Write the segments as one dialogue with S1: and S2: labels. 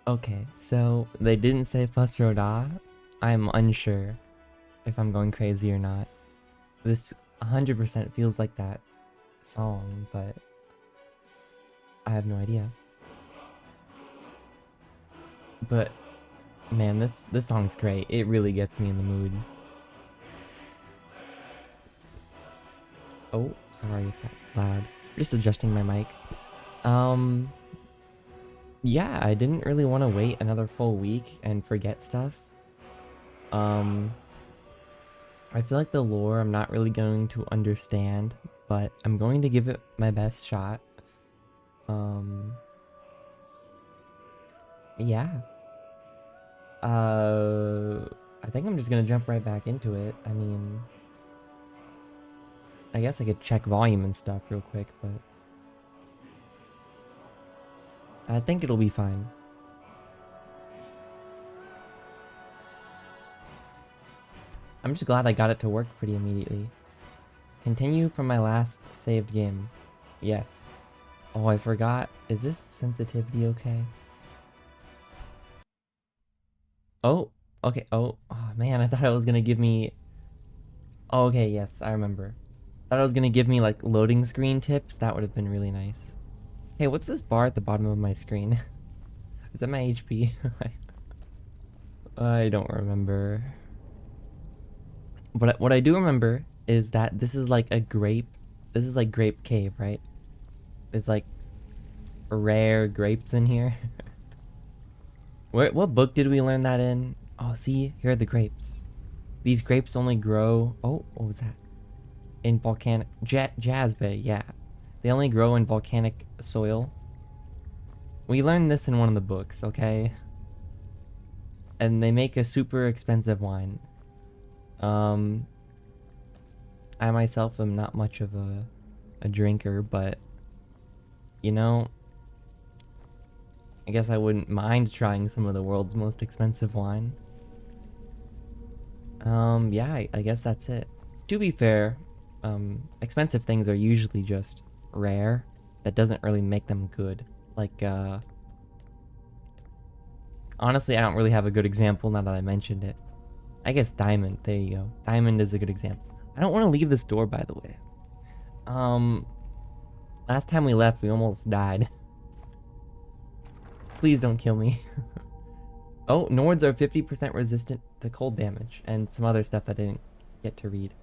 S1: Okay, so they didn't say plus Roda. I'm unsure if I'm going crazy or not. This 100% feels like that song, but I have no idea. But man, this song's great. It really gets me in the mood. Oh, sorry if that's loud. Just adjusting my mic. Um, yeah, I didn't really want to wait another full week and forget stuff. Um, I feel like the lore I'm not really going to understand, but I'm going to give it my best shot. Um, yeah. I think I'm just gonna jump right back into it. I mean, I guess I could check volume and stuff real quick, but I think it'll be fine. I'm just glad I got it to work pretty immediately. Continue from my last saved game. Yes. Oh, I forgot. Is this sensitivity okay? Oh, okay. Oh man, I thought it was gonna give me... Oh, okay, yes, I remember. Thought it was gonna give me like loading screen tips. That would have been really nice. Hey, what's this bar at the bottom of my screen? Is that my HP? I don't remember. But what I do remember is that this is like a grape. This is like grape cave, right? There's like rare grapes in here. What book did we learn that in? Oh, see, here are the grapes. These grapes only grow. Oh, what was that? In volcanic Jazz Bay, yeah. They only grow in volcanic soil. We learned this in one of the books, okay? And they make a super expensive wine. Um, I myself am not much of a drinker, but you know, I guess I wouldn't mind trying some of the world's most expensive wine. Yeah, I guess that's it. To be fair, expensive things are usually just rare. That doesn't really make them good. Like, honestly, I don't really have a good example now that I mentioned it. I guess diamond, there you go. Diamond is a good example. I don't want to leave this door, by the way. Um, last time we left, we almost died. Please don't kill me. Oh, Nords are 50% resistant to cold damage and some other stuff I didn't get to read.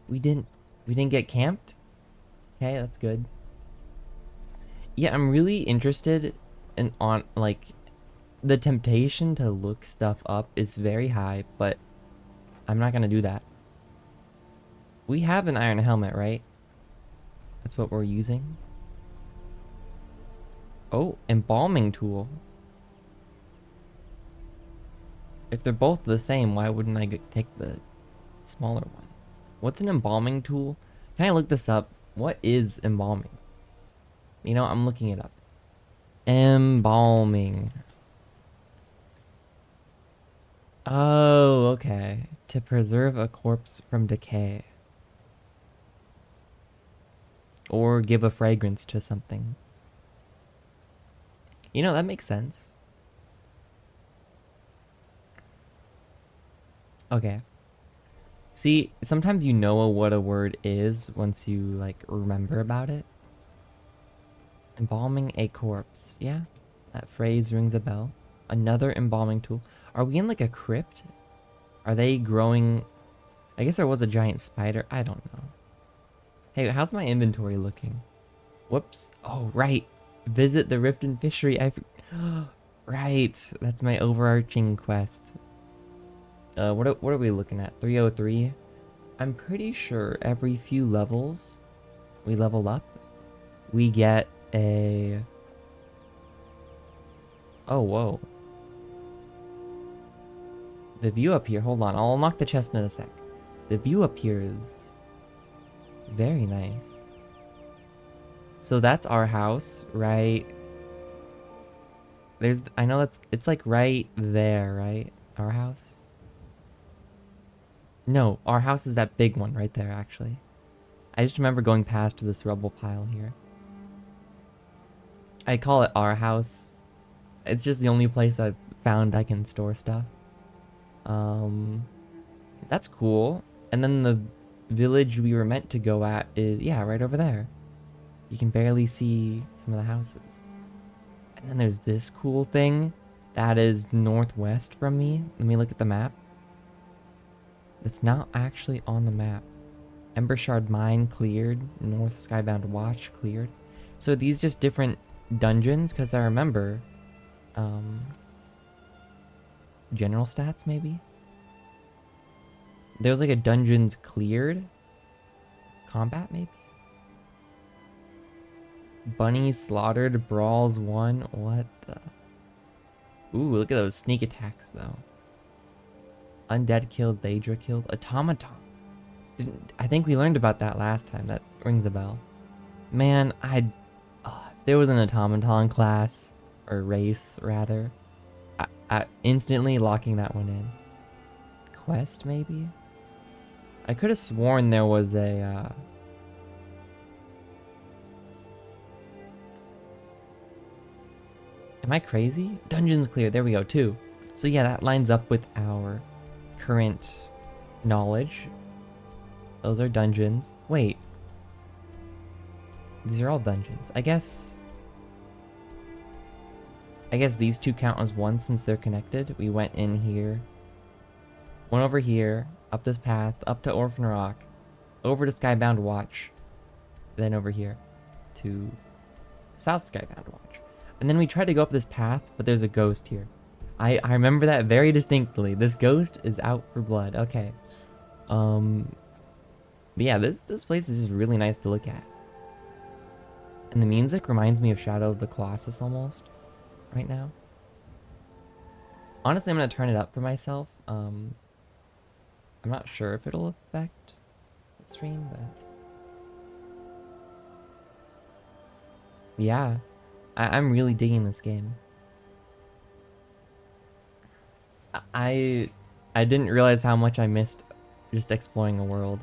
S1: We didn't get camped? Okay, that's good. Yeah, I'm really interested in on like the temptation to look stuff up is very high, but I'm not gonna do that. We have an iron helmet, right? That's what we're using. Oh, embalming tool. If they're both the same, why wouldn't I take the smaller one? What's an embalming tool? Can I look this up? What is embalming? You know, I'm looking it up. Embalming. Oh, okay. To preserve a corpse from decay. Or give a fragrance to something. You know, that makes sense. Okay. See, sometimes you know what a word is once you, like, remember about it. Embalming a corpse. Yeah, that phrase rings a bell. Another embalming tool. Are we in, like, a crypt? Are they growing... I guess there was a giant spider. I don't know. Hey, how's my inventory looking? Whoops. Oh, right. Visit the Riften Fishery. Right. That's my overarching quest. What are we looking at? 303? I'm pretty sure every few levels we level up, we get a... Oh, whoa. The view up here, hold on, I'll unlock the chest in a sec. The view up here is very nice. So that's our house, right? I know it's like right there, right? Our house? No, our house is that big one right there, actually. I just remember going past this rubble pile here. I call it our house It's just the only place I've found I can store stuff. Um, that's cool. And then the village we were meant to go at is, yeah, right over there. You can barely see some of the houses. And then there's this cool thing that is northwest from me. Let me look at the map. It's not actually on the map. Ember Shard Mine cleared. North Skybound Watch cleared. So are these just different dungeons? Because I remember... general stats, maybe? There's like a dungeons cleared? Combat, maybe? Bunny slaughtered, brawls won. What the... Ooh, look at those sneak attacks, though. Undead killed, Daedra killed. Automaton. I think we learned about that last time. That rings a bell. Man, there was an automaton class, or race, rather. I instantly locking that one in. Quest, maybe? I could have sworn there was a... Am I crazy? Dungeons clear. There we go, too. So yeah, that lines up with our current knowledge. Those are dungeons. Wait. These are all dungeons. I guess these two count as one since they're connected. We went in here. One over here. Up this path. Up to Orphan Rock. Over to Skybound Watch. Then over here. To South Skybound Watch. And then we tried to go up this path, but there's a ghost here. I remember that very distinctly. This ghost is out for blood. Okay. But yeah, this place is just really nice to look at. And the music reminds me of Shadow of the Colossus almost. Right now. Honestly, I'm gonna turn it up for myself. I'm not sure if it'll affect the stream, but... Yeah. I'm really digging this game. I didn't realize how much I missed just exploring a world.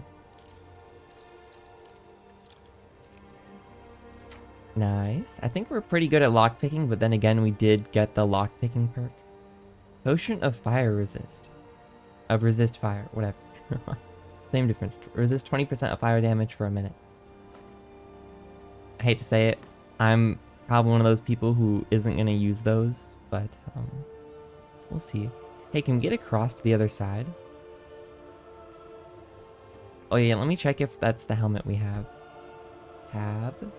S1: Nice. I think we're pretty good at lockpicking, but then again, we did get the lockpicking perk. Potion of fire resist. Of resist fire, whatever. Same difference. Resist 20% of fire damage for a minute. I hate to say it. I'm probably one of those people who isn't going to use those, but we'll see. Hey, can we get across to the other side? Oh yeah, let me check if that's the helmet we have. Tab.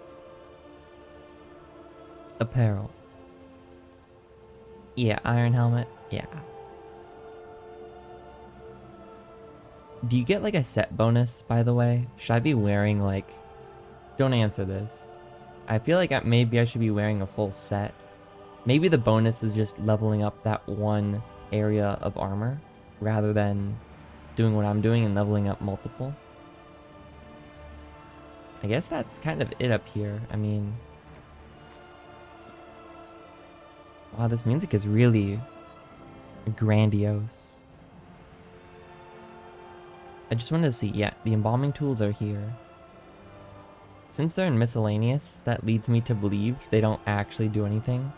S1: Apparel. Yeah, iron helmet. Yeah. Do you get like a set bonus, by the way? Should I be wearing like... Don't answer this. I feel like maybe I should be wearing a full set. Maybe the bonus is just leveling up that one area of armor rather than doing what I'm doing and leveling up multiple. I guess that's kind of it up here. I mean... Wow, this music is really grandiose. I just wanted to see, yeah, the embalming tools are here. Since they're in miscellaneous, that leads me to believe they don't actually do anything.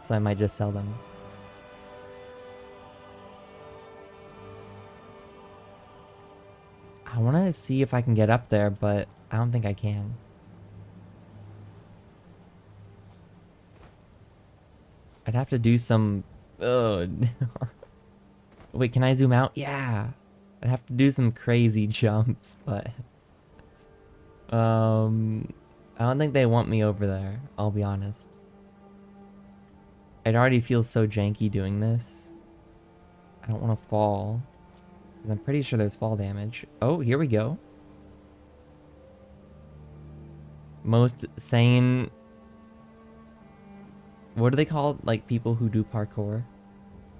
S1: So I might just sell them. I want to see if I can get up there, but I don't think I can. I'd have to do some... Ugh. Wait, can I zoom out? Yeah! I'd have to do some crazy jumps, but... I don't think they want me over there, I'll be honest. It already feels so janky doing this. I don't want to fall. Because I'm pretty sure there's fall damage. Oh, here we go. Most sane... What are they called? Like people who do parkour?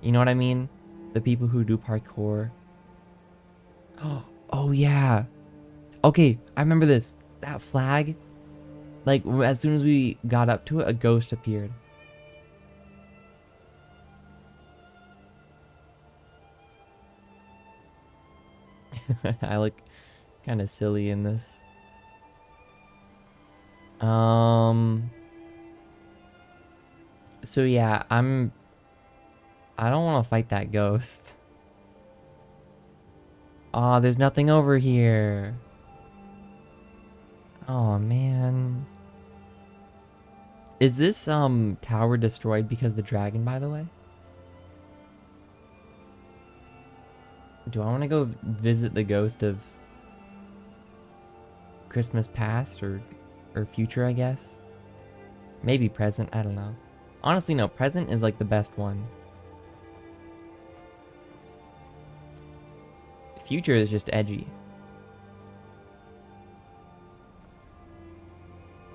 S1: You know what I mean? The people who do parkour. Oh yeah. Okay, I remember this. That flag. Like, as soon as we got up to it, a ghost appeared. I look kind of silly in this. So yeah, I don't want to fight that ghost. Oh, there's nothing over here. Oh man. Is this tower destroyed because of the dragon, by the way? Do I want to go visit the ghost of Christmas past or future, I guess? Maybe present, I don't know. Honestly, no, present is like the best one. Future is just edgy.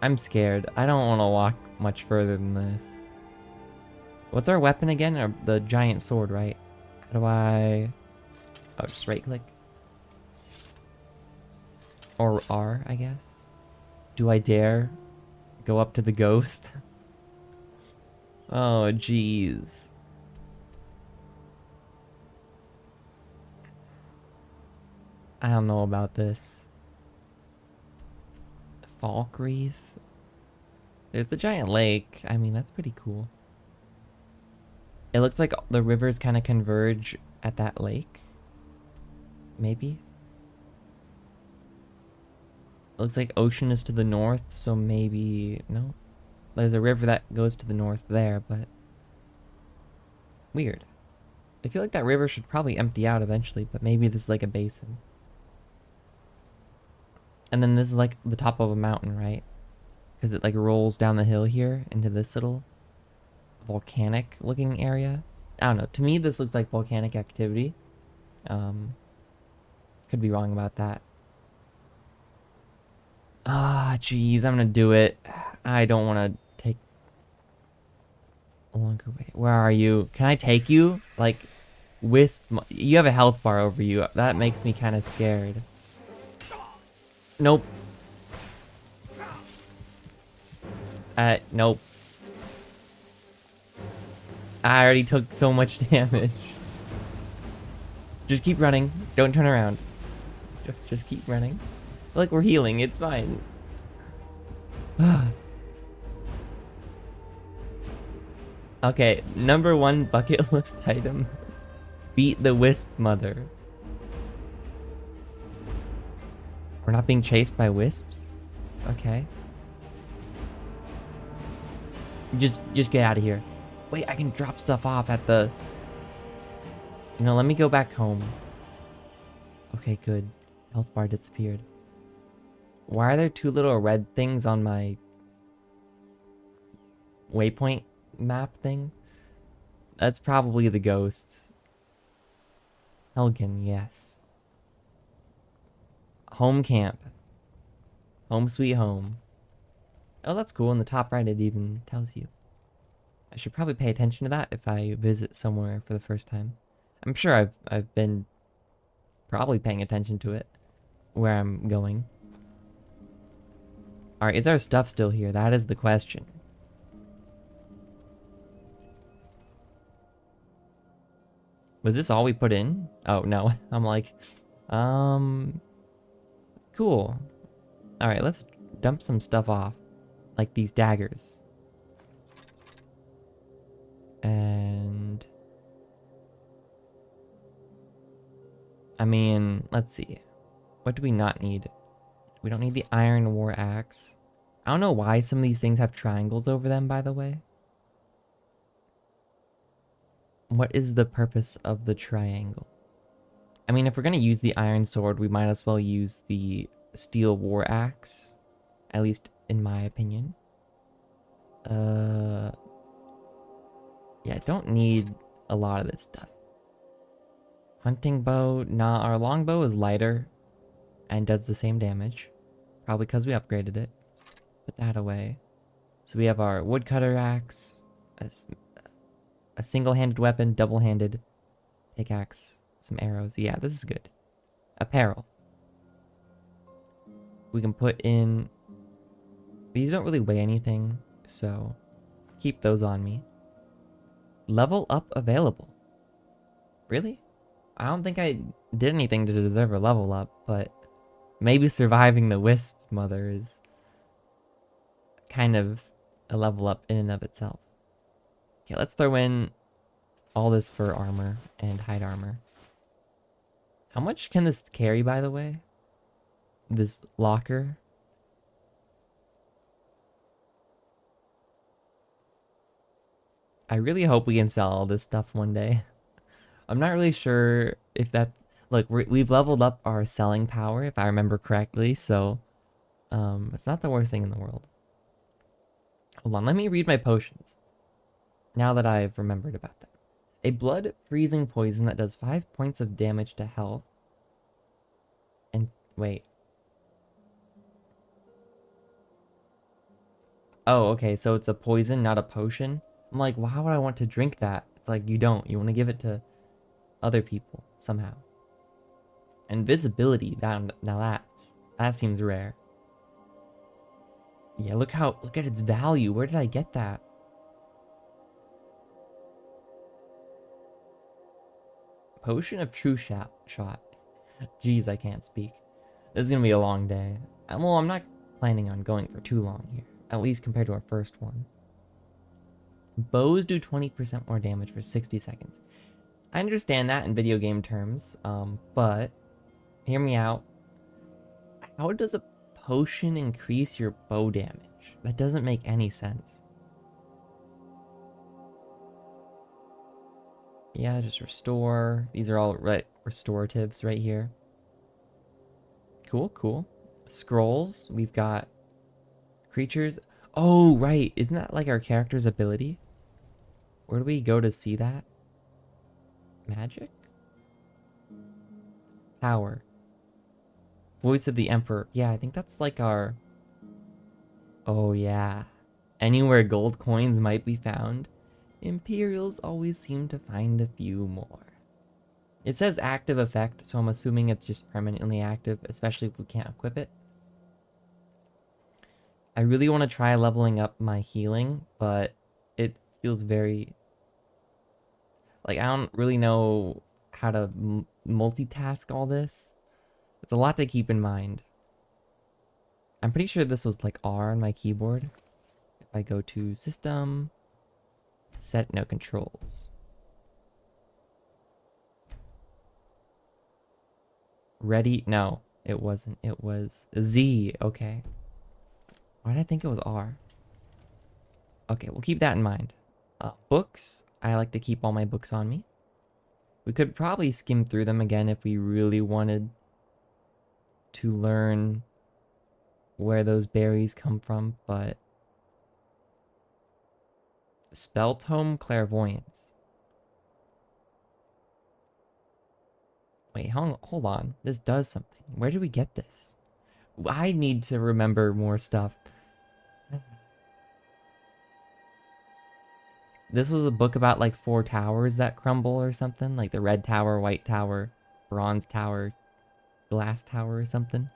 S1: I'm scared. I don't want to walk much further than this. What's our weapon again? The giant sword, right? How do I... Oh, just right click. Or R, I guess. Do I dare go up to the ghost? Oh, jeez. I don't know about this. Falk Reef? There's the giant lake. I mean, that's pretty cool. It looks like the rivers kind of converge at that lake. Maybe? It looks like ocean is to the north, so maybe... No. There's a river that goes to the north there, but... Weird. I feel like that river should probably empty out eventually, but maybe this is like a basin. And then this is like the top of a mountain, right? Because it like rolls down the hill here into this little volcanic looking area. I don't know. To me, this looks like volcanic activity. Could be wrong about that. Ah, jeez, I'm gonna do it. I don't want to take a longer way. Where are you? Can I take you? Like, Wisp, you have a health bar over you. That makes me kind of scared. Nope. Nope. I already took so much damage. Just keep running. Don't turn around. Just keep running. Look, we're healing. It's fine. Okay, number 1 bucket list item. Beat the Wisp Mother. We're not being chased by wisps? Okay. Just get out of here. Wait, I can drop stuff off at the... You know, let me go back home. Okay, good. Health bar disappeared. Why are there 2 little red things on my waypoint map thing? That's probably the ghosts. Helgen, yes. Home camp. Home sweet home. Oh, that's cool. In the top right, it even tells you. I should probably pay attention to that if I visit somewhere for the first time. I'm sure I've been probably paying attention to it where I'm going. Alright, is our stuff still here? That is the question. Was this all we put in? Oh, no. I'm like, cool. Alright, let's dump some stuff off. Like these daggers. And... I mean, let's see. What do we not need? We don't need the iron war axe. I don't know why some of these things have triangles over them, by the way. What is the purpose of the triangle? I mean, if we're going to use the iron sword, we might as well use the steel war axe. At least in my opinion. Yeah, don't need a lot of this stuff. Hunting bow. Nah, our longbow is lighter and does the same damage. Probably because we upgraded it. Put that away. So we have our woodcutter axe, a single-handed weapon, double-handed pickaxe, some arrows. Yeah, this is good. Apparel. We can put in... These don't really weigh anything, so keep those on me. Level up available. Really? I don't think I did anything to deserve a level up, but maybe surviving the Wisp Mother is kind of a level up in and of itself. Okay, let's throw in all this fur armor and hide armor. How much can this carry, by the way? This locker? I really hope we can sell all this stuff one day. I'm not really sure if that... Look, we've leveled up our selling power, if I remember correctly, so... it's not the worst thing in the world. Hold on, let me read my potions. Now that I've remembered about them. A blood freezing poison that does 5 points of damage to health. And wait. Oh, okay, so it's a poison, not a potion. I'm like, well, how would I want to drink that? It's like, you don't. You want to give it to other people somehow. Invisibility, now that seems rare. Yeah, look at its value. Where did I get that? Potion of true shot. Jeez, I can't speak. This is gonna be a long day. Well, I'm not planning on going for too long here. At least compared to our first one. Bows do 20% more damage for 60 seconds. I understand that in video game terms, but hear me out. How does a potion increase your bow damage? That doesn't make any sense. Yeah, just restore. These are all restoratives right here. Cool, cool. Scrolls. We've got creatures. Oh, right. Isn't that like our character's ability? Where do we go to see that? Magic? Power. Voice of the Emperor. Yeah, I think that's like our... Oh, yeah. Anywhere gold coins might be found, Imperials always seem to find a few more. It says active effect, so I'm assuming it's just permanently active, especially if we can't equip it. I really want to try leveling up my healing, but it feels very... Like, I don't really know how to multitask all this. It's a lot to keep in mind. I'm pretty sure this was like R on my keyboard. If I go to System, Set No Controls. Ready? No, it wasn't. It was Z. Okay. Why did I think it was R? Okay, we'll keep that in mind. Books. I like to keep all my books on me. We could probably skim through them again if we really wanted to learn where those berries come from, but... Spell Tome Clairvoyance. Wait, hold on. This does something. Where did we get this? I need to remember more stuff. This was a book about like 4 towers that crumble or something. Like the red tower, white tower, bronze tower, glass tower or something.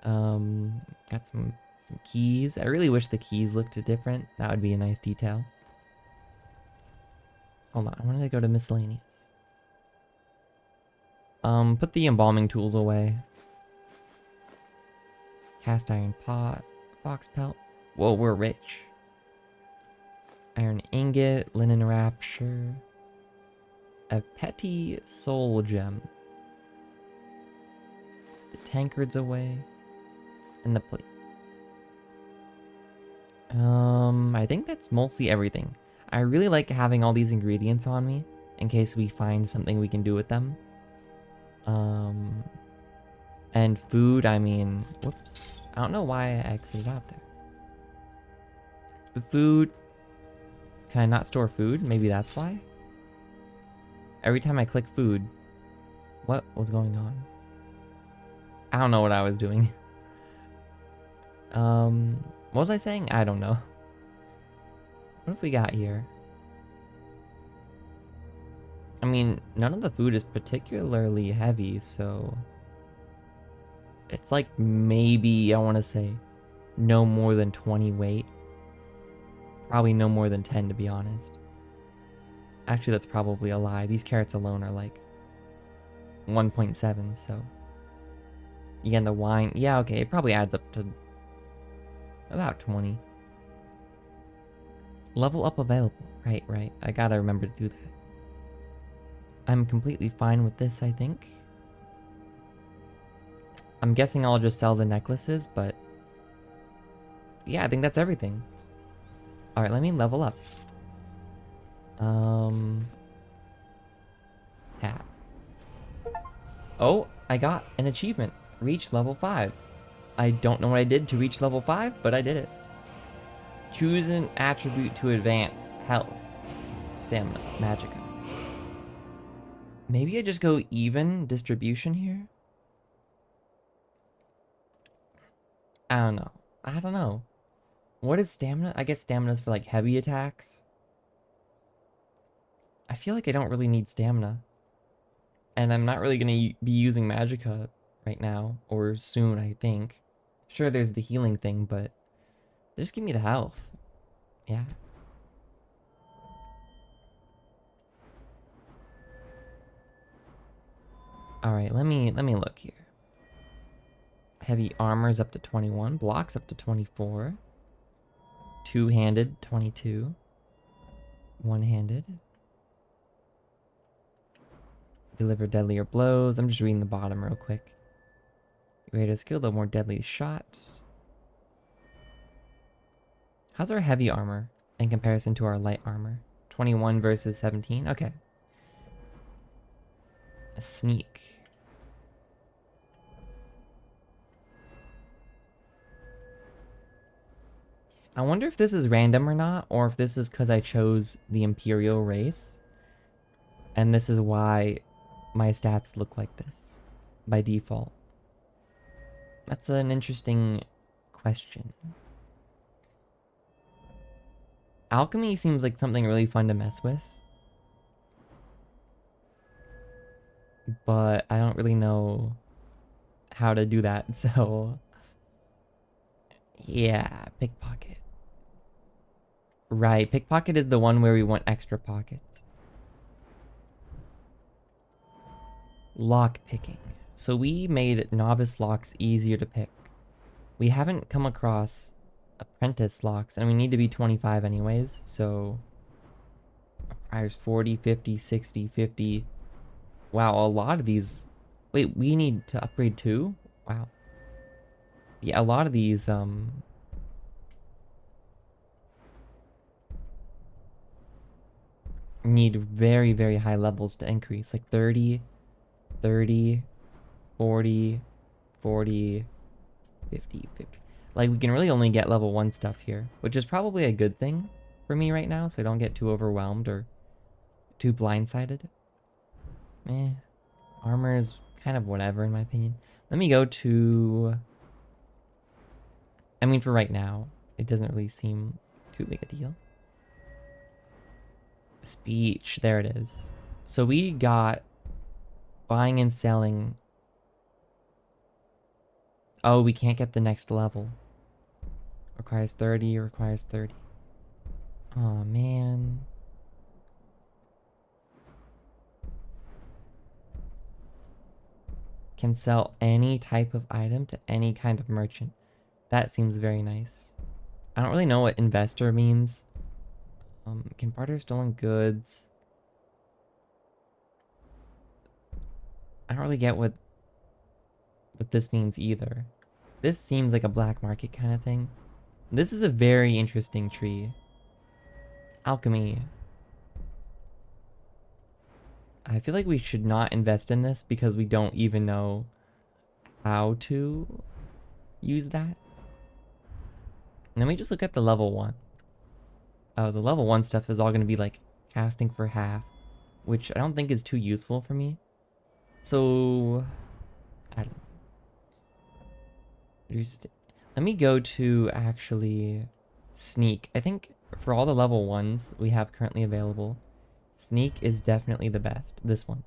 S1: Got some keys. I really wish the keys looked different. That would be a nice detail. Hold on, I wanted to go to miscellaneous. Put the embalming tools away. Cast iron pot, fox pelt. Whoa, we're rich. Iron ingot, linen rapture. A petty soul gem. The tankards away. And the plate. I think that's mostly everything. I really like having all these ingredients on me in case we find something we can do with them. And food, I mean, whoops. I don't know why I exited out there. The food, can I not store food? Maybe that's why? Every time I click food, what was going on? I don't know what I was doing. What was I saying? I don't know. What have we got here? I mean, none of the food is particularly heavy, so... It's like maybe, I want to say, no more than 20 weight. Probably no more than 10, to be honest. Actually, that's probably a lie. These carrots alone are like 1.7, so... Again, the wine... Yeah, okay, it probably adds up to about 20. Level up available. Right, right. I gotta remember to do that. I'm completely fine with this, I think. I'm guessing I'll just sell the necklaces, but... yeah, I think that's everything. Alright, let me level up. Tab. Oh, I got an achievement. Reach level 5. I don't know what I did to reach level 5, but I did it. Choose an attribute to advance. Health. Stamina. Magicka. Maybe I just go even distribution here? I don't know. I don't know. What is stamina? I guess stamina's for like heavy attacks. I feel like I don't really need stamina. And I'm not really going to be using Magicka right now. Or soon, I think. Sure, there's the healing thing, but... just give me the health. Yeah. Alright, let me look here. Heavy armor's up to 21. Blocks up to 24. Two-handed, 22. One-handed. Deliver deadlier blows. I'm just reading the bottom real quick. Greater skill, the more deadly shots. How's our heavy armor in comparison to our light armor? 21 versus 17? Okay. A sneak. I wonder if this is random or not, or if this is because I chose the Imperial race. And this is why my stats look like this by default. That's an interesting question. Alchemy seems like something really fun to mess with. But I don't really know how to do that, so... yeah, pickpocket. Right, pickpocket is the one where we want extra pockets. Lock picking. So we made novice locks easier to pick. We haven't come across apprentice locks, and we need to be 25 anyways, so... requires 40, 50, 60, 50... wow, a lot of these... wait, we need to upgrade too? Wow. Yeah, a lot of these, need very, very high levels to increase. Like 30, 30, 40, 40, 50, 50. Like, we can really only get level 1 stuff here, which is probably a good thing for me right now, so I don't get too overwhelmed or too blindsided. Armor is kind of whatever in my opinion. Let me go to... I mean, for right now, it doesn't really seem too big a deal. Speech, there it is. So we got buying and selling. Oh, we can't get the next level. Requires 30, requires 30. Oh man. Can sell any type of item to any kind of merchant. That seems very nice. I don't really know what investor means. Can barter stolen goods. I don't really get what this means either. This seems like a black market kind of thing. This is a very interesting tree. Alchemy. I feel like we should not invest in this because we don't even know how to use that. And then we just look at the level 1. Oh, the level 1 stuff is all going to be like casting for half, which I don't think is too useful for me. So, I don't know. Let me go to actually sneak. I think for all the level 1s we have currently available, sneak is definitely the best. This one.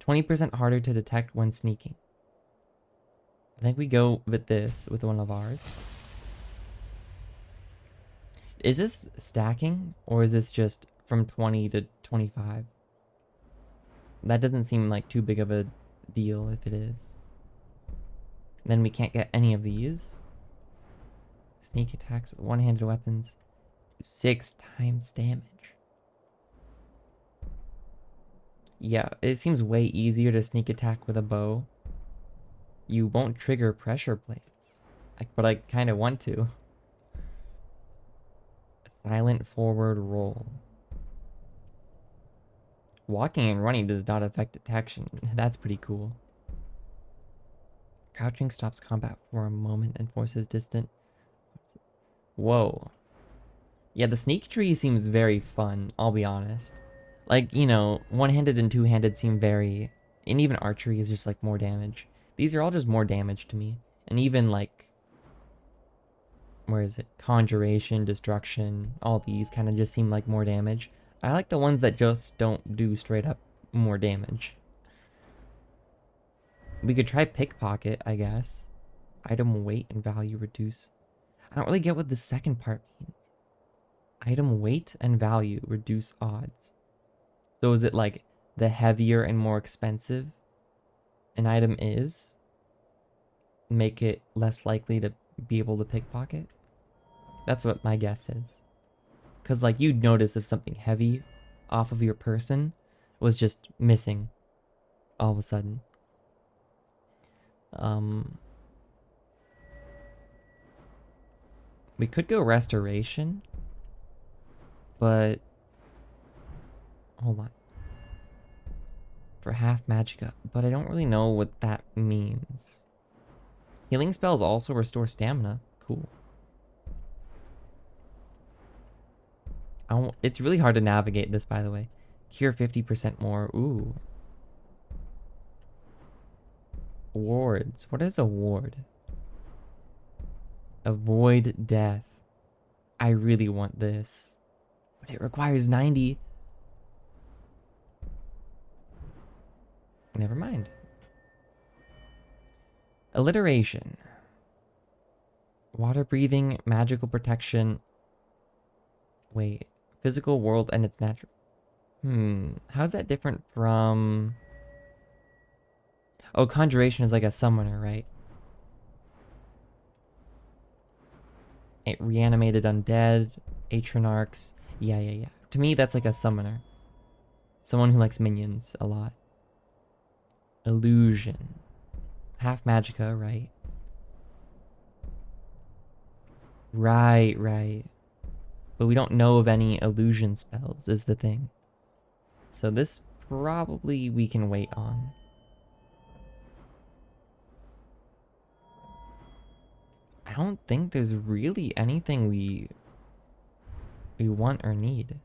S1: 20% harder to detect when sneaking. I think we go with this with one of ours. Is this stacking, or is this just from 20 to 25? That doesn't seem like too big of a deal if it is. Then we can't get any of these. Sneak attacks with one-handed weapons. 6 times damage. Yeah, it seems way easier to sneak attack with a bow. You won't trigger pressure plates. But I kind of want to. Silent forward roll. Walking and running does not affect detection. That's pretty cool. Crouching stops combat for a moment and forces distant. Whoa. Yeah, the sneak tree seems very fun, I'll be honest. Like, you know, one-handed and two-handed seem very... And even archery is just, like, more damage. These are all just more damage to me. And even, like... Where is it? Conjuration, destruction, all these kind of just seem like more damage. I like the ones that just don't do straight up more damage. We could try pickpocket, I guess. Item weight and value reduce. I don't really get what the second part means. Item weight and value reduce odds. So is it like the heavier and more expensive an item is, make it less likely to be able to pickpocket? That's what my guess is. Because like you'd notice if something heavy off of your person was just missing all of a sudden. We could go restoration, but hold on. For half magicka, but I don't really know what that means. Healing spells also restore stamina. Cool. It's really hard to navigate this, by the way. Cure 50% more. Ooh. Wards. What is a ward? Avoid death. I really want this. But it requires 90. Never mind. Alliteration. Water breathing, magical protection. Wait. Physical world and its natural. How's that different from... Oh, conjuration is like a summoner, right? It reanimated undead, atronarchs. Yeah. To me, that's like a summoner. Someone who likes minions a lot. Illusion. Half magicka, right? Right. But we don't know of any illusion spells, is the thing. So this probably we can wait on. I don't think there's really anything we want or need.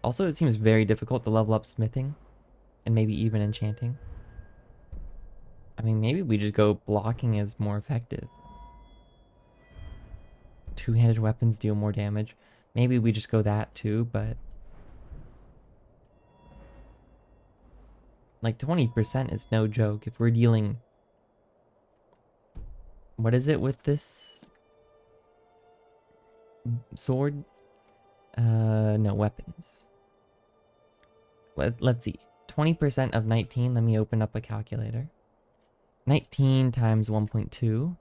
S1: Also, it seems very difficult to level up smithing and maybe even enchanting. I mean, maybe we just go blocking is more effective. Two-handed weapons deal more damage. Maybe we just go that too, but... Like 20% is no joke. If we're dealing... What is it with this sword? No, weapons. Let's see. 20% of 19. Let me open up a calculator. 19 times 1.2.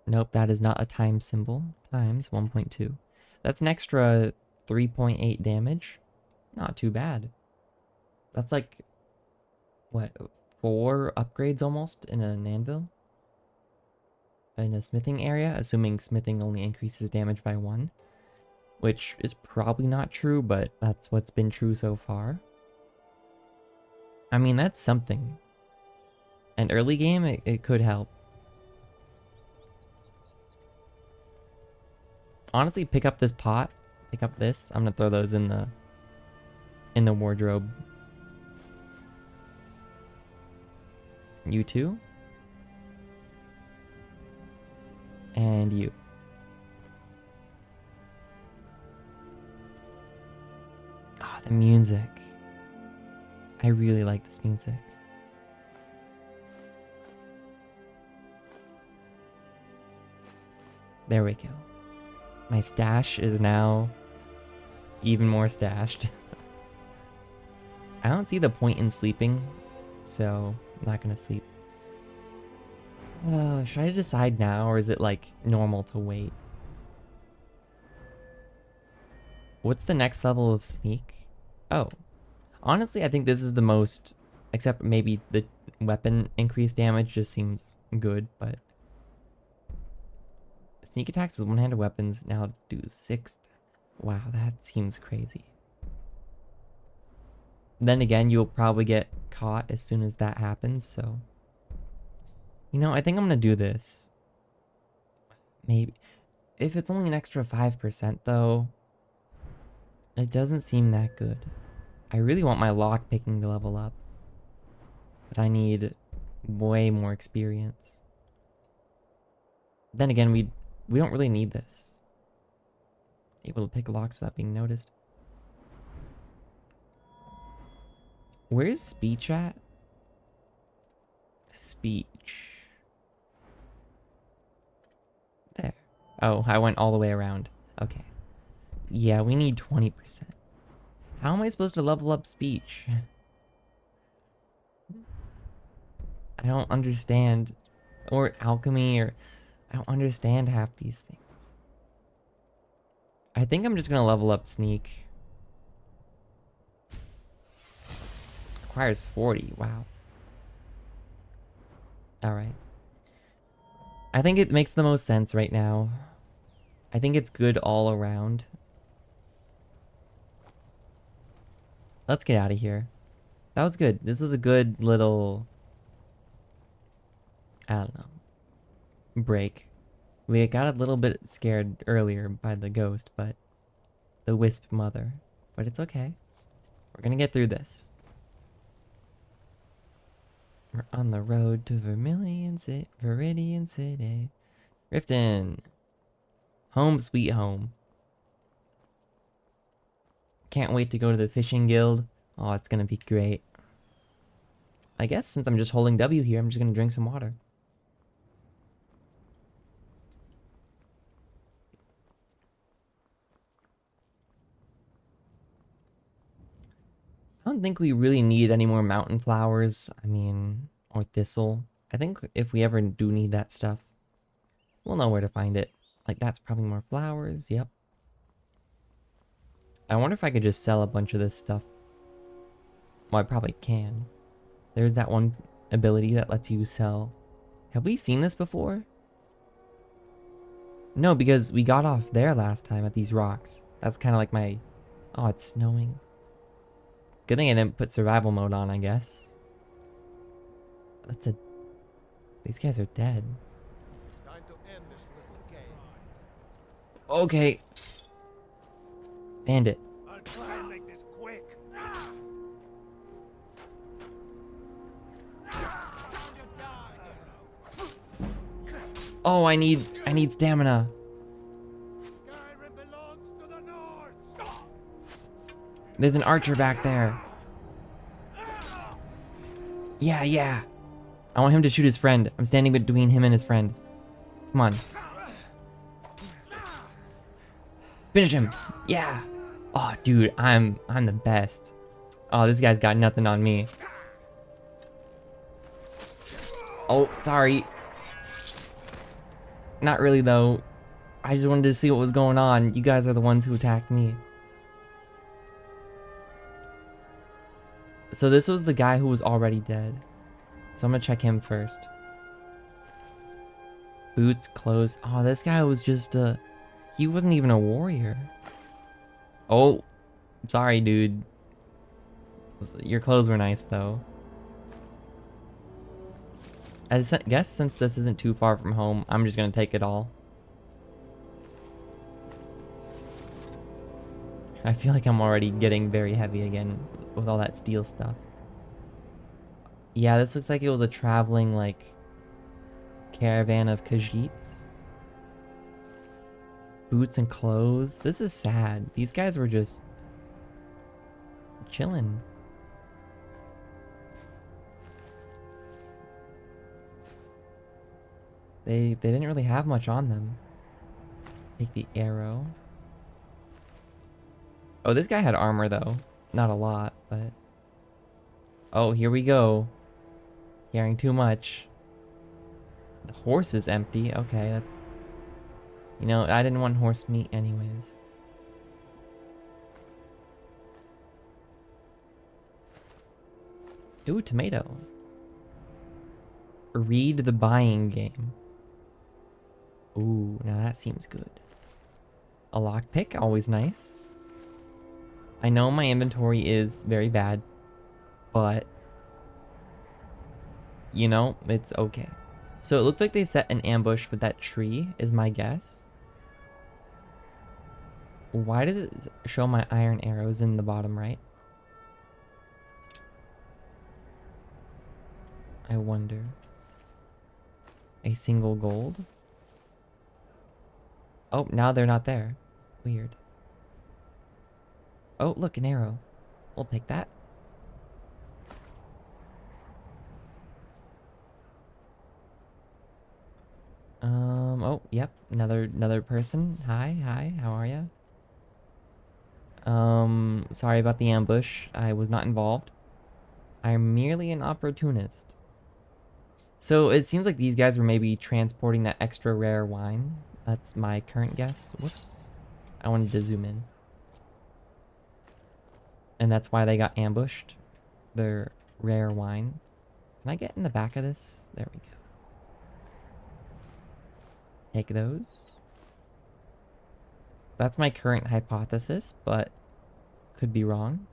S1: Nope, that is not a times symbol. Times 1.2. That's an extra 3.8 damage. Not too bad. That's like, what, 4 upgrades almost in an anvil? In a smithing area, assuming smithing only increases damage by 1. Which is probably not true, but that's what's been true so far. I mean, that's something. And early game, it could help. Honestly, pick up this pot. Pick up this. I'm gonna throw those in the wardrobe. You too? And you. Oh, the music. I really like this music. There we go. My stash is now even more stashed. I don't see the point in sleeping, so I'm not gonna sleep. Should I decide now, or is it like normal to wait? What's the next level of sneak? Oh, honestly, I think this is the most, except maybe the weapon increased damage just seems good, but sneak attacks with one-handed weapons now do 6. Wow, that seems crazy. Then again, you'll probably get caught as soon as that happens, so... You know, I think I'm gonna do this. Maybe. If it's only an extra 5% though, it doesn't seem that good. I really want my lock picking to level up, but I need way more experience. Then again, we don't really need this. Able to pick locks without being noticed. Where's speech at? Speech. There. Oh, I went all the way around. Okay. Yeah, we need 20%. How am I supposed to level up speech? I don't understand. Or alchemy, or... I don't understand half these things. I think I'm just gonna level up sneak. Requires 40, wow. Alright. I think it makes the most sense right now. I think it's good all around. Let's get out of here. That was good. This was a good little... I don't know. Break. We got a little bit scared earlier by the ghost, but... The wisp mother. But it's okay. We're gonna get through this. We're on the road to Viridian City. Riften. Home sweet home. Can't wait to go to the fishing guild. Oh, it's gonna be great. I guess since I'm just holding W here, I'm just gonna drink some water. I don't think we really need any more mountain flowers. I mean, or thistle. I think if we ever do need that stuff, we'll know where to find it. Like, that's probably more flowers. Yep. I wonder if I could just sell a bunch of this stuff. Well, I probably can. There's that one ability that lets you sell. Have we seen this before? No, because we got off there last time at these rocks. That's kind of like my... Oh, it's snowing. Good thing I didn't put survival mode on, I guess. That's a... These guys are dead.
S2: Time to end this little game.
S1: Okay. Bandit.
S2: I'll try and make this quick.
S1: Oh, I need stamina.
S2: Skyrim belongs to the Nords.
S1: There's an archer back there. Yeah. I want him to shoot his friend. I'm standing between him and his friend. Come on. Finish him. Yeah. Oh, dude, I'm the best. Oh, this guy's got nothing on me. Oh, sorry. Not really, though. I just wanted to see what was going on. You guys are the ones who attacked me. So this was the guy who was already dead. So I'm gonna check him first. Boots, clothes. Oh, this guy was just he wasn't even a warrior. Oh, sorry, dude. Your clothes were nice, though. I guess since this isn't too far from home, I'm just gonna take it all. I feel like I'm already getting very heavy again with all that steel stuff. Yeah, this looks like it was a traveling, like, caravan of Khajiits. Boots and clothes. This is sad. These guys were just chilling. They didn't really have much on them. Take the arrow. Oh, this guy had armor though. Not a lot, but... Oh, here we go. Carrying too much. The horse is empty. Okay, that's... You know, I didn't want horse meat anyways. Ooh, tomato. Read the buying game. Ooh, now that seems good. A lockpick, always nice. I know my inventory is very bad, but you know, it's okay. So it looks like they set an ambush with that tree, is my guess. Why does it show my iron arrows in the bottom right? I wonder. A single gold? Oh, now they're not there. Weird. Oh, look, an arrow. We'll take that. Oh, yep, another person. Hi, how are ya? Sorry about the ambush. I was not involved. I'm merely an opportunist. So it seems like these guys were maybe transporting that extra rare wine. That's my current guess. Whoops. I wanted to zoom in. And that's why they got ambushed. Their rare wine. Can I get in the back of this? There we go. Take those. That's my current hypothesis, but could be wrong.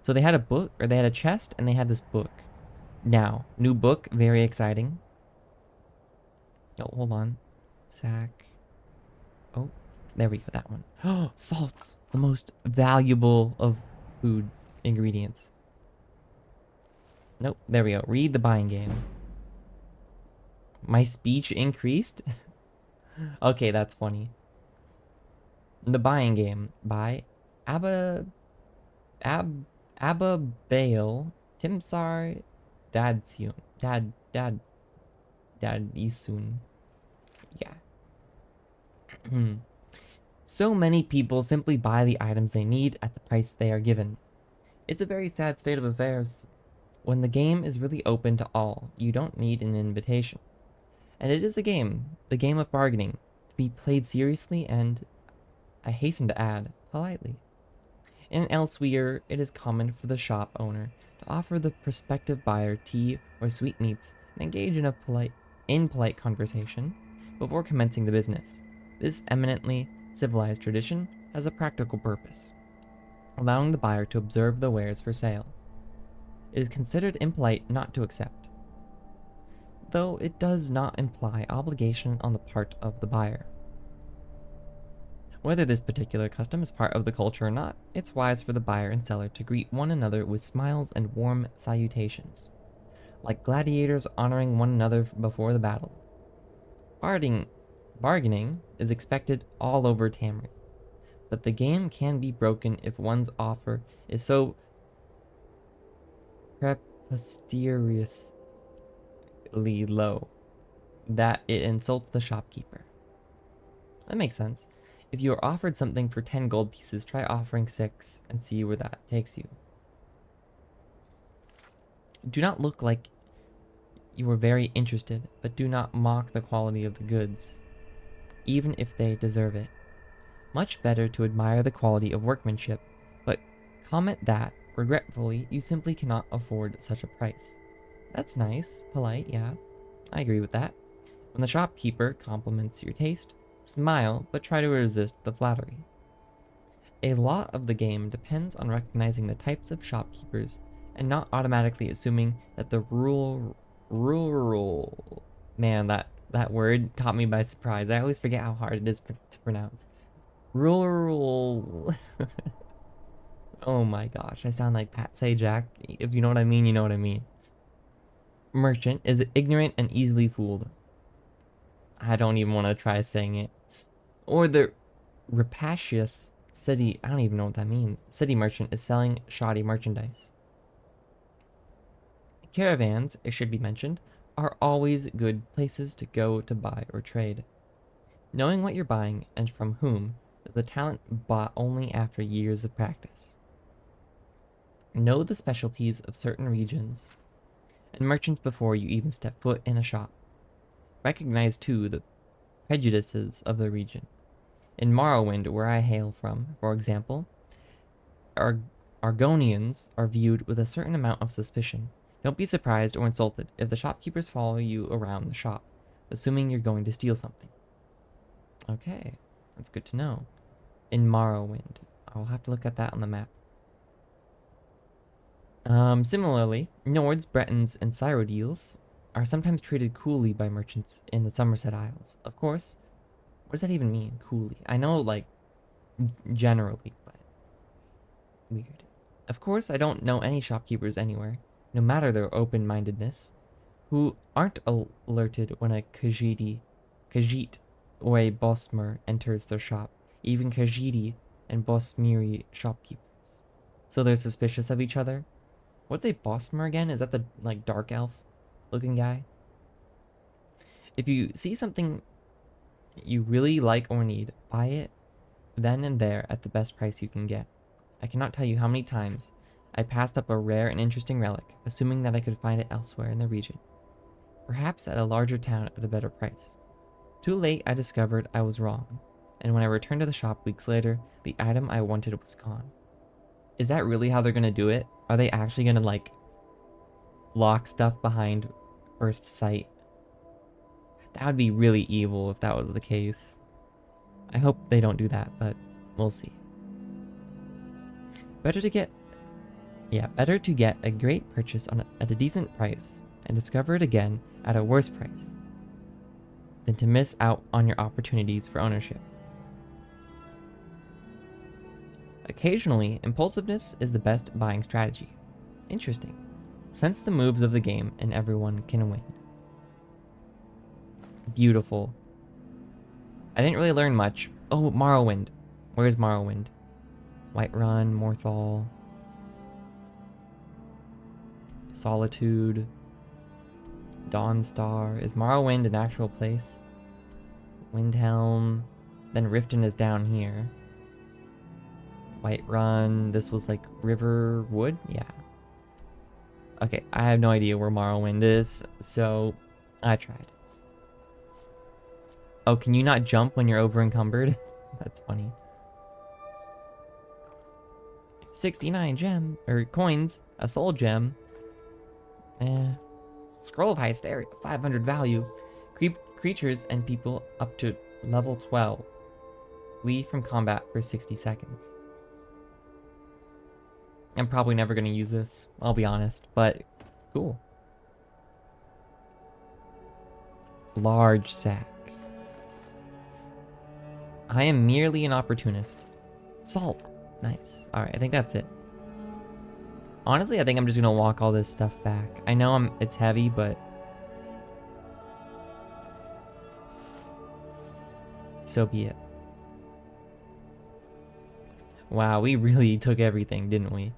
S1: So they had a book, or they had a chest, and they had this book. Now, new book, very exciting. Oh, hold on. Sack. Oh, there we go, that one. Oh, salt, the most valuable of food ingredients. Nope, there we go. Read the buying game. My speech increased? Okay, that's funny. The buying game by Ababail Timsar Dadsun. Dad Isun. Yeah. So many people simply buy the items they need at the price they are given. It's a very sad state of affairs. When the game is really open to all, you don't need an invitation. And it is a game, the game of bargaining, to be played seriously and, I hasten to add, politely. In elsewhere, it is common for the shop owner to offer the prospective buyer tea or sweetmeats and engage in polite conversation before commencing the business. This eminently civilized tradition has a practical purpose, allowing the buyer to observe the wares for sale. It is considered impolite not to accept, though it does not imply obligation on the part of the buyer. Whether this particular custom is part of the culture or not, it's wise for the buyer and seller to greet one another with smiles and warm salutations, like gladiators honoring one another before the battle. Bargaining is expected all over Tamriel, but the game can be broken if one's offer is so preposterously low that it insults the shopkeeper. That makes sense. If you are offered something for 10 gold pieces, try offering 6 and see where that takes you. Do not look like you are very interested, but do not mock the quality of the goods, even if they deserve it. Much better to admire the quality of workmanship, but comment that, regretfully, you simply cannot afford such a price. That's nice, polite, yeah. I agree with that. When the shopkeeper compliments your taste, smile, but try to resist the flattery. A lot of the game depends on recognizing the types of shopkeepers and not automatically assuming that the rural man, that word caught me by surprise. I always forget how hard it is to pronounce. Rural. Oh my gosh, I sound like Pat Sajak. If you know what I mean, you know what I mean. Merchant is ignorant and easily fooled. I don't even want to try saying it. Or the rapacious city, I don't even know what that means. City merchant is selling shoddy merchandise. Caravans, it should be mentioned, are always good places to go to buy or trade. Knowing what you're buying and from whom is a talent bought only after years of practice. Know the specialties of certain regions and merchants before you even step foot in a shop. Recognize, too, the prejudices of the region. In Morrowind, where I hail from, for example, Argonians are viewed with a certain amount of suspicion, Don't be surprised or insulted if the shopkeepers follow you around the shop, assuming you're going to steal something. Okay, that's good to know. In Morrowind. I'll have to look at that on the map. Similarly, Nords, Bretons, and Cyrodiils are sometimes treated coolly by merchants in the Somerset Isles. Of course, what does that even mean, coolly? I know, like, generally, but weird. Of course, I don't know any shopkeepers anywhere, no matter their open-mindedness, who aren't alerted when a Khajiit or a Bosmer enters their shop, even Khajiit and Bosmiri shopkeepers. So they're suspicious of each other. What's a Bosmer again? Is that the, like, dark elf looking guy? If you see something you really like or need, buy it then and there at the best price you can get. I cannot tell you how many times I passed up a rare and interesting relic, assuming that I could find it elsewhere in the region. Perhaps at a larger town at a better price. Too late, I discovered I was wrong, and when I returned to the shop weeks later, the item I wanted was gone. Is that really how they're gonna do it? Are they actually gonna, like, lock stuff behind first sight? That would be really evil if that was the case. I hope they don't do that, but we'll see. Better to get a great purchase at a decent price and discover it again at a worse price than to miss out on your opportunities for ownership. Occasionally, impulsiveness is the best buying strategy. Interesting. Sense the moves of the game and everyone can win. Beautiful. I didn't really learn much. Oh, Morrowind. Where's Morrowind? Whiterun, Morthal, Solitude, Dawnstar. Is Morrowind an actual place? Windhelm. Then Riften is down here. Whiterun. This was like Riverwood? Yeah. Okay, I have no idea where Morrowind is, so I tried. Oh, can you not jump when you're over encumbered? That's funny. 69 coins, a soul gem. Scroll of Hysteria, 500 value. Creatures and people up to level 12. Flee from combat for 60 seconds. I'm probably never going to use this, I'll be honest, but cool. Large sack. I am merely an opportunist. Salt. Nice. Alright, I think that's it. Honestly, I think I'm just gonna walk all this stuff back. I know it's heavy, but so be it. Wow, we really took everything, didn't we?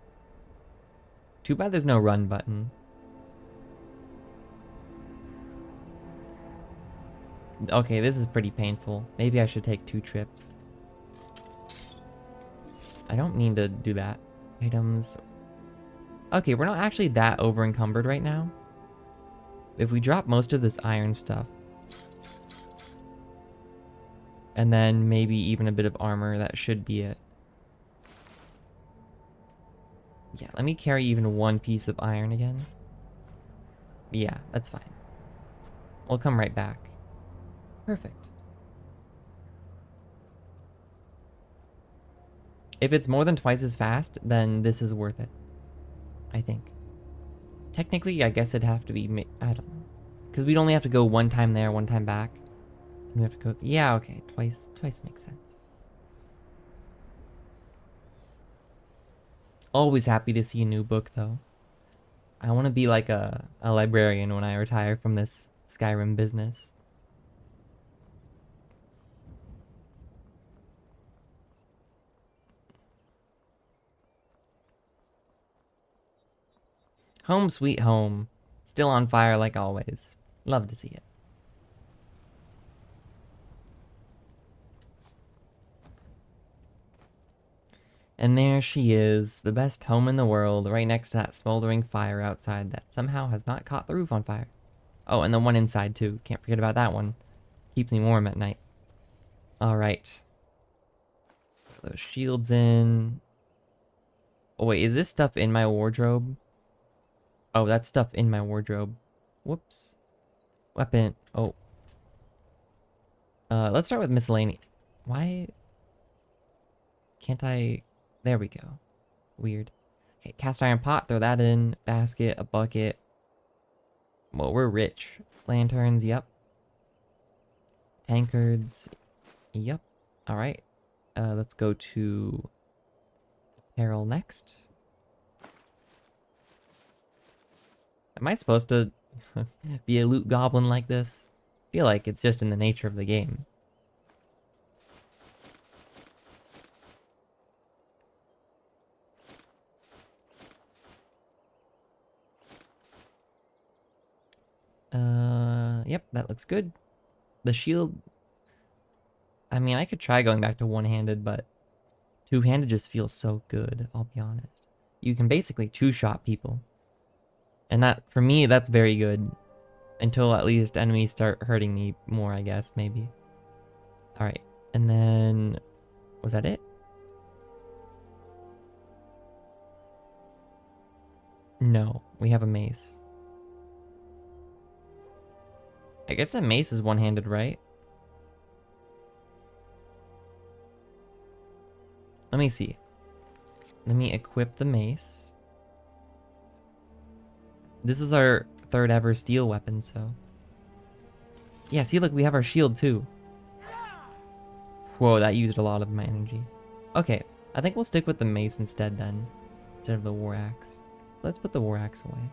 S1: Too bad there's no run button. Okay, this is pretty painful. Maybe I should take 2 trips. I don't mean to do that. Items. Okay, we're not actually that over encumbered right now. If we drop most of this iron stuff, and then maybe even a bit of armor, that should be it. Yeah, let me carry even 1 piece of iron again. Yeah, that's fine. We'll come right back. Perfect. If it's more than twice as fast, then this is worth it. I think. Technically, I guess it'd have to be... I don't know. Because we'd only have to go 1 time there, 1 time back. And we have to go... Yeah, okay. Twice makes sense. Always happy to see a new book, though. I want to be like a librarian when I retire from this Skyrim business. Home sweet home. Still on fire like always. Love to see it. And there she is, the best home in the world, right next to that smoldering fire outside that somehow has not caught the roof on fire. Oh, and the one inside too. Can't forget about that one. Keeps me warm at night. Alright. Put those shields in. Oh wait, is this stuff in my wardrobe? Oh, that's stuff in my wardrobe. Whoops. Weapon. Oh. Let's start with miscellaneous. Why can't I? There we go. Weird. Okay, cast iron pot. Throw that in. Basket. A bucket. Well, we're rich. Lanterns. Yep. Tankards. Yep. All right. Let's go to apparel next. Am I supposed to be a loot goblin like this? I feel like it's just in the nature of the game. Yep, that looks good. The shield, I mean, I could try going back to one-handed, but two-handed just feels so good, I'll be honest. You can basically two-shot people. And that, for me, that's very good. Until at least enemies start hurting me more, I guess, maybe. Alright, and then... was that it? No, we have a mace. I guess a mace is one-handed, right? Let me see. Let me equip the mace. This is our third ever steel weapon, so... yeah, see, look, we have our shield, too. Whoa, that used a lot of my energy. Okay, I think we'll stick with the mace instead, then. Instead of the war axe. So let's put the war axe away.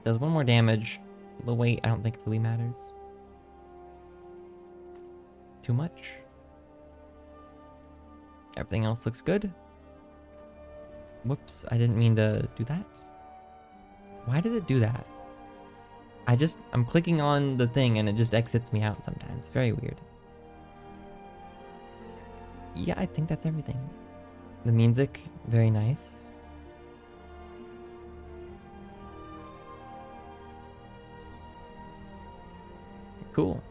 S1: Does one more damage. The weight, I don't think really matters. Too much. Everything else looks good. Whoops, I didn't mean to do that. Why did it do that? I'm clicking on the thing and it just exits me out sometimes. Very weird. Yeah, I think that's everything. The music, very nice. Cool.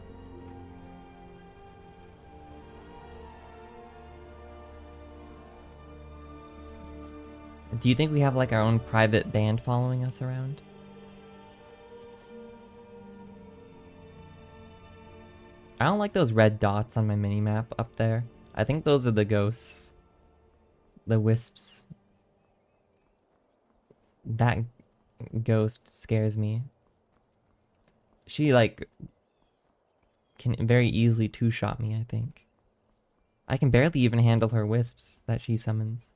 S1: Do you think we have like our own private band following us around? I don't like those red dots on my minimap up there. I think those are the ghosts. The wisps. That ghost scares me. She like can very easily two-shot me, I think. I can barely even handle her wisps that she summons.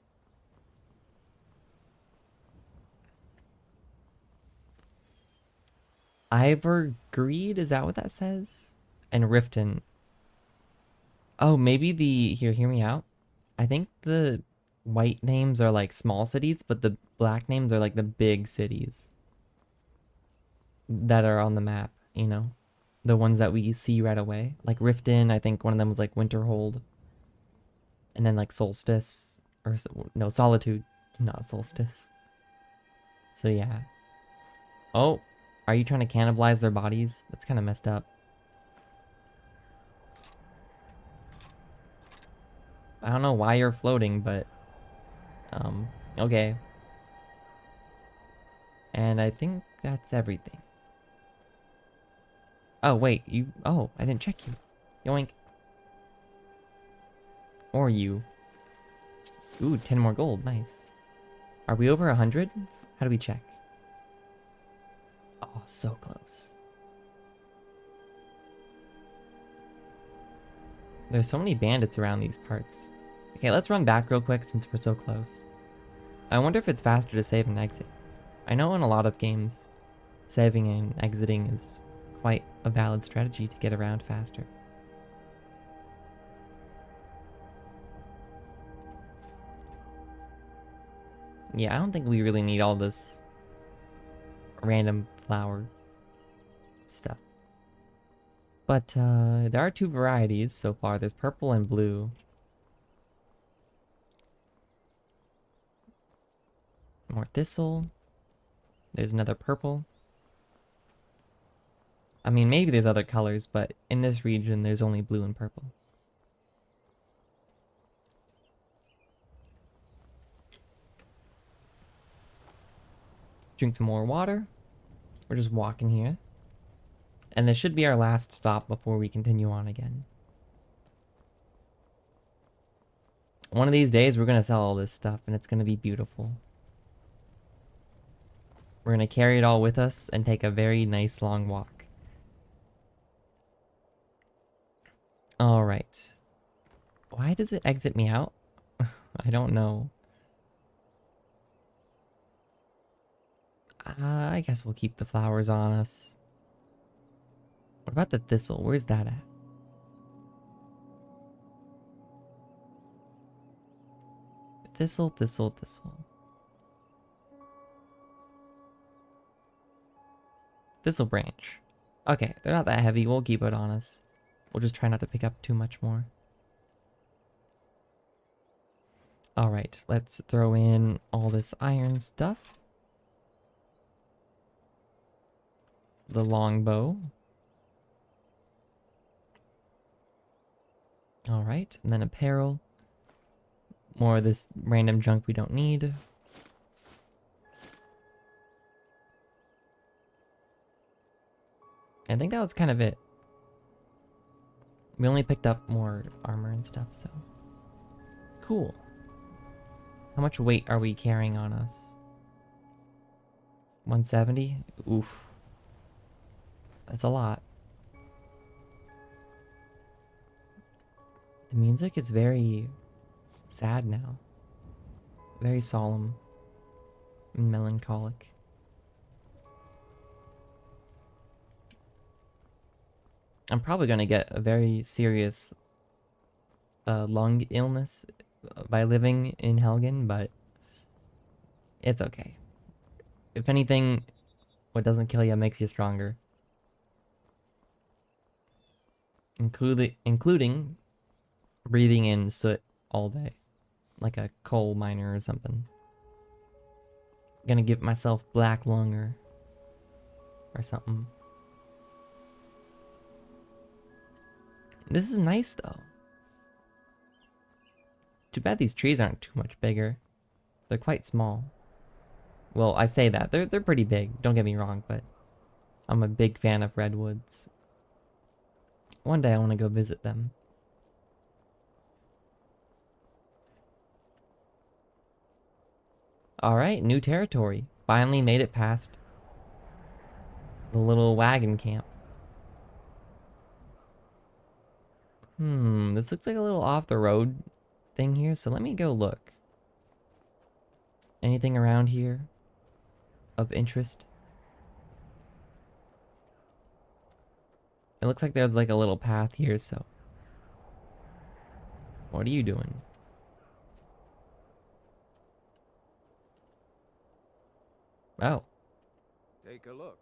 S1: Ivor Greed, is that what that says? And Riften. Oh, maybe the... here, hear me out. I think the white names are like small cities, but the black names are like the big cities that are on the map, you know? The ones that we see right away. Like Riften, I think one of them was like Winterhold. And then like Solstice. Or, no, Solitude. Not Solstice. So yeah. Oh, are you trying to cannibalize their bodies? That's kind of messed up. I don't know why you're floating, but... okay. And I think that's everything. Oh, wait, you... oh, I didn't check you. Yoink. Or you. Ooh, 10 more gold, nice. Are we over 100? How do we check? Oh, so close. There's so many bandits around these parts. Okay, let's run back real quick since we're so close. I wonder if it's faster to save and exit. I know in a lot of games, saving and exiting is quite a valid strategy to get around faster. Yeah, I don't think we really need all this random flower stuff. But there are two varieties so far. There's purple and blue. More thistle. There's another purple. I mean, maybe there's other colors, but in this region, there's only blue and purple. drink some more water. We're just walking here. And this should be our last stop before we continue on again. One of these days, we're going to sell all this stuff, and it's going to be beautiful. We're going to carry it all with us and take a very nice long walk. Alright. Why does it exit me out? I don't know. I guess we'll keep the flowers on us. What about the thistle? Where's that at? Thistle, thistle, thistle. Thistle branch. Okay, they're not that heavy. We'll keep it on us. We'll just try not to pick up too much more. Alright, let's throw in all this iron stuff. The longbow. Alright, and then apparel. More of this random junk we don't need. I think that was kind of it. We only picked up more armor and stuff, so. Cool. How much weight are we carrying on us? 170? Oof. That's a lot. The music is very sad now. Very solemn and melancholic. I'm probably gonna get a very serious lung illness by living in Helgen, but it's okay. If anything, what doesn't kill you makes you stronger. Including breathing in soot all day, like a coal miner or something. Gonna give myself black lung or something. This is nice though. Too bad these trees aren't too much bigger. They're quite small. Well, I say that. They're pretty big, don't get me wrong, but I'm a big fan of redwoods. One day I want to go visit them. Alright, new territory. Finally made it past the little wagon camp. This looks like a little off the road thing here, so let me go look. Anything around here of interest? It looks like there's like a little path here, so. What are you doing? Oh.
S2: Take a look.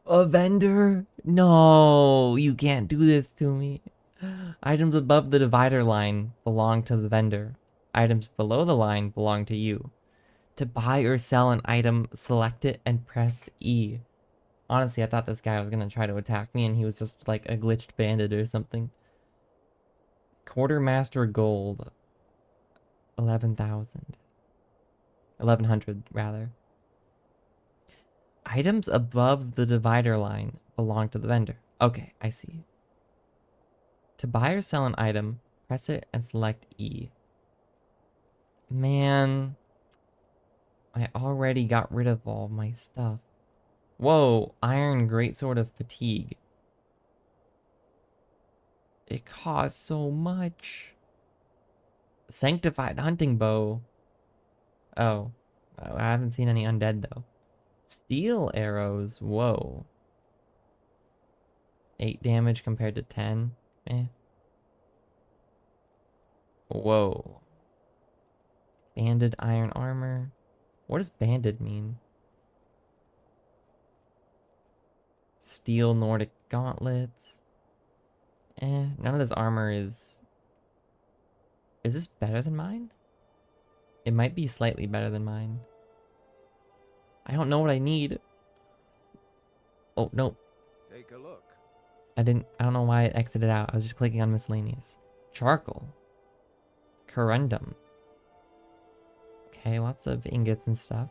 S1: A vendor? No, you can't do this to me. Items above the divider line belong to the vendor. Items below the line belong to you. To buy or sell an item, select it and press E. Honestly, I thought this guy was gonna try to attack me and he was just like a glitched bandit or something. Quartermaster gold. 11,000. 1,100 rather. Items above the divider line belong to the vendor. Okay, I see. To buy or sell an item, press it and select E. Man, I already got rid of all my stuff. Whoa, iron greatsword of fatigue. It costs so much. Sanctified hunting bow. Oh, I haven't seen any undead though. Steel arrows, whoa. 8 damage compared to 10. Eh. Whoa. Banded iron armor. What does banded mean? Steel Nordic gauntlets. Eh, none of this armor is... Is this better than mine? It might be slightly better than mine. I don't know what I need. Oh, no.
S2: Take a look.
S1: I don't know why it exited out. I was just clicking on miscellaneous. Charcoal. Corundum. Okay, lots of ingots and stuff.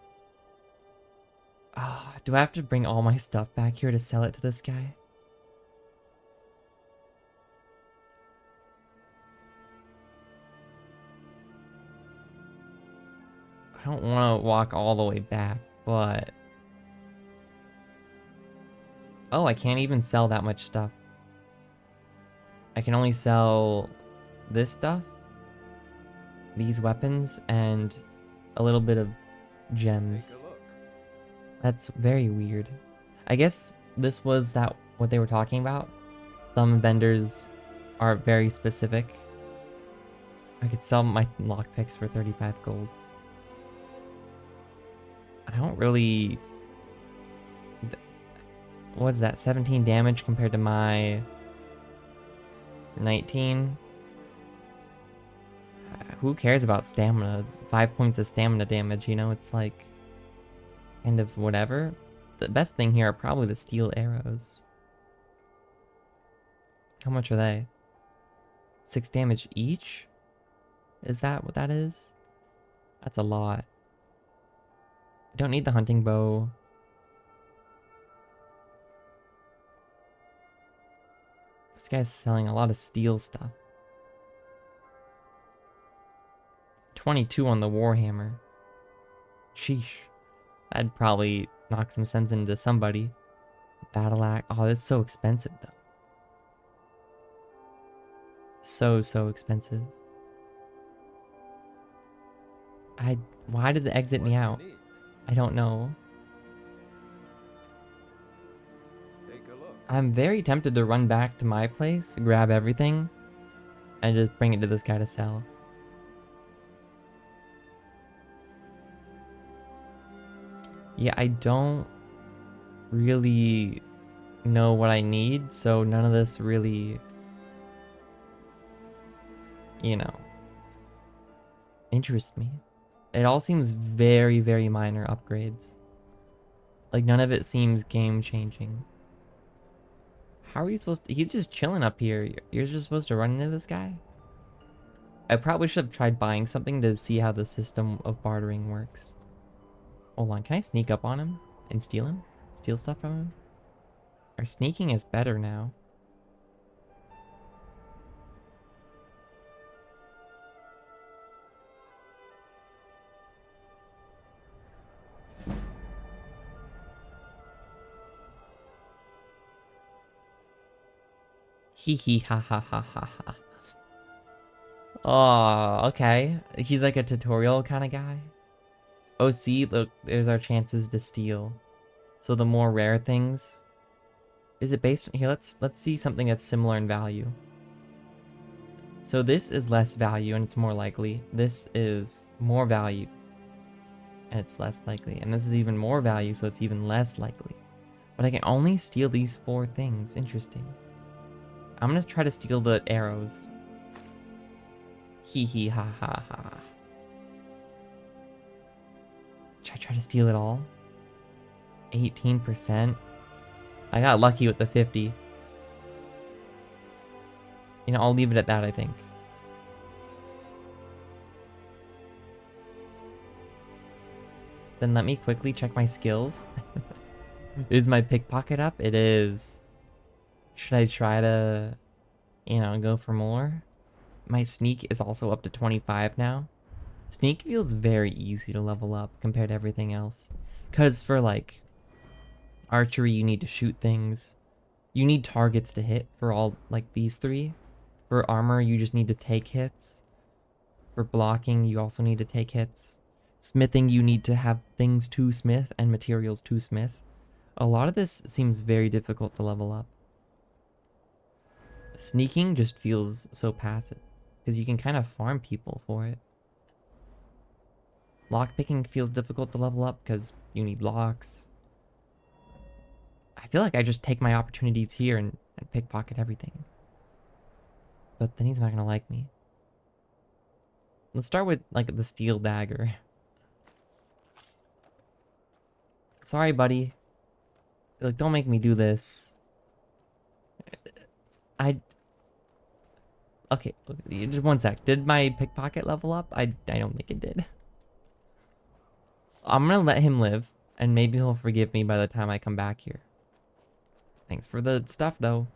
S1: Ah, do I have to bring all my stuff back here to sell it to this guy? I don't want to walk all the way back, but... Oh, I can't even sell that much stuff. I can only sell this stuff, these weapons, and a little bit of gems.
S2: Take a look.
S1: That's very weird. I guess this was that what they were talking about. Some vendors are very specific. I could sell my lockpicks for 35 gold. I don't really... What's that? 17 damage compared to my 19? Who cares about stamina? 5 points of stamina damage, you know? It's like... kind of whatever. The best thing here are probably the steel arrows. How much are they? 6 damage each? Is that what that is? That's a lot. I don't need the hunting bow. This guy's selling a lot of steel stuff. 22 on the warhammer. Sheesh. That'd probably knock some sense into somebody. Battle axe. Oh, that's so expensive though. So expensive. Why did it exit me
S2: What do you
S1: out?
S2: need?
S1: I don't know.
S2: Take a look.
S1: I'm very tempted to run back to my place, grab everything, and just bring it to this guy to sell. Yeah, I don't really know what I need, so none of this really, you know, interests me. It all seems very minor upgrades. Like, none of it seems game-changing. How are you supposed to... He's just chilling up here. You're just supposed to run into this guy? I probably should have tried buying something to see how the system of bartering works. Hold on, can I sneak up on him and steal him? Steal stuff from him? Our sneaking is better now. Hee hee ha ha ha ha ha. Oh, okay. He's like a tutorial kind of guy. Oh, see, look, there's our chances to steal. So the more rare things. Is it based here? Let's see something that's similar in value. So this is less value and it's more likely. This is more value and it's less likely. And this is even more value, so it's even less likely. But I can only steal these 4 things. Interesting. I'm gonna try to steal the arrows. Hee hee ha ha ha. Should I try to steal it all? 18%. I got lucky with the 50. You know, I'll leave it at that, I think. Then let me quickly check my skills. Is my pickpocket up? It is. Should I try to, you know, go for more? My sneak is also up to 25 now. Sneak feels very easy to level up compared to everything else. Because for, like, archery, you need to shoot things. You need targets to hit for all, like, these 3. For armor, you just need to take hits. For blocking, you also need to take hits. Smithing, you need to have things to smith and materials to smith. A lot of this seems very difficult to level up. Sneaking just feels so passive, because you can kind of farm people for it. Lockpicking feels difficult to level up, because you need locks. I feel like I just take my opportunities here and pickpocket everything. But then he's not going to like me. Let's start with, like, the steel dagger. Sorry, buddy. Like, don't make me do this. Okay, just one sec. Did my pickpocket level up? I don't think it did. I'm gonna let him live, and maybe he'll forgive me by the time I come back here. Thanks for the stuff, though.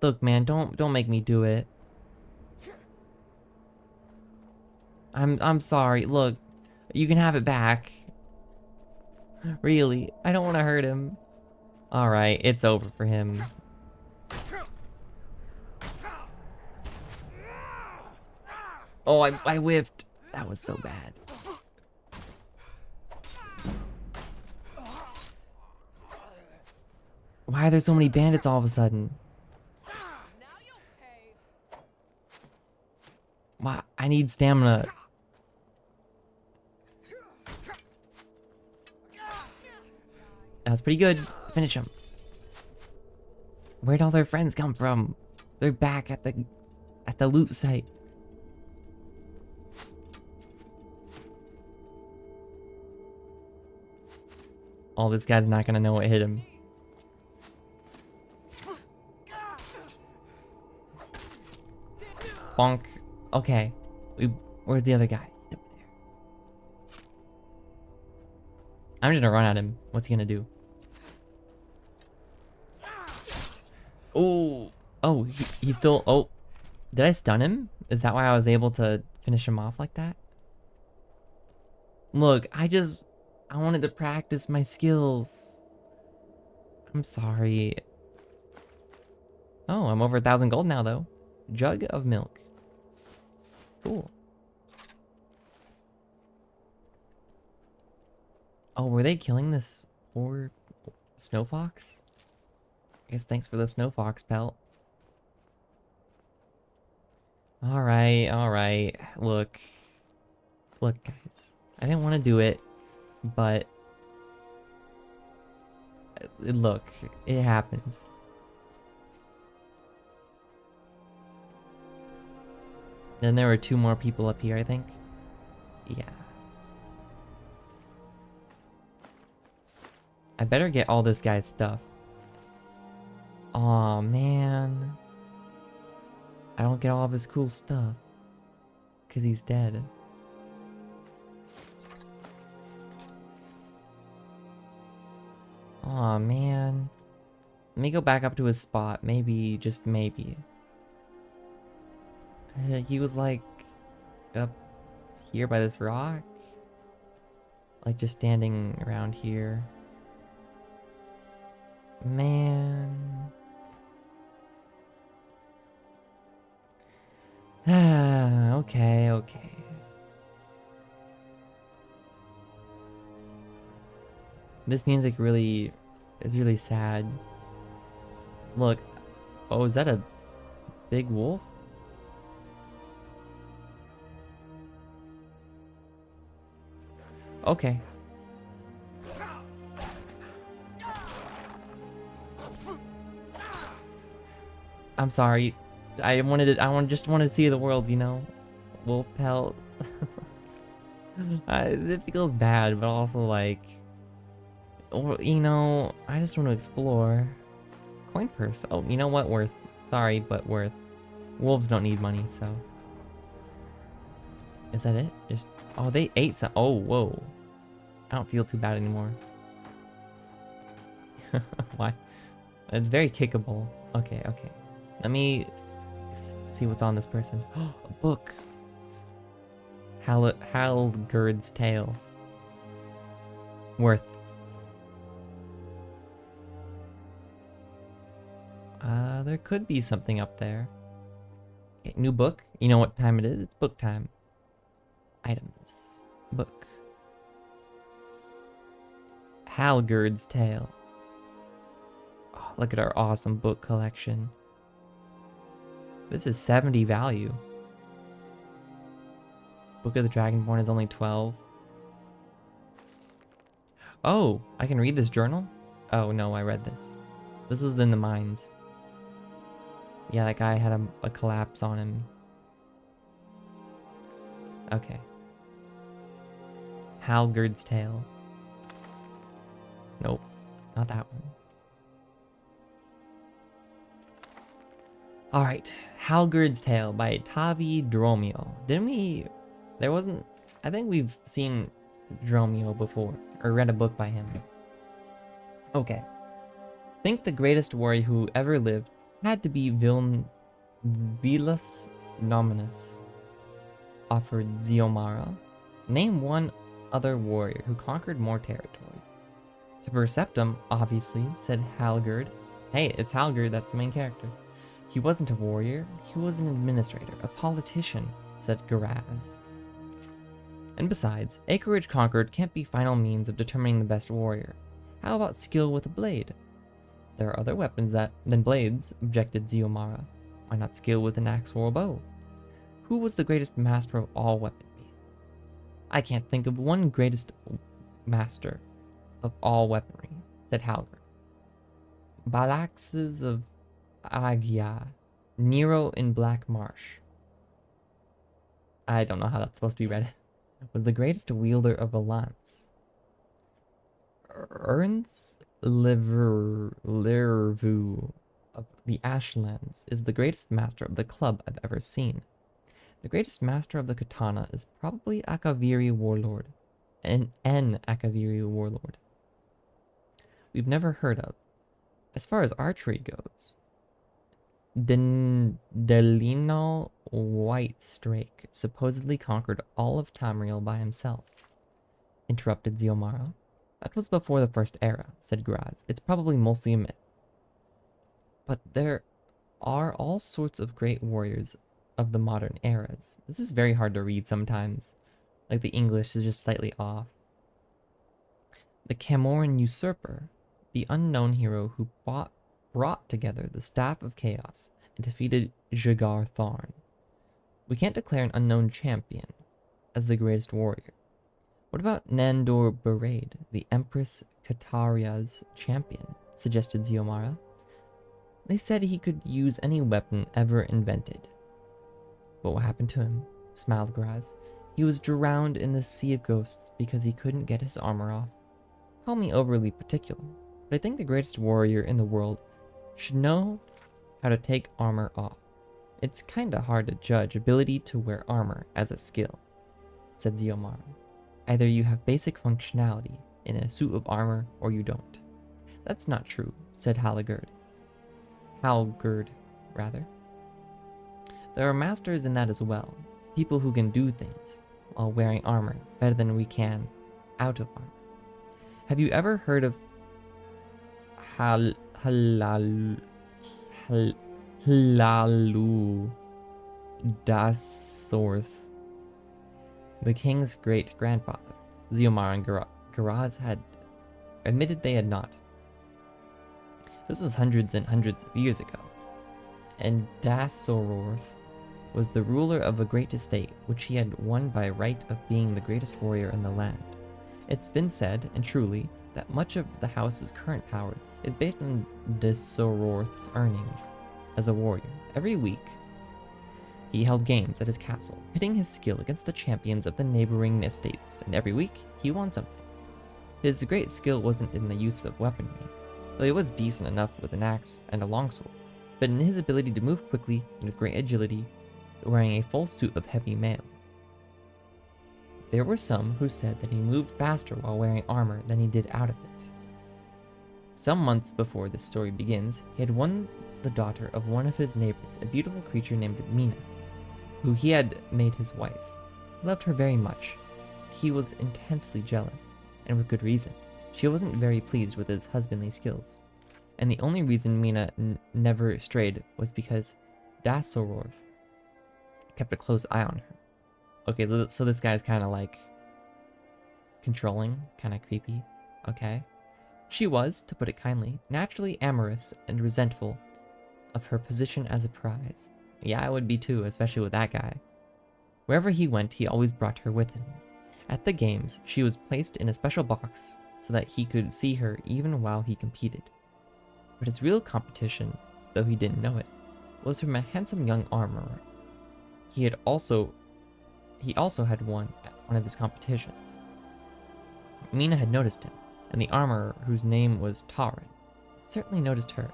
S1: Look, man, don't make me do it. I'm sorry. Look, you can have it back. Really, I don't want to hurt him. All right, it's over for him. Oh, I whiffed. That was so bad. Why are there so many bandits all of a sudden? Why? I need stamina. That was pretty good. Finish him. Where'd all their friends come from? They're back at the loot site. Oh, this guy's not gonna know what hit him. Bonk. Okay. Where's the other guy? He's over there. I'm just gonna run at him. What's he gonna do? Oh. Oh, he still... Oh. Did I stun him? Is that why I was able to finish him off like that? Look, I wanted to practice my skills. I'm sorry. Oh, I'm over 1,000 gold now, though. Jug of milk. Cool. Oh, were they killing this poor snow fox? I guess thanks for the snow fox pelt. Alright, alright. Look, guys. I didn't want to do it, but... Look, it happens. Then there were 2 more people up here, I think. Yeah. I better get all this guy's stuff. Aw, man. I don't get all of his cool stuff. 'Cause he's dead. Aw, man. Let me go back up to his spot. Maybe, just maybe. He was like up here by this rock. Like just standing around here. Man. Okay, okay. This music really is really sad. Look. Oh, is that a big wolf? Okay. I'm sorry. I just wanted to see the world, you know? Wolf pelt. It feels bad, but also like... Or, you know, I just want to explore. Coin purse. Oh, you know what? Worth. Sorry, but worth. Wolves don't need money, so... Is that it? Just... Oh, they ate some... Oh, whoa. I don't feel too bad anymore. Why? It's very kickable. Okay, okay. Let me see what's on this person. A book. Halgurd's Tale. Worth. There could be something up there. Okay, new book. You know what time it is? It's book time. Items. Book. Halgurd's Tale. Oh, look at our awesome book collection. This is 70 value. Book of the Dragonborn is only 12. Oh, I can read this journal? Oh no, I read this. This was in the mines. Yeah, that guy had a collapse on him. Okay. Halgurd's Tale. Nope, not that one. Alright, Halgerd's Tale by Tavi Dromio. Didn't we... There wasn't... I think we've seen Dromio before, or read a book by him. Okay. Think the greatest warrior who ever lived had to be Vilus Nominus, offered Ziomara. Name one other warrior who conquered more territory. To Perceptum, obviously, said Halgerd. Hey, it's Halgerd, that's the main character. He wasn't a warrior, he was an administrator, a politician, said Garaz. And besides, acreage conquered can't be final means of determining the best warrior. How about skill with a blade? There are other weapons than blades, objected Ziomara. Why not skill with an axe or a bow? Who was the greatest master of all weaponry? I can't think of one greatest master of all weaponry, said Halgerd. Balaxes of Agia, Nero in Black Marsh. I don't know how that's supposed to be read. Was the greatest wielder of a lance. Ernst Lervu of the Ashlands is the greatest master of the club I've ever seen. The greatest master of the katana is probably Akaviri Warlord. An Akaviri Warlord. We've never heard of. As far as archery goes, Delinal Whitestrake supposedly conquered all of Tamriel by himself. Interrupted Ziomara. That was before the First Era, said Graz. It's probably mostly a myth. But there are all sorts of great warriors of the modern eras. This is very hard to read sometimes. Like the English is just slightly off. The Camoran Usurper, the unknown hero who brought together the Staff of Chaos and defeated Jagar Tharn. We can't declare an unknown champion as the greatest warrior. What about Nandor Barade, the Empress Kataria's champion? Suggested Ziomara. They said he could use any weapon ever invented. But what happened to him? Smiled Graz. He was drowned in the Sea of Ghosts because he couldn't get his armor off. Call me overly particular, but I think the greatest warrior in the world should know how to take armor off. It's kinda hard to judge ability to wear armor as a skill, said Ziomara. Either you have basic functionality in a suit of armor or you don't. That's not true, said Halgerd. There are masters in that as well. People who can do things while wearing armor better than we can out of armor. Have you ever heard of Halalu Dasorth, the king's great-grandfather? Ziomara and Garaz had admitted they had not. This was hundreds and hundreds of years ago, and Dasorth was the ruler of a great estate which he had won by right of being the greatest warrior in the land. It's been said, and truly, that much of the house's current power is based on Dasorth's earnings as a warrior. Every week, he held games at his castle, pitting his skill against the champions of the neighboring estates, and every week, he won something. His great skill wasn't in the use of weaponry, though he was decent enough with an axe and a longsword, but in his ability to move quickly and with great agility, wearing a full suit of heavy mail. There were some who said that he moved faster while wearing armor than he did out of it. Some months before this story begins, he had won the daughter of one of his neighbors, a beautiful creature named Mina, who he had made his wife. He loved her very much. He was intensely jealous, and with good reason. She wasn't very pleased with his husbandly skills, and the only reason Mina never strayed was because Dasorth kept a close eye on her. Okay, so this guy's kind of like controlling, kind of creepy. Okay. She was, to put it kindly, naturally amorous and resentful of her position as a prize. Yeah, I would be too, especially with that guy. Wherever he went, he always brought her with him. At the games, she was placed in a special box so that he could see her even while he competed. But his real competition, though he didn't know it, was from a handsome young armorer. He also had won at one of his competitions. Mina had noticed him, and the armorer, whose name was Taran, certainly noticed her.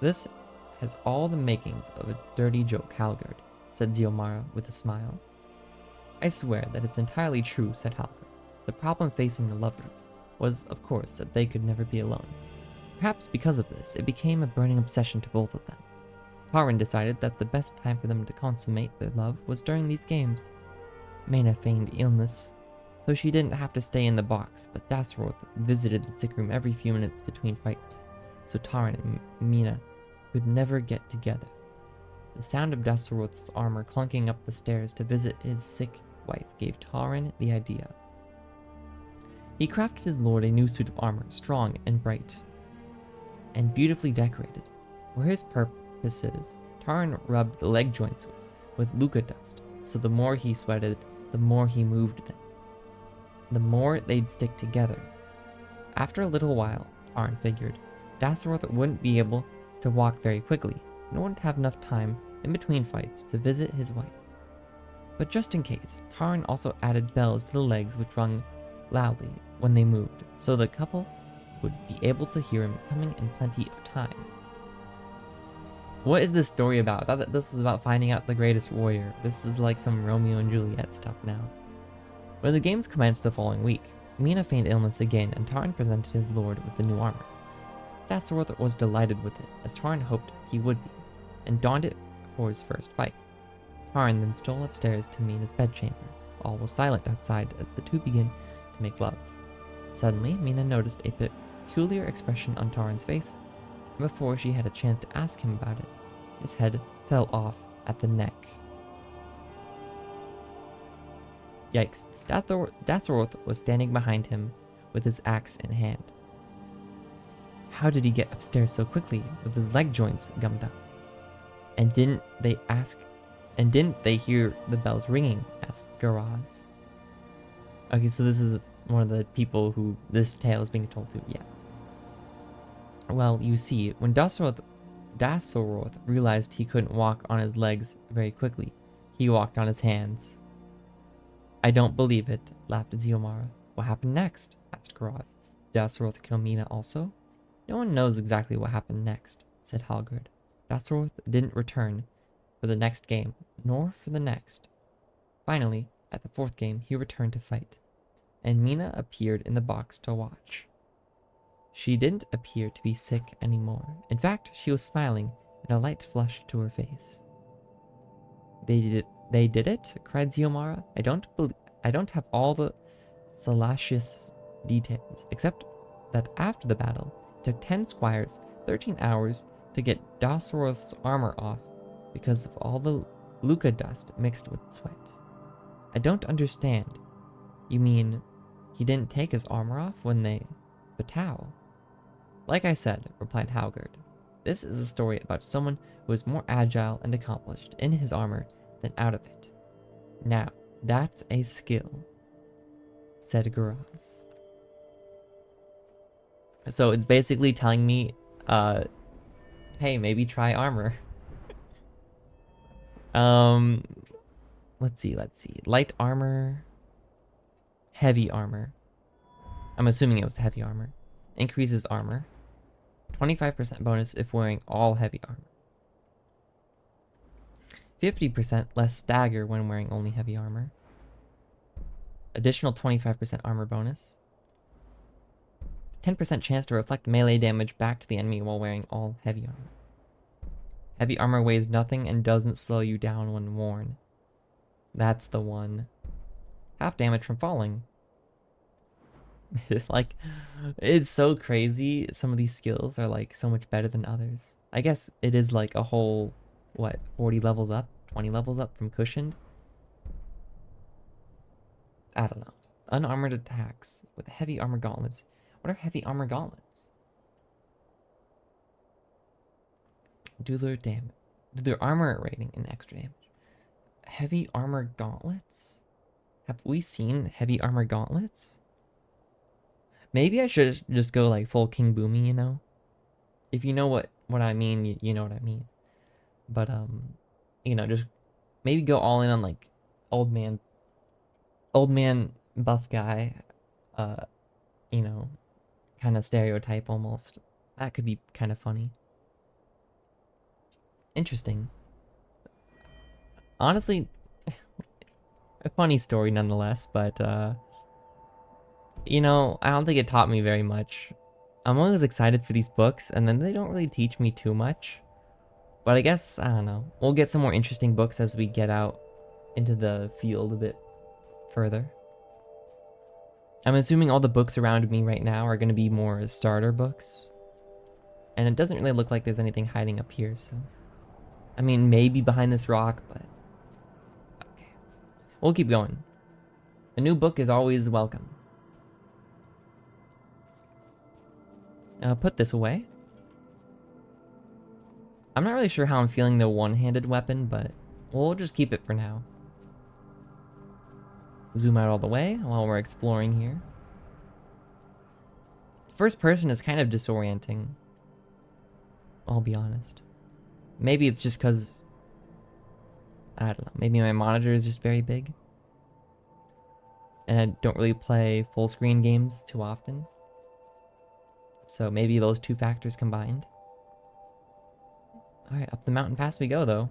S1: This has all the makings of a dirty joke, Halgard, said Ziomara with a smile. I swear that it's entirely true, said Halgard. The problem facing the lovers was, of course, that they could never be alone. Perhaps because of this, it became a burning obsession to both of them. Taran decided that the best time for them to consummate their love was during these games. Mena feigned illness, so she didn't have to stay in the box, but Dasroth visited the sick room every few minutes between fights, so Taran and Mina could never get together. The sound of Dasroth's armor clunking up the stairs to visit his sick wife gave Taran the idea. He crafted his lord a new suit of armor, strong and bright, and beautifully decorated. For his purposes, Taran rubbed the leg joints with Luca dust, so the more he sweated, the more he moved them. The more they'd stick together. After a little while, Taran figured, Dasroth wouldn't be able to walk very quickly, and wouldn't have enough time in between fights to visit his wife. But just in case, Taran also added bells to the legs which rung loudly when they moved, so the couple would be able to hear him coming in plenty of time. What is this story about? I thought that this was about finding out the greatest warrior. This is like some Romeo and Juliet stuff now. When the games commenced the following week, Mina feigned illness again and Taran presented his lord with the new armor. Dasroth was delighted with it, as Taran hoped he would be, and donned it for his first fight. Taran then stole upstairs to Mina's bedchamber. All was silent outside as the two began to make love. Suddenly, Mina noticed a peculiar expression on Taran's face, and before she had a chance to ask him about it, his head fell off at the neck. Yikes. Dasroth was standing behind him with his axe in hand. How did he get upstairs so quickly with his leg joints gummed up? And didn't they hear the bells ringing? Asked Garaz. Okay, so this is one of the people who this tale is being told to. Yeah. Well, you see, when Dasroth realized he couldn't walk on his legs very quickly, he walked on his hands. I don't believe it, laughed Ziomara. What happened next? Asked Garaz. Did Dasroth kill Mina also? No one knows exactly what happened next, said Halgard. Dasroth didn't return for the next game, nor for the next. Finally, at the fourth game, he returned to fight, and Mina appeared in the box to watch. She didn't appear to be sick anymore. In fact, she was smiling, and a light flushed to her face. They did it? Cried Ziomara. I don't have all the salacious details, except that after the battle, it took 10 squires 13 hours to get Dasroth's armor off because of all the Luca dust mixed with sweat. I don't understand. You mean he didn't take his armor off when they... But how? Like I said, replied Halgard, this is a story about someone who is more agile and accomplished in his armor than out of it. Now, that's a skill, said Garaz. So it's basically telling me, hey, maybe try armor. Let's see. Light armor, heavy armor. I'm assuming it was heavy armor. Increases armor. 25% bonus if wearing all heavy armor. 50% less stagger when wearing only heavy armor. Additional 25% armor bonus. 10% chance to reflect melee damage back to the enemy while wearing all heavy armor. Heavy armor weighs nothing and doesn't slow you down when worn. That's the one. Half damage from falling. Like, it's so crazy. Some of these skills are like so much better than others. I guess it is like a whole, what, 40 levels up? 20 levels up from cushioned? I don't know. Unarmored attacks with heavy armor gauntlets. What are heavy armor gauntlets? Do their armor rating and extra damage. Heavy armor gauntlets? Have we seen heavy armor gauntlets? Maybe I should just go like full King Boomy, you know? If you know what I mean, you know what I mean. But, you know, just maybe go all in on like old man buff guy, you know, kind of stereotype almost. That could be kind of funny. Interesting. Honestly, a funny story nonetheless, but you know, I don't think it taught me very much. I'm always excited for these books, and then they don't really teach me too much. But I guess, I don't know. We'll get some more interesting books as we get out into the field a bit further. I'm assuming all the books around me right now are going to be more starter books. And it doesn't really look like there's anything hiding up here, so... I mean, maybe behind this rock, but... Okay. We'll keep going. A new book is always welcome. Put this away. I'm not really sure how I'm feeling the one-handed weapon, but we'll just keep it for now. Zoom out all the way while we're exploring here. First person is kind of disorienting. I'll be honest. Maybe it's just because... I don't know. Maybe my monitor is just very big. And I don't really play full screen games too often. So maybe those two factors combined. Alright, up the mountain pass we go, though.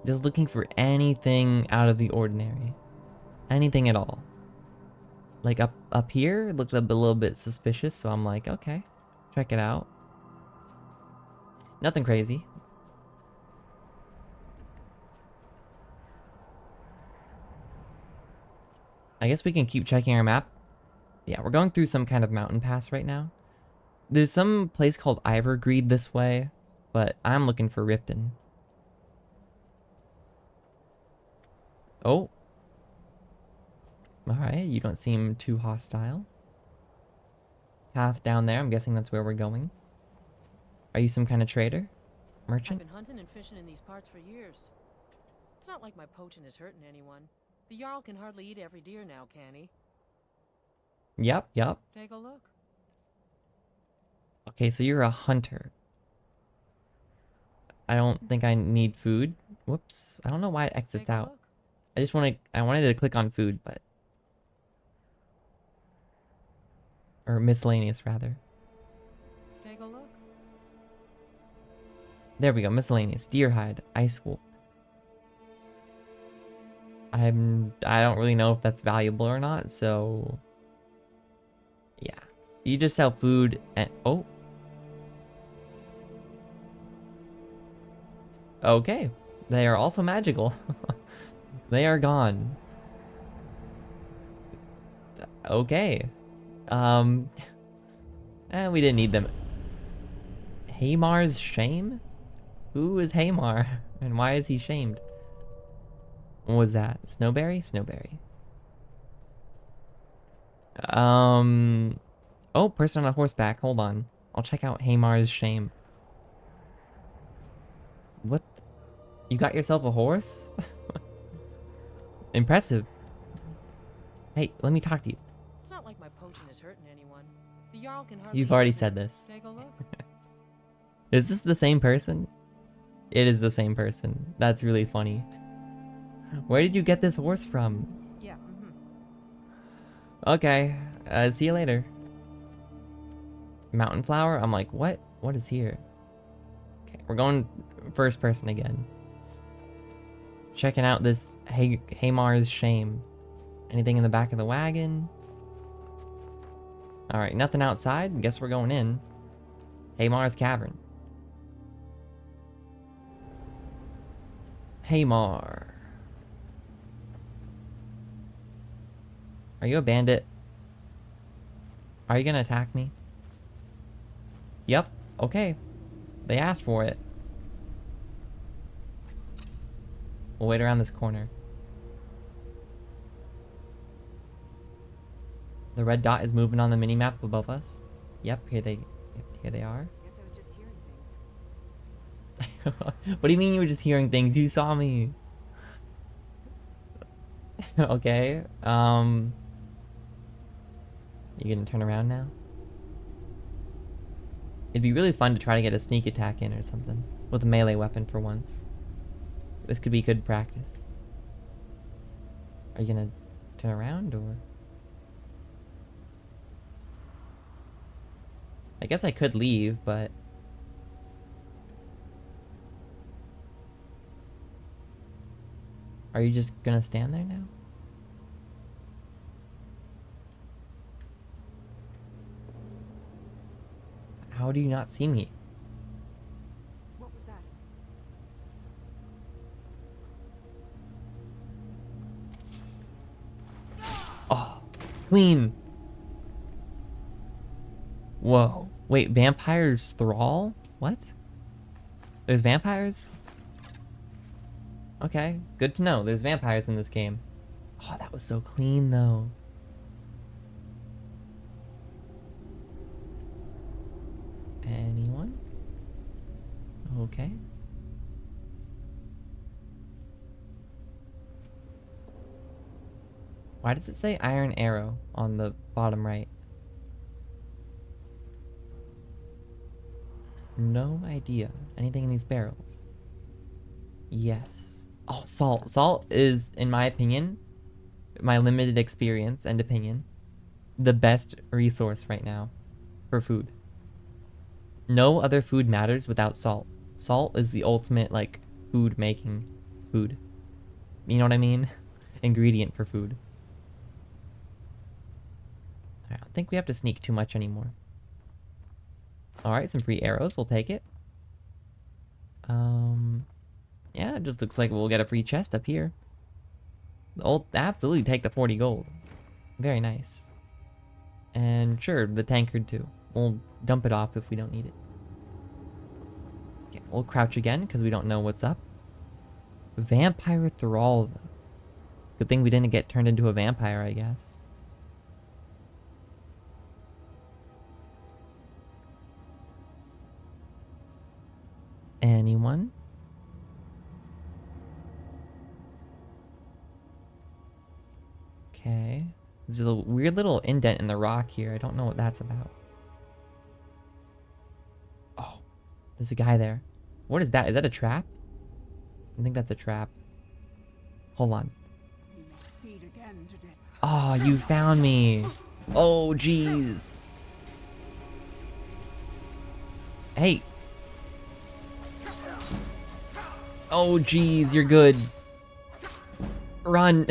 S1: Just looking for anything out of the ordinary. Anything at all. Like up here, it looked a little bit suspicious, so I'm like, okay, check it out. Nothing crazy. I guess we can keep checking our map. Yeah, we're going through some kind of mountain pass right now. There's some place called Ivergreed this way, but I'm looking for Riften. Oh. Alright, you don't seem too hostile. Path down there, I'm guessing that's where we're going. Are you some kind of trader? Merchant?
S3: I've been hunting and fishing in these parts for years. It's not like my poaching is hurting anyone. The Jarl can hardly eat every deer now, can he?
S1: Yep.
S3: Take a look.
S1: Okay, so you're a hunter. I don't think I need food. Whoops. I don't know why it exits
S3: Take a
S1: out.
S3: look.
S1: I wanted to click on food, but... Or miscellaneous, rather.
S3: Take a look.
S1: There we go, miscellaneous. Deer hide, ice wolf. I don't really know if that's valuable or not, so... Yeah. You just sell food and... Oh! Okay. They are also magical. They are gone. Okay. We didn't need them. Haymar's shame? Who is Haymar? And why is he shamed? What was that? Snowberry? Snowberry. Oh, person on a horseback. Hold on. I'll check out Haymar's shame. What? You got yourself a horse? Impressive. Hey, let me talk to you.
S3: It's not like my poaching is hurting anyone. The Jarl can hardly
S1: You've
S3: eat
S1: already
S3: every
S1: said
S3: deer.
S1: this.
S3: Take a look.
S1: Is this the same person? It is the same person. That's really funny. Where did you get this horse from?
S3: Yeah,
S1: Okay, see you later. Mountain flower? I'm like, what? What is here? Okay, we're going first person again. Checking out this Haymar's shame. Anything in the back of the wagon? Alright, nothing outside. Guess we're going in. Haymar's cavern. Haymar. Are you a bandit? Are you gonna attack me? Yep. Okay. They asked for it. We'll wait around this corner. The red dot is moving on the minimap above us. Yep, here they are.
S4: Guess I was just hearing things.
S1: What do you mean you were just hearing things? You saw me. Okay. You gonna turn around now? It'd be really fun to try to get a sneak attack in or something. With a melee weapon for once. This could be good practice. Are you gonna turn around, or... I guess I could leave, but... Are you just gonna stand there now? How do you not see me?
S4: What was that?
S1: Oh, clean. Whoa. Wait, vampires thrall? What? There's vampires? Okay, good to know. There's vampires in this game. Oh, that was so clean, though. Anyone? Okay. Why does it say iron arrow on the bottom right? No idea. Anything in these barrels? Yes. Oh, salt. Salt is, in my opinion, my limited experience and opinion, the best resource right now for food. No other food matters without salt. Salt is the ultimate, like, food making food. You know what I mean? Ingredient for food. I don't think we have to sneak too much anymore. Alright, some free arrows. We'll take it. Yeah, it just looks like we'll get a free chest up here. I'll absolutely take the 40 gold. Very nice. And sure, the tankard too. We'll dump it off if we don't need it. Okay, we'll crouch again because we don't know what's up. Vampire Thrall. Good thing we didn't get turned into a vampire, I guess. Anyone? Okay. There's a weird little indent in the rock here. I don't know what that's about. Oh, there's a guy there. What is that? Is that a trap? I think that's a trap. Hold on.
S4: We must feed again today.
S1: Oh, you found me. Oh, jeez. Hey. Oh, jeez, you're good. Run.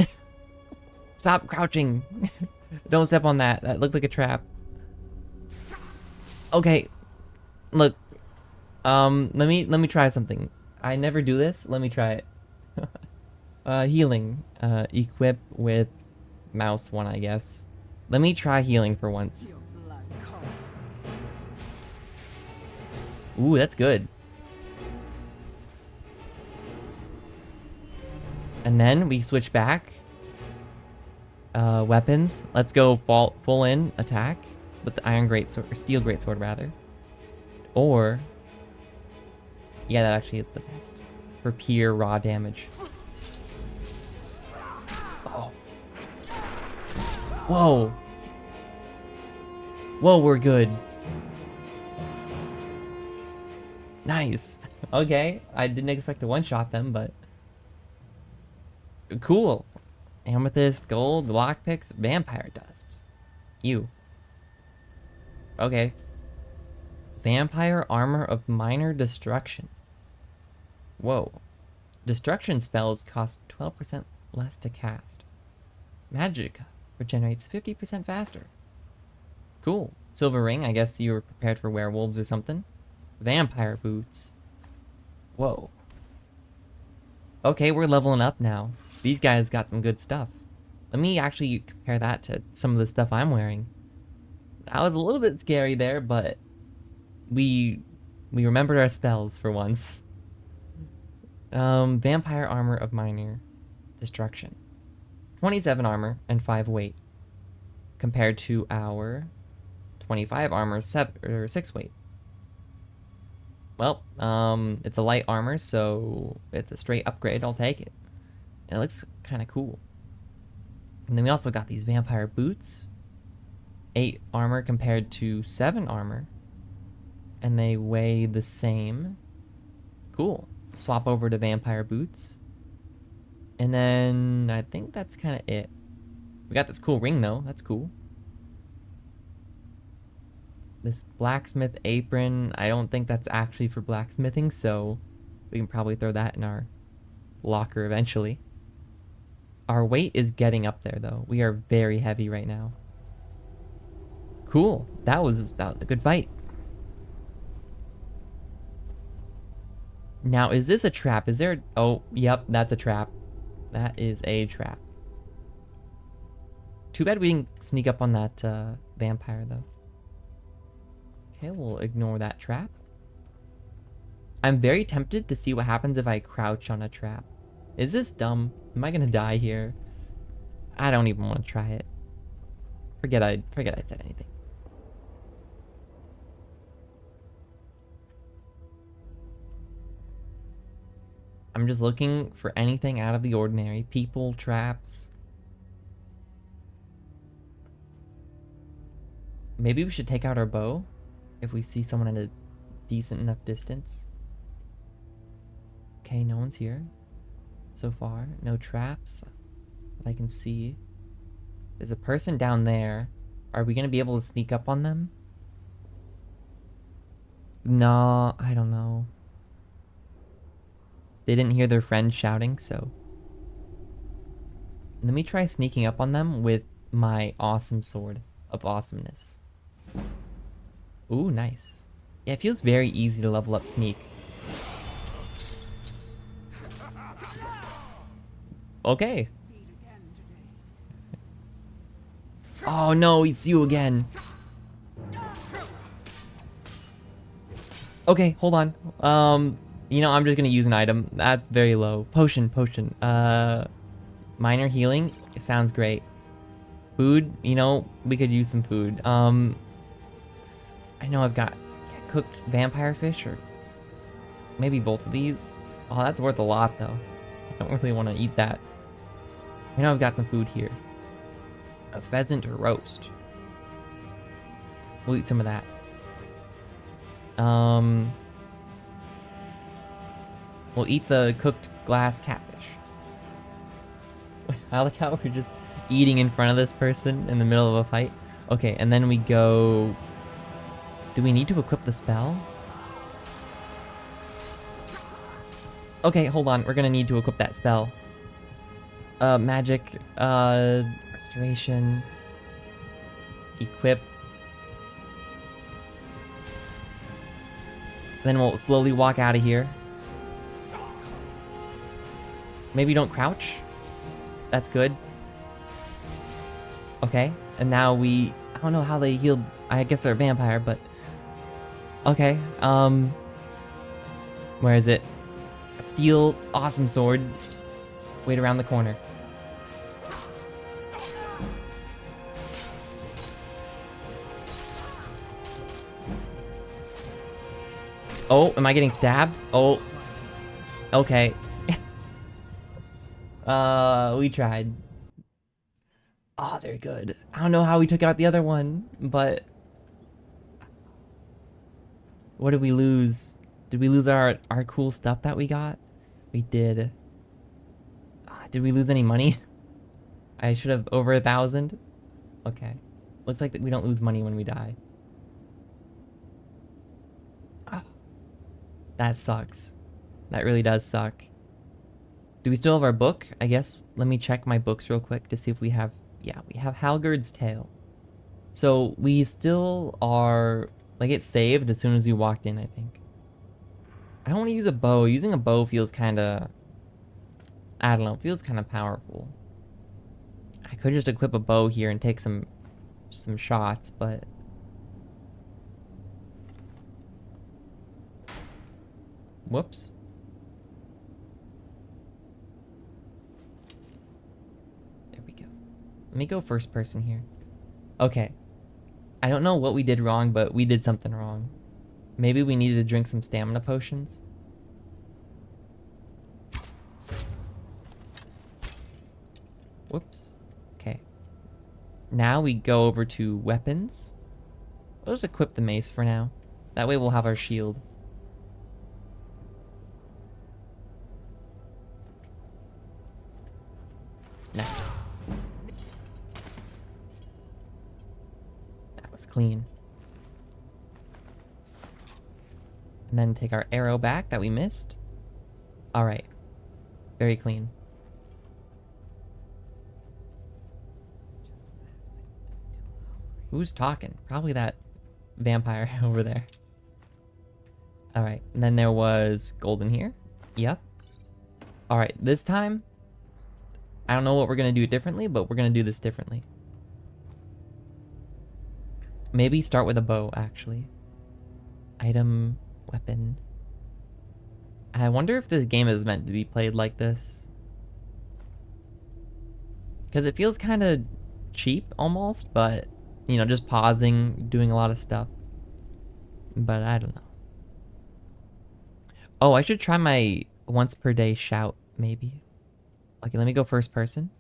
S1: Stop crouching. Don't step on that. That looks like a trap. Okay. Look. Let me try something. I never do this. Let me try it. Healing. Equip with mouse 1, I guess. Let me try healing for once.
S4: Your blood calls.
S1: Ooh, that's good. And then we switch back. Weapons. Let's go full in attack with the iron greatsword, or steel greatsword rather. Or, yeah, that actually is the best for pure raw damage. Oh. Whoa. Whoa, we're good. Nice. Okay, I didn't expect to one-shot them, but cool. Amethyst, gold, lockpicks, vampire dust. You. Okay. Vampire armor of minor destruction. Whoa. Destruction spells cost 12% less to cast. Magicka regenerates 50% faster. Cool. Silver ring, I guess you were prepared for werewolves or something. Vampire boots. Whoa. Okay, we're leveling up now. These guys got some good stuff. Let me actually compare that to some of the stuff I'm wearing. That was a little bit scary there, but we remembered our spells for once. Vampire armor of minor destruction. 27 armor and 5 weight. Compared to our 25 armor, 6 weight. Well, it's a light armor, so it's a straight upgrade. I'll take it. And it looks kind of cool. And then we also got these vampire boots. 8 armor compared to 7 armor. And they weigh the same. Cool. Swap over to vampire boots. And then I think that's kind of it. We got this cool ring though. That's cool. This blacksmith apron, I don't think that's actually for blacksmithing, so we can probably throw that in our locker eventually. Our weight is getting up there though. We are very heavy right now. Cool. That was a good fight. Now, is this a trap? Is there... Oh, yep, that's a trap. That is a trap. Too bad we didn't sneak up on that vampire, though. Okay, we'll ignore that trap. I'm very tempted to see what happens if I crouch on a trap. Is this dumb? Am I gonna die here? I don't even want to try it. Forget I said anything. I'm just looking for anything out of the ordinary. People, traps. Maybe we should take out our bow if we see someone at a decent enough distance. Okay, no one's here so far. No traps that I can see. There's a person down there. Are we gonna be able to sneak up on them? No, I don't know. They didn't hear their friend shouting, so... Let me try sneaking up on them with my awesome sword of awesomeness. Ooh, nice. Yeah, it feels very easy to level up sneak. Okay. Oh no, it's you again. Okay, hold on. You know, I'm just gonna use an item. That's very low. Potion. Minor healing. Sounds great. Food, you know, we could use some food. I know I've got cooked vampire fish, or maybe both of these. Oh, that's worth a lot, though. I don't really want to eat that. I know I've got some food here. A pheasant or roast. We'll eat some of that. We'll eat the cooked glass catfish. I like how we're just eating in front of this person in the middle of a fight. Okay, and then we go... Do we need to equip the spell? Okay, hold on. We're gonna need to equip that spell. Magic, restoration, equip. Then we'll slowly walk out of here. Maybe don't crouch. That's good. Okay, and now we... I don't know how they healed... I guess they're a vampire, but... Okay, where is it? A steel, awesome sword. Wait around the corner. Oh, am I getting stabbed? Oh. Okay. We tried. Oh, they're good. I don't know how we took out the other one, but... What did we lose? Did we lose our cool stuff that we got? We did. Did we lose any money? I should have over 1,000. Okay. Looks like that we don't lose money when we die. Ah. That sucks. That really does suck. Do we still have our book? I guess. Let me check my books real quick to see if we have... Yeah, we have Halgard's Tale. So we still are... Like, it saved as soon as we walked in, I think. I don't want to use a bow. Using a bow feels kind of... I don't know. Feels kind of powerful. I could just equip a bow here and take some shots, but... Whoops. There we go. Let me go first person here. Okay. I don't know what we did wrong, but we did something wrong. Maybe we needed to drink some stamina potions. Whoops. Okay. Now we go over to weapons. We'll just equip the mace for now. That way we'll have our shield. Nice. And then take our arrow back that we missed. Alright. Very clean. Who's talking? Probably that vampire over there. Alright, and then there was gold in here. Yep. Alright, this time, I don't know what we're going to do differently, but we're going to do this differently. Maybe start with a bow, actually. Item, weapon. I wonder if this game is meant to be played like this. Because it feels kind of cheap, almost, but, you know, just pausing, doing a lot of stuff. But I don't know. Oh, I should try my once per day shout, maybe. Okay, let me go first person.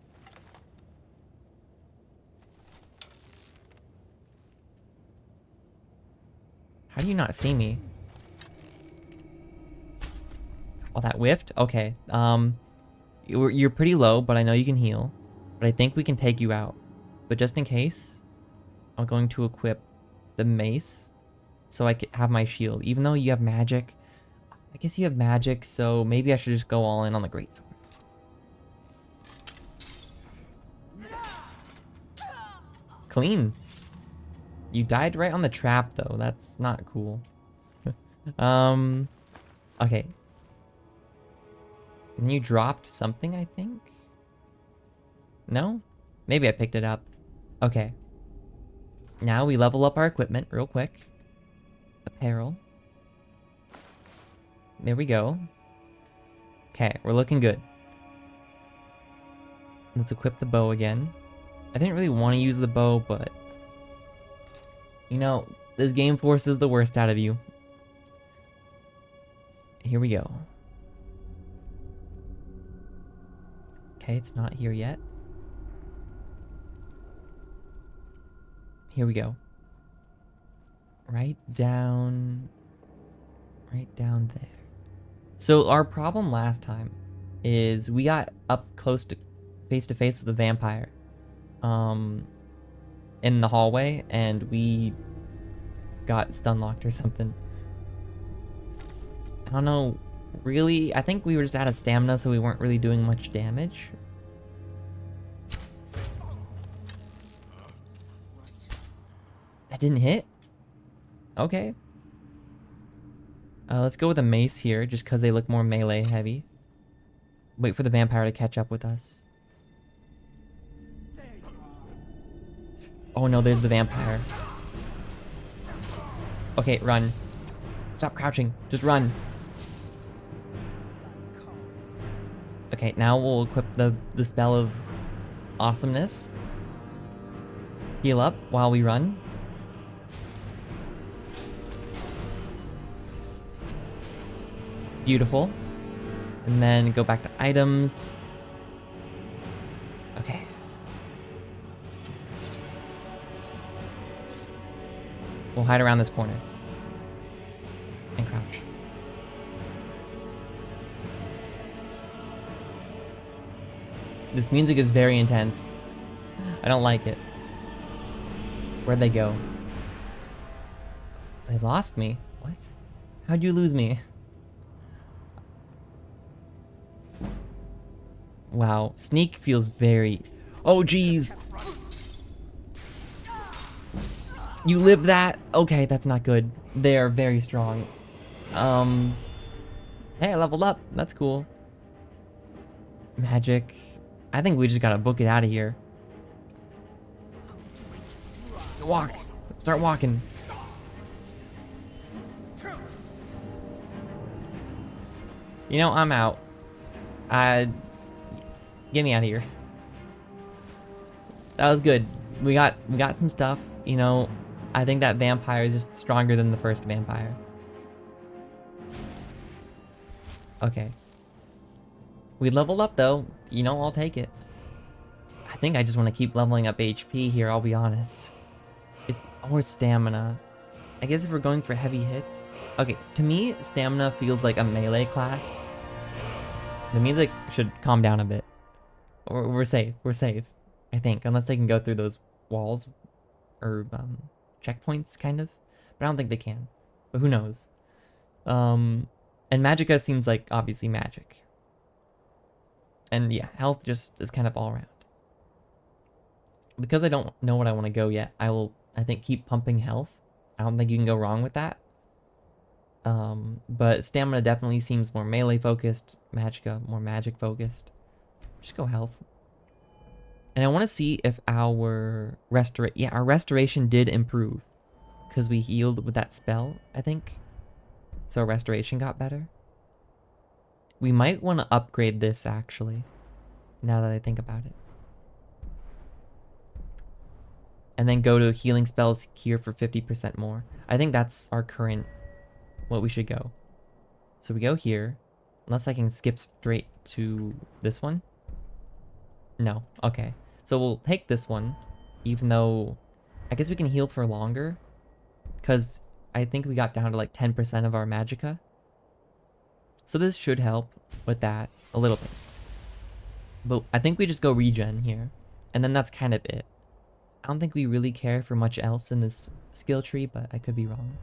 S1: How do you not see me? Oh, that whiffed? Okay. You're pretty low, but I know you can heal. But I think we can take you out. But just in case, I'm going to equip the mace so I can have my shield. Even though you have magic, I guess you have magic, so maybe I should just go all in on the greatsword. Clean. You died right on the trap, though. That's not cool. Okay. And you dropped something, I think? No? Maybe I picked it up. Okay. Now we level up our equipment real quick. Apparel. There we go. Okay, we're looking good. Let's equip the bow again. I didn't really want to use the bow, but... you know, this game forces the worst out of you. Here we go. Okay, it's not here yet. Here we go. Right down there. So our problem last time is we got up close to face with the vampire in the hallway, and we got stun locked or something. I don't know, really. I think we were just out of stamina, so we weren't really doing much damage. That didn't hit? Okay. Let's go with a mace here, just because they look more melee heavy. Wait for the vampire to catch up with us. Oh no, there's the vampire. Okay, run. Stop crouching. Just run. Okay, now we'll equip the spell of awesomeness. Heal up while we run. Beautiful. And then go back to items. Okay. We'll hide around this corner. And crouch. This music is very intense. I don't like it. Where'd they go? They lost me. What? How'd you lose me? Wow, sneak feels very... oh, geez! You lived that? Okay, that's not good. They are very strong. Hey, I leveled up. That's cool. Magic. I think we just gotta book it out of here. Walk. Start walking. You know, I'm out. Get me out of here. That was good. We got some stuff. You know, I think that vampire is just stronger than the first vampire. Okay. We leveled up though. You know, I'll take it. I think I just want to keep leveling up HP here, I'll be honest. Or stamina. I guess if we're going for heavy hits. Okay, to me, stamina feels like a melee class. The music should calm down a bit. We're safe. We're safe. I think. Unless they can go through those walls. Or checkpoints, kind of. But I don't think they can. But who knows. And magicka seems like obviously magic. And yeah, health just is kind of all around. Because I don't know what I want to go yet, I will, I think, keep pumping health. I don't think you can go wrong with that. But stamina definitely seems more melee focused, magicka more magic focused. Just go health. And I want to see if our our restoration did improve. Because we healed with that spell, I think. So our restoration got better. We might want to upgrade this, actually. Now that I think about it. And then go to healing spells here for 50% more. I think that's our current, what we should go. So we go here. Unless I can skip straight to this one. No, okay. So we'll take this one. Even though, I guess we can heal for longer. Because I think we got down to like 10% of our magicka. So this should help with that a little bit. But I think we just go regen here. And then that's kind of it. I don't think we really care for much else in this skill tree, but I could be wrong.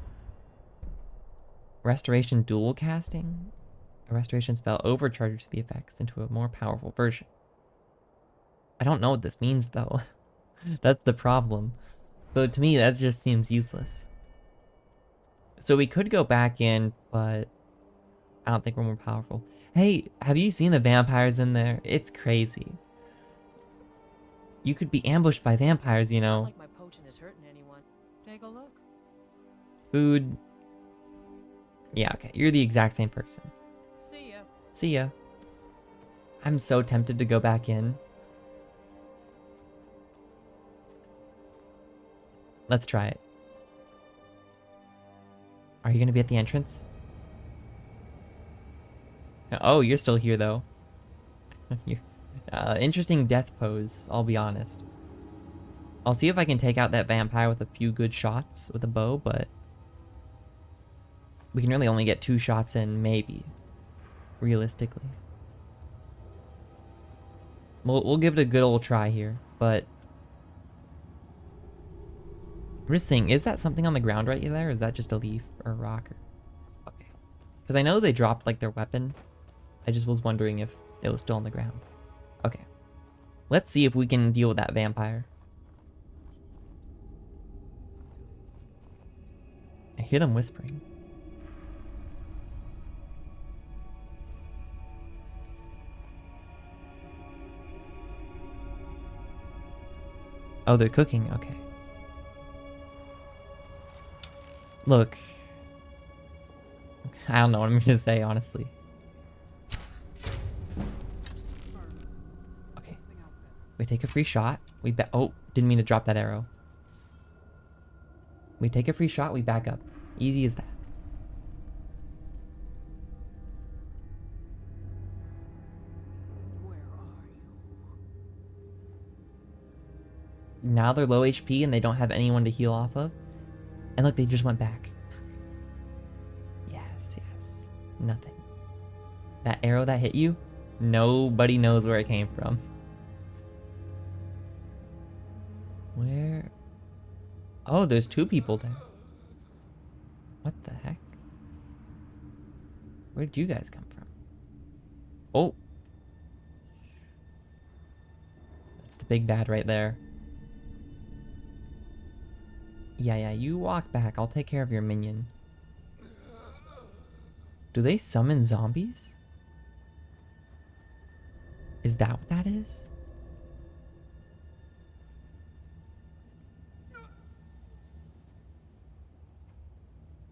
S1: Restoration dual casting? A restoration spell overcharges the effects into a more powerful version. I don't know what this means though. That's the problem. So to me, that just seems useless. So we could go back in, but I don't think we're more powerful. Hey, have you seen the vampires in there? It's crazy. You could be ambushed by vampires, you know.
S3: Not like my potion is hurting anyone. Take a look.
S1: Food. Yeah, okay. You're the exact same person.
S3: See ya.
S1: See ya. I'm so tempted to go back in. Let's try it. Are you going to be at the entrance? Oh, you're still here, though. Interesting death pose, I'll be honest. I'll see if I can take out that vampire with a few good shots with a bow, but we can really only get 2 shots in, maybe. Realistically. We'll give it a good old try here, but I'm just saying, is that something on the ground right there? Or is that just a leaf or a rock? Okay. Because I know they dropped like their weapon. I just was wondering if it was still on the ground. Okay. Let's see if we can deal with that vampire. I hear them whispering. Oh, they're cooking. Okay. Look. I don't know what I'm gonna say, honestly. Okay. We take a free shot. Oh, didn't mean to drop that arrow. We take a free shot, we back up. Easy as that.
S4: Where are you?
S1: Now they're low HP and they don't have anyone to heal off of. And look, they just went back. Yes, yes. Nothing. That arrow that hit you, nobody knows where it came from. Where? Oh, there's 2 people there. What the heck? Where did you guys come from? Oh. That's the big bad right there. Yeah, you walk back. I'll take care of your minion. Do they summon zombies? Is that what that is?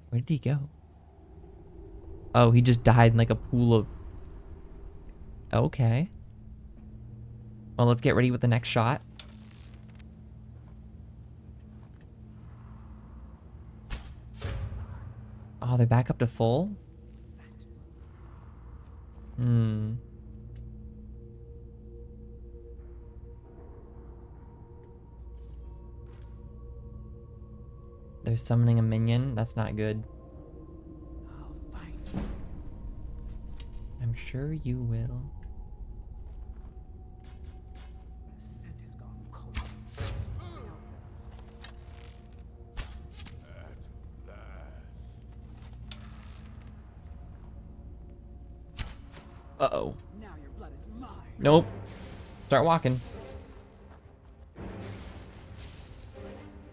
S1: Where did he go? Oh, he just died in like a pool of... Okay. Well, let's get ready with the next shot. Oh, they're back up to full? Hmm. They're summoning a minion? That's not good.
S4: I'll find you.
S1: I'm sure you will.
S4: The scent has gone cold.
S1: Uh-oh.
S4: Now your blood is mine.
S1: Nope. Start walking.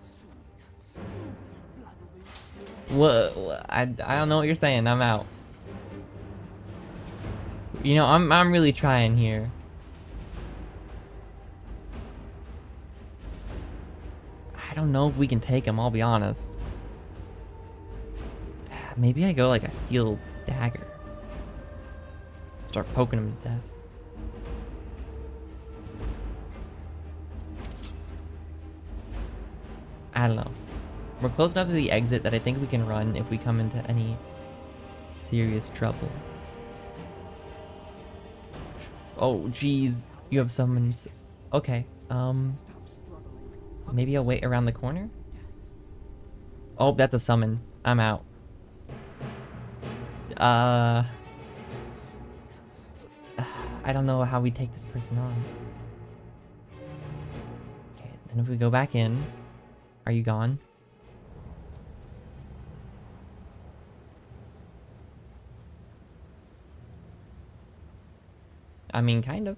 S4: Soon your blood will be.
S1: Whoa, I don't know what you're saying. I'm out. You know, I'm really trying here. I don't know if we can take him, I'll be honest. Maybe I go like a steel dagger. Start poking him to death. I don't know. We're close enough to the exit that I think we can run if we come into any serious trouble. Oh, jeez. You have summons. Okay.
S4: Stop struggling.
S1: Maybe I'll wait around the corner? Oh, that's a summon. I'm out. I don't know how we take this person on. Okay, then if we go back in, are you gone? I mean, kind of.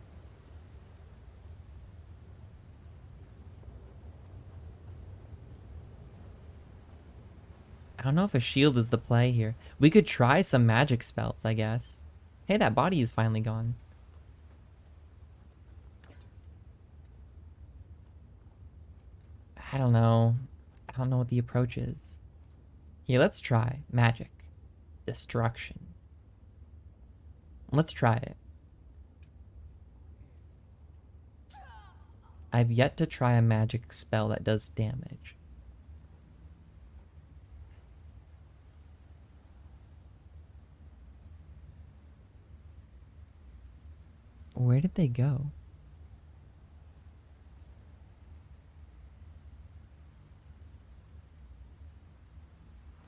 S1: I don't know if a shield is the play here. We could try some magic spells, I guess. Hey, that body is finally gone. I don't know. I don't know what the approach is. Here, let's try magic. Destruction. Let's try it. I've yet to try a magic spell that does damage. Where did they go?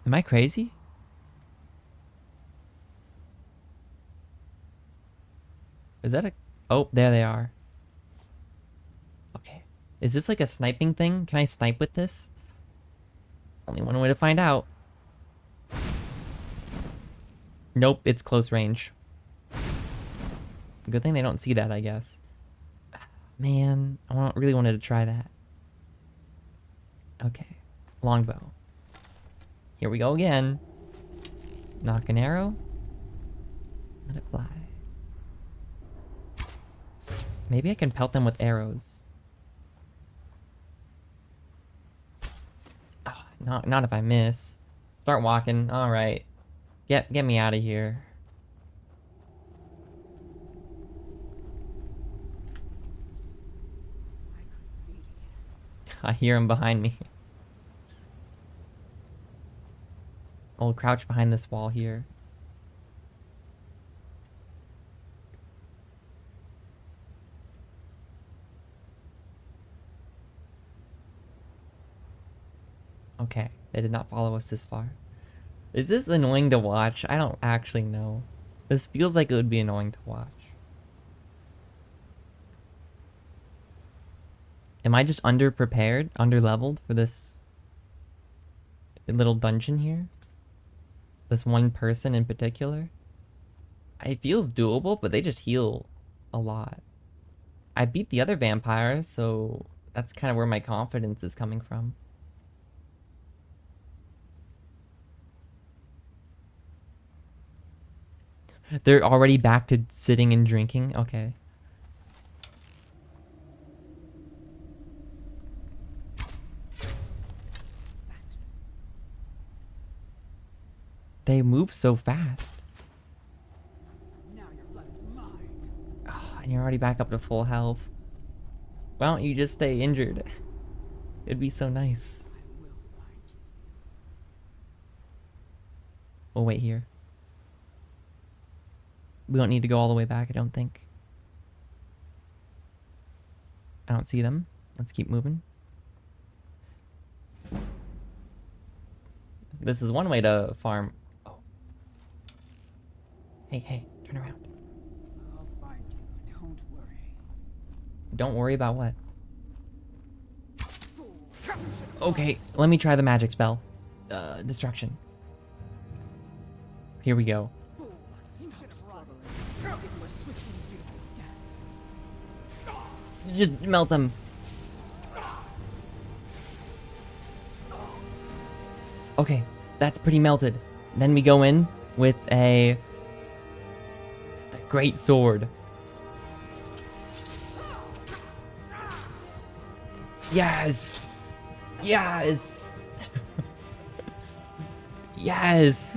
S1: Am I crazy? Is that a... Oh, there they are. Okay. Is this like a sniping thing? Can I snipe with this? Only one way to find out. Nope, it's close range. Good thing they don't see that, I guess. Man, really wanted to try that. Okay. Longbow. Here we go again. Knock an arrow. Let it fly. Maybe I can pelt them with arrows. Oh, not if I miss. Start walking. All right. Get me out of here. I hear him behind me. I'll crouch behind this wall here. Okay, they did not follow us this far. Is this annoying to watch? I don't actually know. This feels like it would be annoying to watch. Am I just underprepared, underleveled for this little dungeon here? This one person in particular? It feels doable, but they just heal a lot. I beat the other vampire, so that's kind of where my confidence is coming from. They're already back to sitting and drinking? Okay. They move so fast.
S4: Now your blood is mine.
S1: Oh, and you're already back up to full health. Why don't you just stay injured? It'd be so nice.
S4: I will find you.
S1: We'll wait here. We don't need to go all the way back, I don't think. I don't see them. Let's keep moving. This is one way to farm. Oh. Hey, turn around.
S4: I'll find you. Don't worry.
S1: Don't worry about what?
S4: Fool.
S1: Okay, let me try the magic spell. Destruction. Here we go.
S4: Fool. You should have run. Give you a swift and beautiful death.
S1: Just melt them. Okay, that's pretty melted. Then we go in with the great sword. Yes! Yes! Yes!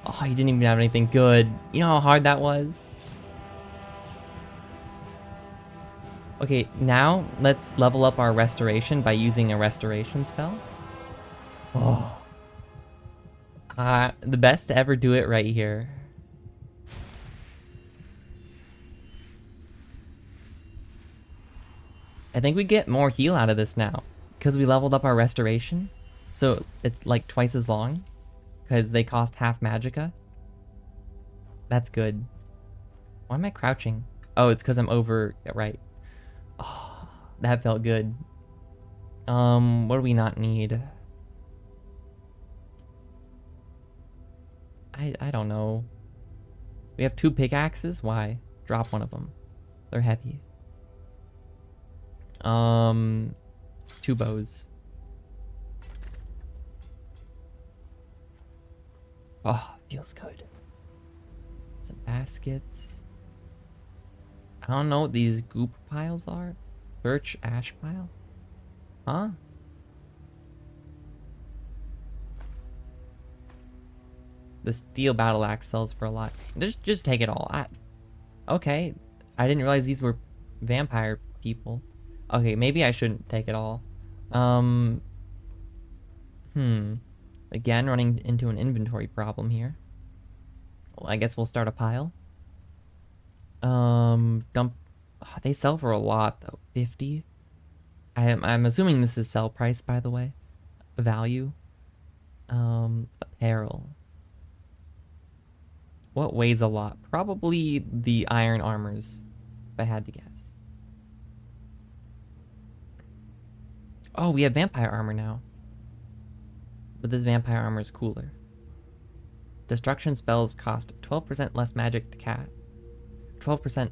S1: Oh, you didn't even have anything good. You know how hard that was? Okay, now let's level up our restoration by using a restoration spell. Oh. The best to ever do it right here. I think we get more heal out of this now because we leveled up our restoration. So it's like twice as long because they cost half magicka. That's good. Why am I crouching? Oh, it's because I'm over, right. Oh, that felt good. What do we not need? I don't know. We have 2 pickaxes? Why? Drop one of them. They're heavy. 2 bows. Oh, feels good. Some baskets. I don't know what these goop piles are. Birch ash pile? Huh? The steel battle axe sells for a lot. Just take it all. Okay. I didn't realize these were vampire people. Okay, maybe I shouldn't take it all. Again, running into an inventory problem here. Well, I guess we'll start a pile. Dump. Oh, they sell for a lot though. 50. I'm assuming this is sell price, by the way. Value. Apparel. What weighs a lot? Probably the iron armors, if I had to guess. Oh, we have vampire armor now. But this vampire armor is cooler. Destruction spells cost 12% less magic to cast. 12%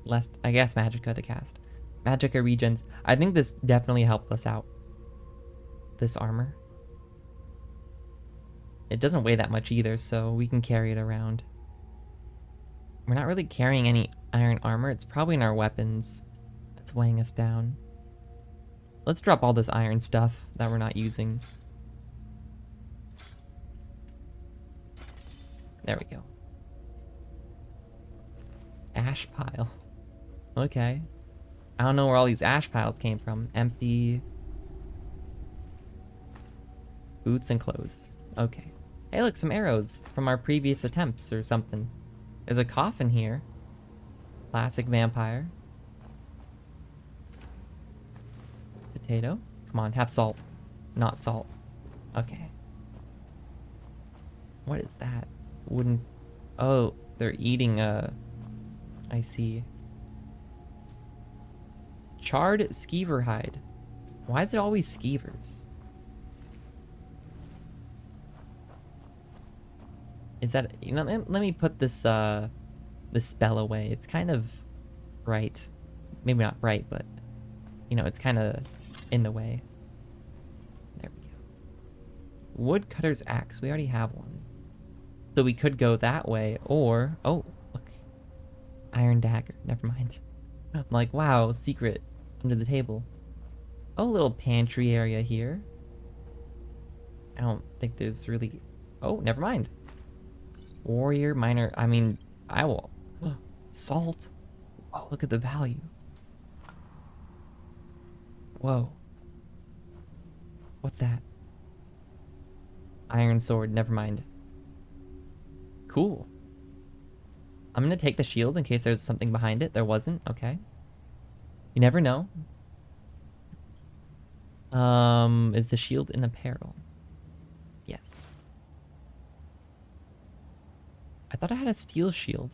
S1: less, I guess, magicka to cast. Magicka regens. I think this definitely helped us out. This armor. It doesn't weigh that much either, so we can carry it around. We're not really carrying any iron armor. It's probably in our weapons that's weighing us down. Let's drop all this iron stuff that we're not using. There we go. Ash pile. Okay. I don't know where all these ash piles came from. Empty. Boots and clothes. Okay. Hey, look, some arrows from our previous attempts or something. There's a coffin here. Classic vampire. Potato. Come on, have salt. Not salt. Okay. What is that? Wooden... Oh, they're eating I see. Charred skeever hide. Why is it always skeevers? Is that... You know, let me put this this spell away. It's kind of right. Maybe not right, but you know, it's kind of in the way. There we go. Woodcutter's axe. We already have one. So we could go that way, or... Oh, look. Iron dagger. Never mind. I'm like, wow, secret under the table. Oh, little pantry area here. I don't think there's really... Oh, never mind. Warrior, miner... I mean, I will... Salt. Oh, look at the value. Whoa. What's that? Iron sword. Never mind. Cool. I'm gonna take the shield in case there's something behind it. There wasn't. Okay. You never know. Is the shield in apparel? Yes. I thought I had a steel shield.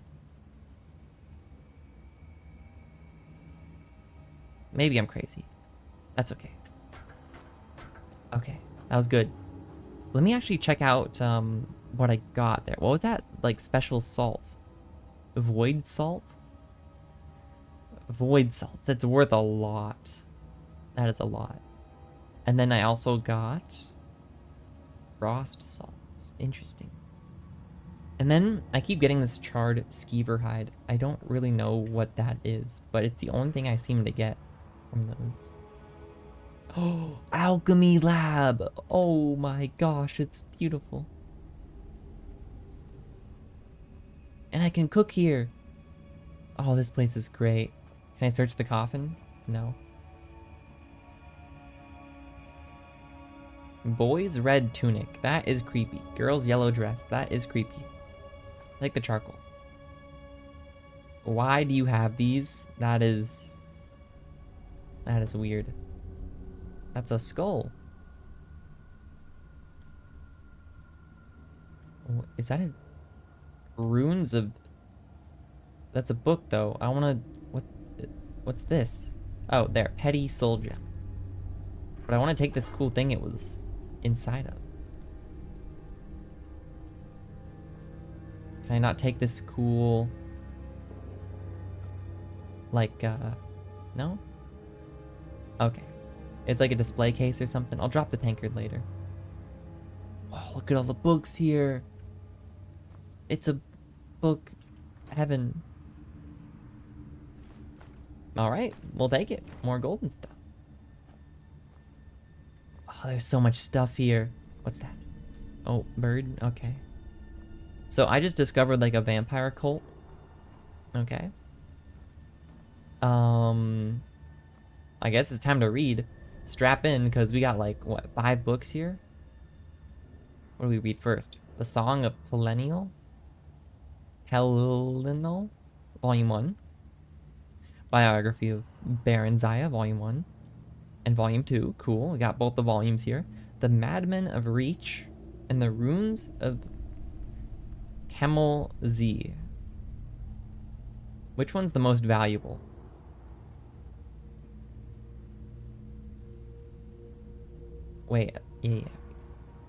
S1: Maybe I'm crazy. That's okay. Okay, that was good. Let me actually check out what I got there. What was that? Like special salt. Void salt? Void salt. That's worth a lot. That is a lot. And then I also got frost salts. Interesting. And then I keep getting this charred skeever hide. I don't really know what that is, but it's the only thing I seem to get from those. Oh, alchemy lab. Oh my gosh, it's beautiful. And I can cook here. Oh, this place is great. Can I search the coffin? No. Boy's red tunic. That is creepy. Girl's yellow dress. That is creepy. I like the charcoal. Why do you have these? That is weird. That's a skull. Is that a runes of? That's a book though. I wanna what's this? Oh, there, petty soul gem. But I want to take this cool thing it was inside of. Can I not take this cool, like, no? Okay. It's like a display case or something. I'll drop the tankard later. Oh, look at all the books here. It's a book heaven. Alright, we'll take it. More golden stuff. Oh, there's so much stuff here. What's that? Oh, bird? Okay. So I just discovered like a vampire cult. Okay. I guess it's time to read. Strap in, because we got like, what, 5 books here? What do we read first? The Song of Pelennial? Volume 1. Biography of Baron Zaya, Volume 1. And Volume 2. Cool, we got both the volumes here. The Madmen of Reach and the Runes of Camel Z. Which one's the most valuable? Wait, yeah.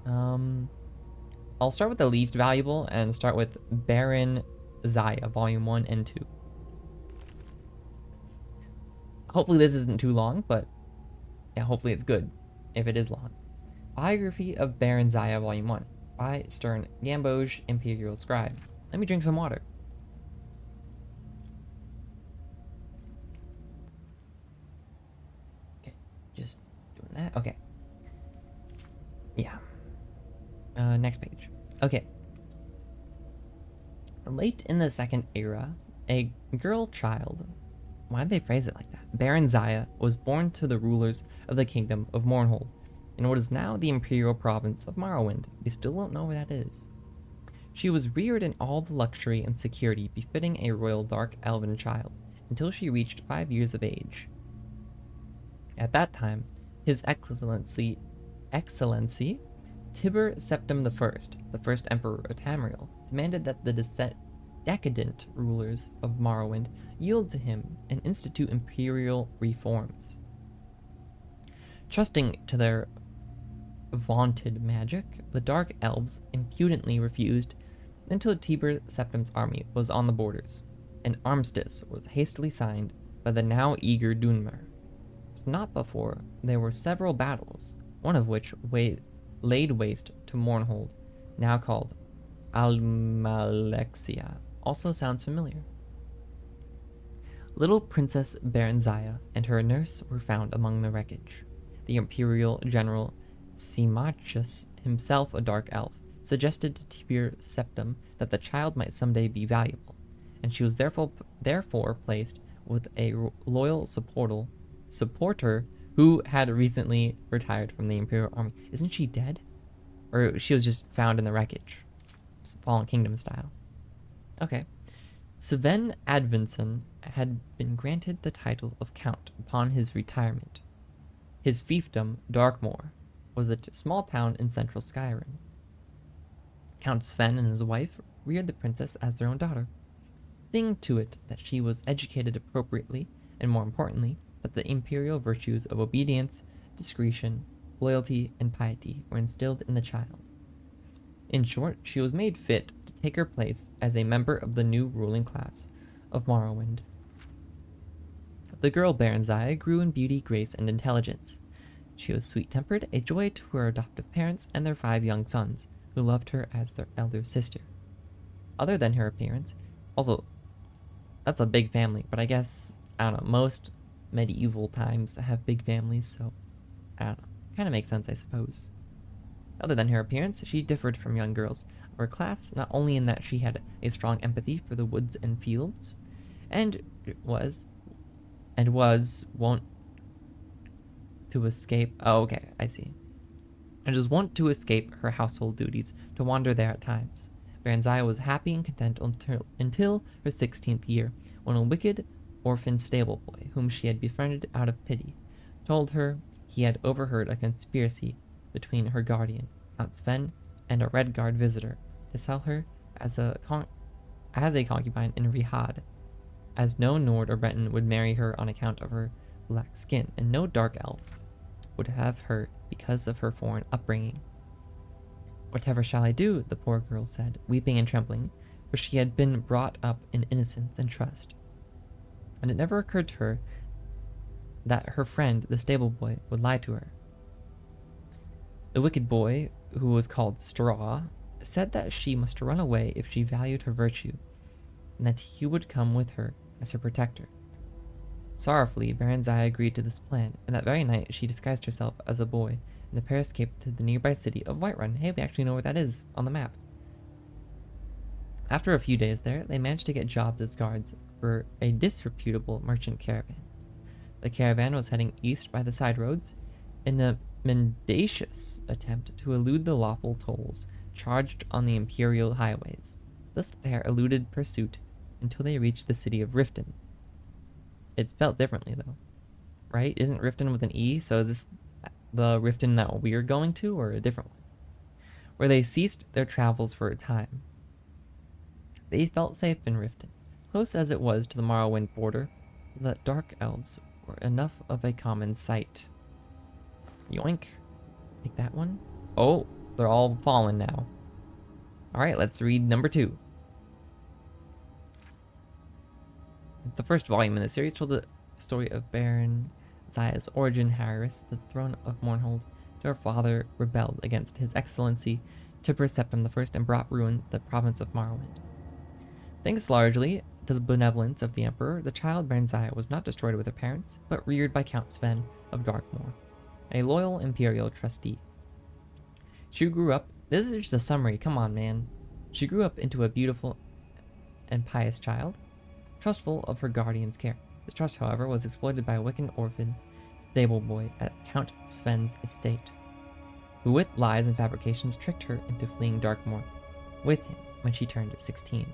S1: I'll start with the least valuable and start with Baron Zaya, Volume 1 and 2. Hopefully this isn't too long, but yeah, hopefully it's good if it is long. Biography of Baron Zaya, Volume 1 by Stern Gamboge, Imperial Scribe. Let me drink some water. Okay, just doing that. Okay. Yeah. Next page. Okay. Late in the Second Era, a girl child, why'd they phrase it like that? Baron Zaya was born to the rulers of the kingdom of Mournhold, in what is now the imperial province of Morrowind. We still don't know where that is. She was reared in all the luxury and security befitting a royal dark elven child, until she reached 5 years of age. At that time, His Excellency Tibur Septim I, the first emperor of Tamriel, demanded that the decadent rulers of Morrowind yield to him and institute imperial reforms. Trusting to their vaunted magic, the Dark Elves impudently refused until Tibur Septim's army was on the borders. An armistice was hastily signed by the now eager Dunmer. Not before there were several battles, one of which laid waste to Mournhold, now called Almalexia. Also sounds familiar. Little Princess Baronzaya and her nurse were found among the wreckage. The Imperial General Simachus, himself a dark elf, suggested to Tibur Septim that the child might someday be valuable, and she was therefore placed with a loyal supporter who had recently retired from the Imperial Army. Isn't she dead? Or she was just found in the wreckage? Fallen Kingdom style. Okay. Sven Advinson had been granted the title of Count upon his retirement. His fiefdom, Darkmoor, was a small town in central Skyrim. Count Sven and his wife reared the princess as their own daughter, seeing to it that she was educated appropriately, and more importantly, that the imperial virtues of obedience, discretion, loyalty, and piety were instilled in the child. In short, she was made fit to take her place as a member of the new ruling class of Morrowind. The girl Baranzaya grew in beauty, grace, and intelligence. She was sweet-tempered, a joy to her adoptive parents and their 5 young sons, who loved her as their elder sister. Other than her appearance, also, that's a big family, but I guess, I don't know, most medieval times have big families, so, I don't know, kind of makes sense, I suppose. Other than her appearance, she differed from young girls of her class, not only in that she had a strong empathy for the woods and fields, and was wont to escape. Oh, okay, I see. And was wont to escape her household duties to wander there at times. Baranzaya was happy and content until her 16th year, when a wicked orphan stable boy, whom she had befriended out of pity, told her he had overheard a conspiracy between her guardian, Count Sven, and a Redguard visitor to sell her as a concubine in Rihad, as no Nord or Breton would marry her on account of her black skin, and no dark elf would have her because of her foreign upbringing. "Whatever shall I do?" the poor girl said, weeping and trembling, for she had been brought up in innocence and trust. And it never occurred to her that her friend, the stable boy, would lie to her. The wicked boy, who was called Straw, said that she must run away if she valued her virtue, and that he would come with her as her protector. Sorrowfully, Baranzaya agreed to this plan, and that very night she disguised herself as a boy, and the pair escaped to the nearby city of Whiterun. Hey, we actually know where that is on the map. After a few days there, they managed to get jobs as guards for a disreputable merchant caravan. The caravan was heading east by the side roads in a mendacious attempt to elude the lawful tolls charged on the imperial highways. Thus the pair eluded pursuit until they reached the city of Riften. It's spelled differently, though, right? Isn't Riften with an E? So is this the Riften that we're going to, or a different one? Where they ceased their travels for a time. They felt safe in Riften, close as it was to the Morrowind border. The dark elves were enough of a common sight. Yoink. Take that one. Oh, they're all fallen now. Alright, let's read number 2. The first volume in the series told the story of Baron Zaya's origin. Harris, the throne of Mournhold, to her father, rebelled against his excellency Tipper Septim I and brought ruin to the province of Morrowind. Thanks largely to the benevolence of the Emperor, the child Baron Zaya was not destroyed with her parents, but reared by Count Sven of Darkmoor, a loyal imperial trustee. She grew up, this is just a summary, come on man. She grew up into a beautiful and pious child, trustful of her guardian's care. This trust, however, was exploited by a wicked orphan stable boy at Count Sven's estate, who with lies and fabrications tricked her into fleeing Darkmoor with him when she turned 16.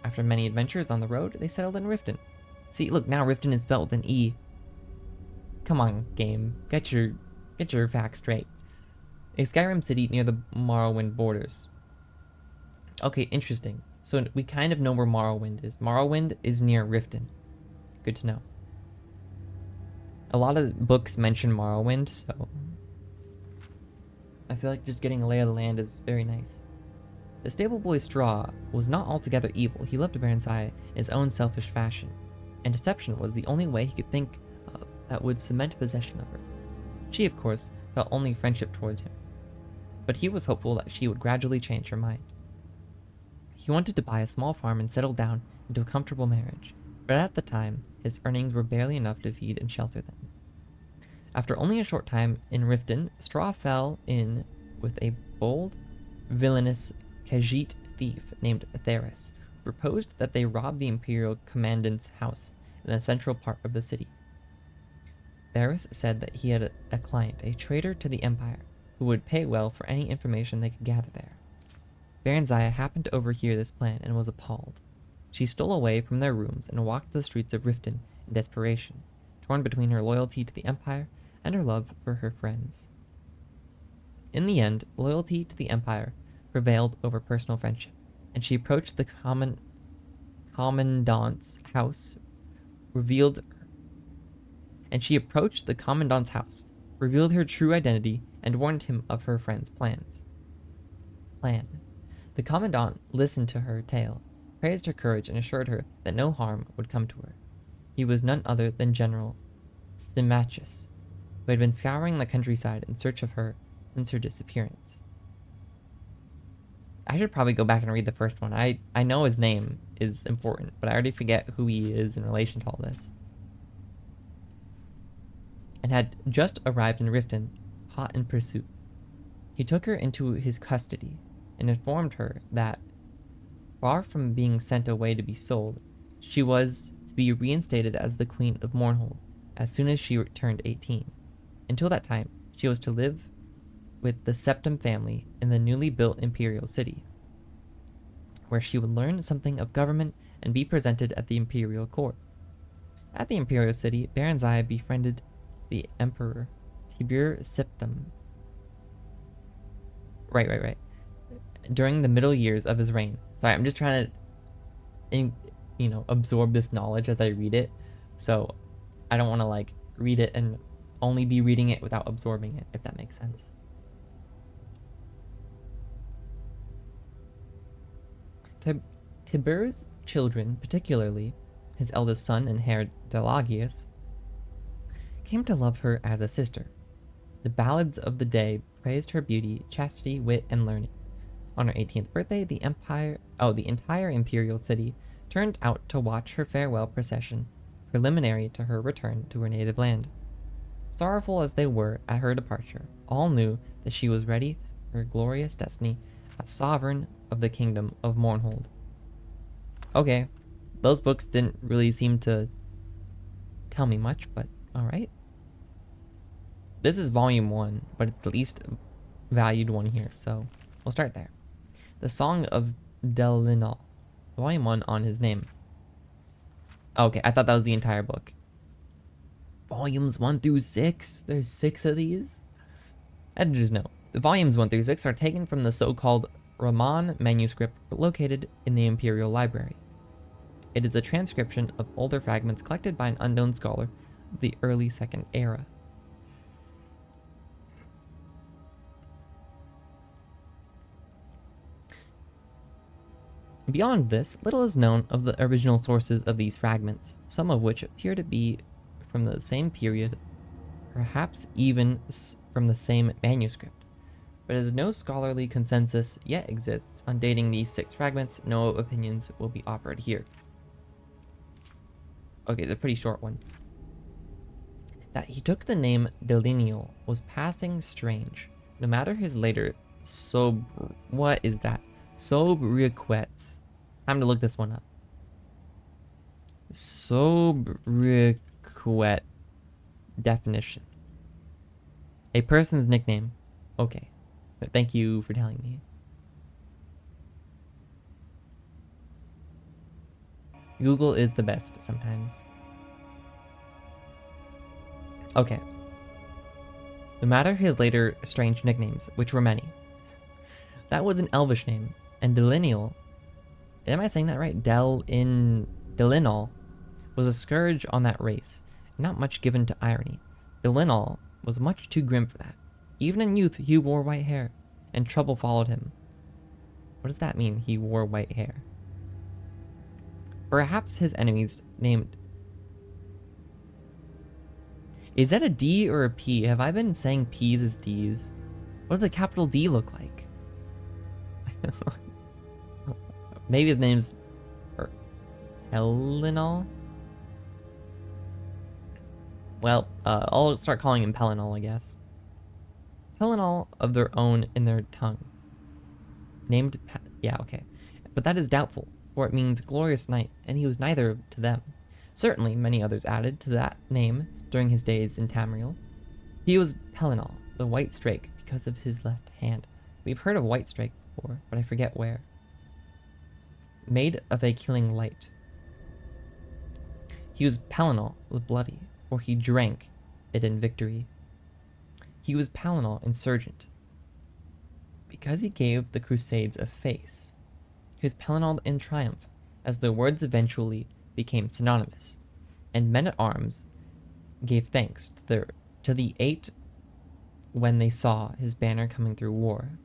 S1: After many adventures on the road, they settled in Riften. See, look, now Riften is spelled with an E. Come on, game. Get your facts straight. A Skyrim city near the Morrowind borders. Okay, interesting. So we kind of know where Morrowind is. Morrowind is near Riften. Good to know. A lot of books mention Morrowind, so I feel like just getting a lay of the land is very nice. The stable boy Straw was not altogether evil. He loved Baranzaya in his own selfish fashion, and deception was the only way he could think of that would cement possession of her. She, of course, felt only friendship toward him, but he was hopeful that she would gradually change her mind. He wanted to buy a small farm and settle down into a comfortable marriage, but at the time, his earnings were barely enough to feed and shelter them. After only a short time in Riften, Straw fell in with a bold, villainous Khajiit thief named Theris, who proposed that they rob the imperial commandant's house in the central part of the city. Theris said that he had a client, a traitor to the Empire, who would pay well for any information they could gather there. Baranzaya happened to overhear this plan and was appalled. She stole away from their rooms and walked the streets of Riften in desperation, torn between her loyalty to the Empire and her love for her friends. In the end, loyalty to the Empire prevailed over personal friendship, and she approached the commandant's house, revealed her true identity, and warned him of her friend's plans. plan. The commandant listened to her tale, praised her courage, and assured her that no harm would come to her. He was none other than General Symmachus, who had been scouring the countryside in search of her since her disappearance. I should probably go back and read the first one. I know his name is important, but I already forget who he is in relation to all this. And had just arrived in Riften, hot in pursuit. He took her into his custody and informed her that, far from being sent away to be sold, she was to be reinstated as the Queen of Mournhold as soon as she turned 18. Until that time, she was to live with the Septim family in the newly built imperial city, where she would learn something of government and be presented at the imperial court. At the imperial city, Baron Zaya befriended the emperor Tiber Septim. Right. During the middle years of his reign. Sorry, I'm just trying to, absorb this knowledge as I read it. So I don't want to read it and only be reading it without absorbing it, if that makes sense. Tiber's children, particularly his eldest son and heir Delagius, came to love her as a sister. The ballads of the day praised her beauty, chastity, wit, and learning. On her 18th birthday, the entire imperial city turned out to watch her farewell procession, preliminary to her return to her native land. Sorrowful as they were at her departure, all knew that she was ready for her glorious destiny as sovereign of the kingdom of Mournhold. Okay, those books didn't really seem to tell me much, but alright. This is volume 1, but it's the least valued one here, so we'll start there. The Song of Delinal, volume 1 on his name. Okay, I thought that was the entire book. Volumes 1 through 6? There's 6 of these? Editors note, the volumes 1 through 6 are taken from the so-called Raman manuscript located in the Imperial Library. It is a transcription of older fragments collected by an unknown scholar of the early Second Era. Beyond this, little is known of the original sources of these fragments, some of which appear to be from the same period, perhaps even from the same manuscript. But as no scholarly consensus yet exists on dating these 6 fragments, no opinions will be offered here. Okay, it's a pretty short one. That he took the name Delinial was passing strange. No matter his later what is that? Sobriquets. Time to look this one up. Sobriquet definition. A person's nickname. Okay. Thank you for telling me. Google is the best sometimes. Okay. No matter his later strange nicknames, which were many. That was an Elvish name, and Delinial, am I saying that right? Delinal was a scourge on that race, not much given to irony. Delinal was much too grim for that. Even in youth, he wore white hair, and trouble followed him. What does that mean, he wore white hair? Perhaps his enemies named... Is that a D or a P? Have I been saying P's as D's? What does a capital D look like? Maybe his name's Pelinal? Well, I'll start calling him Pelinal, I guess. Pelinal of their own in their tongue. Named yeah, okay. But that is doubtful, for it means glorious knight, and he was neither to them. Certainly, many others added to that name during his days in Tamriel. He was Pelinal, the White Strake, because of his left hand. We've heard of White Strake before, but I forget where. Made of a killing light. He was Pelinal the Bloody, for he drank it in victory. He was Pelinal Insurgent, because he gave the Crusades a face. He was Pelinal in Triumph, as the words eventually became synonymous, and men-at-arms gave thanks to the 8 when they saw his banner coming through war.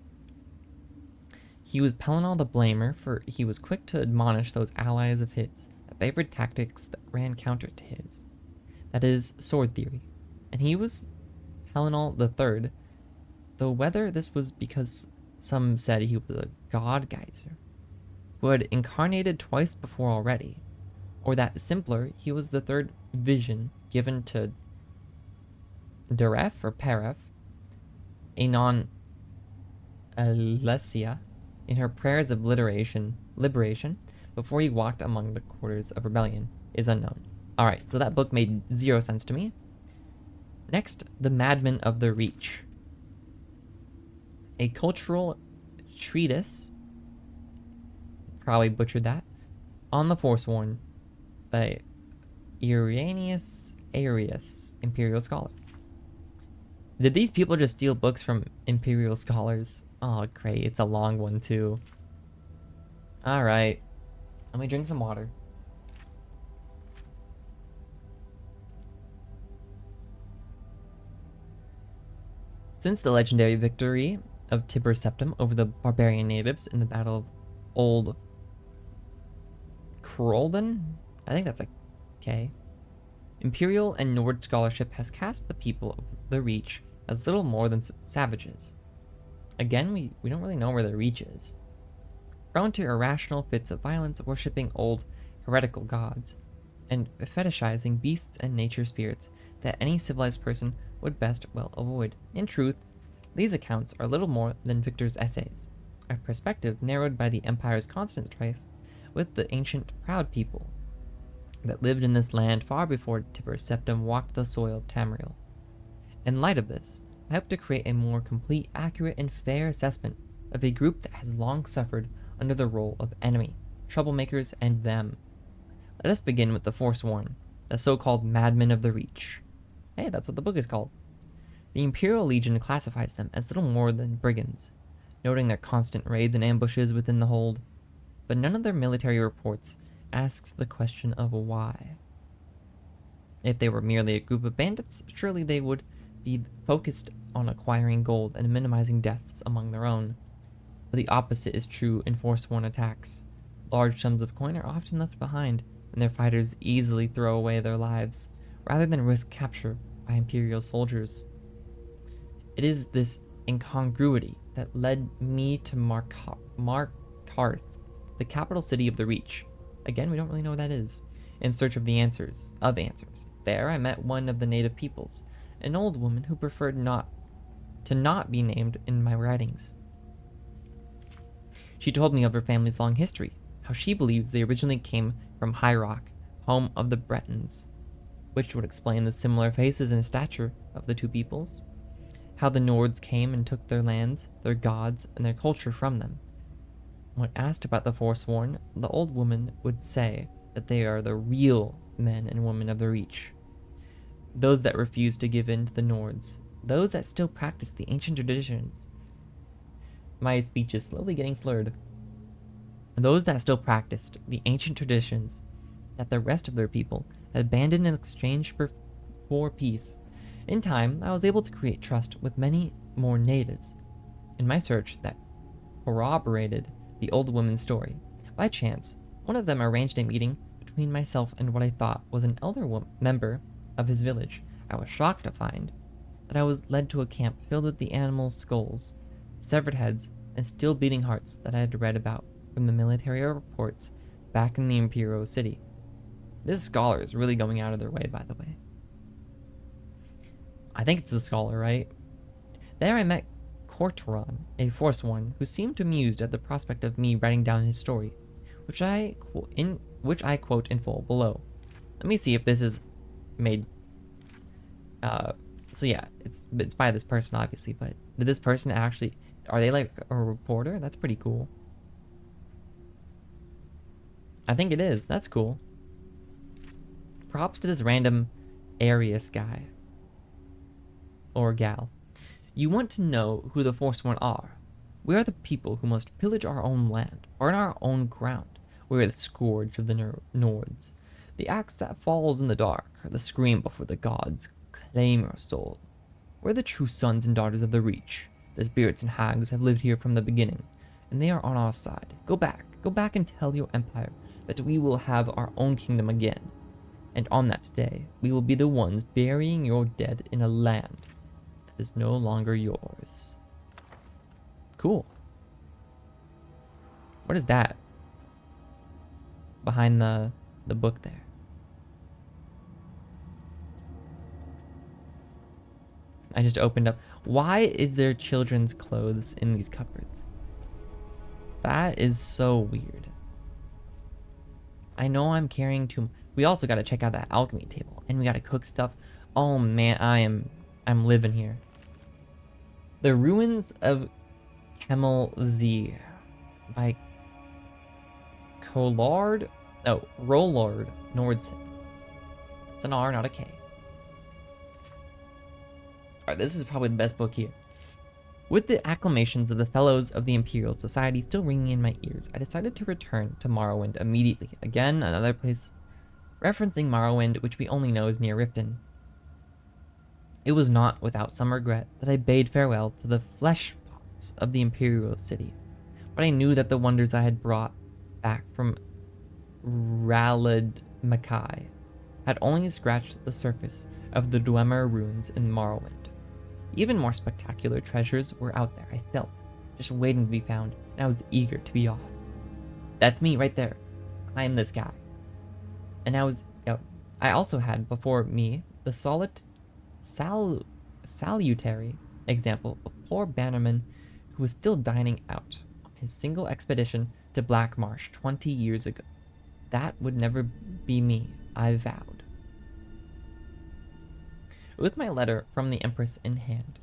S1: He was Pellinol the Blamer, for he was quick to admonish those allies of his that favored tactics that ran counter to his. That is, sword theory. And he was Pellinol the Third, though whether this was because some said he was a god geyser, who had incarnated twice before already, or that simpler, he was the third vision given to Deref or Peref, a non-Alesia, in her prayers of liberation before he walked among the quarters of rebellion, is unknown. Alright, so that book made zero sense to me. Next, The Madman of the Reach. A cultural treatise, probably butchered that, on the Forsworn by Irenaeus Arius, Imperial Scholar. Did these people just steal books from Imperial Scholars? Oh, great. It's a long one, too. Alright. Let me drink some water. Since the legendary victory of Tiber Septim over the barbarian natives in the Battle of Old Krolden, I think that's a K, Imperial and Nord scholarship has cast the people of the Reach as little more than savages. Again, we don't really know where the Reach is. Prone to irrational fits of violence, worshipping old heretical gods, and fetishizing beasts and nature spirits that any civilized person would best well avoid. In truth, these accounts are little more than Victor's essays, a perspective narrowed by the Empire's constant strife with the ancient proud people that lived in this land far before Tiber Septim walked the soil of Tamriel. In light of this, I hope to create a more complete, accurate, and fair assessment of a group that has long suffered under the role of enemy, troublemakers, and them. Let us begin with the Forsworn, the so-called Madmen of the Reach. Hey, that's what the book is called. The Imperial Legion classifies them as little more than brigands, noting their constant raids and ambushes within the hold, but none of their military reports asks the question of why. If they were merely a group of bandits, surely they would be focused on acquiring gold and minimizing deaths among their own. But the opposite is true in Forsworn attacks. Large sums of coin are often left behind, and their fighters easily throw away their lives, rather than risk capture by Imperial soldiers. It is this incongruity that led me to Markarth, the capital city of the Reach. Again, we don't really know what that is. In search of answers. There I met one of the native peoples, an old woman who preferred not be named in my writings. She told me of her family's long history, how she believes they originally came from High Rock, home of the Bretons, which would explain the similar faces and stature of the two peoples, how the Nords came and took their lands, their gods, and their culture from them. When asked about the Forsworn, the old woman would say that they are the real men and women of the Reach, those that refuse to give in to the Nords, those that still practice the ancient traditions. My speech is slowly getting slurred. Those that still practiced the ancient traditions that the rest of their people had abandoned in exchange for peace. In time, I was able to create trust with many more natives in my search that corroborated the old woman's story. By chance, one of them arranged a meeting between myself and what I thought was an elder member of his village. I was shocked to find that I was led to a camp filled with the animals' skulls, severed heads, and still beating hearts that I had read about from the military reports back in the Imperial city. This scholar is really going out of their way, by the way. I think it's the scholar, right? There I met Cortoron, a Forsworn, who seemed amused at the prospect of me writing down his story, which I quote in full below. Let me see if this is made. So yeah, it's by this person, obviously, but did this person actually, are they like a reporter? That's pretty cool. I think it is. That's cool. Props to this random Arius guy. Or gal. You want to know who the Forsworn are. We are the people who must pillage our own land, burn our own ground. We are the scourge of the Nords. The axe that falls in the dark, or the scream before the gods claim your soul. We're the true sons and daughters of the Reach. The spirits and hags have lived here from the beginning, and they are on our side. Go back and tell your empire that we will have our own kingdom again. And on that day, we will be the ones burying your dead in a land that is no longer yours. Cool. What is that? Behind the book there. I just opened up. Why is there children's clothes in these cupboards? That is so weird. I know I'm carrying too. We also got to check out that alchemy table, and we got to cook stuff. Oh man, I'm living here. The ruins of Kemmel Z by Rollard Nordson. It's an R, not a K. Alright, this is probably the best book here. With the acclamations of the Fellows of the Imperial Society still ringing in my ears, I decided to return to Morrowind immediately. Again, another place referencing Morrowind, which we only know is near Riften. It was not without some regret that I bade farewell to the flesh pots of the Imperial City, but I knew that the wonders I had brought back from Ralad Mackay had only scratched the surface of the Dwemer ruins in Morrowind. Even more spectacular treasures were out there, I felt, just waiting to be found, and I was eager to be off. That's me right there. I am this guy. And I also had before me the salutary example of poor Bannerman who was still dining out on his single expedition to Black Marsh 20 years ago. That would never be me, I vowed. With my letter from the Empress in hand,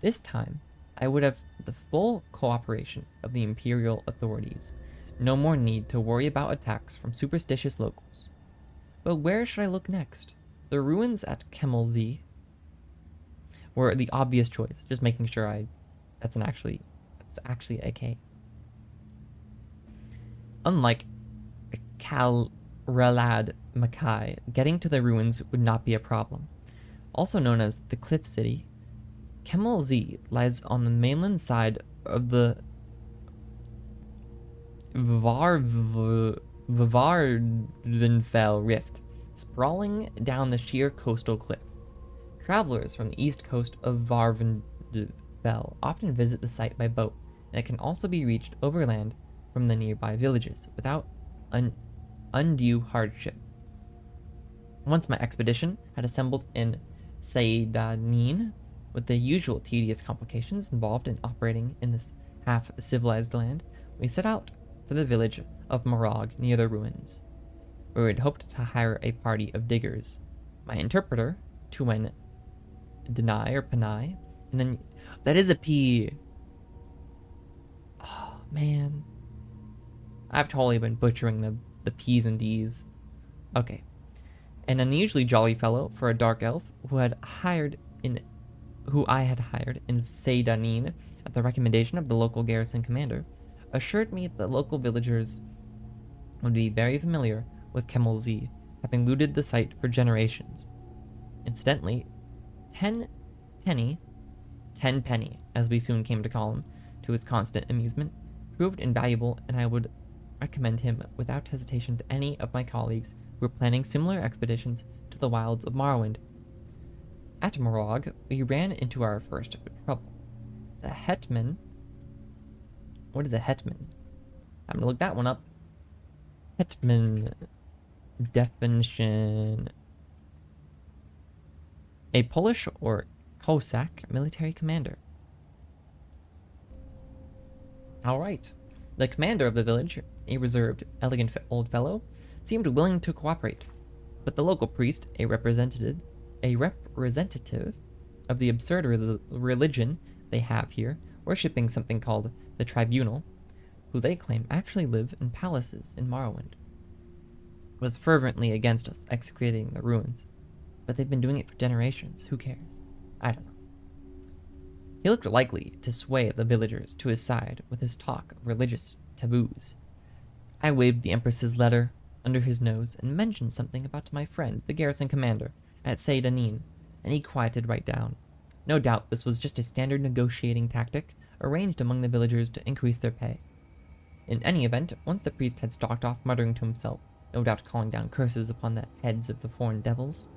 S1: this time I would have the full cooperation of the Imperial authorities. No more need to worry about attacks from superstitious locals. But where should I look next? The ruins at Kemmel Z were the obvious choice, just making sure that's actually a K. Unlike Ralad Mackay, getting to the ruins would not be a problem. Also known as the Cliff City, Kemmel Z lies on the mainland side of the Vardenfell Rift, sprawling down the sheer coastal cliff. Travelers from the east coast of Vardenfell often visit the site by boat, and it can also be reached overland from the nearby villages without undue hardship. Once my expedition had assembled in Seydanin, with the usual tedious complications involved in operating in this half-civilized land, we set out for the village of Morag near the ruins, where we had hoped to hire a party of diggers. My interpreter, Tuwen Denai or Panai, and then that is a P. Oh man, I've totally been butchering the P's and D's. Okay. An unusually jolly fellow for a dark elf who I had hired in Seydanin at the recommendation of the local garrison commander, assured me that the local villagers would be very familiar with Kemmel Z, having looted the site for generations. Incidentally, Tenpenny, as we soon came to call him, to his constant amusement, proved invaluable, and I would recommend him without hesitation to any of my colleagues who were planning similar expeditions to the wilds of Morrowind. At Morag, we ran into our first trouble. The Hetman. What is a Hetman? I'm gonna look that one up. Hetman definition. A Polish or Cossack military commander. Alright. The commander of the village, a reserved, elegant old fellow, seemed willing to cooperate, but the local priest, a representative of the absurd religion they have here, worshipping something called the Tribunal, who they claim actually live in palaces in Morrowind, was fervently against us excavating the ruins. But they've been doing it for generations. Who cares? I don't know. He looked likely to sway the villagers to his side with his talk of religious taboos. I waved the Empress's letter under his nose and mentioned something about my friend, the garrison commander, at Seydanin, and he quieted right down. No doubt this was just a standard negotiating tactic arranged among the villagers to increase their pay. In any event, once the priest had stalked off muttering to himself, no doubt calling down curses upon the heads of the foreign devils,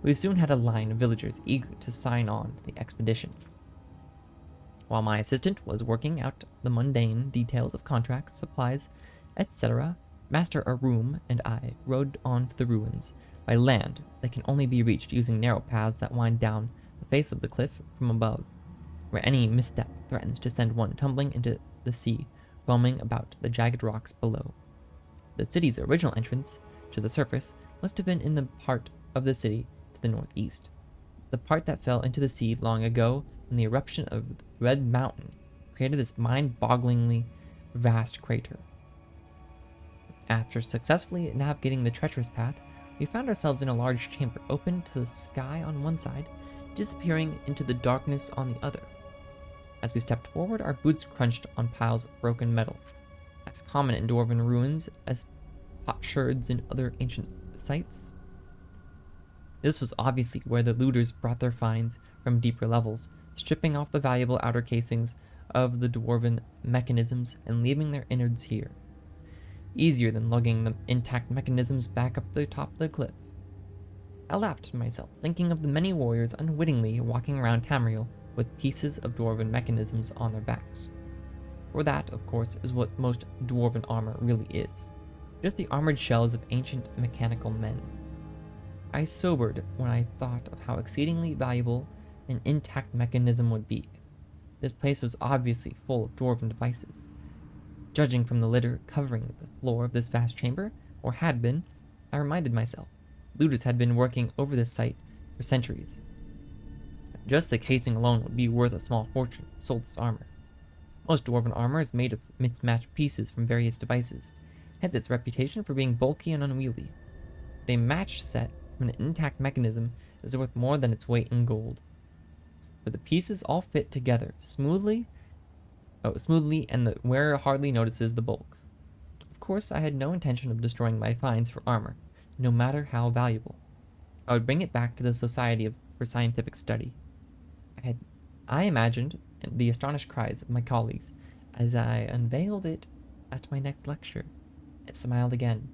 S1: we soon had a line of villagers eager to sign on to the expedition. While my assistant was working out the mundane details of contracts, supplies, etc., Master Arum and I rode on to the ruins by land that can only be reached using narrow paths that wind down the face of the cliff from above, where any misstep threatens to send one tumbling into the sea, foaming about the jagged rocks below. The city's original entrance to the surface must have been in the part of the city to the northeast, the part that fell into the sea long ago when the eruption of Red Mountain created this mind-bogglingly vast crater. After successfully navigating the treacherous path, we found ourselves in a large chamber open to the sky on one side, disappearing into the darkness on the other. As we stepped forward, our boots crunched on piles of broken metal, as common in dwarven ruins as potsherds and other ancient sites. This was obviously where the looters brought their finds from deeper levels, stripping off the valuable outer casings of the dwarven mechanisms and leaving their innards here. Easier than lugging the intact mechanisms back up the top of the cliff. I laughed to myself, thinking of the many warriors unwittingly walking around Tamriel with pieces of dwarven mechanisms on their backs. For that, of course, is what most dwarven armor really is. Just the armored shells of ancient mechanical men. I sobered when I thought of how exceedingly valuable an intact mechanism would be. This place was obviously full of dwarven devices. Judging from the litter covering the floor of this vast chamber, or had been, I reminded myself, looters had been working over this site for centuries. Just the casing alone would be worth a small fortune, sold as armor. Most dwarven armor is made of mismatched pieces from various devices, hence its reputation for being bulky and unwieldy. But a matched set from an intact mechanism is worth more than its weight in gold. For the pieces all fit together smoothly and the wearer hardly notices the bulk. Of course, I had no intention of destroying my finds for armor, no matter how valuable. I would bring it back to the Society for Scientific Study. I imagined the astonished cries of my colleagues as I unveiled it at my next lecture. It smiled again.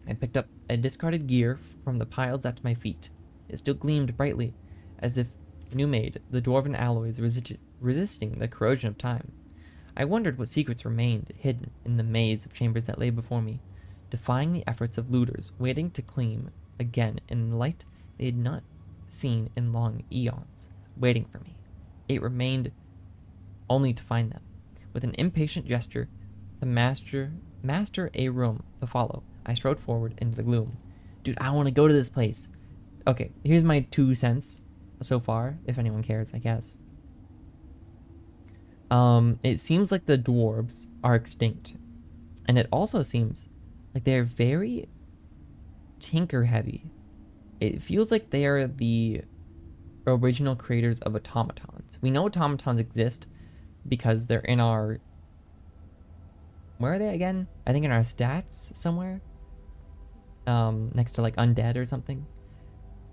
S1: I picked up a discarded gear from the piles at my feet. It still gleamed brightly, as if new-made, the dwarven alloys resisting the corrosion of time. I wondered what secrets remained hidden in the maze of chambers that lay before me, defying the efforts of looters waiting to claim again in the light they had not seen in long eons, waiting for me. It remained only to find them. With an impatient gesture, the master a room to follow, I strode forward into the gloom. Dude, I want to go to this place. Okay, here's my 2 cents so far, if anyone cares, I guess. It seems like the dwarves are extinct. And it also seems like they're very tinker heavy. It feels like they are the original creators of automatons. We know automatons exist because they're in our... Where are they again? I think in our stats somewhere. Next to like undead or something.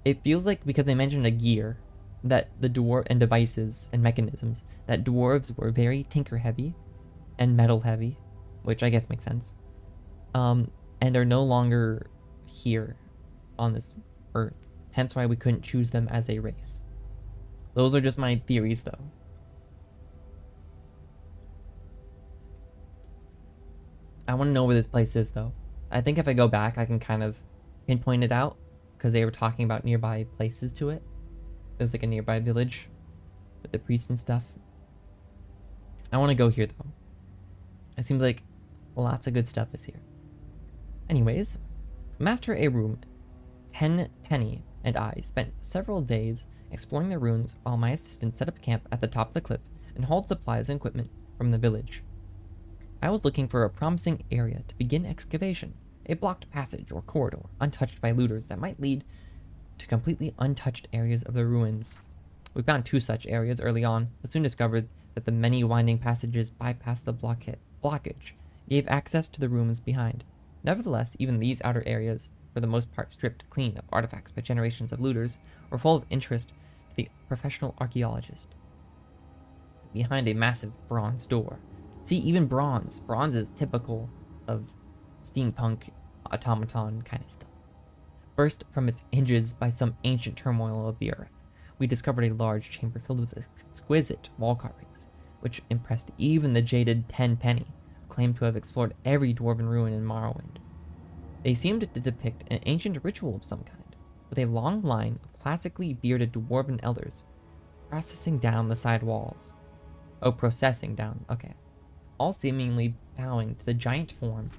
S1: It feels like because they mentioned a gear that the dwarf and devices and mechanisms that dwarves were very tinker heavy and metal heavy, which I guess makes sense. And are no longer here on this earth. Hence why we couldn't choose them as a race. Those are just my theories though. I want to know where this place is though. I think if I go back I can kind of pinpoint it out because they were talking about nearby places to it. There's like a nearby village with the priest and stuff. I want to go here though. It seems like lots of good stuff is here. Anyways, Master Arum, Tenpenny, and I spent several days exploring the ruins while my assistant set up camp at the top of the cliff and hauled supplies and equipment from the village. I was looking for a promising area to begin excavation, a blocked passage or corridor untouched by looters that might lead to completely untouched areas of the ruins. We found 2 such areas early on, but soon discovered that the many winding passages bypassed the blockage, gave access to the rooms behind. Nevertheless, even these outer areas, for the most part stripped clean of artifacts by generations of looters, were full of interest to the professional archaeologist. Behind a massive bronze door, See, even bronze. Bronze is typical of steampunk automaton kind of stuff. Burst from its hinges by some ancient turmoil of the earth, we discovered a large chamber filled with exquisite wall carvings, which impressed even the jaded Tenpenny, who claimed to have explored every dwarven ruin in Morrowind. They seemed to depict an ancient ritual of some kind, with a long line of classically bearded dwarven elders processing down the side walls. Oh, processing down, okay. All seemingly bowing to the giant form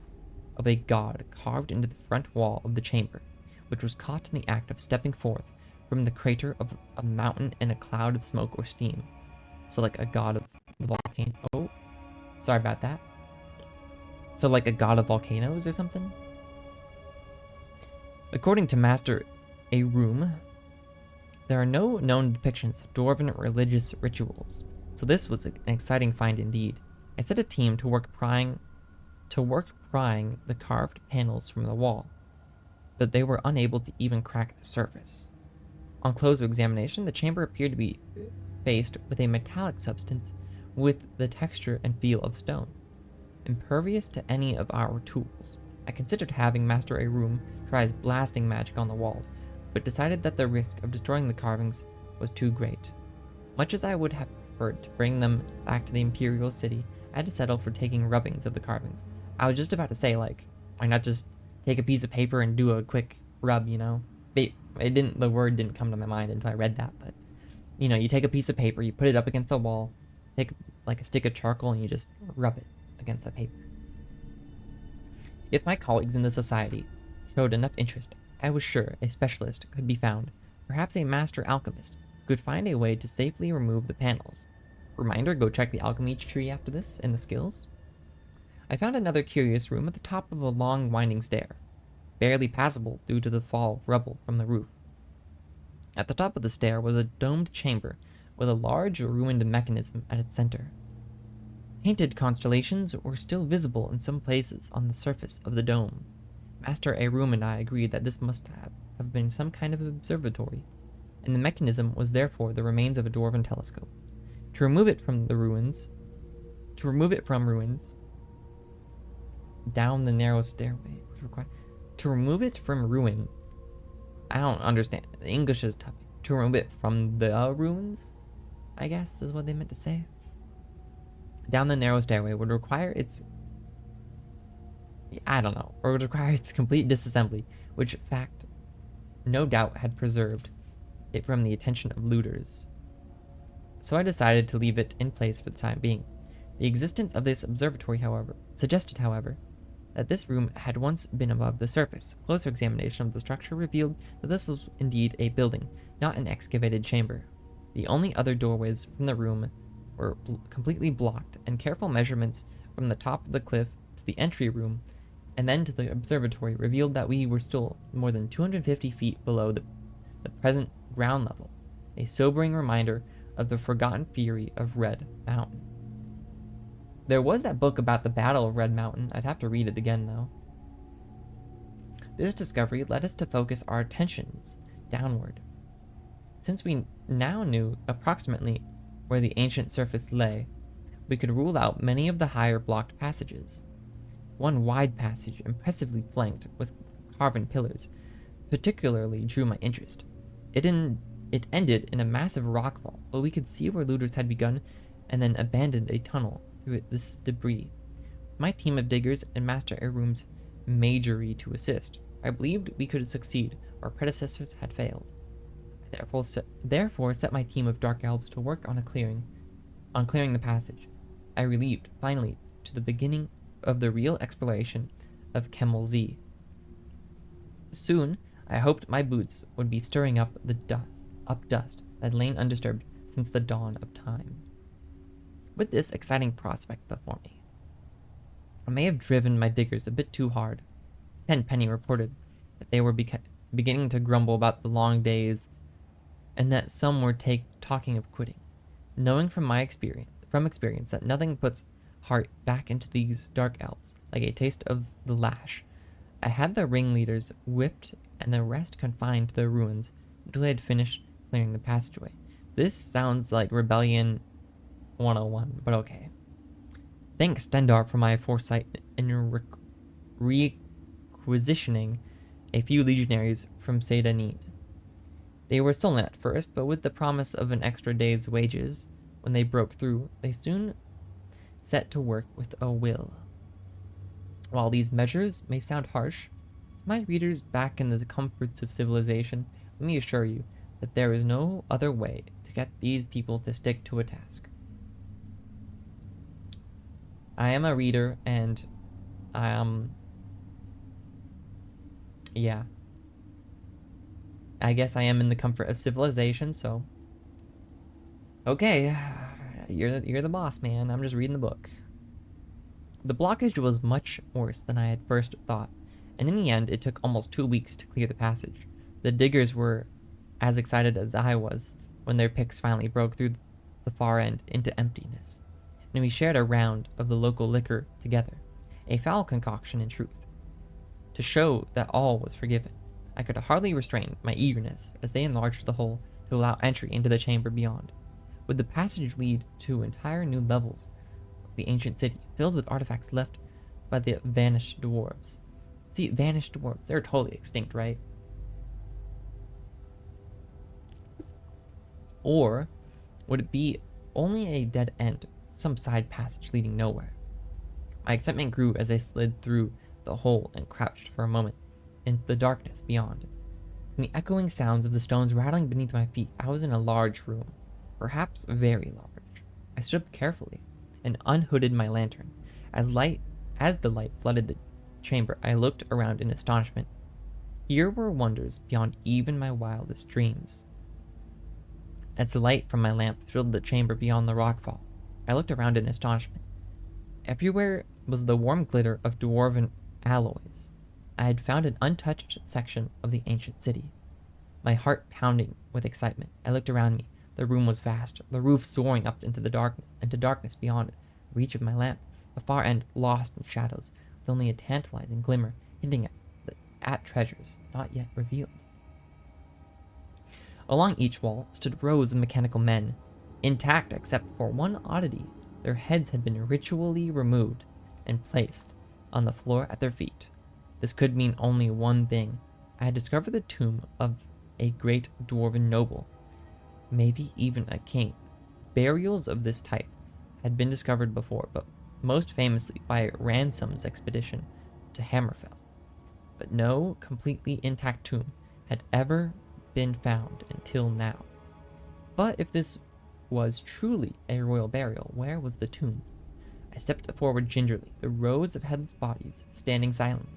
S1: of a god carved into the front wall of the chamber, which was caught in the act of stepping forth from the crater of a mountain in a cloud of smoke or steam. So like a god of volcano. Oh, sorry about that. So like a god of volcanoes or something? According to Master Arum, there are no known depictions of dwarven religious rituals, so this was an exciting find indeed. I set a team to work prying the carved panels from the wall, but they were unable to even crack the surface. On closer examination, the chamber appeared to be faced with a metallic substance with the texture and feel of stone, impervious to any of our tools. I considered having Master Arum try his blasting magic on the walls, but decided that the risk of destroying the carvings was too great. Much as I would have preferred to bring them back to the Imperial City, I had to settle for taking rubbings of the carvings. I was just about to say, like, why not just take a piece of paper and do a quick rub, you know? The word didn't come to my mind until I read that, but, you know, you take a piece of paper, you put it up against the wall, take, like, a stick of charcoal, and you just rub it against the paper. If my colleagues in the society showed enough interest, I was sure a specialist could be found, perhaps a master alchemist, who could find a way to safely remove the panels. Reminder, go check the alchemy tree after this in the skills. I found another curious room at the top of a long winding stair, barely passable due to the fall of rubble from the roof. At the top of the stair was a domed chamber with a large ruined mechanism at its center. Painted constellations were still visible in some places on the surface of the dome. Master Arum and I agreed that this must have been some kind of observatory, and the mechanism was therefore the remains of a dwarven telescope. To remove it from ruins, down the narrow stairway was required. To remove it from ruin, I don't understand. The English is tough. To remove it from the ruins, I guess is what they meant to say. Down the narrow stairway would require its complete disassembly, which fact no doubt had preserved it from the attention of looters. So I decided to leave it in place for the time being. The existence of this observatory, suggested, that this room had once been above the surface. Closer examination of the structure revealed that this was indeed a building, not an excavated chamber. The only other doorways from the room were completely blocked, and careful measurements from the top of the cliff to the entry room and then to the observatory revealed that we were still more than 250 feet below the present ground level, a sobering reminder of the forgotten fury of Red Mountain. There was that book about the Battle of Red Mountain. I'd have to read it again, though. This discovery led us to focus our attentions downward. Since we now knew approximately where the ancient surface lay, we could rule out many of the higher blocked passages. One wide passage, impressively flanked with carven pillars, particularly drew my interest. It ended in a massive rockfall, but we could see where looters had begun and then abandoned a tunnel through this debris. My team of diggers and Master Arum's majory to assist, I believed we could succeed where predecessors had failed. I therefore set my team of dark elves to work on clearing the passage. I relieved, finally, to the beginning of the real exploration of Kemmel Z. Soon, I hoped my boots would be stirring up dust that had lain undisturbed since the dawn of time. With this exciting prospect before me, I may have driven my diggers a bit too hard. Tenpenny reported that they were beginning to grumble about the long days, and that some were talking of quitting. Knowing from experience that nothing puts heart back into these dark elves like a taste of the lash, I had the ringleaders whipped and the rest confined to their ruins until they had finished clearing the passageway. This sounds like Rebellion 101, but okay. Thanks, Stendar, for my foresight in requisitioning a few legionaries from Sedanine. They were stolen at first, but with the promise of an extra day's wages when they broke through, they soon set to work with a will. While these measures may sound harsh, my readers back in the comforts of civilization, let me assure you that there is no other way to get these people to stick to a task. I am a reader, and yeah. I guess I am in the comfort of civilization, so okay, you're the boss, man. I'm just reading the book. The blockage was much worse than I had first thought, and in the end it took almost 2 weeks to clear the passage. The diggers were as excited as I was when their picks finally broke through the far end into emptiness, and we shared a round of the local liquor together, a foul concoction in truth. To show that all was forgiven, I could hardly restrain my eagerness as they enlarged the hole to allow entry into the chamber beyond. Would the passage lead to entire new levels of the ancient city, filled with artifacts left by the vanished dwarves? See, vanished dwarves, they're totally extinct, right? Or would it be only a dead end, some side passage leading nowhere? My excitement grew as I slid through the hole and crouched for a moment in the darkness beyond. In the echoing sounds of the stones rattling beneath my feet, I was in a large room, perhaps very large. I stood up carefully and unhooded my lantern. As the light flooded the chamber, I looked around in astonishment. Here were wonders beyond even my wildest dreams. As the light from my lamp filled the chamber beyond the rockfall, I looked around in astonishment. Everywhere was the warm glitter of dwarven alloys. I had found an untouched section of the ancient city. My heart pounding with excitement, I looked around me. The room was vast, the roof soaring up into darkness beyond the reach of my lamp, the far end lost in shadows, with only a tantalizing glimmer hinting at treasures not yet revealed. Along each wall stood rows of mechanical men, intact except for one oddity. Their heads had been ritually removed and placed on the floor at their feet. This could mean only one thing. I had discovered the tomb of a great dwarven noble, maybe even a king. Burials of this type had been discovered before, but most famously by Ransom's expedition to Hammerfell. But no completely intact tomb had ever been found until now. But if this was truly a royal burial, where was the tomb? I stepped forward gingerly, the rows of headless bodies standing silently.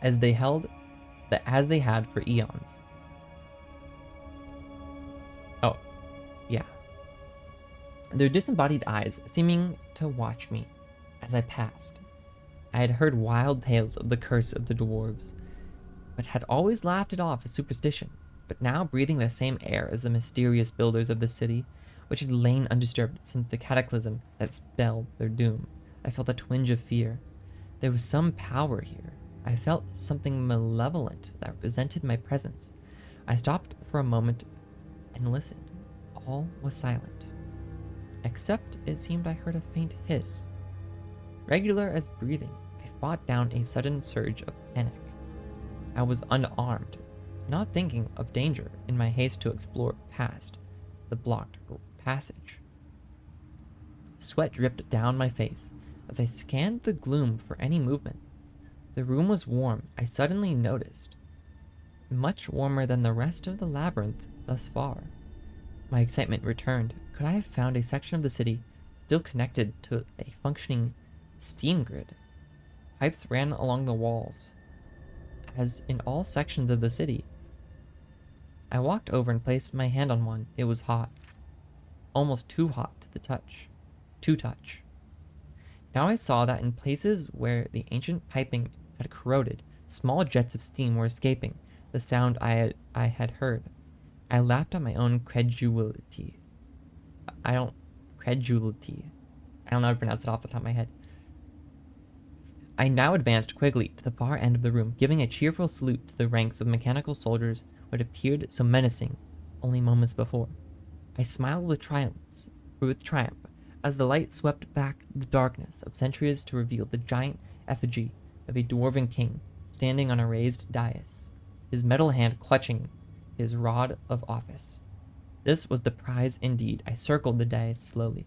S1: As they had for eons. Oh, yeah. Their disembodied eyes seeming to watch me as I passed. I had heard wild tales of the curse of the dwarves, but had always laughed it off as superstition. But now, breathing the same air as the mysterious builders of the city, which had lain undisturbed since the cataclysm that spelled their doom, I felt a twinge of fear. There was some power here. I felt something malevolent that resented my presence. I stopped for a moment and listened. All was silent, except it seemed I heard a faint hiss. Regular as breathing, I fought down a sudden surge of panic. I was unarmed, not thinking of danger in my haste to explore past the blocked passage. Sweat dripped down my face as I scanned the gloom for any movement. The room was warm, I suddenly noticed. Much warmer than the rest of the labyrinth thus far. My excitement returned. Could I have found a section of the city still connected to a functioning steam grid? Pipes ran along the walls, as in all sections of the city. I walked over and placed my hand on one. It was hot. Almost too hot to touch. Now I saw that in places where the ancient piping had corroded, small jets of steam were escaping, the sound I had heard. I laughed at my own credulity. I don't know how to pronounce it off the top of my head. I now advanced quickly to the far end of the room, giving a cheerful salute to the ranks of mechanical soldiers who had appeared so menacing only moments before. I smiled with triumph, as the light swept back the darkness of centuries to reveal the giant effigy of a dwarven king standing on a raised dais, his metal hand clutching his rod of office. This was the prize indeed. I circled the dais slowly,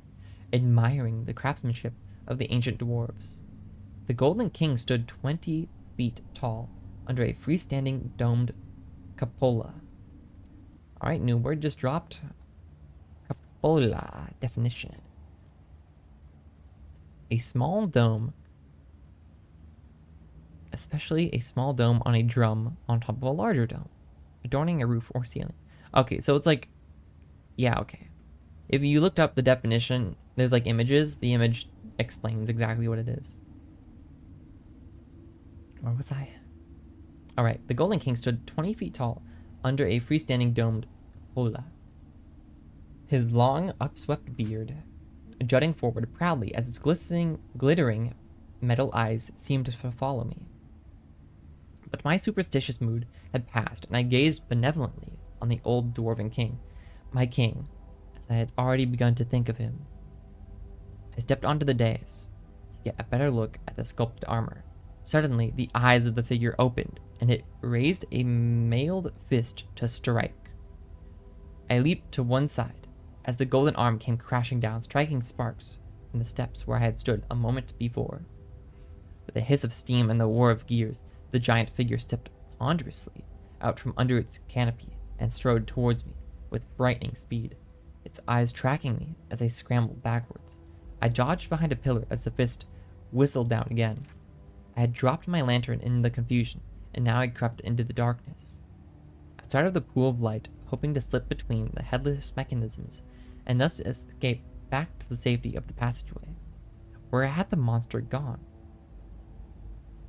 S1: admiring the craftsmanship of the ancient dwarves. The golden king stood 20 feet tall under a freestanding domed cupola. Alright, new word just dropped. Cupola definition. A small dome, especially a small dome on a drum on top of a larger dome, adorning a roof or ceiling. Okay, so it's like, yeah, okay. If you looked up the definition, there's like images. The image explains exactly what it is. Where was I? Alright, the Golden King stood 20 feet tall under a freestanding domed cupola. His long, upswept beard jutting forward proudly as his glittering metal eyes seemed to follow me. But my superstitious mood had passed, and I gazed benevolently on the old dwarven king, my king, as I had already begun to think of him. I stepped onto the dais to get a better look at the sculpted armor. Suddenly, the eyes of the figure opened, and it raised a mailed fist to strike. I leaped to one side as the golden arm came crashing down, striking sparks from the steps where I had stood a moment before. With a hiss of steam and the whir of gears, the giant figure stepped ponderously out from under its canopy and strode towards me with frightening speed, its eyes tracking me as I scrambled backwards. I dodged behind a pillar as the fist whistled down again. I had dropped my lantern in the confusion, and now I crept into the darkness. Outside of the pool of light, hoping to slip between the headless mechanisms and thus escape back to the safety of the passageway. Where had the monster gone?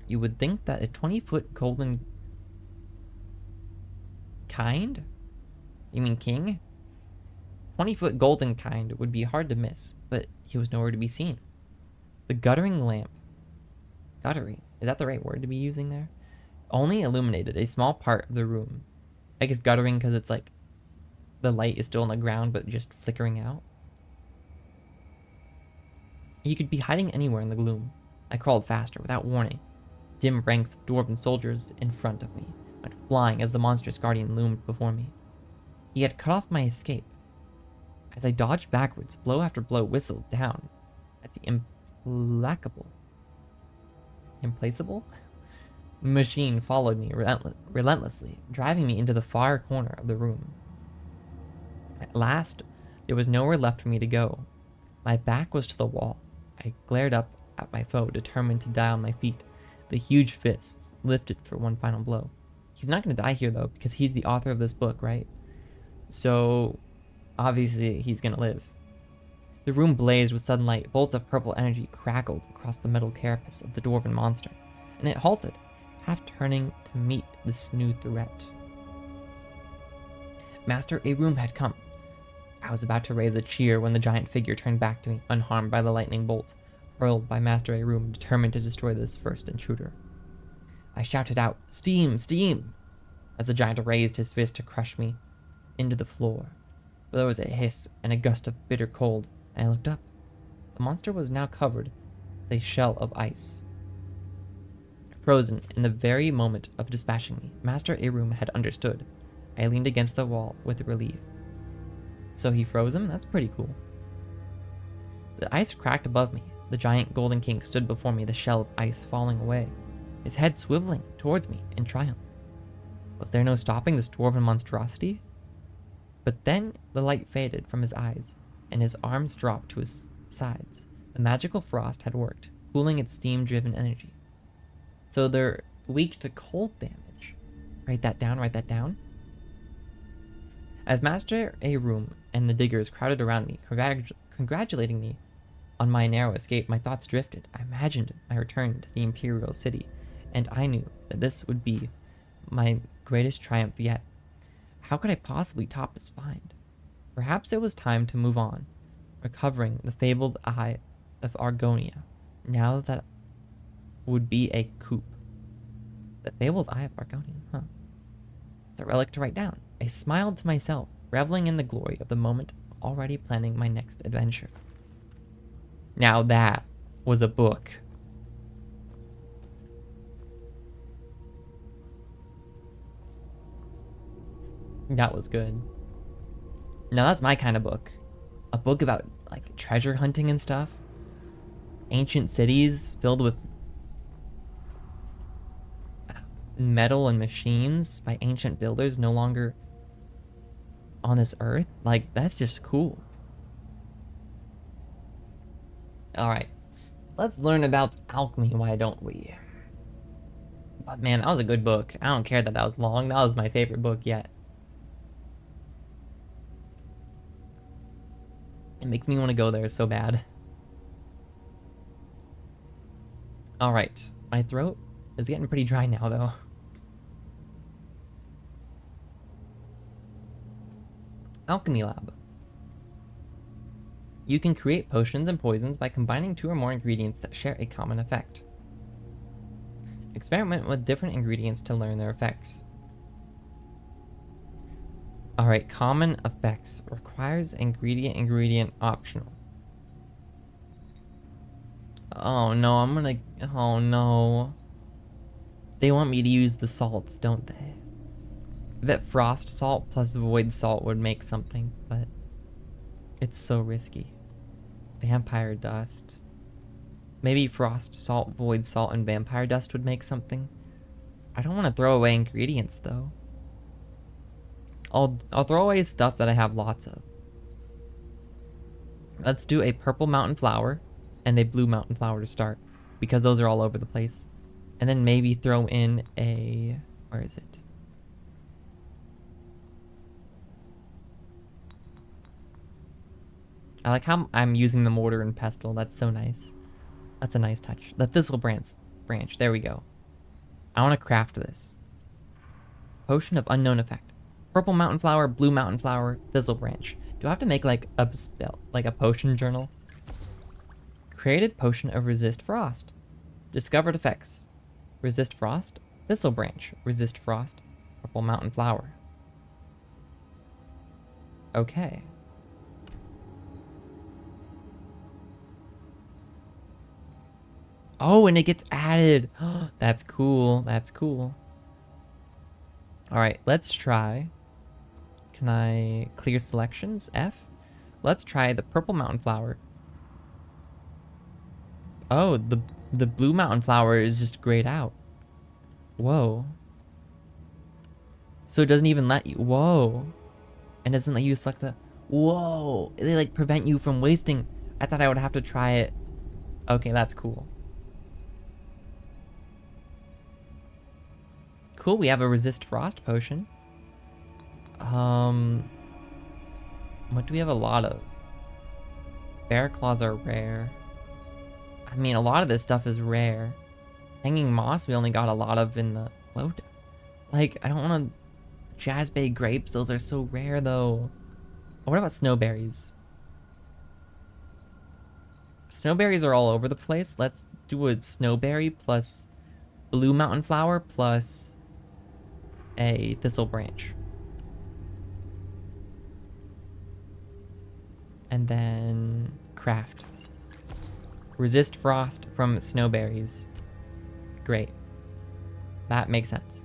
S1: You would think that a 20-foot golden kind? You mean king? 20-foot golden kind would be hard to miss, but he was nowhere to be seen. The guttering lamp, guttering, is that the right word to be using there? Only illuminated a small part of the room. I guess guttering because it's like the light is still on the ground but just flickering out. He could be hiding anywhere in the gloom. I crawled faster without warning. Dim ranks of dwarven soldiers in front of me went flying as the monstrous guardian loomed before me. He had cut off my escape. As I dodged backwards, blow after blow whistled down at the implacable machine followed me relentlessly, driving me into the far corner of the room. At last, there was nowhere left for me to go. My back was to the wall. I glared up at my foe, determined to die on my feet, the huge fists lifted for one final blow. He's not going to die here, though, because he's the author of this book, right? So, obviously, he's going to live. The room blazed with sudden light. Bolts of purple energy crackled across the metal carapace of the dwarven monster, and it halted, half turning to meet this new threat. Master Arum had come. I was about to raise a cheer when the giant figure turned back to me, unharmed by the lightning bolt hurled by Master Arum, determined to destroy this first intruder. I shouted out, "Steam! Steam!" as the giant raised his fist to crush me into the floor. But there was a hiss and a gust of bitter cold, and I looked up. The monster was now covered with a shell of ice. Frozen in the very moment of dispatching me, Master Arum had understood. I leaned against the wall with relief. So he froze him? That's pretty cool. The ice cracked above me. The giant golden king stood before me, the shell of ice falling away, his head swiveling towards me in triumph. Was there no stopping this dwarven monstrosity? But then the light faded from his eyes, and his arms dropped to his sides. The magical frost had worked, cooling its steam-driven energy. So they're weak to cold damage. Write that down, write that down. As Master Arum and the diggers crowded around me, congratulating me on my narrow escape, my thoughts drifted. I imagined my return to the Imperial City, and I knew that this would be my greatest triumph yet. How could I possibly top this find? Perhaps it was time to move on, recovering the fabled Eye of Argonia. Now that would be a coup. The fabled Eye of Argonia, huh? It's a relic to write down. I smiled to myself, reveling in the glory of the moment already planning my next adventure. Now that was a book. That was good. Now that's my kind of book. A book about like treasure hunting and stuff. Ancient cities filled with metal and machines by ancient builders no longer on this earth. Like, that's just cool. Alright. Let's learn about alchemy, why don't we? But man, that was a good book. I don't care that that was long. That was my favorite book yet. It makes me want to go there so bad. Alright. My throat is getting pretty dry now, though. Alchemy Lab. You can create potions and poisons by combining 2 or more ingredients that share a common effect. Experiment with different ingredients to learn their effects. Alright, common effects. Requires ingredient optional. Oh no, oh no. They want me to use the salts, don't they? I bet frost salt plus void salt would make something, but it's so risky. Vampire dust. Maybe frost salt, void salt, and vampire dust would make something. I don't want to throw away ingredients though. I'll throw away stuff that I have lots of. Let's do a purple mountain flower and a blue mountain flower to start, because those are all over the place. And then maybe throw in a... where is it? I like how I'm using the mortar and pestle. That's so nice. That's a nice touch. The thistle branch. There we go. I want to craft this. Potion of unknown effect. Purple mountain flower, blue mountain flower, thistle branch. Do I have to make like a spell, like a potion journal? Created potion of resist frost. Discovered effects. Resist frost. Thistle branch. Resist frost. Purple mountain flower. Okay. Oh, and it gets added. That's cool. That's cool. All right, let's try. Can I clear selections? F. Let's try the purple mountain flower. Oh, the blue mountain flower is just grayed out. Whoa. So it doesn't even let you. Whoa. And doesn't let you select the. Whoa. They like prevent you from wasting. I thought I would have to try it. Okay, that's cool. Cool, we have a resist frost potion. What do we have a lot of? Bear claws are rare. I mean, a lot of this stuff is rare. Hanging moss we only got a lot of in the load. Like, I don't want to... Jazzbay grapes, those are so rare though. Oh, what about snowberries? Snowberries are all over the place. Let's do a snowberry plus blue mountain flower plus a thistle branch. And then craft. Resist frost from snowberries. Great. That makes sense.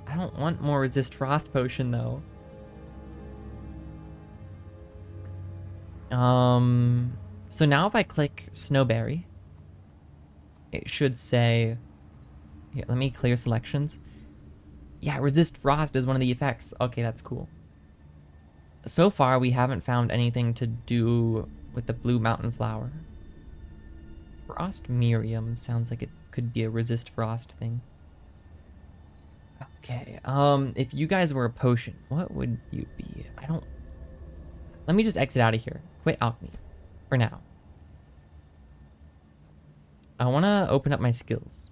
S1: I don't want more resist frost potion though. So now if I click snowberry, it should say, here, let me clear selections. Yeah, resist frost is one of the effects. Okay, that's cool. So far, we haven't found anything to do with the blue mountain flower. Frost Miriam sounds like it could be a resist frost thing. Okay, if you guys were a potion, what would you be? I don't... Let me just exit out of here. Quit alchemy. For now. I want to open up my skills.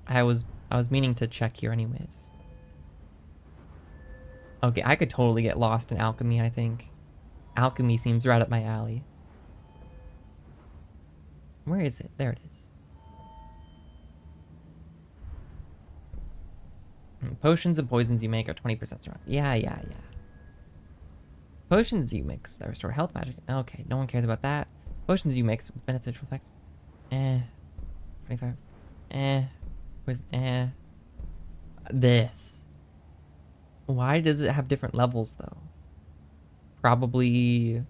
S1: I was meaning to check here anyways. Okay, I could totally get lost in alchemy, I think. Alchemy seems right up my alley. Where is it? There it is. Potions and poisons you make are 20% strong. Yeah. Potions you mix that restore health magic. Okay, no one cares about that. Potions you mix with beneficial effects. 25. This. Why does it have different levels though? Probably.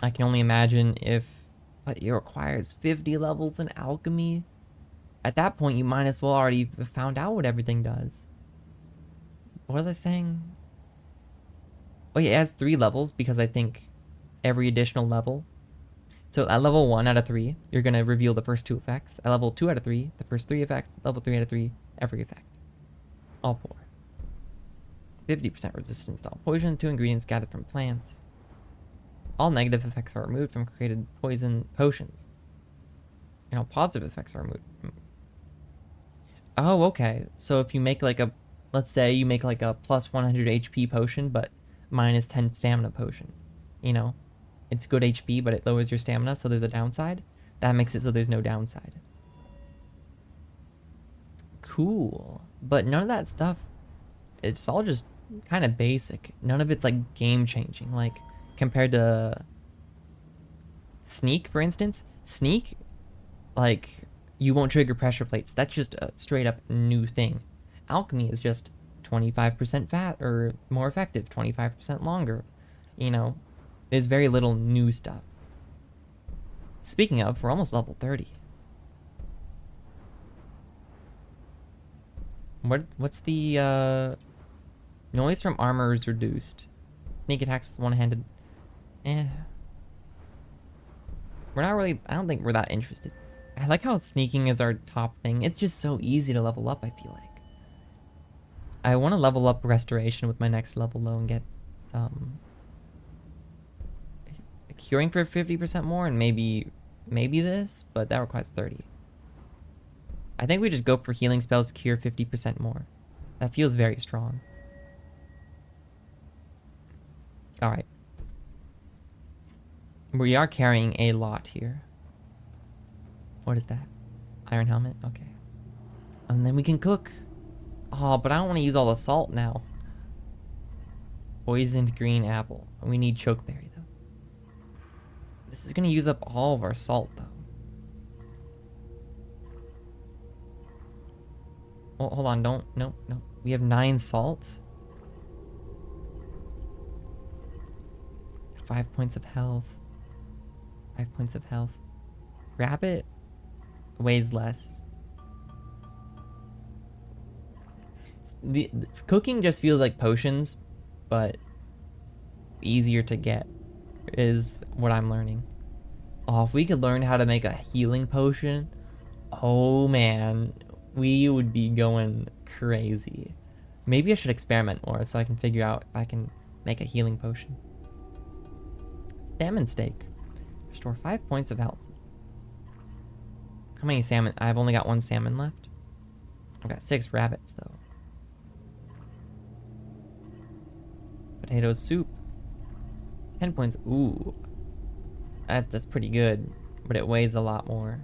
S1: I can only imagine if. But it requires 50 levels in alchemy. At that point, you might as well already have found out what everything does. What was I saying? Oh yeah, it has 3 levels because I think every additional level. So at level 1 out of 3, you're going to reveal the first 2 effects. At level 2 out of 3, the first 3 effects. Level 3 out of 3, every effect. All 4. 50% resistance to all poison, 2 ingredients gathered from plants. All negative effects are removed from created poison potions. And all positive effects are removed. Oh, okay. So if you make like a, let's say you make like a plus 100 HP potion, but minus 10 stamina potion. You know, it's good HP, but it lowers your stamina, so there's a downside. That makes it so there's no downside. Cool. But none of that stuff, it's all just kind of basic. None of it's like game changing. Like compared to Sneak, for instance. Sneak, like, you won't trigger pressure plates. That's just a straight up new thing. Alchemy is just 25% fat or more effective, 25% longer. You know, there's very little new stuff. Speaking of, we're almost level 30. What's the noise from armor is reduced. Sneak attacks with one-handed. We're not really, I don't think we're that interested. I like how sneaking is our top thing. It's just so easy to level up, I feel like. I want to level up restoration with my next level though and get curing for 50% more and maybe this, but that requires 30. I think we just go for healing spells, cure 50% more. That feels very strong. Alright. We are carrying a lot here. What is that? Iron helmet? Okay. And then we can cook. Oh, but I don't want to use all the salt now. Poisoned green apple. We need chokeberry though. This is going to use up all of our salt though. Oh, hold on. No. We have 9 salt. 5 points of health. 5 points of health. Rabbit weighs less. The cooking just feels like potions, but easier to get is what I'm learning. Oh, if we could learn how to make a healing potion, oh man, we would be going crazy. Maybe I should experiment more so I can figure out if I can make a healing potion. Salmon steak. Restore 5 points of health. How many salmon? I've only got 1 salmon left. I've got 6 rabbits though. Potato soup. 10 points. Ooh. That's pretty good, but it weighs a lot more.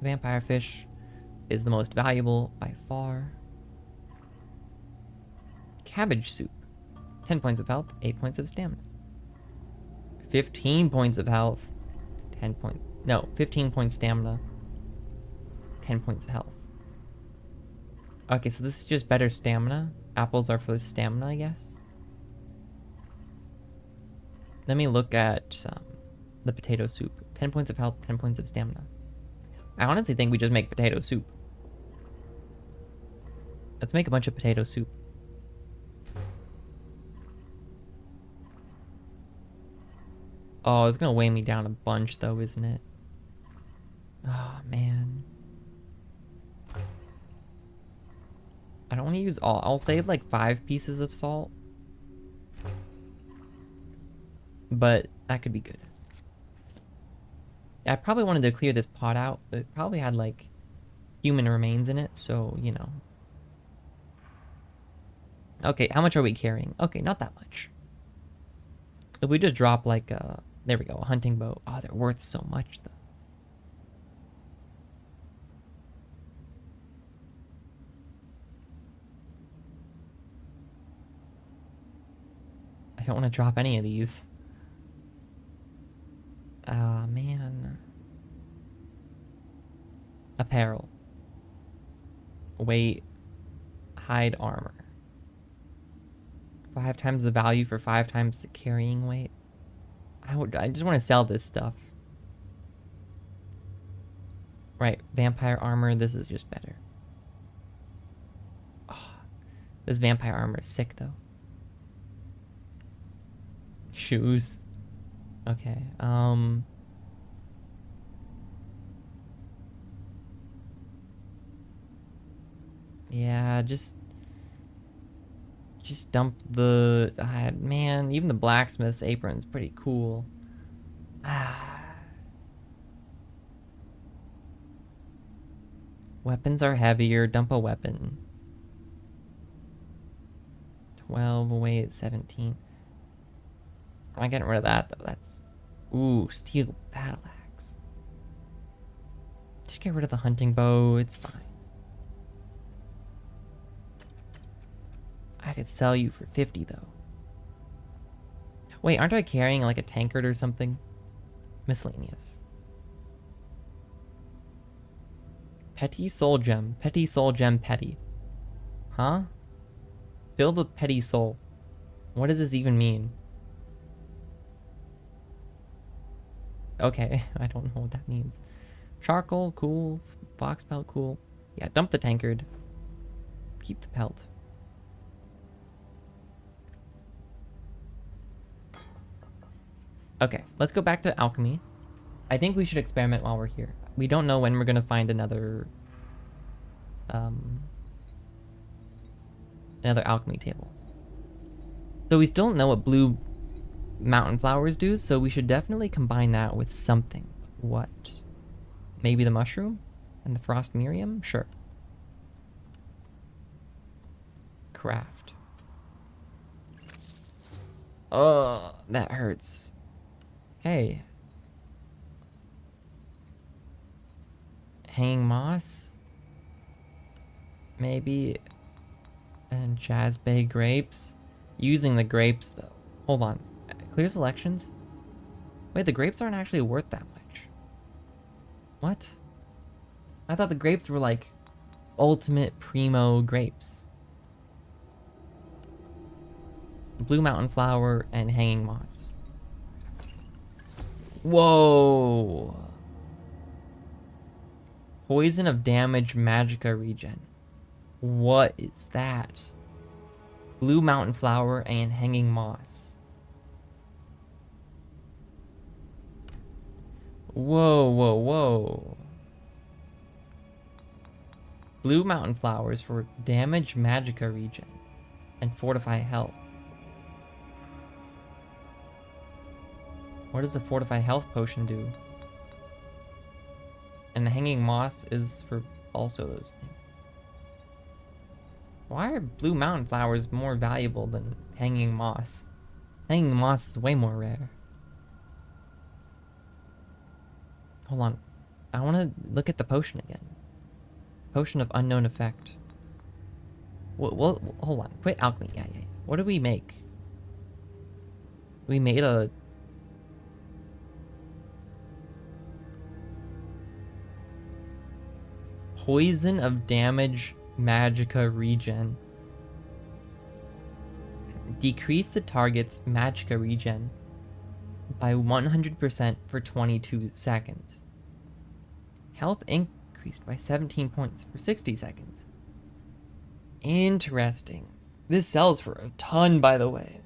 S1: Vampire fish is the most valuable by far. Cabbage soup. 10 points of health, 8 points of stamina. 15 points of health, 15 points stamina, 10 points of health. Okay, so this is just better stamina. Apples are for stamina, I guess. Let me look at the potato soup. 10 points of health, 10 points of stamina. I honestly think we just make potato soup. Let's make a bunch of potato soup. Oh, it's gonna weigh me down a bunch though, isn't it? Oh, man. I don't want to use all. I'll save like 5 pieces of salt. But that could be good. I probably wanted to clear this pot out. It probably had like human remains in it, so, you know. Okay, how much are we carrying? Okay, not that much. If we just drop like a... There we go, a hunting bow. Oh, they're worth so much, though. don't want to drop any of these. Ah, man. Apparel. Weight. Hide armor. 5 times the value for 5 times the carrying weight. I just want to sell this stuff. Right, vampire armor, this is just better. Oh, this vampire armor is sick though. Shoes. Okay, yeah, just dump the... man, even the blacksmith's apron's pretty cool. Weapons are heavier. Dump a weapon. 12 away at 17. I'm not getting rid of that, though. That's... Ooh, steel battle axe. Just get rid of the hunting bow. It's fine. I could sell you for 50 though. Wait, aren't I carrying like a tankard or something? Miscellaneous. Petty soul gem. Petty soul gem petty. Huh? Filled with petty soul. What does this even mean? Okay, I don't know what that means. Charcoal, cool. Fox pelt, cool. Yeah, dump the tankard. Keep the pelt. Okay, let's go back to alchemy. I think we should experiment while we're here. We don't know when we're gonna find another alchemy table. So we still don't know what blue mountain flowers do, so we should definitely combine that with something. What? Maybe the mushroom and the frost miriam? Sure. Craft. Oh, that hurts. Okay. Hanging moss? Maybe. And jazzbay grapes? Using the grapes, though. Hold on. Clear selections? Wait, the grapes aren't actually worth that much. What? I thought the grapes were like ultimate primo grapes. Blue mountain flower and hanging moss. Whoa. Poison of damage magicka regen. What is that? Blue mountain flower and hanging moss. Whoa, whoa, whoa. Blue mountain flowers for damage magicka regen and fortify health. What does the fortify health potion do? And the hanging moss is for also those things. Why are blue mountain flowers more valuable than hanging moss? Hanging moss is way more rare. Hold on. I want to look at the potion again. Potion of unknown effect. Well, hold on. Quit alchemy. Yeah. What did we make? We made a... Poison of damage magicka regen. Decrease the target's magicka regen by 100% for 22 seconds. Health increased by 17 points for 60 seconds. Interesting. This sells for a ton, by the way.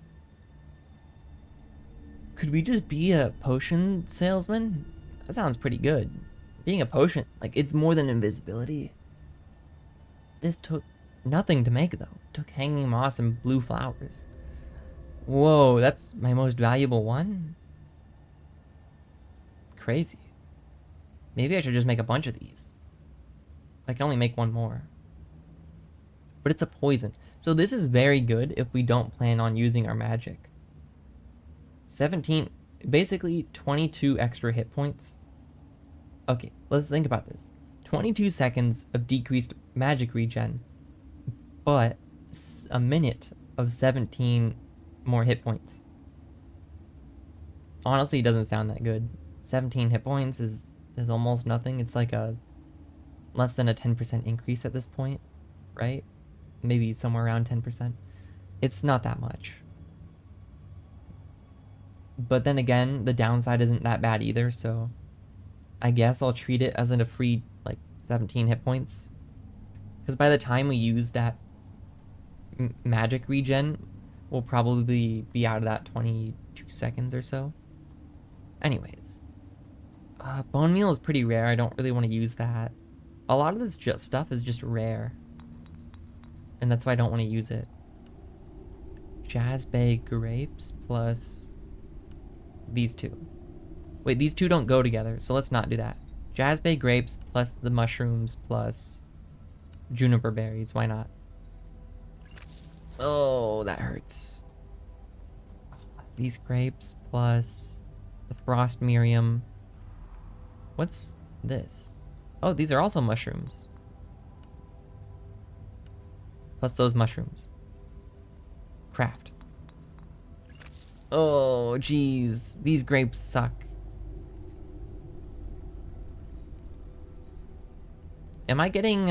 S1: Could we just be a potion salesman? That sounds pretty good. Being a potion, like, it's more than invisibility. This took nothing to make, though. It took hanging moss and blue flowers. Whoa, that's my most valuable one? Crazy. Maybe I should just make a bunch of these. I can only make one more. But it's a poison. So this is very good if we don't plan on using our magic. 17, basically 22 extra hit points. Okay, let's think about this. 22 seconds of decreased magic regen, but a minute of 17 more hit points. Honestly, it doesn't sound that good. 17 hit points is almost nothing. It's like a less than a 10% increase at this point, right? Maybe somewhere around 10%. It's not that much. But then again, the downside isn't that bad either, so I guess I'll treat it as a free, like, 17 hit points. Because by the time we use that magic regen, we'll probably be out of that 22 seconds or so. Anyways. Bone meal is pretty rare. I don't really want to use that. A lot of this stuff is just rare. And that's why I don't want to use it. Jazzbay grapes plus these two. Wait, these two don't go together, so let's not do that. Jazzbay grapes plus the mushrooms plus juniper berries. Why not? Oh, that hurts. These grapes plus the frost miriam. What's this? Oh, these are also mushrooms. Plus those mushrooms. Craft. Oh, jeez. These grapes suck. Am I getting,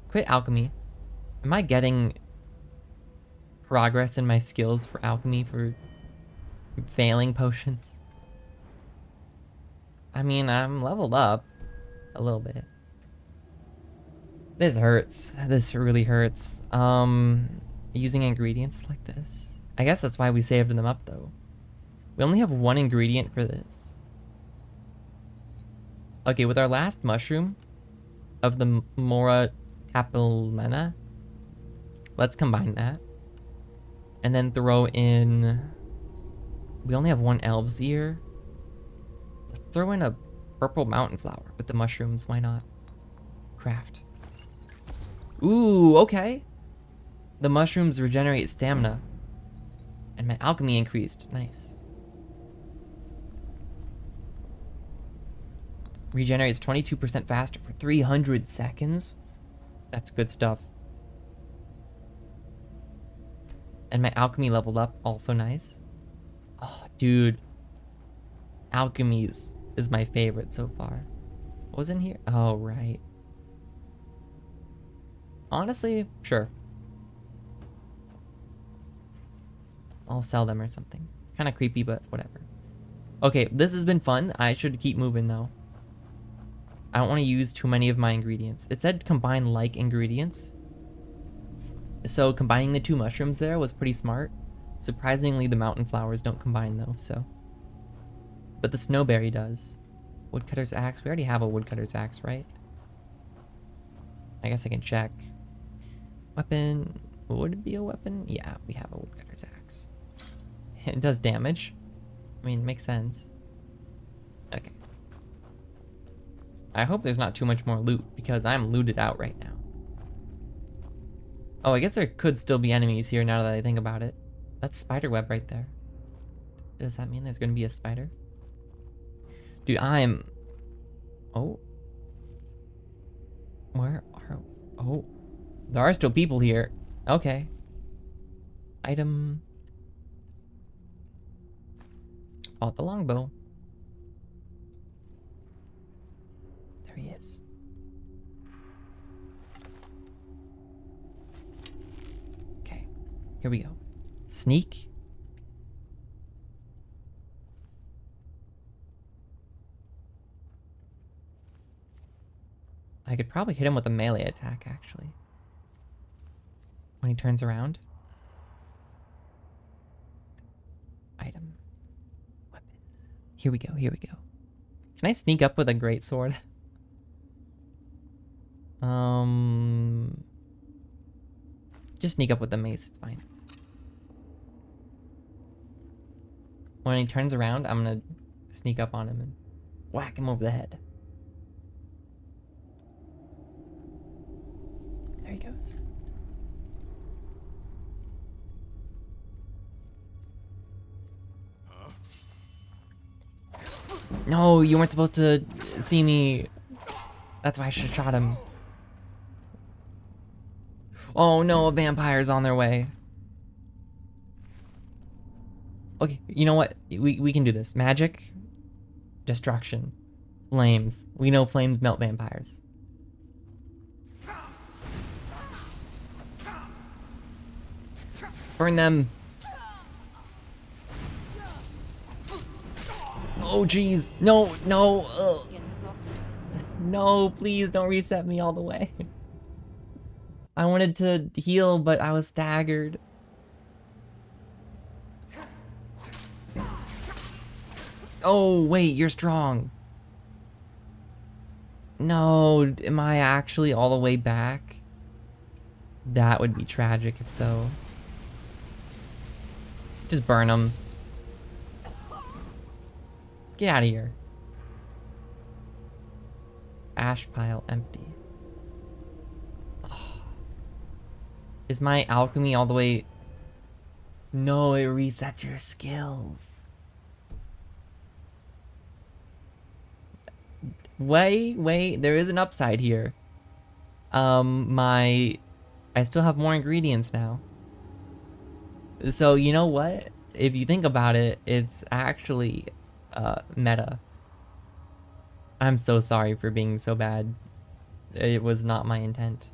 S1: quit alchemy. Am I getting progress in my skills for alchemy for failing potions? I mean, I'm leveled up a little bit. This hurts. This really hurts. Using ingredients like this. I guess that's why we saved them up, though. We only have one ingredient for this. Okay, with our last mushroom of the Mora Capilmena, let's combine that. And then throw in... We only have one elf's ear. Let's throw in a purple mountain flower with the mushrooms. Why not? Craft. Ooh, okay. The mushrooms regenerate stamina. And my alchemy increased. Nice. Regenerates 22% faster for 300 seconds. That's good stuff. And my alchemy leveled up. Also nice. Oh, dude. Alchemies is my favorite so far. What was in here? Oh, right. Honestly, sure. I'll sell them or something. Kind of creepy, but whatever. Okay, this has been fun. I should keep moving, though. I don't want to use too many of my ingredients. It said combine like ingredients. So combining the two mushrooms there was pretty smart. Surprisingly, the mountain flowers don't combine, though, so... But the snowberry does. Woodcutter's axe. We already have a woodcutter's axe, right? I guess I can check. Weapon. Would it be a weapon? Yeah, we have a woodcutter's axe. It does damage. I mean, makes sense. Okay. I hope there's not too much more loot, because I'm looted out right now. Oh, I guess there could still be enemies here now that I think about it. That's spider web right there. Does that mean there's going to be a spider? Dude, I'm... Oh. Where are... Oh. There are still people here. Okay. Item... Oh, the longbow. There he is. Okay. Here we go. Sneak. I could probably hit him with a melee attack, actually. When he turns around. Item. Weapon. Here we go, here we go. Can I sneak up with a greatsword? Just sneak up with the mace, it's fine. When he turns around, I'm gonna sneak up on him and whack him over the head. There he goes. No, you weren't supposed to see me. That's why I should have shot him. Oh no, a vampire's on their way. Okay, you know what? We can do this. Magic, destruction, flames. We know flames melt vampires. Burn them. Oh jeez. No, no. Ugh.
S3: Guess it's all.
S1: No, please don't reset me all the way. I wanted to heal, but I was staggered. Oh, wait, you're strong. No, am I actually all the way back? That would be tragic if so. Just burn them. Get out of here. Ash pile empty. Oh. Is my alchemy all the way... No, it resets your skills. Wait, there is an upside here. I still have more ingredients now. So, you know what? If you think about it, it's actually, meta. I'm so sorry for being so bad. It was not my intent.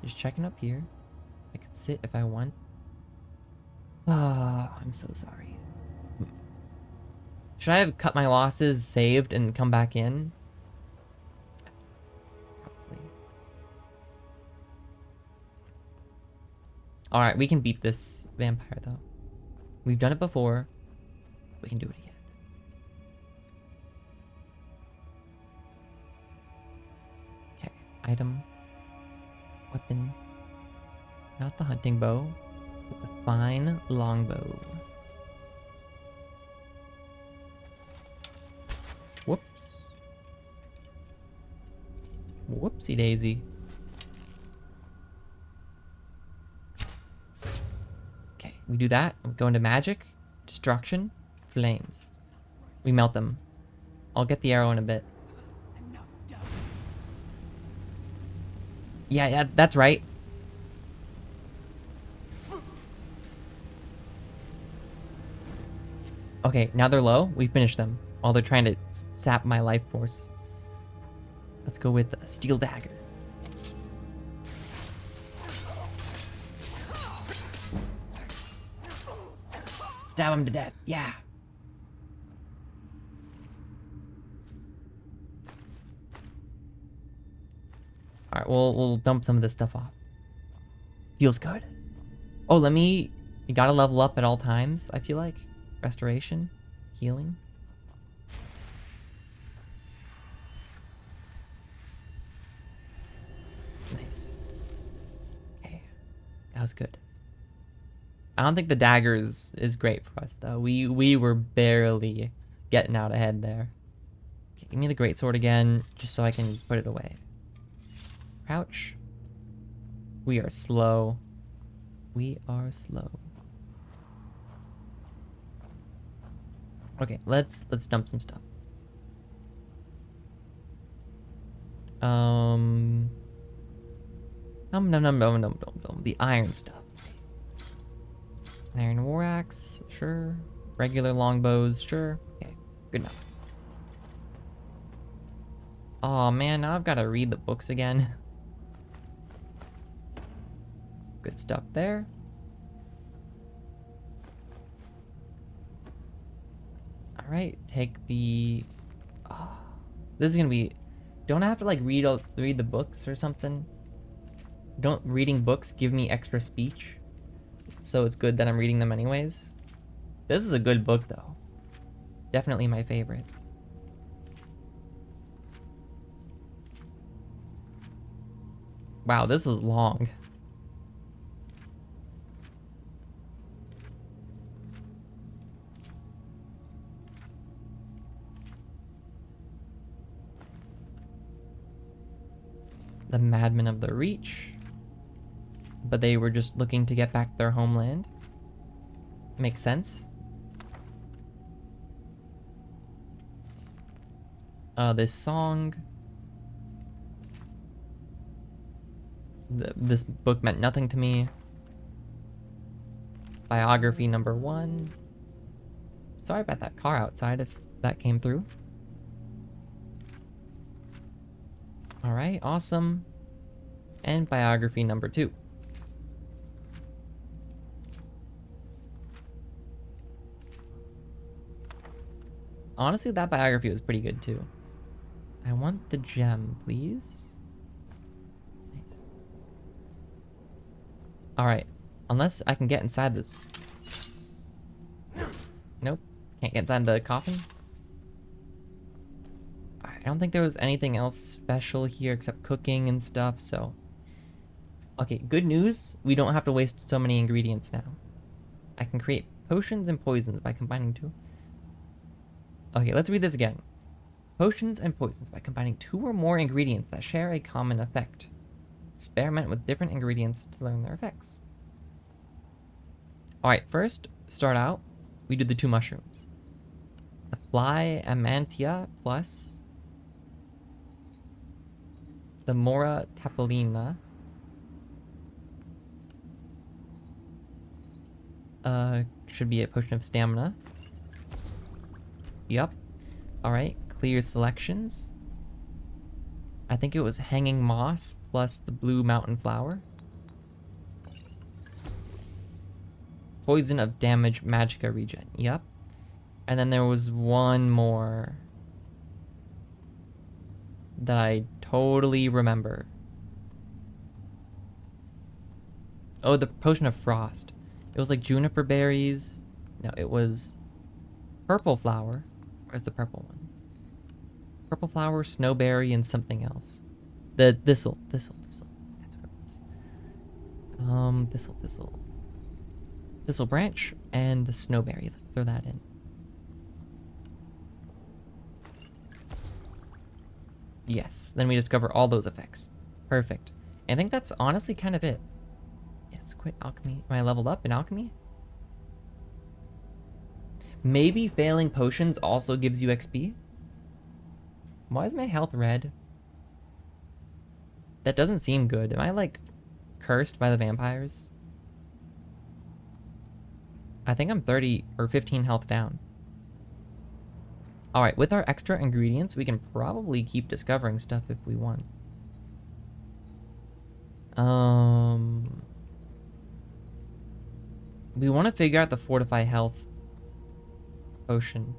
S1: Just checking up here. I could sit if I want. Ah, I'm so sorry. Should I have cut my losses, saved, and come back in? Probably. Alright, we can beat this vampire, though. We've done it before. We can do it again. Okay, item. Weapon. Not the hunting bow, but the fine longbow. Whoops. Whoopsie daisy. Okay, we do that. We go into magic, destruction, flames. We melt them. I'll get the arrow in a bit. Yeah, that's right. Okay, now they're low. We finished them. While they're trying to sap my life force. Let's go with a steel dagger. Stab him to death. Yeah. All right, we'll dump some of this stuff off. Feels good. Oh, you gotta level up at all times, I feel like. Restoration, healing. Nice. Okay, that was good. I don't think the dagger is great for us though. We were barely getting out ahead there. Okay, give me the greatsword again, just so I can put it away. Crouch. We are slow. We are slow. Okay, let's dump some stuff. The iron stuff. Iron war axe, sure. Regular longbows, sure. Okay, good enough. Oh man, now I've got to read the books again. Good stuff there. All right, take the. Oh, this is gonna be. Don't I have to like read the books or something? Don't reading books give me extra speech? So it's good that I'm reading them anyways. This is a good book though. Definitely my favorite. Wow, this was long. The madmen of the Reach. But they were just looking to get back their homeland. Makes sense. This song. This book meant nothing to me. Biography number 1. Sorry about that car outside if that came through. Alright, awesome. And biography number 2. Honestly, that biography was pretty good too. I want the gem, please. Nice. Alright, unless I can get inside this. Nope, can't get inside the coffin. I don't think there was anything else special here except cooking and stuff, so... Okay, good news, we don't have to waste so many ingredients now. I can create potions and poisons by combining 2. Okay, let's read this again. Potions and poisons by combining 2 or more ingredients that share a common effect. Experiment with different ingredients to learn their effects. Alright, first, start out, we do the 2 mushrooms. The fly amantia plus the mora tapulina. Should be a potion of stamina. Yup. Alright, clear selections. I think it was hanging moss plus the blue mountain flower. Poison of damage magicka regen. Yup. And then there was one more that I totally remember. Oh, the potion of frost. It was like juniper berries. No, it was purple flower. Where's the purple one? Purple flower, snowberry, and something else. The thistle. That's what it was. Thistle branch and the snowberry. Let's throw that in. Yes, then we discover all those effects. Perfect. I think that's honestly kind of it. Yes, quit alchemy. Am I leveled up in alchemy? Maybe failing potions also gives you XP? Why is my health red? That doesn't seem good. Am I, like, cursed by the vampires? I think I'm 30 or 15 health down. Alright, with our extra ingredients, we can probably keep discovering stuff if we want. We want to figure out the fortify health potion.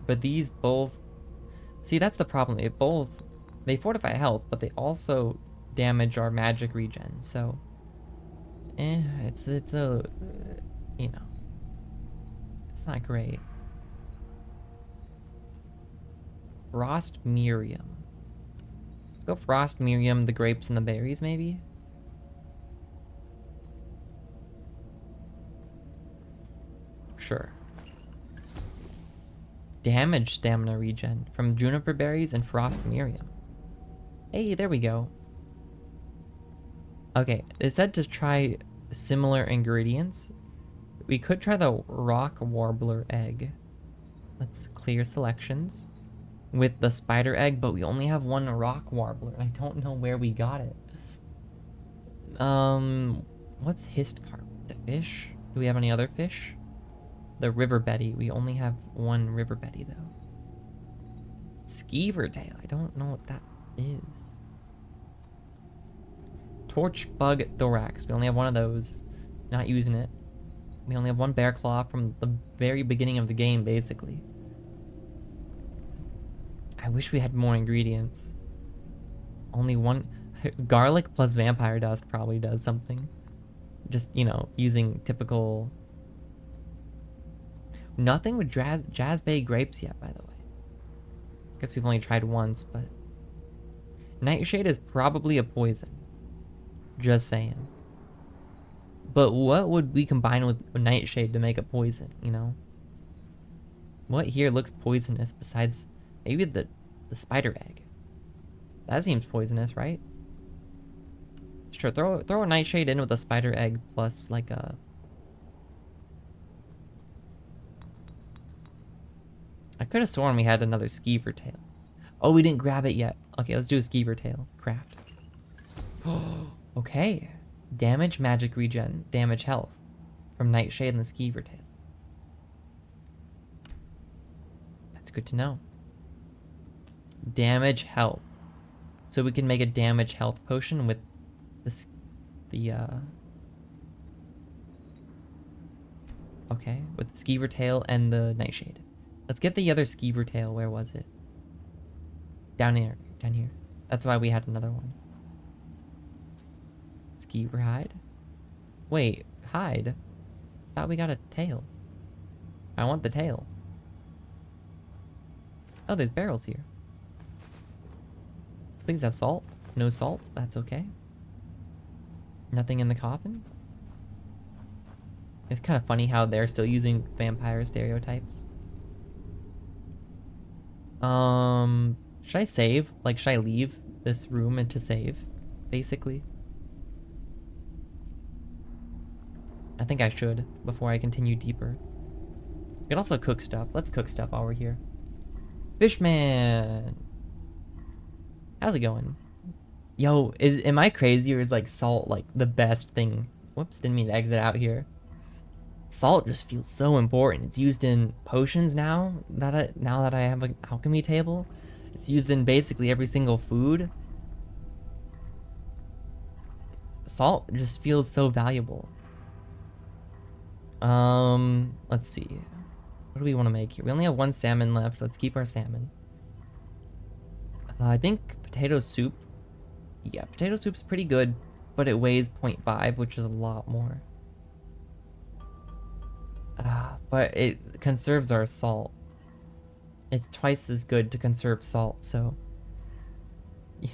S1: But these both... See, that's the problem. They fortify health, but they also damage our magic regen, so... it's a... you know... It's not great. Frost Miriam. Let's go Frost Miriam, the grapes and the berries, maybe? Sure. Damage stamina regen from juniper berries and Frost Miriam. Hey, there we go. Okay, it said to try similar ingredients. We could try the rock warbler egg. Let's clear selections with the spider egg, but we only have one rock warbler. I don't know where we got it. What's hist carp? The fish? Do we have any other fish? The river betty. We only have one river betty though. Skeever tail. I don't know what that is. Torch bug thorax. We only have one of those. Not using it. We only have one bear claw from the very beginning of the game, basically. I wish we had more ingredients. Only one. Garlic plus vampire dust probably does something. Just, you know, using typical... Nothing with Jazzbay grapes yet, by the way. Guess we've only tried once, but... Nightshade is probably a poison. Just saying. But what would we combine with Nightshade to make a poison, you know? What here looks poisonous besides maybe the spider egg? That seems poisonous, right? Sure, throw a Nightshade in with a spider egg plus like a... I could have sworn we had another skeever tail. Oh, we didn't grab it yet. Okay, let's do a skeever tail. Craft. Oh, okay. Damage, magic regen, damage, health. From Nightshade and the Skeever Tail. That's good to know. Damage, health. So we can make a damage health potion with this, okay, with the Skeever Tail and the Nightshade. Let's get the other Skeever Tail. Where was it? Down here. Down here. That's why we had another one. Skeever hide? Wait, hide? Thought we got a tail. I want the tail. Oh, there's barrels here. Please have salt. No salt. That's okay. Nothing in the coffin? It's kind of funny how they're still using vampire stereotypes. Should I save? Like, should I leave this room and to save? Basically. I think I should before I continue deeper. We can also cook stuff. Let's cook stuff while we're here. Fishman! How's it going? Yo, am I crazy or is like salt like the best thing? Whoops, didn't mean to exit out here. Salt just feels so important. It's used in potions now that I have an alchemy table. It's used in basically every single food. Salt just feels so valuable. Let's see. What do we want to make here? We only have one salmon left. Let's keep our salmon. I think potato soup. Yeah, potato soup's pretty good, but it weighs 0.5, which is a lot more. But it conserves our salt. It's twice as good to conserve salt, so...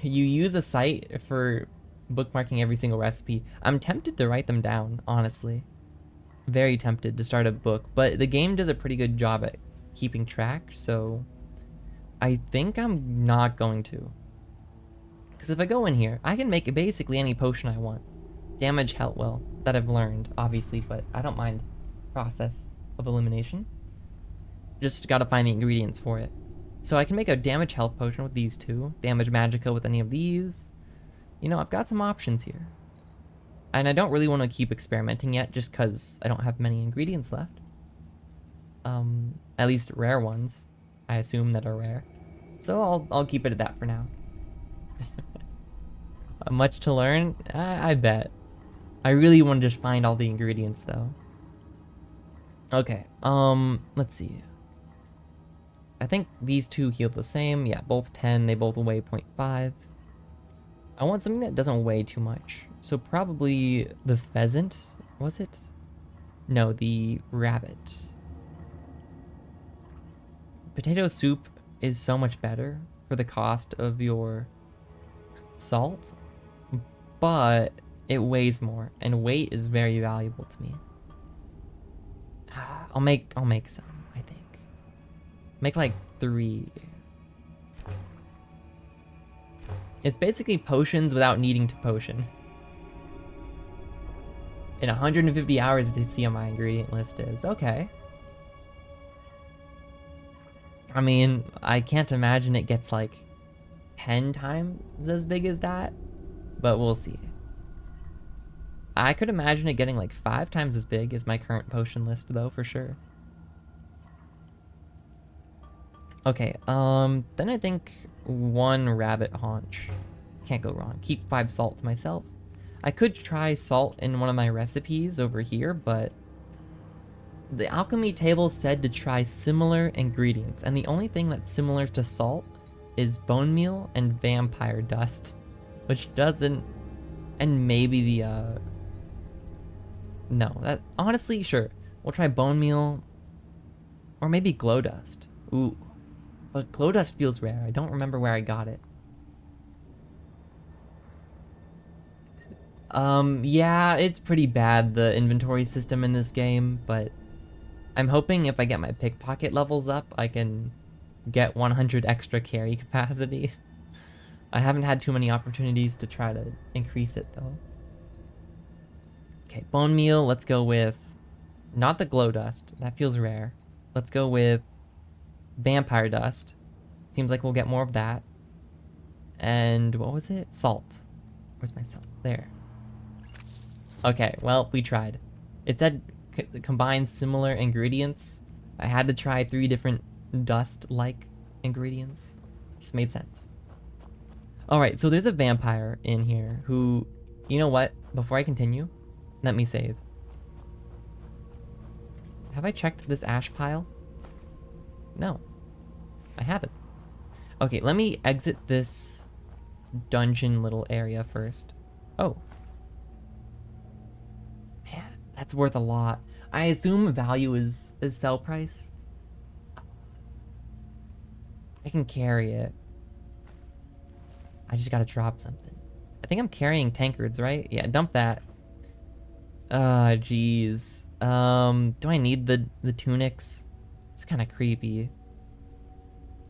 S1: You use a site for bookmarking every single recipe. I'm tempted to write them down, honestly. Very tempted to start a book, but the game does a pretty good job at keeping track, so... I think I'm not going to. Because if I go in here, I can make basically any potion I want. Damage, health, well, that I've learned, obviously, but I don't mind process of elimination. Just gotta find the ingredients for it. So I can make a damage health potion with these two. Damage magicka with any of these. You know, I've got some options here. And I don't really want to keep experimenting yet, just because I don't have many ingredients left. At least rare ones. I assume that are rare. So I'll keep it at that for now. Much to learn? I bet. I really want to just find all the ingredients though. Okay, let's see. I think these two heal the same. Yeah, both 10. They both weigh 0.5. I want something that doesn't weigh too much. So probably the pheasant, was it? No, the rabbit. Potato soup is so much better for the cost of your salt, but it weighs more, and weight is very valuable to me. I'll make some, I think. Make like 3. It's basically potions without needing to potion. In 150 hours to see how my ingredient list is. Okay. I mean, I can't imagine it gets like 10 times as big as that, but we'll see. I could imagine it getting like 5 times as big as my current potion list though, for sure. Okay, then I think 1 rabbit haunch. Can't go wrong. Keep 5 salt to myself. I could try salt in one of my recipes over here, but the alchemy table said to try similar ingredients, and the only thing that's similar to salt is bone meal and vampire dust, which doesn't, and maybe the, no, that, honestly, sure. We'll try bone meal, or maybe glow dust. Ooh, but glow dust feels rare. I don't remember where I got it. Yeah, it's pretty bad, the inventory system in this game, but I'm hoping if I get my pickpocket levels up, I can get 100 extra carry capacity. I haven't had too many opportunities to try to increase it, though. Okay, bone meal, let's go with... not the glow dust, that feels rare. Let's go with vampire dust. Seems like we'll get more of that. And what was it? Salt. Where's my salt? There. Okay, well, we tried. It said combine similar ingredients. I had to try 3 different dust-like ingredients. Just made sense. Alright, so there's a vampire in here who... You know what? Before I continue, let me save. Have I checked this ash pile? No. I haven't. Okay, let me exit this dungeon little area first. Oh. Man, that's worth a lot. I assume value is sell price. I can carry it. I just gotta drop something. I think I'm carrying tankards, right? Yeah, dump that. Jeez. Do I need the tunics? It's kind of creepy.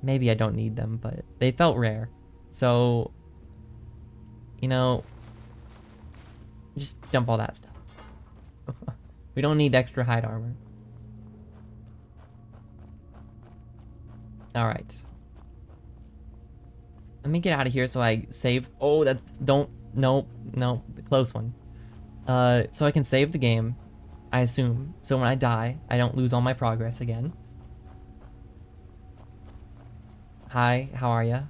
S1: Maybe I don't need them, but they felt rare. So, you know, just dump all that stuff. We don't need extra hide armor. Alright. Let me get out of here so I save. Oh, that's... Don't... No. Close one. So I can save the game, I assume. So when I die, I don't lose all my progress again. Hi, how are ya?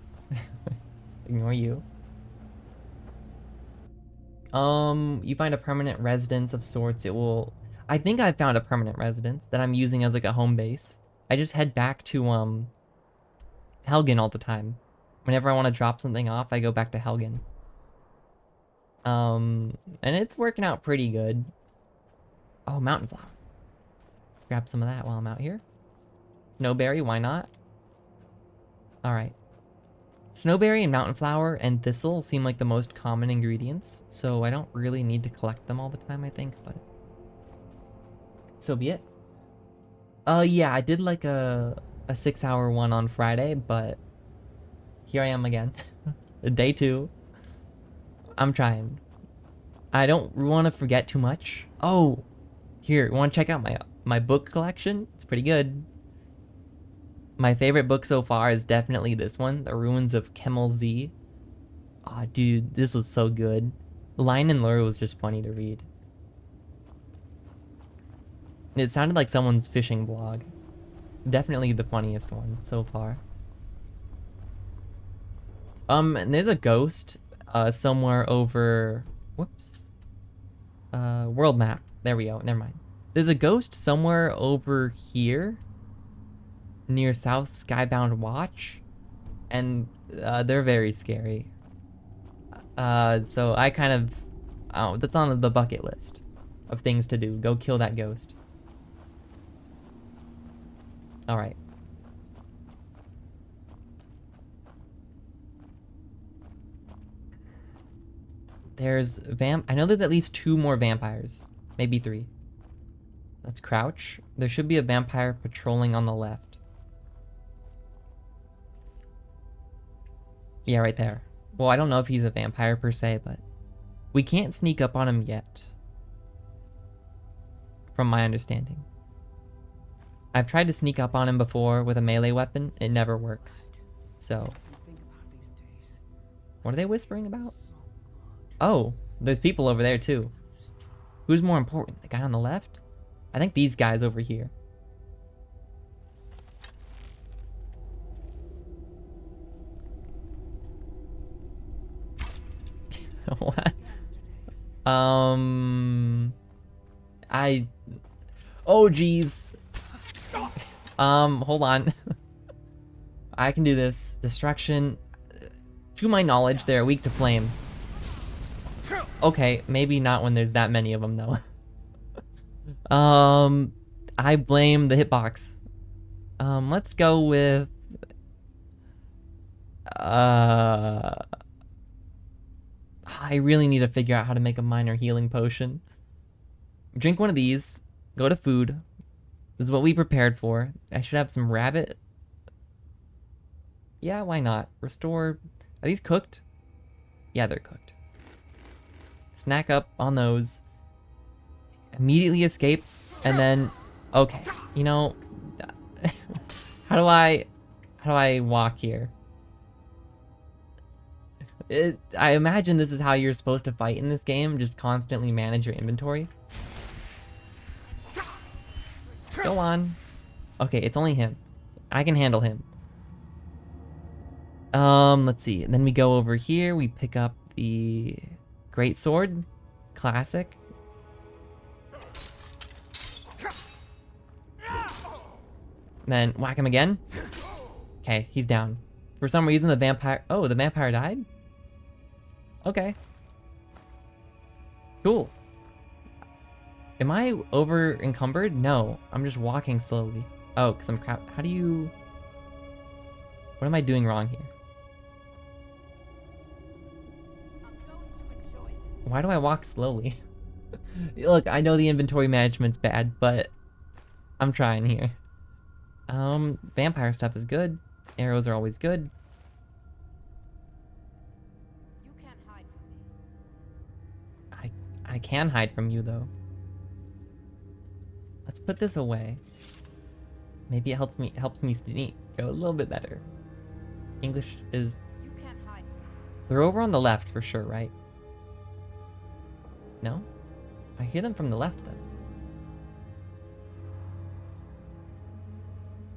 S1: Ignore you. You find a permanent residence of sorts. It will... I think I found a permanent residence that I'm using as like a home base. I just head back to, Helgen all the time. Whenever I want to drop something off, I go back to Helgen. And it's working out pretty good. Oh, mountain flower. Grab some of that while I'm out here. Snowberry, why not? Alright. Snowberry and mountain flower and thistle seem like the most common ingredients, so I don't really need to collect them all the time, I think, but... So be it. Yeah, I did like a 6-hour one on Friday, but... Here I am again. Day 2. I'm trying. I don't want to forget too much. Oh! Here, want to check out my book collection? It's pretty good. My favorite book so far is definitely this one, The Ruins of Kemmel Z. Aw, dude, this was so good. Line and Lure was just funny to read. It sounded like someone's fishing blog. Definitely the funniest one so far. And there's a ghost, somewhere over... Whoops. World map. There we go, never mind. There's a ghost somewhere over here, near South Skybound Watch, and they're very scary. So I kind of... Oh, that's on the bucket list of things to do. Go kill that ghost. Alright. There's I know there's at least 2 more vampires. Maybe 3. Let's crouch. There should be a vampire patrolling on the left. Yeah, right there. Well, I don't know if he's a vampire per se, but... We can't sneak up on him yet. From my understanding. I've tried to sneak up on him before with a melee weapon. It never works. So... What are they whispering about? Oh, there's people over there too. Who's more important? The guy on the left? I think these guys over here. What? Oh, geez. Hold on. I can do this. Destruction. To my knowledge, they're weak to flame. Okay, maybe not when there's that many of them, though. I blame the hitbox. Let's go with... I really need to figure out how to make a minor healing potion. Drink one of these. Go to food. This is what we prepared for. I should have some rabbit. Yeah, why not? Restore... Are these cooked? Yeah, they're cooked. Snack up on those. Immediately escape. And then... Okay. You know... how do I walk here? I imagine this is how you're supposed to fight in this game. Just constantly manage your inventory. Go on. Okay, it's only him. I can handle him. Let's see. And then we go over here. We pick up the great sword. Classic. Then whack him again. Okay, he's down. For some reason, the vampire... Oh, the vampire died? Okay. Cool. Am I over encumbered? No, I'm just walking slowly. Oh, because I'm crap. How do you... What am I doing wrong here? Why do I walk slowly? Look, I know the inventory management's bad, but I'm trying here. Vampire stuff is good. Arrows are always good.
S5: You can't hide from me.
S1: I can hide from you though. Let's put this away. Maybe it helps me sneak go a little bit better. English is...
S5: You can't hide from me.
S1: They're over on the left for sure, right? No? I hear them from the left though.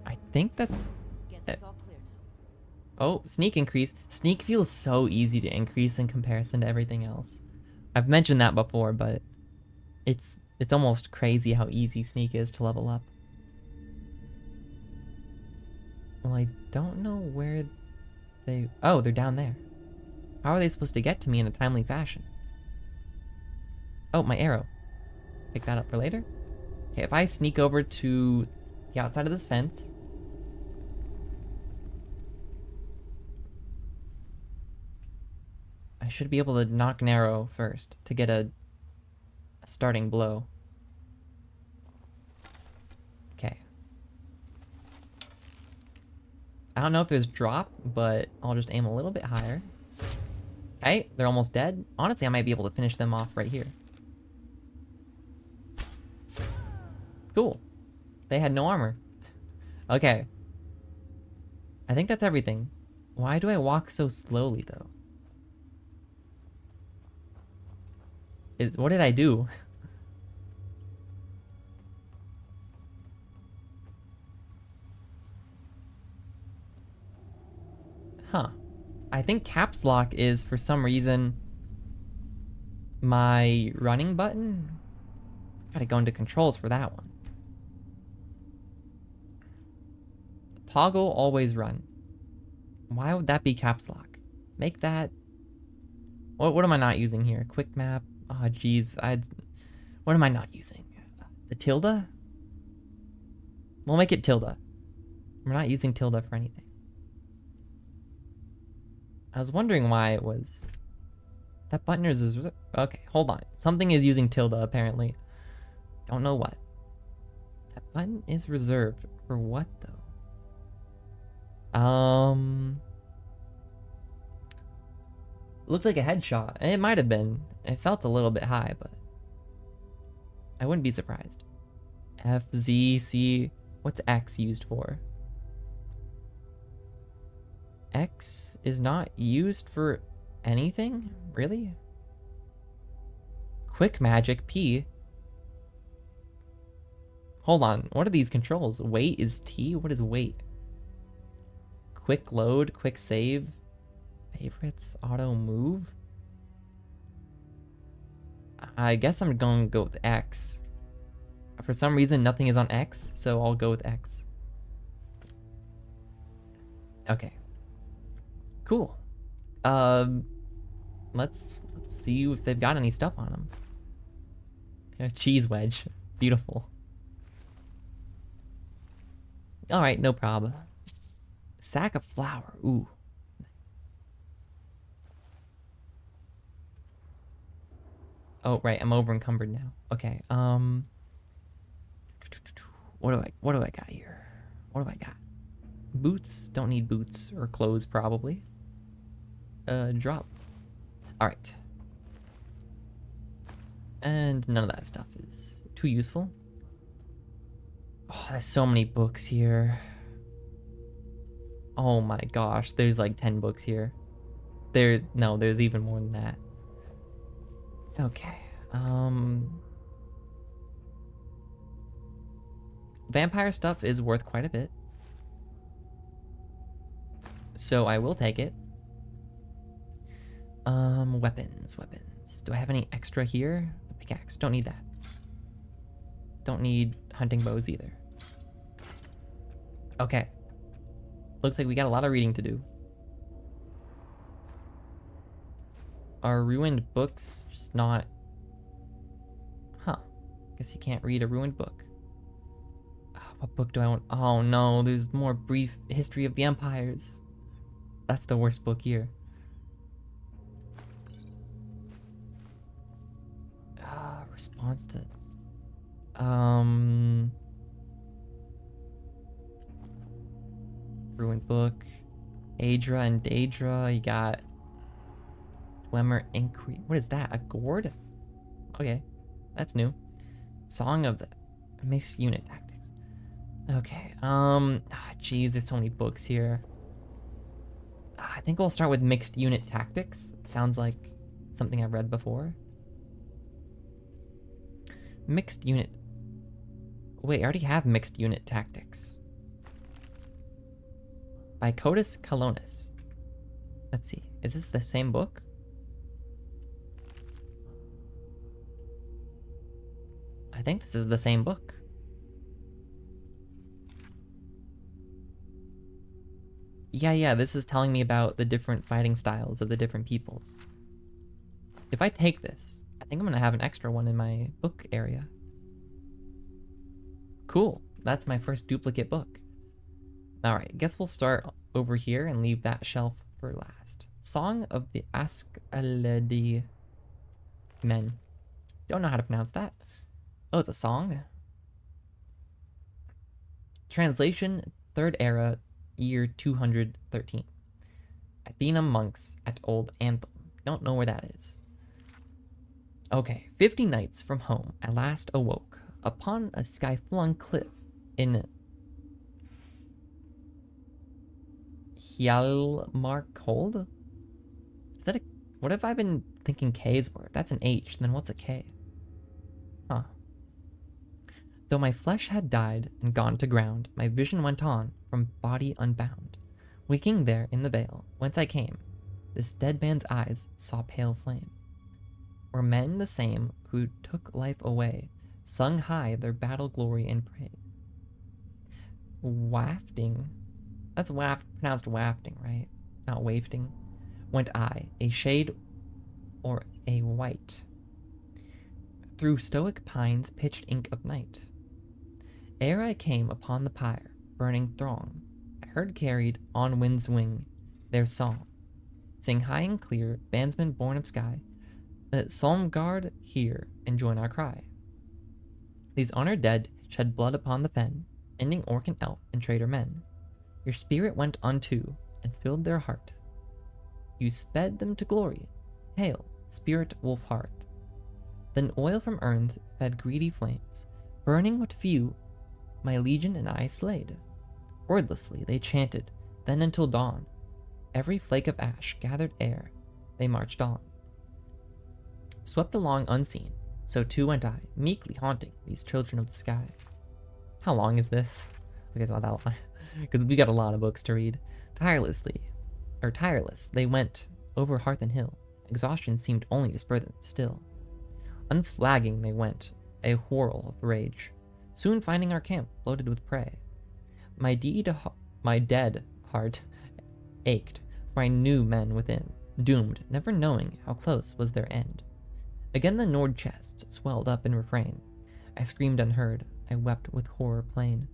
S1: I think that's...
S5: Guess it's all clear now.
S1: Oh, sneak increase. Sneak feels so easy to increase in comparison to everything else. I've mentioned that before, but it's almost crazy how easy sneak is to level up. Well, I don't know where they... Oh, they're down there. How are they supposed to get to me in a timely fashion? Oh, my arrow. Pick that up for later. Okay, if I sneak over to the outside of this fence... I should be able to knock an arrow first to get a starting blow. Okay. I don't know if there's drop, but I'll just aim a little bit higher. Okay, they're almost dead. Honestly, I might be able to finish them off right here. Cool. They had no armor. Okay. I think that's everything. Why do I walk so slowly, though? What did I do? Huh. I think caps lock is, for some reason, my running button. Gotta go into controls for that one. Toggle always run. Why would that be caps lock? Make that... What am I not using here? Quick map. Oh, geez. What am I not using? The tilde? We'll make it tilde. We're not using tilde for anything. I was wondering why it was... That button is... Okay, hold on. Something is using tilde, apparently. Don't know what. That button is reserved for what, though? Looked like a headshot. It might have been. It felt a little bit high, but... I wouldn't be surprised. F, Z, C... What's X used for? X is not used for anything? Really? Quick magic, P. Hold on, what are these controls? Wait is T? What is wait? Quick load, quick save, favorites, auto move? I guess I'm going to go with X. For some reason, nothing is on X, so I'll go with X. Okay. Cool. Let's see if they've got any stuff on them. A cheese wedge. Beautiful. Alright, no problem. Sack of flour. Ooh. Oh, right, I'm over encumbered now. Okay, what do I got here? What do I got? Boots? Don't need boots or clothes, probably. Drop. Alright. And none of that stuff is too useful. Oh, there's so many books here. Oh my gosh, there's like 10 books here. there's even more than that. Okay. Vampire stuff is worth quite a bit. So I will take it. Weapons. Do I have any extra here? The pickaxe. Don't need that. Don't need hunting bows either. Okay. Looks like we got a lot of reading to do. Are ruined books just not... Huh. Guess you can't read a ruined book. What book do I want? Oh no, there's more brief history of the empires. That's the worst book here. Response to... Ruined book. Adra and Daedra. You got... Dwemer Inquiry. What is that? A gourd? Okay. That's new. Song of the Mixed Unit Tactics. Okay. Geez, there's so many books here. I think we'll start with Mixed Unit Tactics. Sounds like something I've read before. Mixed Unit... Wait, I already have Mixed Unit Tactics. By Codus Colonus. Let's see. Is this the same book? I think this is the same book. Yeah, this is telling me about the different fighting styles of the different peoples. If I take this, I think I'm gonna have an extra one in my book area. Cool, that's my first duplicate book. Alright, guess we'll start over here and leave that shelf for last. Song of the Ascaladi Men. Don't know how to pronounce that. Oh, it's a song? Translation, 3rd era, year 213. Athena monks at Old Anthem. Don't know where that is. Okay, 50 nights from home at last awoke upon a sky-flung cliff in Hjalmarkhold? Is that a... What if I've been thinking K's word? That's an H, then what's a K? Huh. Though my flesh had died and gone to ground, my vision went on from body unbound. Waking there in the vale, whence I came, this dead man's eyes saw pale flame. Were men the same who took life away, sung high their battle glory and praise? Wafting, that's pronounced wafting, right? Not wafting. Went I, a shade or a white, through stoic pines pitched ink of night. Ere I came upon the pyre, burning throng, I heard carried on wind's wing their song. Sing high and clear, bandsmen born of sky, let Psalm guard hear and join our cry. These honored dead shed blood upon the fen, ending orc and elf and traitor men. Your spirit went unto and filled their heart. You sped them to glory. Hail, spirit wolf heart. Then oil from urns fed greedy flames, burning what few my legion and I slayed. Wordlessly they chanted, then until dawn. Every flake of ash gathered ere they marched on. Swept along unseen, so too went I, meekly haunting these children of the sky. How long is this? Okay, it's not that long, because we got a lot of books to read. Tireless, they went over hearth and hill. Exhaustion seemed only to spur them still. Unflagging they went, a whirl of rage, soon finding our camp loaded with prey. My dead heart ached, for I knew men within, doomed, never knowing how close was their end. Again the gnawed chest swelled up in refrain. I screamed unheard, I wept with horror plain.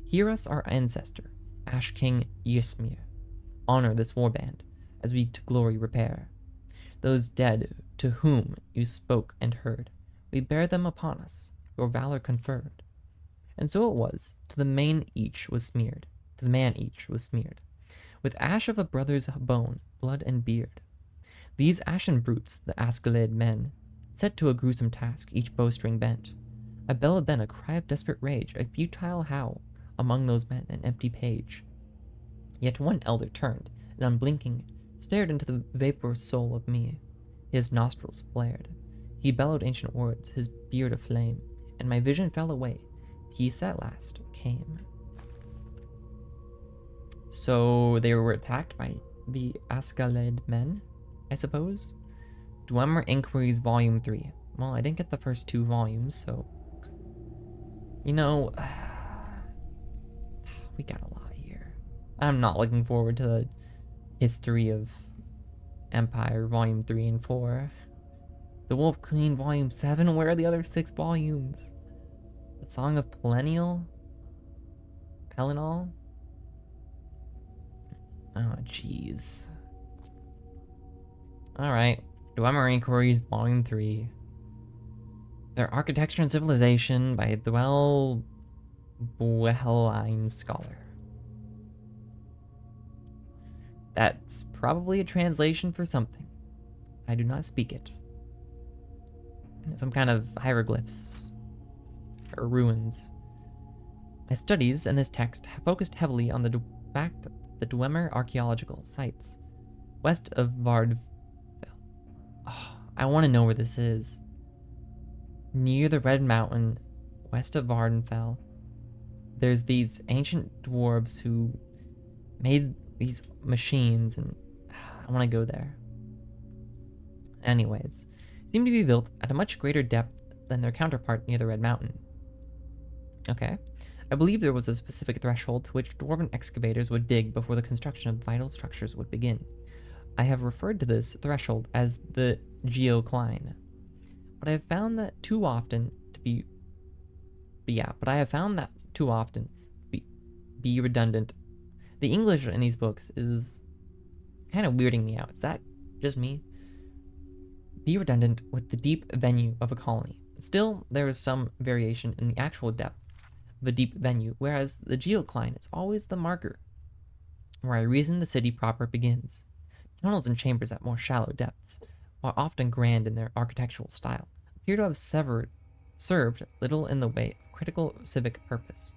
S1: Hear us, our ancestor, Ash King Ysmir. Honor this warband, as we to glory repair. Those dead to whom you spoke and heard, we bear them upon us, your valor conferred. And so it was, to the man each was smeared, with ash of a brother's bone, blood and beard. These ashen brutes, the Ascalad men, set to a gruesome task, each bowstring bent. I bellowed then a cry of desperate rage, a futile howl among those men, an empty page. Yet one elder turned, and unblinking stared into the vaporous soul of me. His nostrils flared. He bellowed ancient words, his beard aflame, and my vision fell away. Peace at last came. So they were attacked by the Ascaled men, I suppose? Dwemer Inquiries Volume 3. Well, I didn't get the first 2 volumes, so... You know... we got a lot here. I'm not looking forward to the History of Empire Volume 3 and 4. The Wolf Queen Volume 7? Where are the other 6 volumes? The Song of Pelennial? Pelinal? Oh, jeez. Alright. Dwemer Inquiries Volume 3. Their Architecture and Civilization by Dwell Boeheline Scholar. That's probably a translation for something. I do not speak it. Some kind of hieroglyphs. Or ruins. My studies in this text have focused heavily on the fact that the Dwemer archaeological sites west of Vardfell. Oh, I want to know where this is. Near the Red Mountain, west of Vardfell, there's these ancient dwarves who made these machines, and I want to go there. Anyways, seem to be built at a much greater depth than their counterpart near the Red Mountain. Okay. I believe there was a specific threshold to which dwarven excavators would dig before the construction of vital structures would begin. I have referred to this threshold as the geocline. But I have found that too often to be redundant. The English in these books is kind of weirding me out. Is that just me? Be redundant with the deep venue of a colony. Still, there is some variation in the actual depth of a deep venue, whereas the geocline is always the marker where I reason the city proper begins. Tunnels and chambers at more shallow depths, while often grand in their architectural style, appear to have served little in the way of critical civic purpose.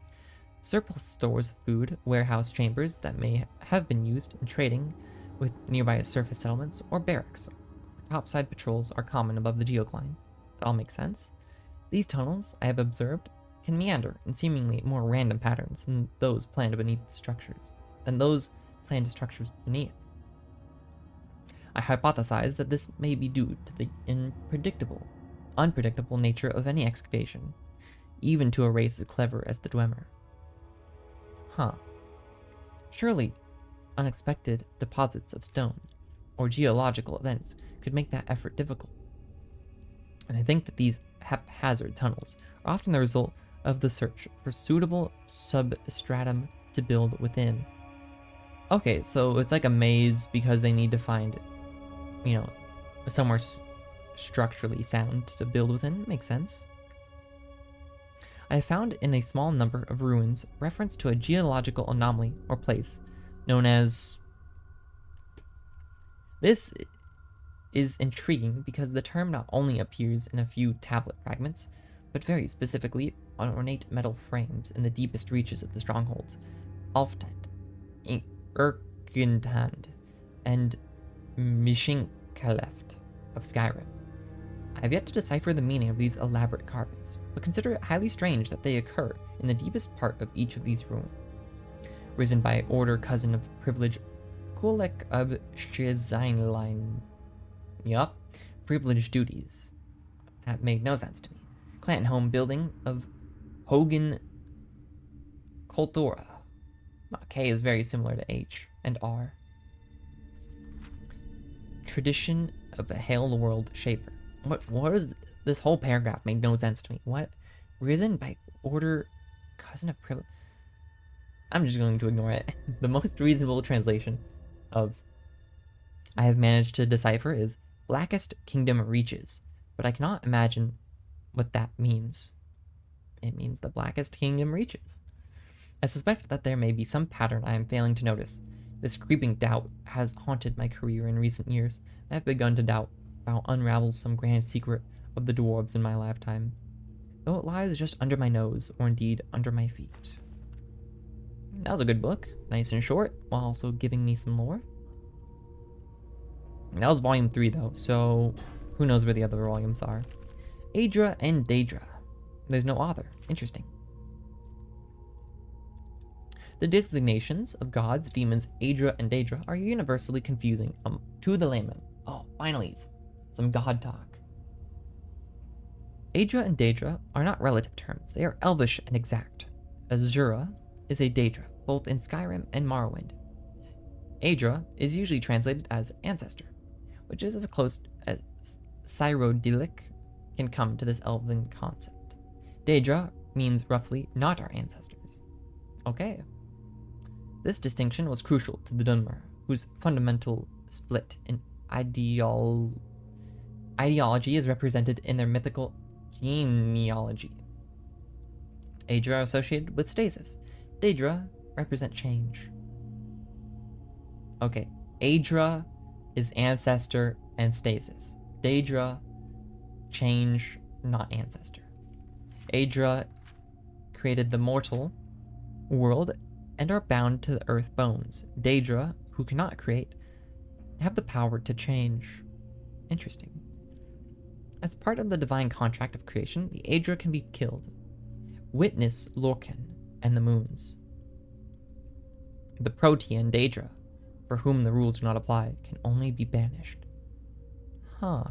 S1: Surplus stores of food, warehouse chambers that may have been used in trading with nearby surface settlements, or barracks for topside patrols are common above the geocline. That all makes sense. These tunnels, I have observed, can meander in seemingly more random patterns than those planned structures beneath. I hypothesize that this may be due to the unpredictable nature of any excavation, even to a race as clever as the Dwemer. Surely, unexpected deposits of stone or geological events could make that effort difficult. And I think that these haphazard tunnels are often the result of the search for suitable substratum to build within. Okay, so it's like a maze because they need to find, somewhere structurally sound to build within. Makes sense. I have found in a small number of ruins reference to a geological anomaly or place known as... This is intriguing because the term not only appears in a few tablet fragments, but very specifically on ornate metal frames in the deepest reaches of the strongholds, Alftend, Erkindhand, and Mishinkaleft of Skyrim. I have yet to decipher the meaning of these elaborate carvings, but consider it highly strange that they occur in the deepest part of each of these ruins. Risen by order cousin of privilege Kulek of Shizeinlein. Yup, privileged duties. That made no sense to me. Clan home building of Hogan Koltora. K is very similar to H and R. Tradition of a Hail the World Shaper. What is this whole paragraph made no sense to me. What? Risen by order cousin of privilege. I'm just going to ignore it. The most reasonable translation of I have managed to decipher is Blackest Kingdom Reaches, but I cannot imagine what that means. It means the Blackest Kingdom reaches. I suspect that there may be some pattern I am failing to notice. This creeping doubt has haunted my career in recent years. I have begun to doubt if I'll unravel some grand secret of the dwarves in my lifetime, though it lies just under my nose, or indeed under my feet. That was a good book, nice and short, while also giving me some lore. And that was volume 3 though, so who knows where the other volumes are. Aedra and Daedra. There's no author. Interesting. The designations of gods, demons, Aedra and Daedra are universally confusing to the layman. Oh, finally, some god talk. Aedra and Daedra are not relative terms. They are elvish and exact. Azura is a Daedra, both in Skyrim and Morrowind. Aedra is usually translated as ancestor, which is as close as Cyrodiilic can come to this elven concept. Daedra means roughly not our ancestors. Okay. This distinction was crucial to the Dunmer, whose fundamental split in ideology is represented in their mythical genealogy. Aedra are associated with stasis. Daedra represent change. Okay, Aedra is ancestor and stasis. Daedra, change, not ancestor. Aedra created the mortal world and are bound to the earth bones. Daedra, who cannot create, have the power to change. Interesting. As part of the divine contract of creation, the Aedra can be killed. Witness Lorcan and the moons. The Protean Daedra, for whom the rules do not apply, can only be banished. Huh.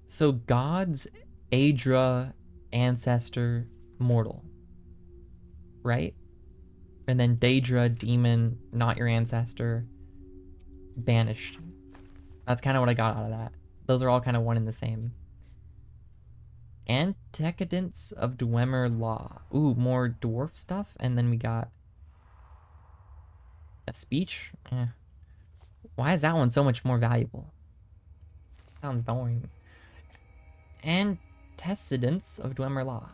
S1: So gods, Aedra, ancestor, mortal. Right? And then Daedra, demon, not your ancestor, banished. That's kind of what I got out of that. Those are all kind of one and the same. Antecedents of Dwemer Law. Ooh, more dwarf stuff. And then we got a speech. Why is that one so much more valuable? Sounds boring. Antecedents of Dwemer Law.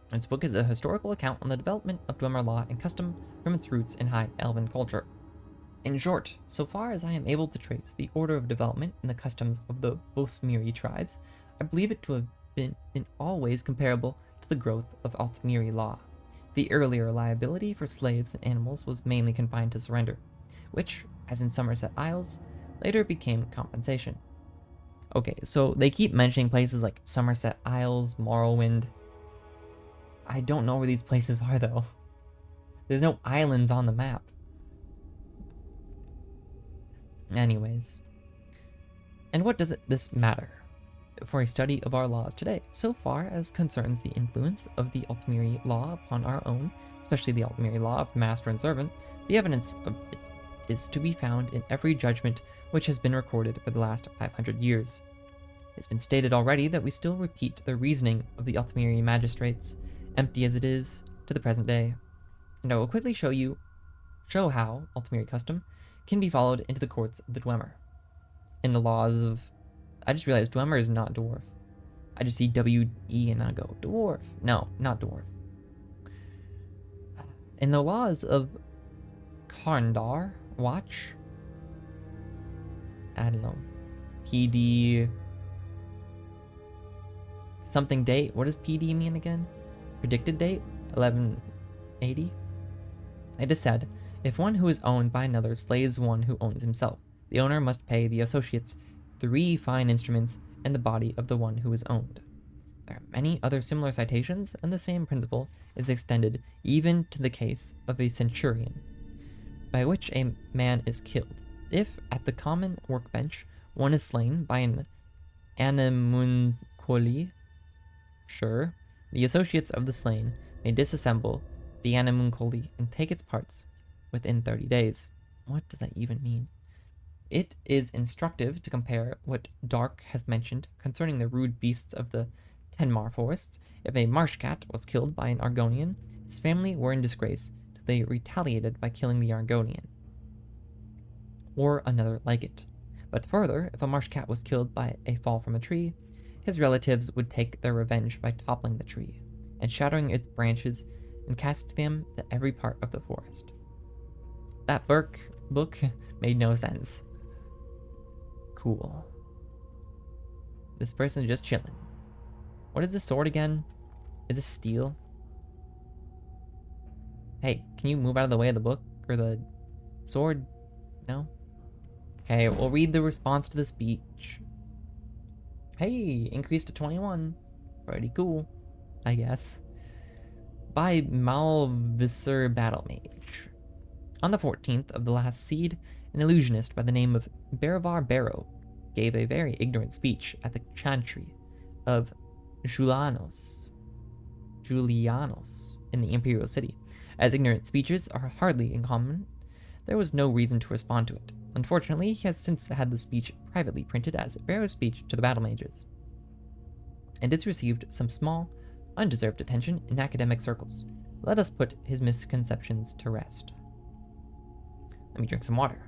S1: This book is a historical account on the development of Dwemer law and custom from its roots in High Elven culture. In short, so far as I am able to trace the order of development and the customs of the Bosmiri tribes, I believe it to have been in all ways comparable to the growth of Altmiri law. The earlier liability for slaves and animals was mainly confined to surrender, which, as in Somerset Isles, later became compensation. Okay, so they keep mentioning places like Somerset Isles, Morrowind. I don't know where these places are, though. There's no islands on the map. Anyways. And what does this matter for a study of our laws today, so far as concerns the influence of the Altmiri law upon our own, especially the Altmiri law of master and servant? The evidence of it is to be found in every judgment which has been recorded for the last 500 years. It's been stated already that we still repeat the reasoning of the Altmiri magistrates, empty as it is, to the present day. And I will quickly show how Altmiri custom can be followed into the courts of the Dwemer. In the laws of... I just realized Dwemer is not dwarf. I just see W-E and I go, dwarf. No, not dwarf. In the laws of Karndar, watch. I don't know. PD... something date. What does PD mean again? Predicted date? 1180? It is said, if one who is owned by another slays one who owns himself, the owner must pay the associates 3 fine instruments and the body of the one who is owned. There are many other similar citations, and the same principle is extended even to the case of a centurion, by which a man is killed. If, at the common workbench, one is slain by an animunculi, sure, the associates of the slain may disassemble the animunculi and take its parts within 30 days. What does that even mean? It is instructive to compare what Dark has mentioned concerning the rude beasts of the Tenmar forest. If a marsh cat was killed by an Argonian, his family were in disgrace till they retaliated by killing the Argonian, or another like it. But further, if a marsh cat was killed by a fall from a tree, his relatives would take their revenge by toppling the tree, and shattering its branches, and casting them to every part of the forest. That book made no sense. Cool. This person is just chilling. What is this sword again? Is this steel? Hey, can you move out of the way of the book? Or the sword? No? Okay, we'll read the response to the speech. Hey, increased to 21. Pretty cool, I guess. By Malvisor Battle Mage. On the 14th of the last seed, an illusionist by the name of Berivar Barrow gave a very ignorant speech at the chantry of Julianos in the Imperial City. As ignorant speeches are hardly uncommon, there was no reason to respond to it. Unfortunately, he has since had the speech privately printed as Barrow's speech to the battle mages, and it's received some small, undeserved attention in academic circles. Let us put his misconceptions to rest. Let me drink some water.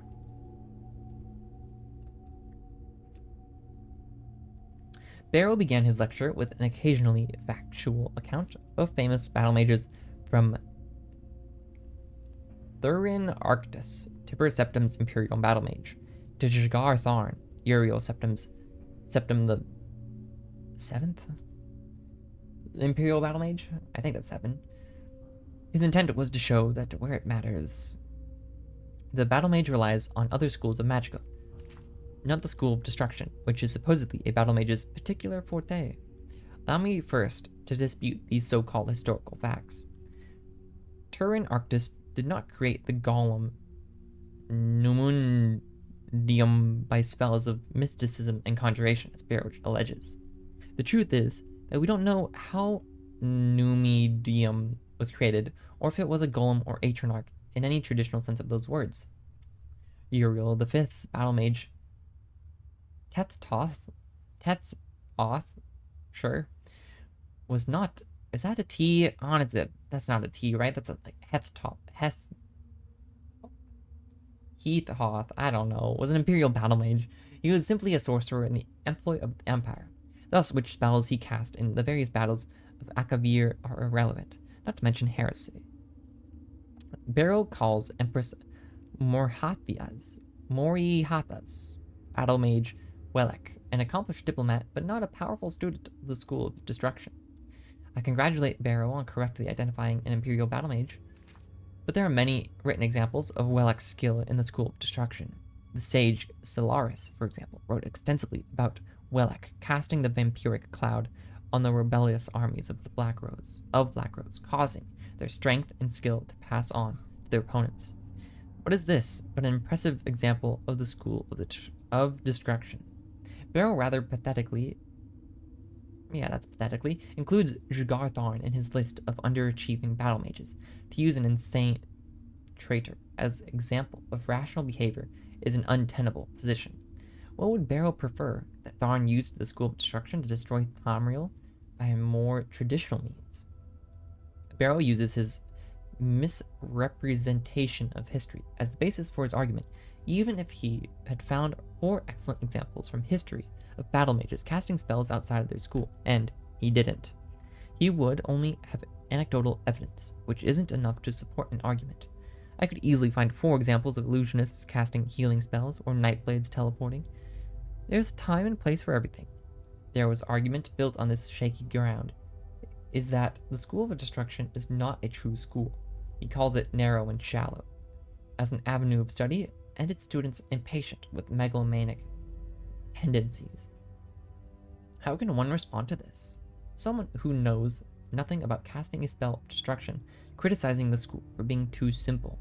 S1: Barrow began his lecture with an occasionally factual account of famous battle mages from Thurin Arctus, Tipper Septim's Imperial Battle Mage, to Jagar Tharn, Uriel Septim the 7th? Imperial Battle Mage? I think that's 7. His intent was to show that where it matters, the Battle Mage relies on other schools of magicka, not the School of Destruction, which is supposedly a Battle Mage's particular forte. Allow me first to dispute these so-called historical facts. Turin Arctus did not create the golem Numundium by spells of mysticism and conjuration, as Barrow alleges. The truth is that we don't know how Numidium was created, or if it was a golem or atronach in any traditional sense of those words. Uriel V's battle mage Tethtoth, sure, was not. Is that a T? Honestly, that's not a T, right? That's a like Heathoth, I don't know, was an imperial battle mage. He was simply a sorcerer in the employ of the Empire. Thus, which spells he cast in the various battles of Akavir are irrelevant, not to mention heresy. Barrow calls Empress Morihatha's battle mage Welek, an accomplished diplomat but not a powerful student of the School of Destruction. I congratulate Barrow on correctly identifying an Imperial battle mage, but there are many written examples of Welek's skill in the School of Destruction. The sage Stellaris, for example, wrote extensively about Welek casting the vampiric cloud on the rebellious armies of the Black Rose, causing their strength and skill to pass on to their opponents. What is this but an impressive example of the School of Destruction? Barrow rather pathetically includes Jagar Tharn in his list of underachieving battle mages. To use an insane traitor as example of rational behavior is an untenable position. What would Barrow prefer? That Tharn used the School of Destruction to destroy Tamriel by a more traditional means? Barrow uses his misrepresentation of history as the basis for his argument, even if he had found 4 excellent examples from history of battle mages casting spells outside of their school, and he didn't. He would only have anecdotal evidence, which isn't enough to support an argument. I could easily find 4 examples of illusionists casting healing spells or nightblades teleporting. There's a time and place for everything. Barrow's argument, built on this shaky ground, is that the School of Destruction is not a true school. He calls it narrow and shallow, as an avenue of study, and its students impatient with megalomaniac tendencies. How can one respond to this? Someone who knows nothing about casting a spell of destruction, criticizing the school for being too simple,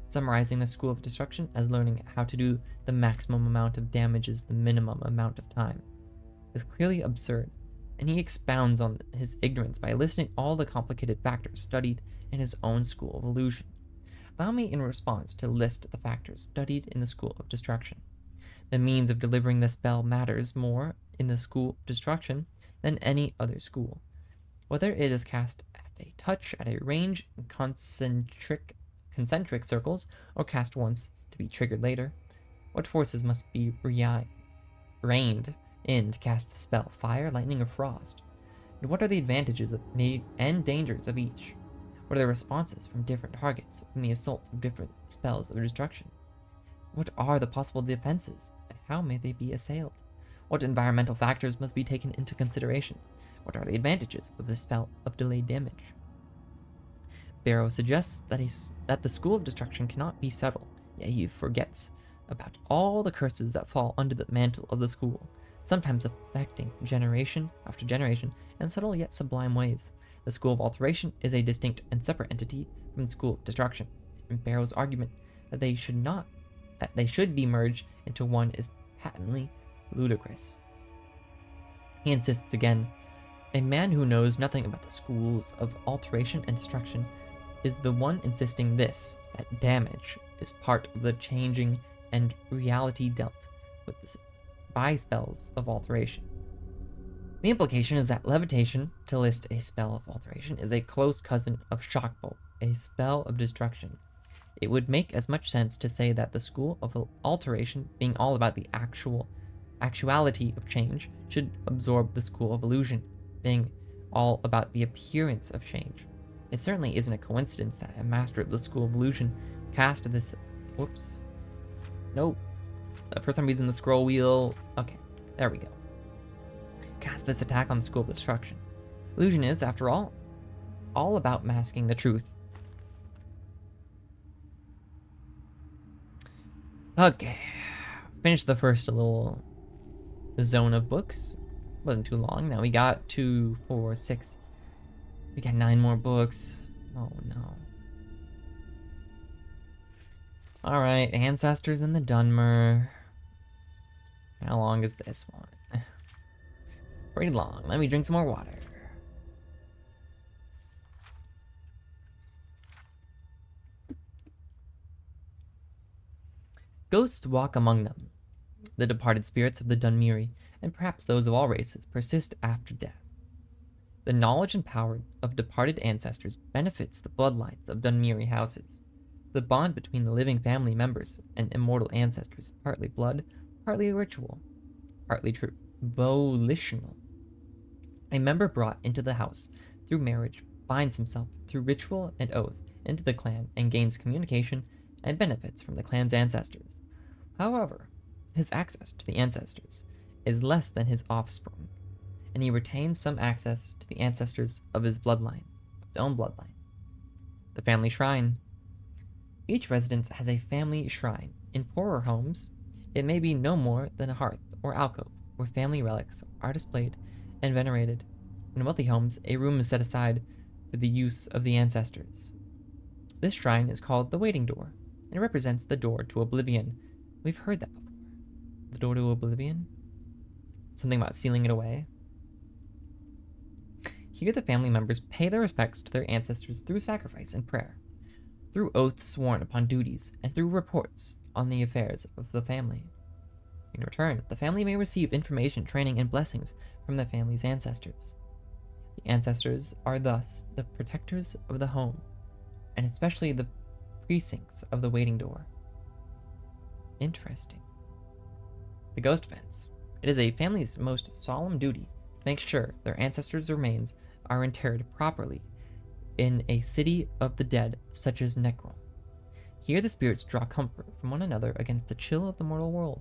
S1: summarizing the School of Destruction as learning how to do the maximum amount of damage is the minimum amount of time, is clearly absurd, and he expounds on his ignorance by listing all the complicated factors studied in his own School of Illusion. Allow me in response to list the factors studied in the School of Destruction. The means of delivering the spell matters more in the School of Destruction than any other school. Whether it is cast at a touch, at a range, in concentric circles, or cast once to be triggered later, what forces must be reined in to cast the spell, fire, lightning, or frost? And what are the advantages and dangers of each? What are the responses from different targets from the assault of different spells of destruction? What are the possible defenses, and how may they be assailed? What environmental factors must be taken into consideration? What are the advantages of the spell of delayed damage? Barrow suggests that the School of Destruction cannot be subtle, yet he forgets about all the curses that fall under the mantle of the school, sometimes affecting generation after generation in subtle yet sublime ways. The School of Alteration is a distinct and separate entity from the School of Destruction, and Barrow's argument that they should be merged into one is patently ludicrous. He insists again, a man who knows nothing about the schools of alteration and destruction is the one insisting that damage is part of the changing and reality dealt with by spells of alteration. The implication is that levitation, to list a spell of alteration, is a close cousin of shockbolt, a spell of destruction. It would make as much sense to say that the school of alteration, being all about the actuality of change, should absorb the school of illusion, being all about the appearance of change. It certainly isn't a coincidence that a master of the school of illusion cast this... Whoops. Nope. For some reason the scroll wheel... Okay, there we go. Cast this attack on the School of Destruction. Illusion is, after all about masking the truth. Okay. Finished the first little zone of books. Wasn't too long. Now we got 2, 4, 6. We got 9 more books. Oh no. Alright, Ancestors in the Dunmer. How long is this one? Pretty long. Let me drink some more water. Ghosts walk among them. The departed spirits of the Dunmeri, and perhaps those of all races, persist after death. The knowledge and power of departed ancestors benefits the bloodlines of Dunmeri houses. The bond between the living family members and immortal ancestors, partly blood, partly ritual, partly volitional. A member brought into the house through marriage binds himself through ritual and oath into the clan and gains communication and benefits from the clan's ancestors. However, his access to the ancestors is less than his offspring, and he retains some access to the ancestors of his bloodline, his own bloodline. The family shrine. Each residence has a family shrine. In poorer homes, it may be no more than a hearth or alcove where family relics are displayed and venerated. In wealthy homes, a room is set aside for the use of the ancestors. This shrine is called the Waiting Door, and represents the door to oblivion. We've heard that before. The door to oblivion? Something about sealing it away. Here the family members pay their respects to their ancestors through sacrifice and prayer, through oaths sworn upon duties, and through reports on the affairs of the family. In return, the family may receive information, training, and blessings from the family's ancestors. The ancestors are thus the protectors of the home, and especially the precincts of the Waiting Door. Interesting. The Ghost Fence. It is a family's most solemn duty to make sure their ancestors' remains are interred properly in a city of the dead such as Necron. Here the spirits draw comfort from one another against the chill of the mortal world.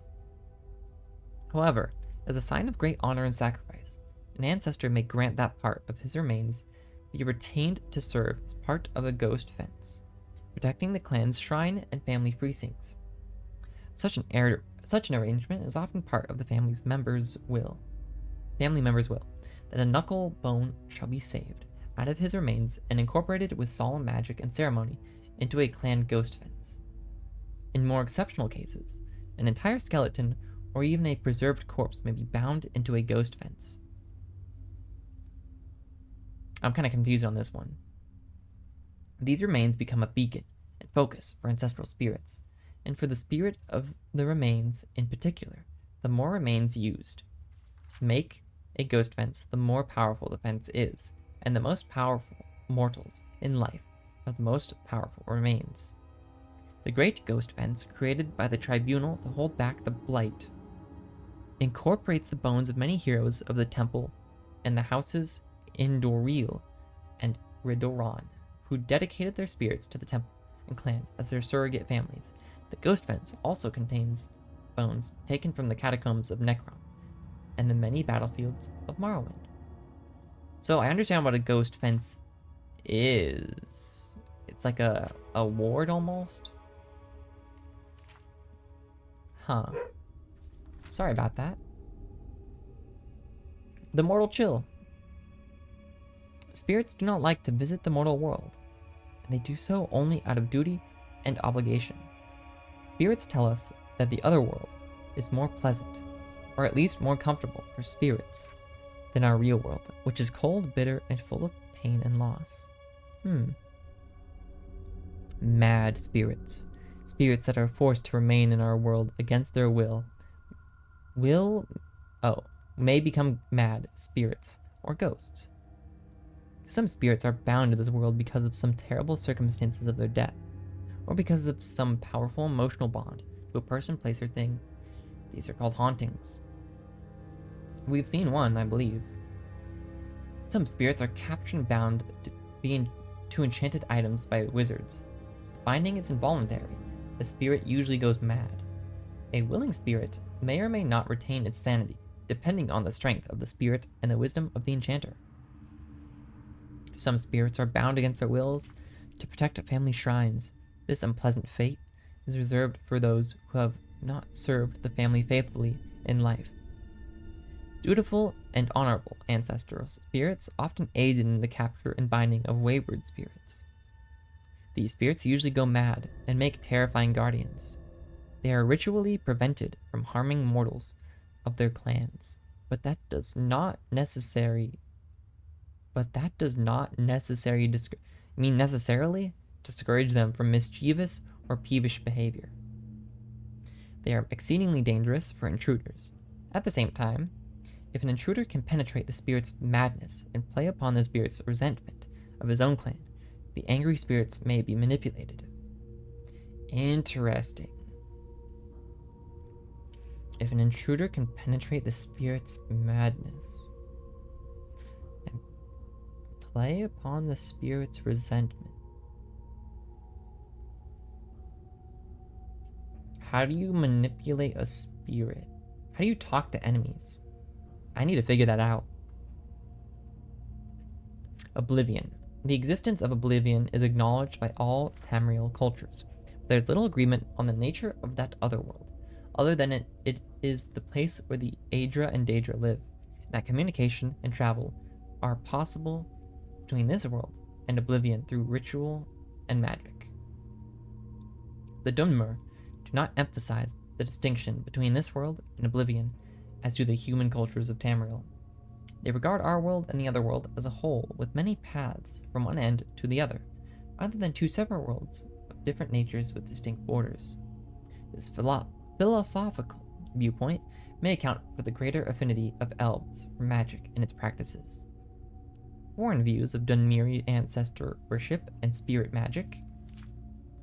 S1: However, as a sign of great honor and sacrifice, an ancestor may grant that part of his remains be retained to serve as part of a ghost fence, protecting the clan's shrine and family precincts. Such an arrangement is often part of the family member's will, that a knuckle bone shall be saved out of his remains and incorporated with solemn magic and ceremony into a clan ghost fence. In more exceptional cases, an entire skeleton or even a preserved corpse may be bound into a ghost fence. I'm kind of confused on this one. These remains become a beacon and focus for ancestral spirits, and for the spirit of the remains in particular, the more remains used make a ghost fence, the more powerful the fence is, and the most powerful mortals in life are the most powerful remains. The great ghost fence, created by the tribunal to hold back the blight, incorporates the bones of many heroes of the temple and the houses in Doril and Ridoran, who dedicated their spirits to the temple and clan as their surrogate families. The ghost fence also contains bones taken from the catacombs of Necron and the many battlefields of Morrowind. So I understand what a ghost fence is. It's like a ward almost. Huh. Sorry about that. The mortal chill. Spirits do not like to visit the mortal world, and they do so only out of duty and obligation. Spirits tell us that the other world is more pleasant, or at least more comfortable for spirits than our real world, which is cold, bitter, and full of pain and loss. Mad spirits. Spirits that are forced to remain in our world against their will may become mad spirits or ghosts. Some spirits are bound to this world because of some terrible circumstances of their death, or because of some powerful emotional bond to a person, place, or thing. These are called hauntings. We've seen one, I believe. Some spirits are captured and bound to enchanted items by wizards. Binding is involuntary. The spirit usually goes mad. A willing spirit may or may not retain its sanity, depending on the strength of the spirit and the wisdom of the enchanter. Some spirits are bound against their wills to protect family shrines. This unpleasant fate is reserved for those who have not served the family faithfully in life. Dutiful and honorable ancestral spirits often aid in the capture and binding of wayward spirits. These spirits usually go mad and make terrifying guardians. They are ritually prevented from harming mortals of their clans, but that does not necessarily discourage them from mischievous or peevish behavior. They are exceedingly dangerous for intruders. At the same time, if an intruder can penetrate the spirit's madness and play upon the spirit's resentment of his own clan, the angry spirits may be manipulated. Interesting. If an intruder can penetrate the spirit's madness and play upon the spirit's resentment, how do you manipulate a spirit? How do you talk to enemies? I need to figure that out. Oblivion. The existence of oblivion is acknowledged by all Tamriel cultures. There's little agreement on the nature of that other world, other than it is the place where the Aedra and Daedra live, and that communication and travel are possible between this world and oblivion through ritual and magic. The Dunmer do not emphasize the distinction between this world and oblivion as do the human cultures of Tamriel. They regard our world and the other world as a whole, with many paths from one end to the other, rather than two separate worlds of different natures with distinct borders. This philosophical viewpoint may account for the greater affinity of elves for magic and its practices. Foreign views of Dunmeri ancestor worship and spirit magic.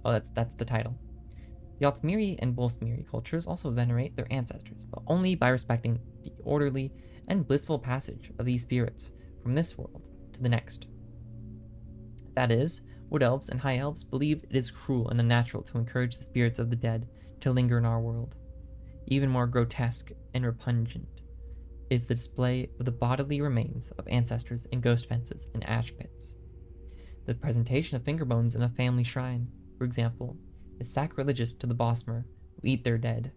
S1: Oh, that's the title. The Altmiri and Bolsmiri cultures also venerate their ancestors, but only by respecting the orderly and blissful passage of these spirits from this world to the next. That is, wood elves and high elves believe it is cruel and unnatural to encourage the spirits of the dead to linger in our world. Even more grotesque and repugnant is the display of the bodily remains of ancestors in ghost fences and ash pits. The presentation of finger bones in a family shrine, for example, is sacrilegious to the Bosmer, who eat their dead.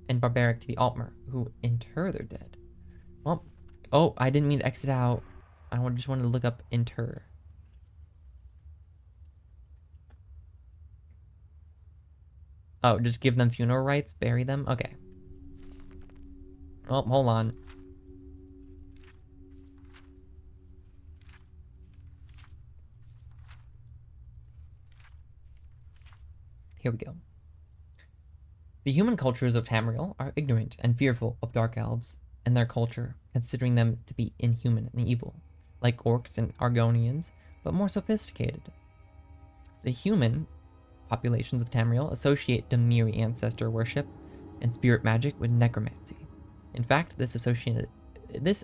S1: And barbaric to the Altmer, who inter their dead. Well, I didn't mean to exit out. Just wanted to look up inter. Oh, just give them funeral rites, bury them? Okay. Oh, hold on. Here we go. The human cultures of Tamriel are ignorant and fearful of dark elves and their culture, considering them to be inhuman and evil, like orcs and Argonians, but more sophisticated. The human populations of Tamriel associate Dunmeri ancestor worship and spirit magic with necromancy. In fact, this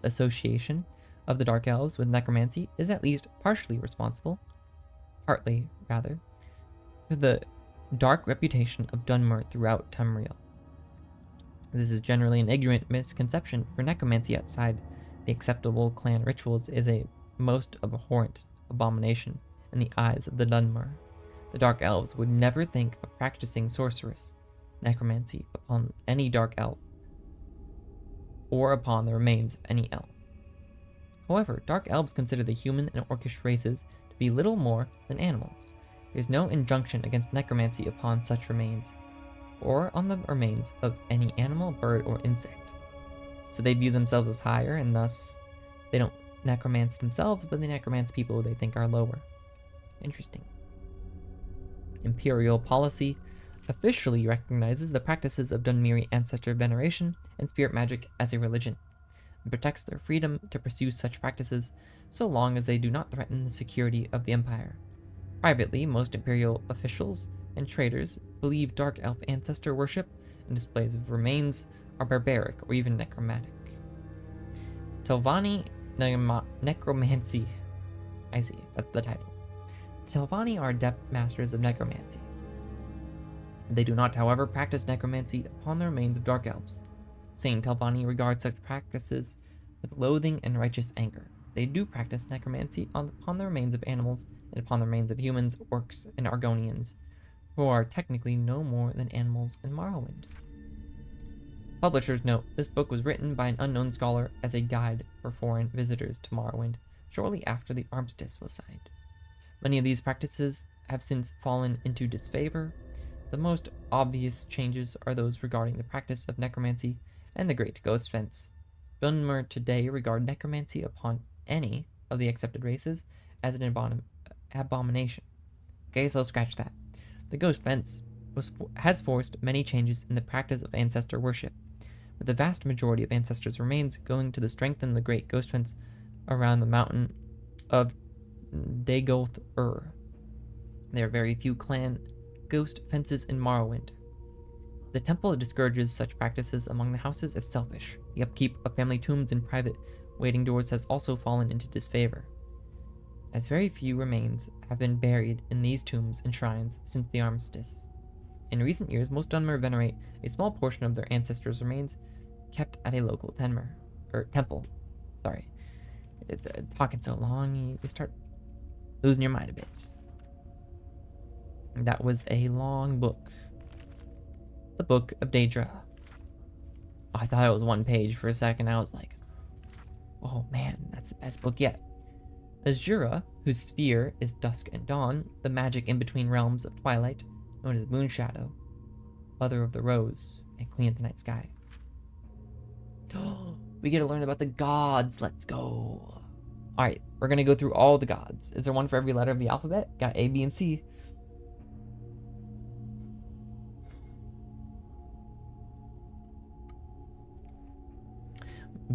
S1: association of the dark elves with necromancy is at least partly responsible for the dark reputation of Dunmer throughout Tamriel. This is generally an ignorant misconception, for necromancy outside The acceptable clan rituals is a most abhorrent abomination in the eyes of the Dunmer. The Dark Elves would never think of practicing sorceress, necromancy upon any Dark Elf, or upon the remains of any elf. However, Dark Elves consider the human and Orcish races to be little more than animals. There is no injunction against necromancy upon such remains, or on the remains of any animal, bird, or insect. So they view themselves as higher, and thus they don't necromance themselves, but they necromance people they think are lower. Interesting. Imperial policy officially recognizes the practices of Dunmeri ancestor veneration and spirit magic as a religion, and protects their freedom to pursue such practices so long as they do not threaten the security of the Empire. Privately, most Imperial officials and traders believe Dark Elf ancestor worship and displays of remains are barbaric or even necromantic. Telvanni necromancy. I see, that's the title. Telvanni are adept masters of necromancy. They do not, however, practice necromancy upon the remains of Dark Elves. Saint Telvanni regards such practices with loathing and righteous anger. They do practice necromancy upon the remains of animals and upon the remains of humans, orcs, and Argonians, who are technically no more than animals in Morrowind. Publishers note, this book was written by an unknown scholar as a guide for foreign visitors to Morrowind shortly after the armistice was signed. Many of these practices have since fallen into disfavor. The most obvious changes are those regarding the practice of necromancy and the Great Ghost Fence. Dunmer today regard necromancy upon any of the accepted races as an abomination. Okay, so scratch that. The Ghost Fence has forced many changes in the practice of ancestor worship, with the vast majority of ancestors' remains going to strengthen the Great Ghost Fence around the mountain of Dagoth-Ur. There are very few clan ghost fences in Morrowind. The temple discourages such practices among the houses as selfish. The upkeep of family tombs and private waiting doors has also fallen into disfavor, as very few remains have been buried in these tombs and shrines since the armistice. In recent years, most Dunmer venerate a small portion of their ancestors' remains kept at a local temple. Sorry, it's talking so long, you start losing your mind a bit. That was a long book. The Book of Daedra. Oh, I thought it was one page for a second. I was like, oh man, that's the best book yet. Azura, whose sphere is dusk and dawn, the magic in between realms of twilight, known as Moonshadow, Mother of the Rose, and Queen of the Night Sky. We get to learn about the gods. Let's go. Alright, we're going to go through all the gods. Is there one for every letter of the alphabet? Got A, B, and C.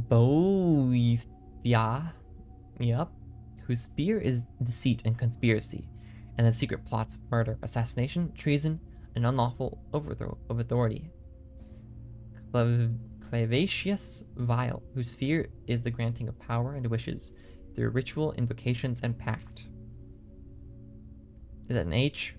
S1: Boethia, yep, whose spear is deceit and conspiracy, and the secret plots of murder, assassination, treason, and unlawful overthrow of authority. Clavatius Vile, whose sphere is the granting of power and wishes through ritual, invocations, and pact. Is that an H?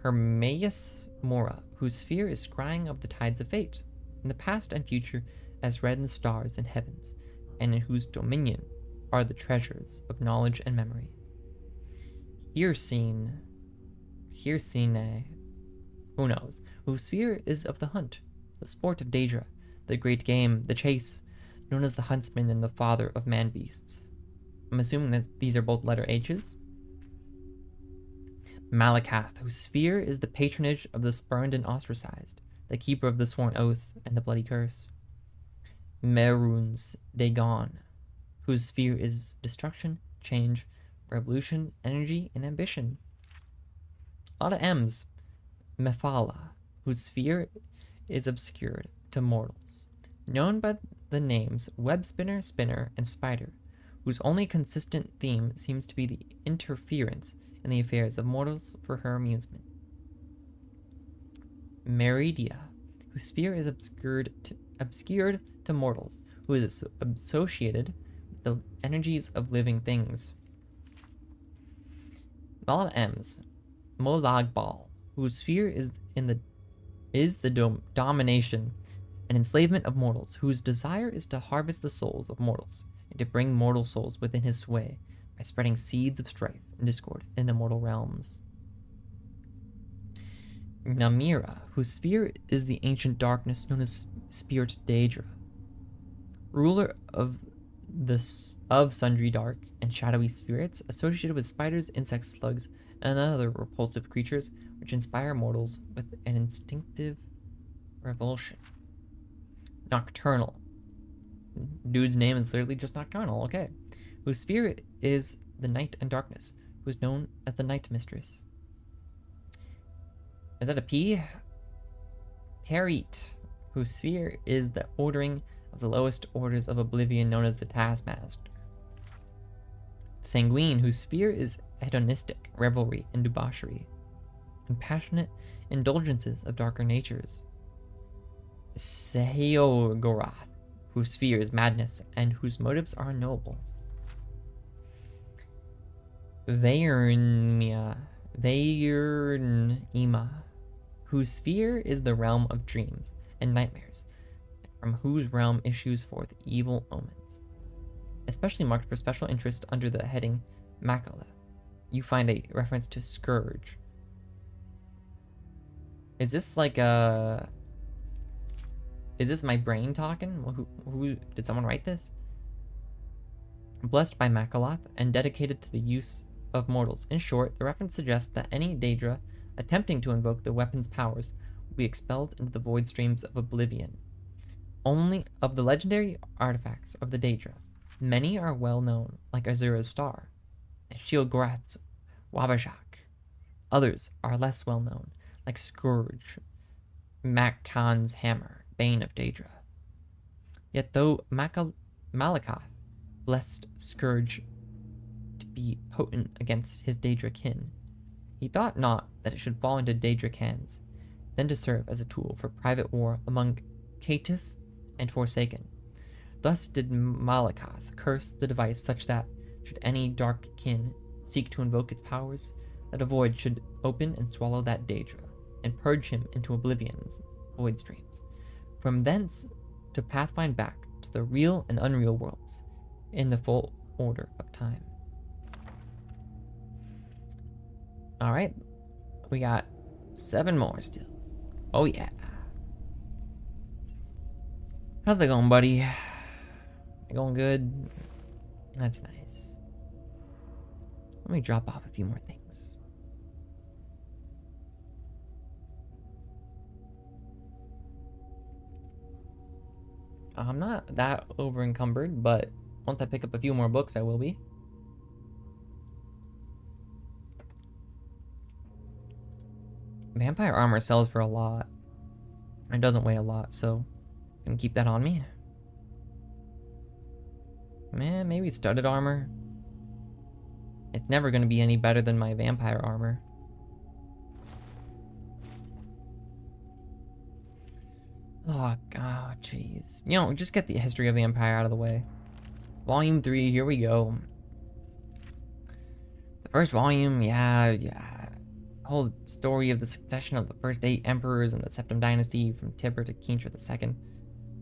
S1: Hermaeus Mora, whose sphere is scrying of the tides of fate, in the past and future as read in the stars and heavens, and in whose dominion are the treasures of knowledge and memory. Hearsine, who knows, whose sphere is of the hunt, the sport of Daedra, the great game, the chase, known as the huntsman and the father of man-beasts. I'm assuming that these are both letter H's. Malakath, whose sphere is the patronage of the spurned and ostracized, the keeper of the sworn oath and the bloody curse. Meruns Dagon, whose sphere is destruction, change, revolution, energy, and ambition. A lot of M's. Mephala, whose sphere is obscured to mortals, known by the names web spinner, spinner, and spider, whose only consistent theme seems to be the interference in the affairs of mortals for her amusement. Meridia, whose sphere is obscured to mortals, who is associated with the energies of living things. A lot of M's. Molagbal, whose sphere is the domination and enslavement of mortals, whose desire is to harvest the souls of mortals and to bring mortal souls within his sway by spreading seeds of strife and discord in the mortal realms. Namira, whose sphere is the ancient darkness known as Spirit Daedra, ruler of sundry dark and shadowy spirits associated with spiders, insects, slugs, and other repulsive creatures which inspire mortals with an instinctive revulsion. Nocturnal. Dude's name is literally just Nocturnal, okay. Whose sphere is the night and darkness, who is known as the Night Mistress. Is that a P? Perit, whose sphere is the ordering of the lowest orders of oblivion known as the Taskmaster. Sanguine, whose sphere is hedonistic revelry and debauchery, and passionate indulgences of darker natures. Seogorath, whose sphere is madness and whose motives are unknowable. Vaernima, whose sphere is the realm of dreams and nightmares, from whose realm issues forth evil omens. Especially marked for special interest under the heading Makaleth, you find a reference to Scourge. Is this like a... Is this my brain talking? Who did someone write this? Blessed by Makaloth and dedicated to the use of mortals. In short, the reference suggests that any Daedra attempting to invoke the weapon's powers will be expelled into the void streams of oblivion. Only of the legendary artifacts of the Daedra, many are well known, like Azura's Star and Shilgorath's Wabashak. Others are less well known, like Scourge, Makkan's Hammer, Bane of Daedra. Yet though Malakath blessed Scourge to be potent against his Daedra kin, he thought not that it should fall into Daedric hands, then to serve as a tool for private war among Caitiff and Forsaken. Thus did Malakath curse the device such that, should any dark kin seek to invoke its powers, that a void should open and swallow that Daedra, and purge him into oblivion's void streams. From thence to pathfind back to the real and unreal worlds, in the full order of time. Alright, we got 7 more still. Oh yeah. How's it going, buddy? You going good? That's nice. Let me drop off a few more things. I'm not that over encumbered, but once I pick up a few more books, I will be. Vampire armor sells for a lot. It doesn't weigh a lot, so I'm gonna keep that on me. Man, maybe studded armor. It's never gonna be any better than my vampire armor. Oh god, jeez. You know, just get the history of Vampire out of the way. Volume 3, here we go. The first volume, yeah. The whole story of the succession of the first 8 emperors in the Septim Dynasty from Tibur to Kintra II.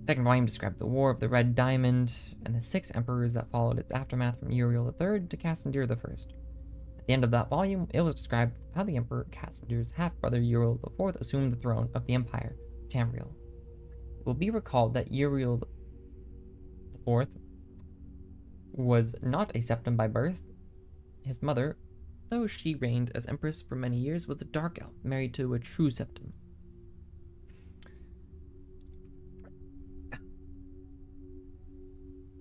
S1: Second volume described the War of the Red Diamond and the 6 emperors that followed its aftermath from Uriel III to Cassandir I. At the end of that volume, it was described how the Emperor Cassandir's half-brother Uriel IV assumed the throne of the Empire of Tamriel. It will be recalled that Uriel IV was not a septim by birth. His mother, though she reigned as empress for many years, was a dark elf married to a true septim.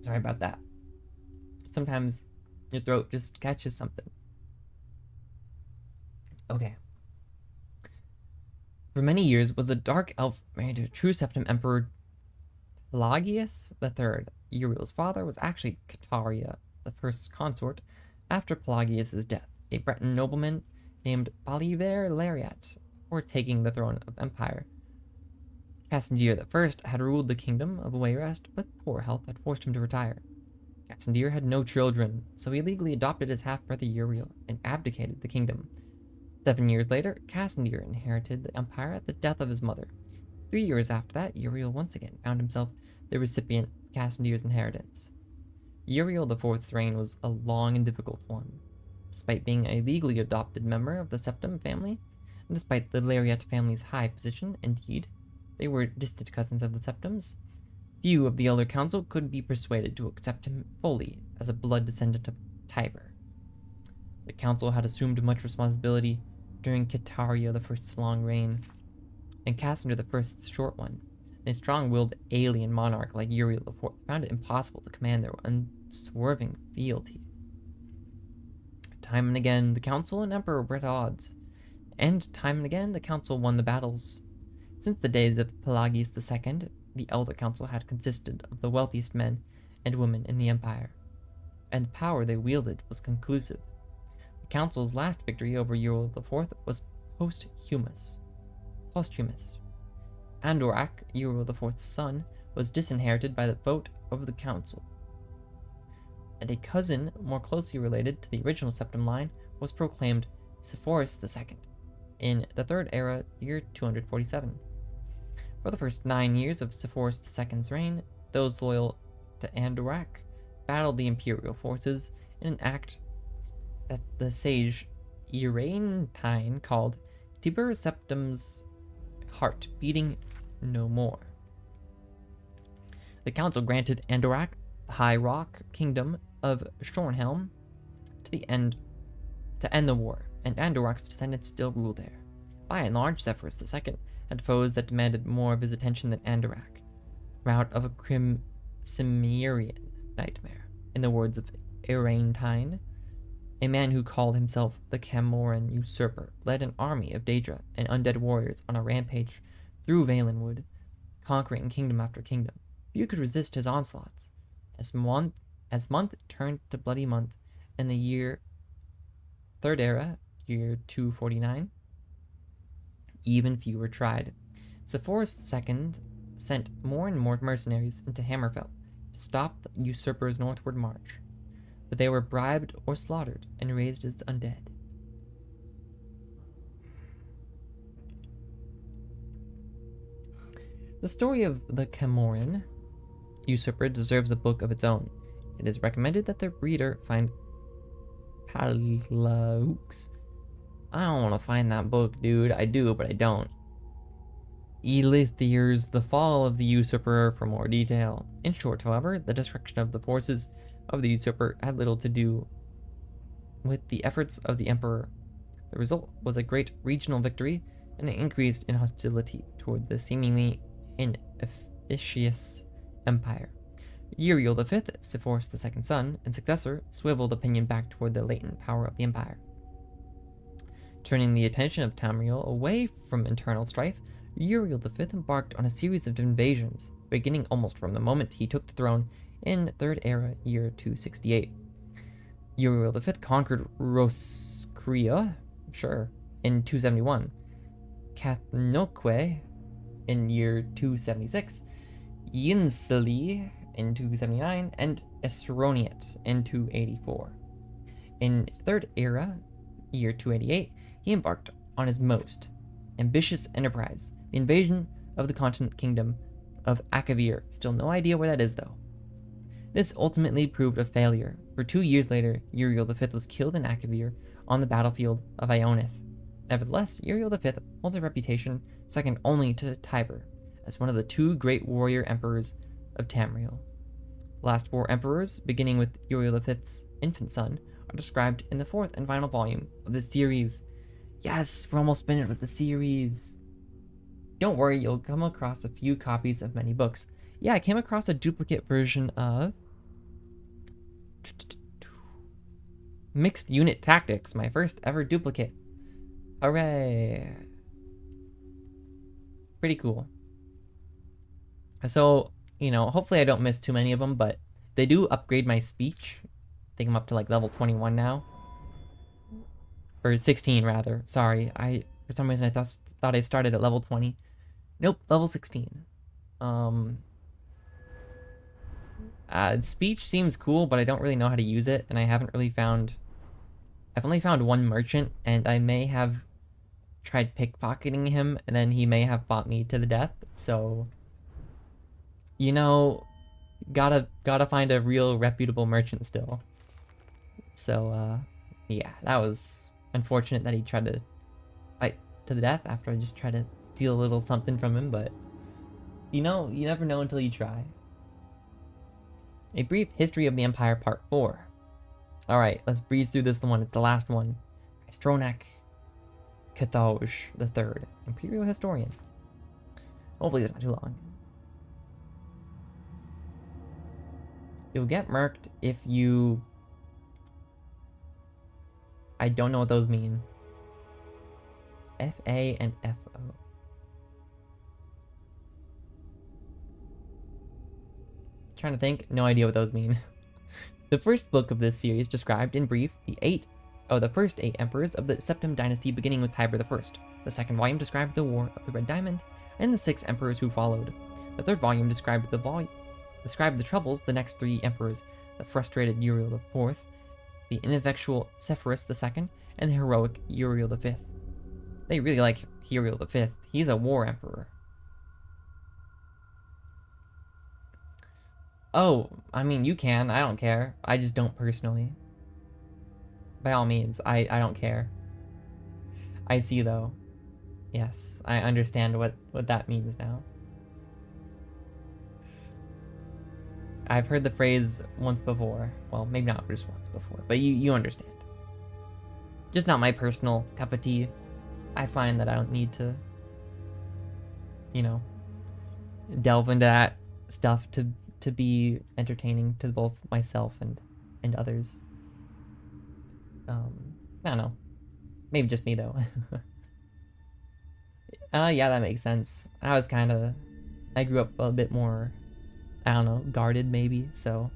S1: Sorry about that. Sometimes your throat just catches something. Okay. For many years was the dark elf married to a true septim emperor Pelagius III. Uriel's father was actually Cataria, the first consort, after Pelagius' death, a Breton nobleman named Baliver Lariat, before taking the throne of empire. Cassandir I had ruled the kingdom of Wayrest, but poor health had forced him to retire. Cassandir had no children, so he legally adopted his half-brother Uriel and abdicated the kingdom. 7 years later, Cassandir inherited the empire at the death of his mother. 3 years after that, Uriel once again found himself the recipient of Cassandir's inheritance. Uriel IV's reign was a long and difficult one. Despite being a legally adopted member of the Septim family, and despite the Lariat family's high position, indeed, they were distant cousins of the Septims, few of the Elder Council could be persuaded to accept him fully as a blood descendant of Tiber. The council had assumed much responsibility during Kitaria I's long reign, and Cassandra I's short one, and a strong-willed alien monarch like Uriel IV found it impossible to command their unswerving fealty. Time and again, the council and emperor were at odds, and time and again, the council won the battles. Since the days of Pelagius II, the Elder Council had consisted of the wealthiest men and women in the empire, and the power they wielded was conclusive. The council's last victory over Uriel IV was posthumous. Andorak, Uriel IV's son, was disinherited by the vote of the council, and a cousin more closely related to the original Septim line was proclaimed Sepphoris II in the Third Era, year 247. For the first 9 years of Sepphoris II's reign, those loyal to Andorak battled the imperial forces in an act that the sage Irantine called Tiber Septim's heart beating no more. The council granted Andorak the High Rock Kingdom of Shornhelm to end the war, and Andorak's descendants still rule there. By and large, Sepphoris II had foes that demanded more of his attention than Andorak, out of a Cimmerian nightmare. In the words of Irantine, a man who called himself the Camoran usurper led an army of Daedra and undead warriors on a rampage through Valenwood, conquering kingdom after kingdom. Few could resist his onslaughts. As month turned to bloody month in the Third Era, year 249, even fewer tried. Sepphoris II sent more and more mercenaries into Hammerfell to stop the usurper's northward march, but they were bribed or slaughtered and raised as undead. The story of the Camoran usurper deserves a book of its own. It is recommended that the reader find Palaux. I don't want to find that book, dude. I do, but I don't. Elithir's The Fall of the Usurper for more detail. In short, however, the destruction of the forces of the usurper had little to do with the efforts of the emperor. The result was a great regional victory and an increase in hostility toward the seemingly inefficacious empire. Uriel V, Sepphoris II's son and successor, swiveled opinion back toward the latent power of the empire. Turning the attention of Tamriel away from internal strife, Uriel V embarked on a series of invasions, beginning almost from the moment he took the throne in Third Era, year 268. Uriel V conquered Roscrea, in 271, Cathnoque in year 276, Yinseli in 279, and Esroniet in 284. In Third Era, year 288, he embarked on his most ambitious enterprise, the invasion of the continent kingdom of Akavir. Still no idea where that is, though. This ultimately proved a failure, for 2 years later, Uriel V was killed in Akavir on the battlefield of Ionith. Nevertheless, Uriel V holds a reputation second only to Tiber, as one of the 2 great warrior emperors of Tamriel. The last 4 emperors, beginning with Uriel V's infant son, are described in the 4th and final volume of the series. Yes, we're almost finished with the series. Don't worry, you'll come across a few copies of many books. Yeah, I came across a duplicate version of Mixed Unit Tactics, my first ever duplicate. Hooray! Pretty cool. So, hopefully I don't miss too many of them, but they do upgrade my speech. I think I'm up to like level 21 now. Or 16 rather. Sorry, for some reason I thought I started at level 20. Nope, level 16. Speech seems cool, but I don't really know how to use it, and I've only found one merchant, and I may have tried pickpocketing him, and then he may have fought me to the death, so gotta find a real reputable merchant still. So yeah, that was unfortunate that he tried to fight to the death after I just tried to steal a little something from him, but you know, you never know until you try. A Brief History of the Empire Part 4. Alright, let's breeze through this one. It's the last one. Stronak Cathauge III, Imperial Historian. Hopefully it's not too long. You'll get murked if you... I don't know what those mean. F-A and F-O. Trying to think. No idea what those mean. The first book of this series described in brief the first 8 emperors of the Septim dynasty beginning with Tiber I. The second volume described the War of the Red Diamond and the 6 emperors who followed. The third volume described the troubles the next 3 emperors, the frustrated Uriel IV, the ineffectual Sepphoris II, and the heroic Uriel V. They really like Uriel V. He's a war emperor. Oh, I mean, you can. I don't care. I just don't personally. By all means, I don't care. I see, though. Yes, I understand what that means now. I've heard the phrase once before. Well, maybe not just once before, but you understand. Just not my personal cup of tea. I find that I don't need to, you know, delve into that stuff to be entertaining to both myself and others. I don't know. Maybe just me, though. Yeah, that makes sense. I grew up a bit more, I don't know, guarded maybe, so.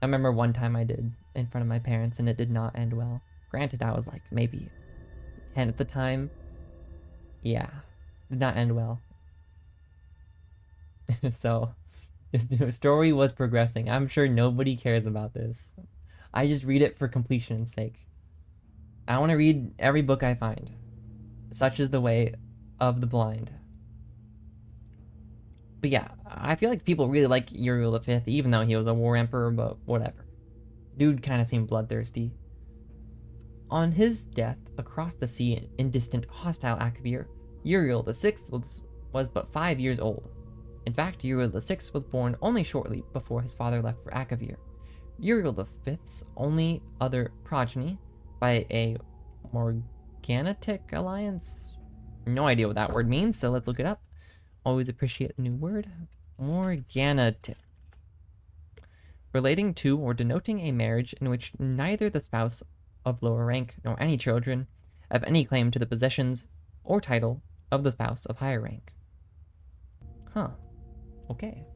S1: I remember one time I did in front of my parents and it did not end well. Granted, I was like maybe 10 at the time. Yeah, did not end well. So, the story was progressing. I'm sure nobody cares about this. I just read it for completion's sake. I want to read every book I find. Such is the way of the blind. But yeah, I feel like people really like Uriel V, even though he was a war emperor, but whatever. Dude kind of seemed bloodthirsty. On his death across the sea in distant hostile Akavir, Uriel VI was but 5 years old. In fact, Uriel VI was born only shortly before his father left for Akavir. Uriel V's only other progeny, by a morganatic alliance? No idea what that word means, so let's look it up. Always appreciate the new word. Morganatic. Relating to or denoting a marriage in which neither the spouse of lower rank nor any children have any claim to the possessions or title of the spouse of higher rank. Huh. Okay.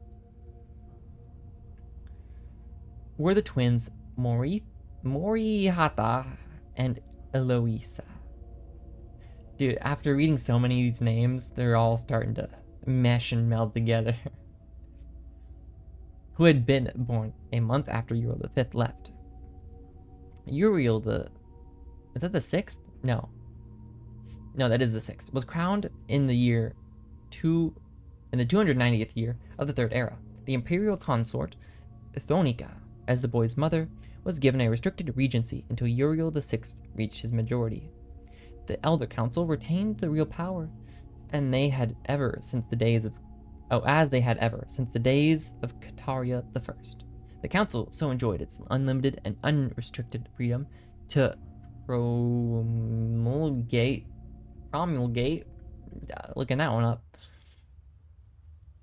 S1: Were the twins Morihata and Eloisa. Dude, after reading so many of these names, they're all starting to mesh and meld together. Who had been born a month after Uriel V left. Uriel is that the 6th? No, that is the 6th. Was crowned in the 290th year of the Third Era. The imperial consort, Thonica, as the boy's mother, was given a restricted regency until Uriel VI reached his majority. The Elder Council retained the real power, and they had ever since the days of Kataria I. The council so enjoyed its unlimited and unrestricted freedom to promulgate, looking that one up.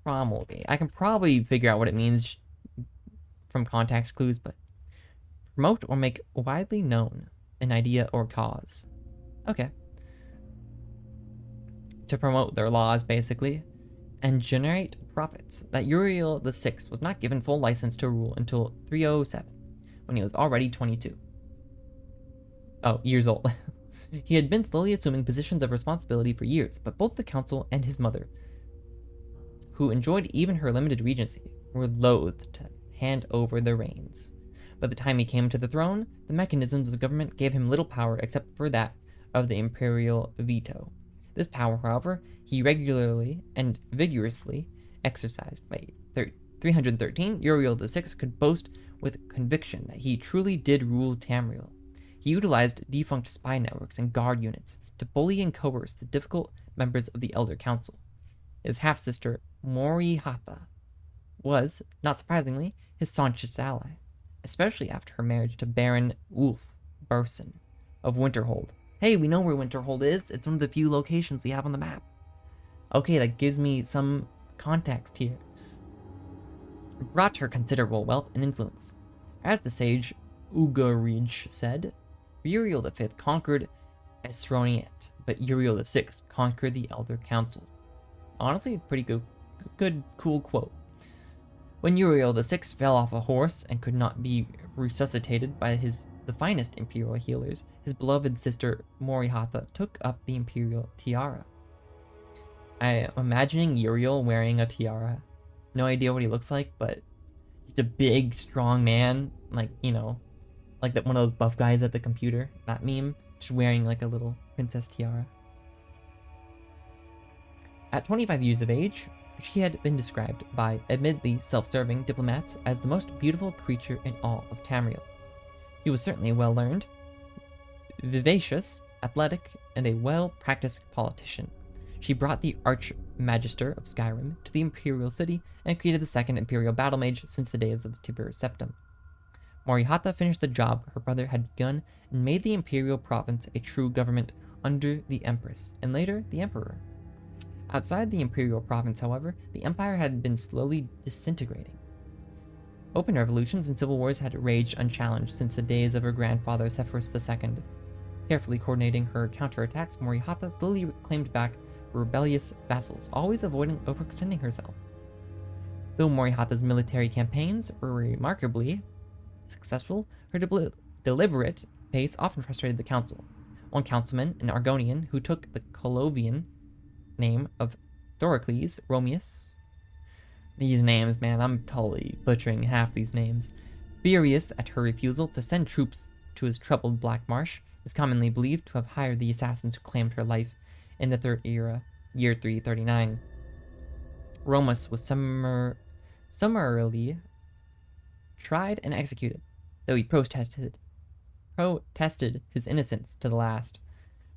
S1: Promulgate. I can probably figure out what it means from context clues, but promote or make widely known an idea or cause. Okay. To promote their laws, basically, and generate profits. That Uriel VI was not given full license to rule until 307, when he was already 22. Oh, years old. He had been slowly assuming positions of responsibility for years, but both the council and his mother, who enjoyed even her limited regency, were loath to hand over the reins. By the time he came to the throne, the mechanisms of government gave him little power except for that of the imperial veto. This power, however, he regularly and vigorously exercised by 313, Uriel VI could boast with conviction that he truly did rule Tamriel. He utilized defunct spy networks and guard units to bully and coerce the difficult members of the Elder Council. His half-sister, Morihatha, was, not surprisingly, his staunchest ally, especially after her marriage to Baron Ulf Burson of Winterhold. Hey, we know where Winterhold is. It's one of the few locations we have on the map. Okay, that gives me some context here. It brought her considerable wealth and influence. As the sage Ugarij said, Uriel V conquered Esroniet, but Uriel VI conquered the Elder Council. Honestly, pretty cool quote. When Uriel VI fell off a horse and could not be resuscitated by the finest imperial healers, his beloved sister Morihatha took up the imperial tiara. I am imagining Uriel wearing a tiara. No idea what he looks like, but he's a big, strong man, like, you know, like that one of those buff guys at the computer, that meme, just wearing like a little princess tiara. At 25 years of age, she had been described by admittedly self-serving diplomats as the most beautiful creature in all of Tamriel. He was certainly well-learned, vivacious, athletic, and a well-practiced politician. She brought the Archmagister of Skyrim to the Imperial City and created the second Imperial Battle Mage since the days of the Tiber Septim. Morihatha finished the job her brother had begun and made the Imperial Province a true government under the Empress, and later the Emperor. Outside the Imperial Province, however, the Empire had been slowly disintegrating. Open revolutions and civil wars had raged unchallenged since the days of her grandfather Sepphoris II. Carefully coordinating her counterattacks, Morihatha slowly claimed back rebellious vassals, always avoiding overextending herself. Though Morihatha's military campaigns were remarkably successful, her deliberate pace often frustrated the council. One councilman, an Argonian, who took the Colovian name of Thorocles Romius. These names, man, I'm totally butchering half these names. Furious at her refusal to send troops to his troubled Black Marsh, is commonly believed to have hired the assassins who claimed her life in the Third Era, year 339. Romus was summarily tried and executed, though he protested his innocence to the last.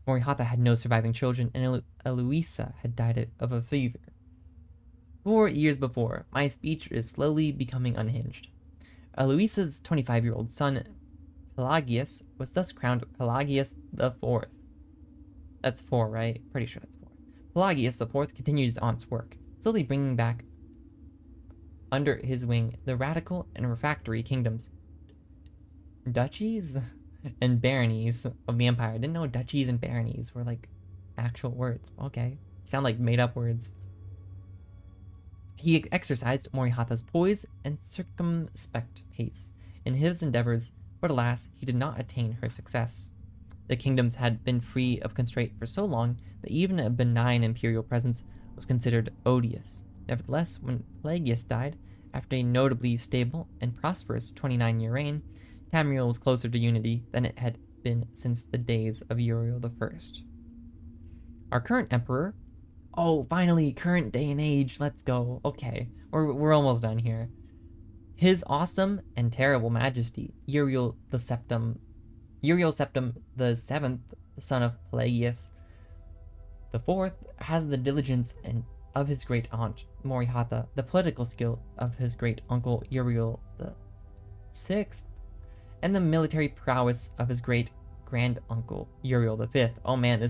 S1: Morihatha had no surviving children, and Eloisa had died of a fever. 4 years before, my speech is slowly becoming unhinged. Eloisa's 25-year-old son, Pelagius, was thus crowned Pelagius IV. That's 4, right? Pretty sure that's 4. Pelagius IV continued his aunt's work, slowly bringing back under his wing the radical and refractory kingdoms, duchies, and baronies of the empire. I didn't know duchies and baronies were like actual words. Okay. Sound like made up words. He exercised Morihatha's poise and circumspect pace in his endeavors, but alas, he did not attain her success. The kingdoms had been free of constraint for so long that even a benign imperial presence was considered odious. Nevertheless, when Pelagius died, after a notably stable and prosperous 29-year reign, Tamriel was closer to unity than it had been since the days of Uriel I. Our current emperor... Oh, finally, current day and age, let's go. Okay, we're almost done here. His awesome and terrible majesty, Uriel Septim, the 7th, son of Pelagius IV, has the diligence of his great aunt, Morihatha, the political skill of his great uncle, Uriel VI, and the military prowess of his great grand uncle, Uriel V. Oh man,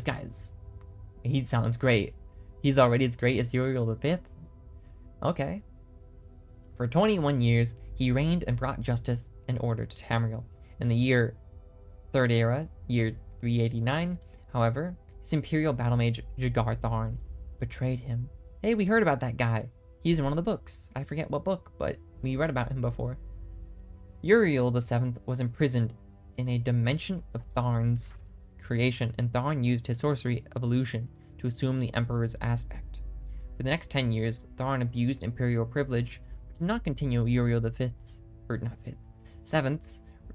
S1: he sounds great. He's already as great as Uriel V? Okay. For 21 years, he reigned and brought justice and order to Tamriel. In the year Third Era, year 389, however, his imperial battle mage Jagar Tharn betrayed him. Hey, we heard about that guy. He's in one of the books. I forget what book, but we read about him before. Uriel VII was imprisoned in a dimension of Tharn's creation, and Tharn used his sorcery of illusion to assume the Emperor's aspect. For the next 10 years, Tharn abused imperial privilege, but did not continue Uriel VII's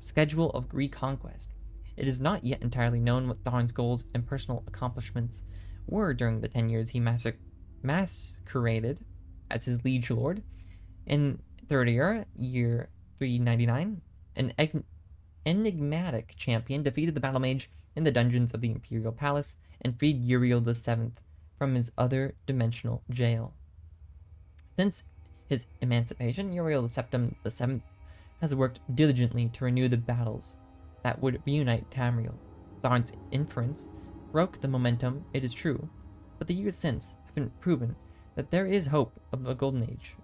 S1: schedule of reconquest. It is not yet entirely known what Tharn's goals and personal accomplishments were during the 10 years he masqueraded as his liege lord. In third year, year 399, an enigmatic champion defeated the battle mage in the dungeons of the Imperial Palace and freed Uriel VII from his other dimensional jail. Since his emancipation, Uriel VII has worked diligently to renew the battles that would reunite Tamriel. Thorn's inference broke the momentum, it is true, but the years since have been proven that there is hope of the golden age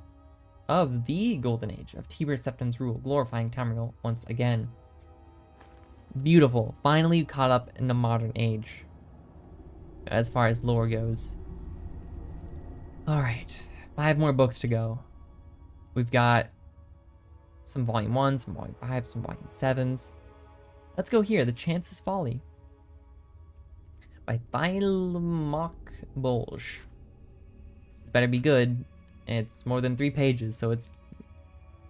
S1: of Tiber Septim's rule, glorifying Tamriel once again. Beautiful. Finally caught up in the modern age as far as lore goes. Alright, 5 more books to go. We've got some volume 1, some volume 5, some volume 7s. Let's go here. The Chance's Folly by Thylmok Bolj. It better be good. It's more than 3 pages, so it's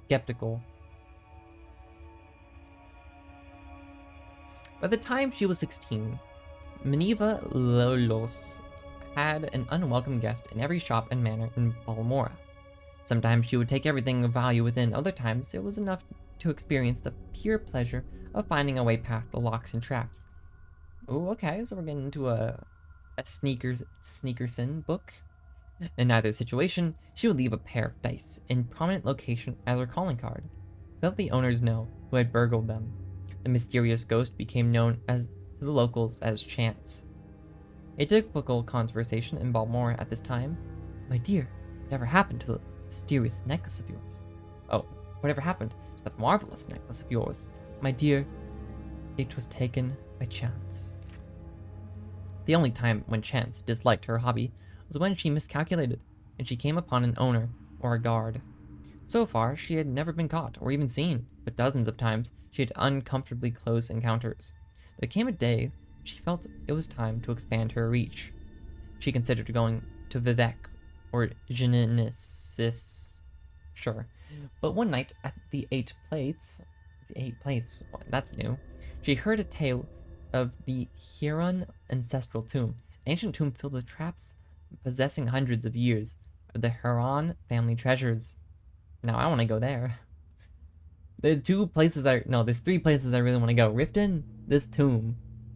S1: skeptical. By the time she was 16, Minerva Lolos had an unwelcome guest in every shop and manor in Balmora. Sometimes she would take everything of value within, other times it was enough to experience the pure pleasure of finding a way past the locks and traps. Oh, okay, so we're getting into a sneakerson book. In either situation, she would leave a pair of dice in prominent location as her calling card, to let the owners know who had burgled them. The mysterious ghost became known to the locals as Chance. A typical conversation in Balmora at this time. My dear, whatever happened to the mysterious necklace of yours? Oh, whatever happened to that marvelous necklace of yours? My dear, it was taken by Chance. The only time when Chance disliked her hobby was when she miscalculated and she came upon an owner or a guard. So far, she had never been caught or even seen, but dozens of times she had uncomfortably close encounters. There came a day she felt it was time to expand her reach. She considered going to Vivek or Genesis. Sure. But one night at the Eight Plates, that's new, she heard a tale of the Huron ancestral tomb, an ancient tomb filled with traps possessing hundreds of years of the Huron family treasures. Now I want to go there. There's 3 places I really want to go. Riften, this tomb,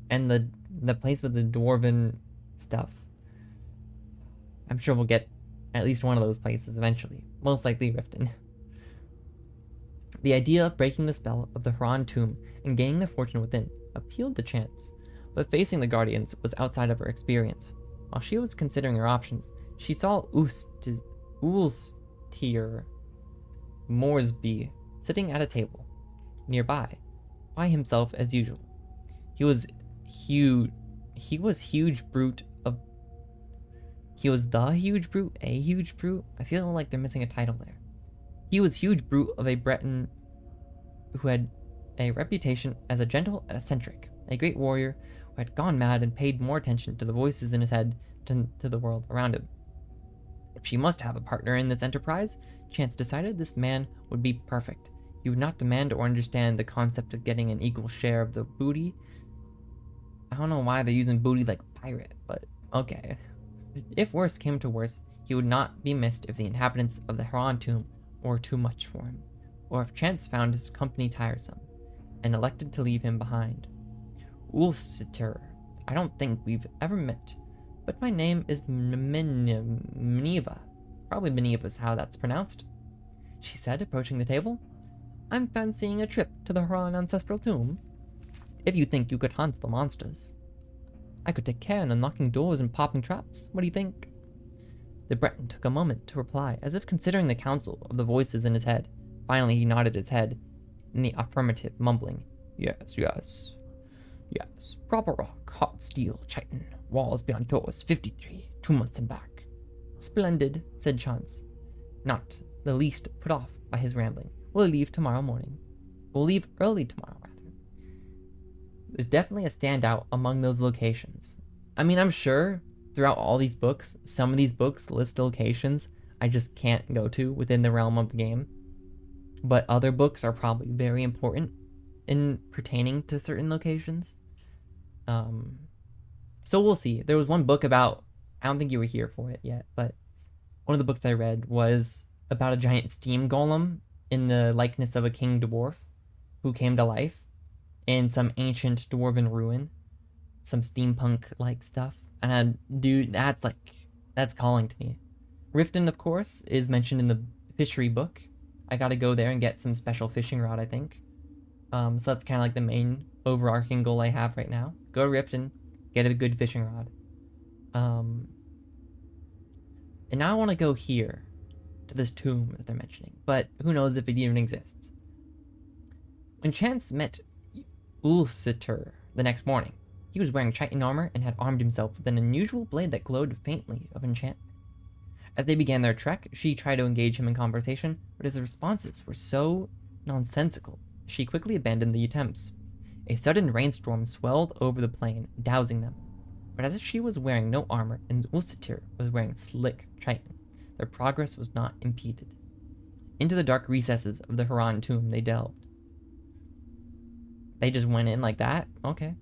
S1: and the place with the dwarven stuff. I'm sure we'll get at least one of those places eventually. Most likely Riften. The idea of breaking the spell of the Huron tomb and gaining the fortune within appealed to Chance, but facing the Guardians was outside of her experience. While she was considering her options, she saw Ulstir Moresby sitting at a table nearby, by himself as usual. He was the huge brute. A huge brute? I feel like they're missing a title there. He was huge brute of a Breton who had a reputation as a gentle eccentric, a great warrior who had gone mad and paid more attention to the voices in his head than to the world around him. If she must have a partner in this enterprise, Chance decided this man would be perfect. He would not demand or understand the concept of getting an equal share of the booty. I don't know why they're using booty like pirate, but okay. If worse came to worse, he would not be missed if the inhabitants of the Huron tomb were too much for him, or if Chance found his company tiresome, and elected to leave him behind. Ulsiter, I don't think we've ever met, but my name is Minerva. Probably Minerva is how that's pronounced, she said, approaching the table. I'm fancying a trip to the Huron ancestral tomb. If you think you could hunt the monsters, I could take care in unlocking doors and popping traps. What do you think? The Breton took a moment to reply, as if considering the counsel of the voices in his head. Finally, he nodded his head in the affirmative, mumbling, Yes. Proper rock, hot steel, chitin, walls beyond doors, 53, 2 months and back. Splendid, said Chance, not the least put off by his rambling. We'll leave early tomorrow, rather. There's definitely a standout among those locations. I mean, I'm sure throughout all these books, some of these books list locations I just can't go to within the realm of the game. But other books are probably very important in pertaining to certain locations. So we'll see. There was one book about, I don't think you were here for it yet, but one of the books I read was about a giant steam golem in the likeness of a king dwarf who came to life in some ancient dwarven ruin, some steampunk like stuff. And dude, that's calling to me. Riften, of course, is mentioned in the fishery book. I gotta go there and get some special fishing rod, I think. So that's kind of like the main overarching goal I have right now. Go to Riften, get a good fishing rod. And now I want to go here, to this tomb that they're mentioning, but who knows if it even exists. When Chance met Ulciter the next morning, he was wearing chitin armor and had armed himself with an unusual blade that glowed faintly of enchantment. As they began their trek, she tried to engage him in conversation, but his responses were so nonsensical, she quickly abandoned the attempts. A sudden rainstorm swelled over the plain, dousing them. But as she was wearing no armor and Ulciter was wearing slick chitin, their progress was not impeded. Into the dark recesses of the Haran tomb they delved. They just went in like that? Okay.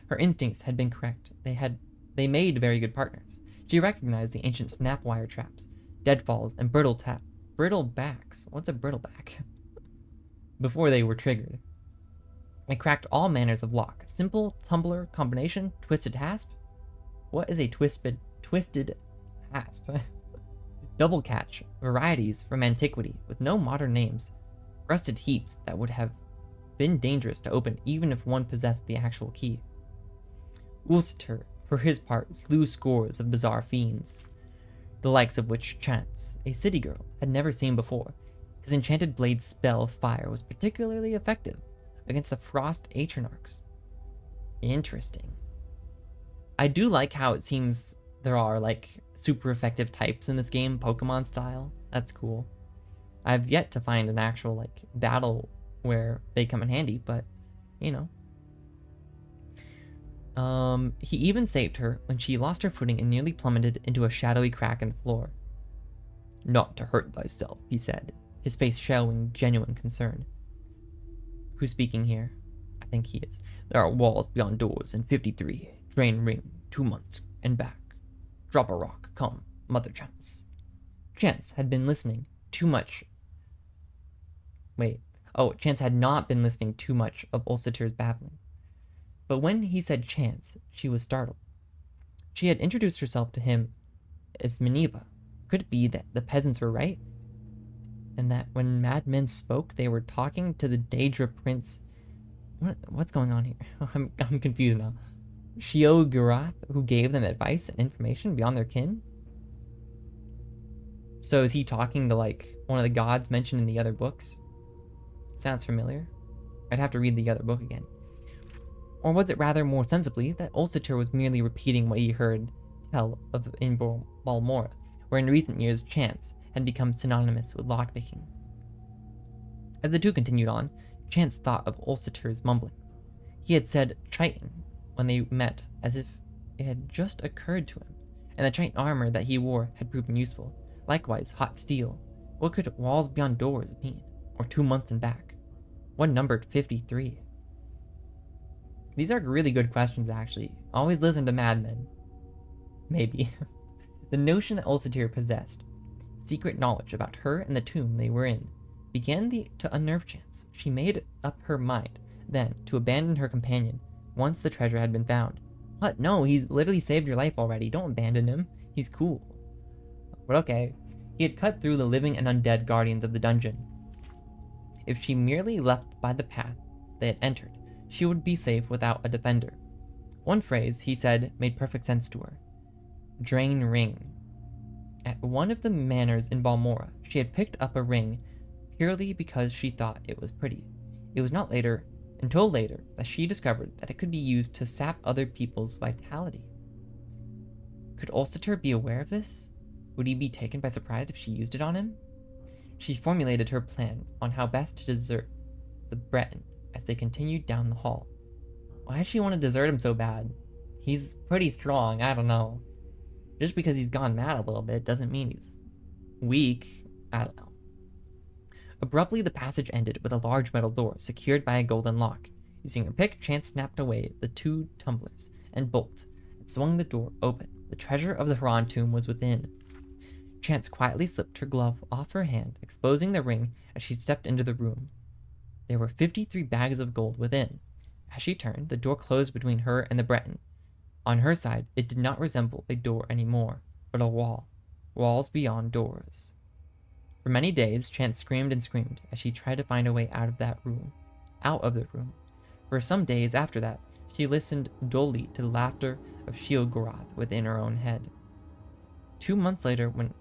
S1: Her instincts had been correct. They made very good partners. She recognized the ancient snap wire traps, deadfalls, and brittle backs. What's a brittle back? Before they were triggered. It cracked all manners of lock. Simple, tumbler, combination, twisted hasp. What is a twisted hasp? Double catch, varieties from antiquity with no modern names. Rusted heaps that would have been dangerous to open even if one possessed the actual key. Ulciter, for his part, slew scores of bizarre fiends, the likes of which Chance, a city girl, had never seen before. His enchanted blade's spell of fire was particularly effective against the frost atronarchs. Interesting. I do like how it seems there are, like, super effective types in this game, Pokemon style. That's cool. I've yet to find an actual, like, battle where they come in handy, but, you know. He even saved her when she lost her footing and nearly plummeted into a shadowy crack in the floor. "Not to hurt thyself," he said, his face showing genuine concern. Who's speaking here? I think he is. "There are walls beyond doors in 53. Drain ring, 2 months, and back. Drop a rock, come, Mother Chance." Chance had been listening too much. Chance had not been listening too much of Ulciter's babbling. But when he said Chance, she was startled. She had introduced herself to him as Minerva. Could it be that the peasants were right? And that when madmen spoke, they were talking to the Daedra Prince? What's going on here? I'm confused now. Sheogorath, who gave them advice and information beyond their kin? So is he talking to, like, one of the gods mentioned in the other books? Sounds familiar. I'd have to read the other book again. Or was it rather more sensibly that Ulciter was merely repeating what he heard tell of in Balmora, where in recent years Chance had become synonymous with lockpicking? As the two continued on, Chance thought of Ulciter's mumblings. He had said chitin when they met, as if it had just occurred to him, and the chitin armor that he wore had proven useful. Likewise, hot steel. What could walls beyond doors mean? Or 2 months and back? What numbered 53? These are really good questions, actually. Always listen to madmen. Maybe. The notion that Ulciter possessed secret knowledge about her and the tomb they were in began to unnerve Chance. She made up her mind, then, to abandon her companion once the treasure had been found. What? No, he's literally saved your life already. Don't abandon him. He's cool. But okay. He had cut through the living and undead guardians of the dungeon. If she merely left by the path they had entered, she would be safe without a defender. One phrase, he said, made perfect sense to her. Drain ring. At one of the manors in Balmora, she had picked up a ring purely because she thought it was pretty. It was not until later, that she discovered that it could be used to sap other people's vitality. Could Ulciter be aware of this? Would he be taken by surprise if she used it on him? She formulated her plan on how best to desert the Breton as they continued down the hall. Why does she want to desert him so bad? He's pretty strong, I don't know. Just because he's gone mad a little bit doesn't mean he's weak. I don't know. Abruptly, the passage ended with a large metal door secured by a golden lock. Using her pick, Chance snapped away the 2 tumblers and bolt and swung the door open. The treasure of the Haran tomb was within. Chance quietly slipped her glove off her hand, exposing the ring as she stepped into the room. There were 53 bags of gold within. As she turned, the door closed between her and the Breton. On her side, it did not resemble a door anymore, but a wall. Walls beyond doors. For many days, Chance screamed and screamed as she tried to find a way out of that room. Out of the room. For some days after that, she listened dully to the laughter of Sheogorath within her own head. 2 months later, when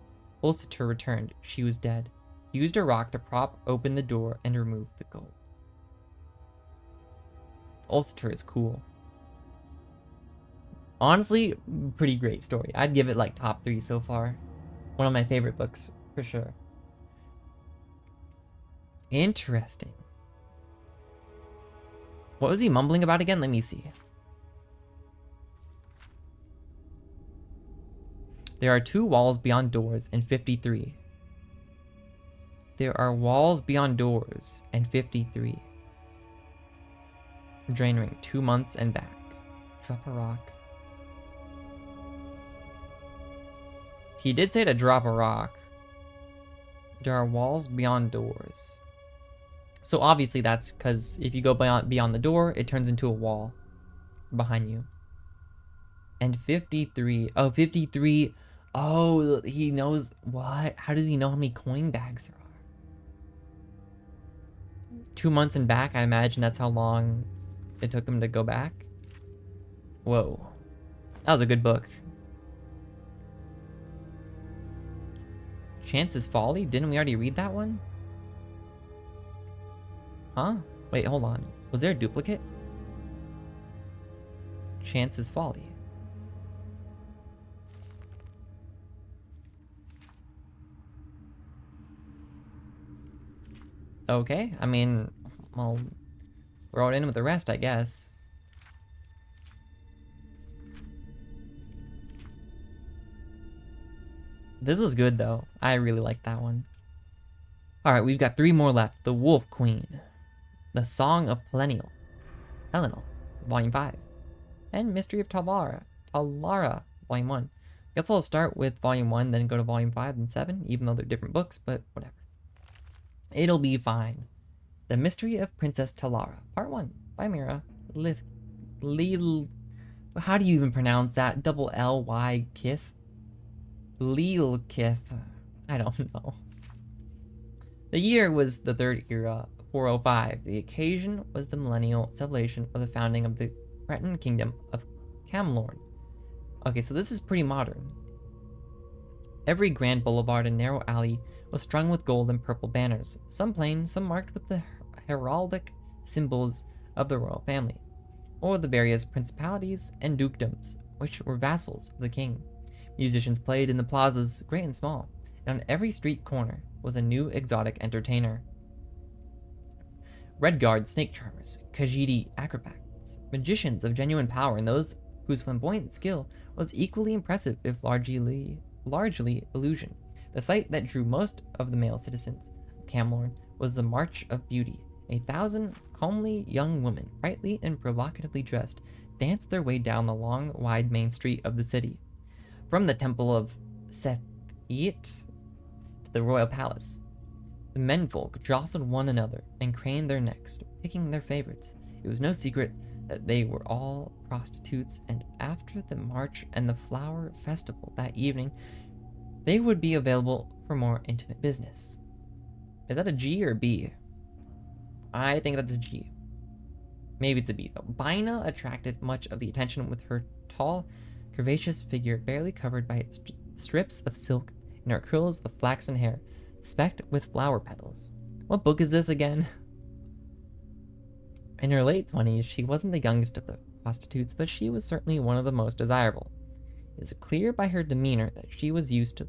S1: Ulster returned, she was dead. He used a rock to prop open the door and remove the gold. Ulster is cool. Honestly, pretty great story. I'd give it like top 3 so far. One of my favorite books, for sure. Interesting. What was he mumbling about again? Let me see. There are 2 walls beyond doors and 53. There are walls beyond doors and 53. Drain ring, 2 months and back. Drop a rock. He did say to drop a rock. There are walls beyond doors. So obviously that's because if you go beyond the door, it turns into a wall behind you. And 53. Oh, 53. Oh, he knows what? How does he know how many coin bags there are? 2 months and back, I imagine that's how long it took him to go back. Whoa. That was a good book. Chance's Folly? Didn't we already read that one? Huh? Wait, hold on. Was there a duplicate? Chance's Folly. Okay, I mean, well, throw it in with the rest, I guess. This was good, though. I really liked that one. Alright, we've got 3 more left. The Wolf Queen. The Song of Pelennial. Pelennial, Volume 5. And Mystery of Talara, Volume 1. I guess I'll start with Volume 1, then go to Volume 5 and 7, even though they're different books, but whatever. It'll be fine. The Mystery of Princess Talara, Part 1, by Mira how do you even pronounce that? Double L-Y Kith? Kith. I don't know. The year was the Third Era, 405. The occasion was the millennial celebration of the founding of the Breton Kingdom of Camlorn. Okay, so this is pretty modern. Every grand boulevard and narrow alley was strung with gold and purple banners, some plain, some marked with the heraldic symbols of the royal family, or the various principalities and dukedoms, which were vassals of the king. Musicians played in the plazas, great and small, and on every street corner was a new exotic entertainer. Redguard snake charmers, Khajiit acrobats, magicians of genuine power, and those whose flamboyant skill was equally impressive if largely illusion. The sight that drew most of the male citizens of Camlorn was the March of Beauty. 1,000 comely young women, brightly and provocatively dressed, danced their way down the long, wide main street of the city. From the temple of Seth-Yit to the royal palace, the menfolk jostled one another and craned their necks, picking their favorites. It was no secret that they were all prostitutes, and after the march and the flower festival that evening, they would be available for more intimate business. Is that a G or a B? I think that's a G. Maybe it's a B, though. Bina attracted much of the attention with her tall, curvaceous figure barely covered by strips of silk and her curls of flaxen hair, specked with flower petals. What book is this again? In her late 20s, she wasn't the youngest of the prostitutes, but she was certainly one of the most desirable. It is clear by her demeanor that she was used to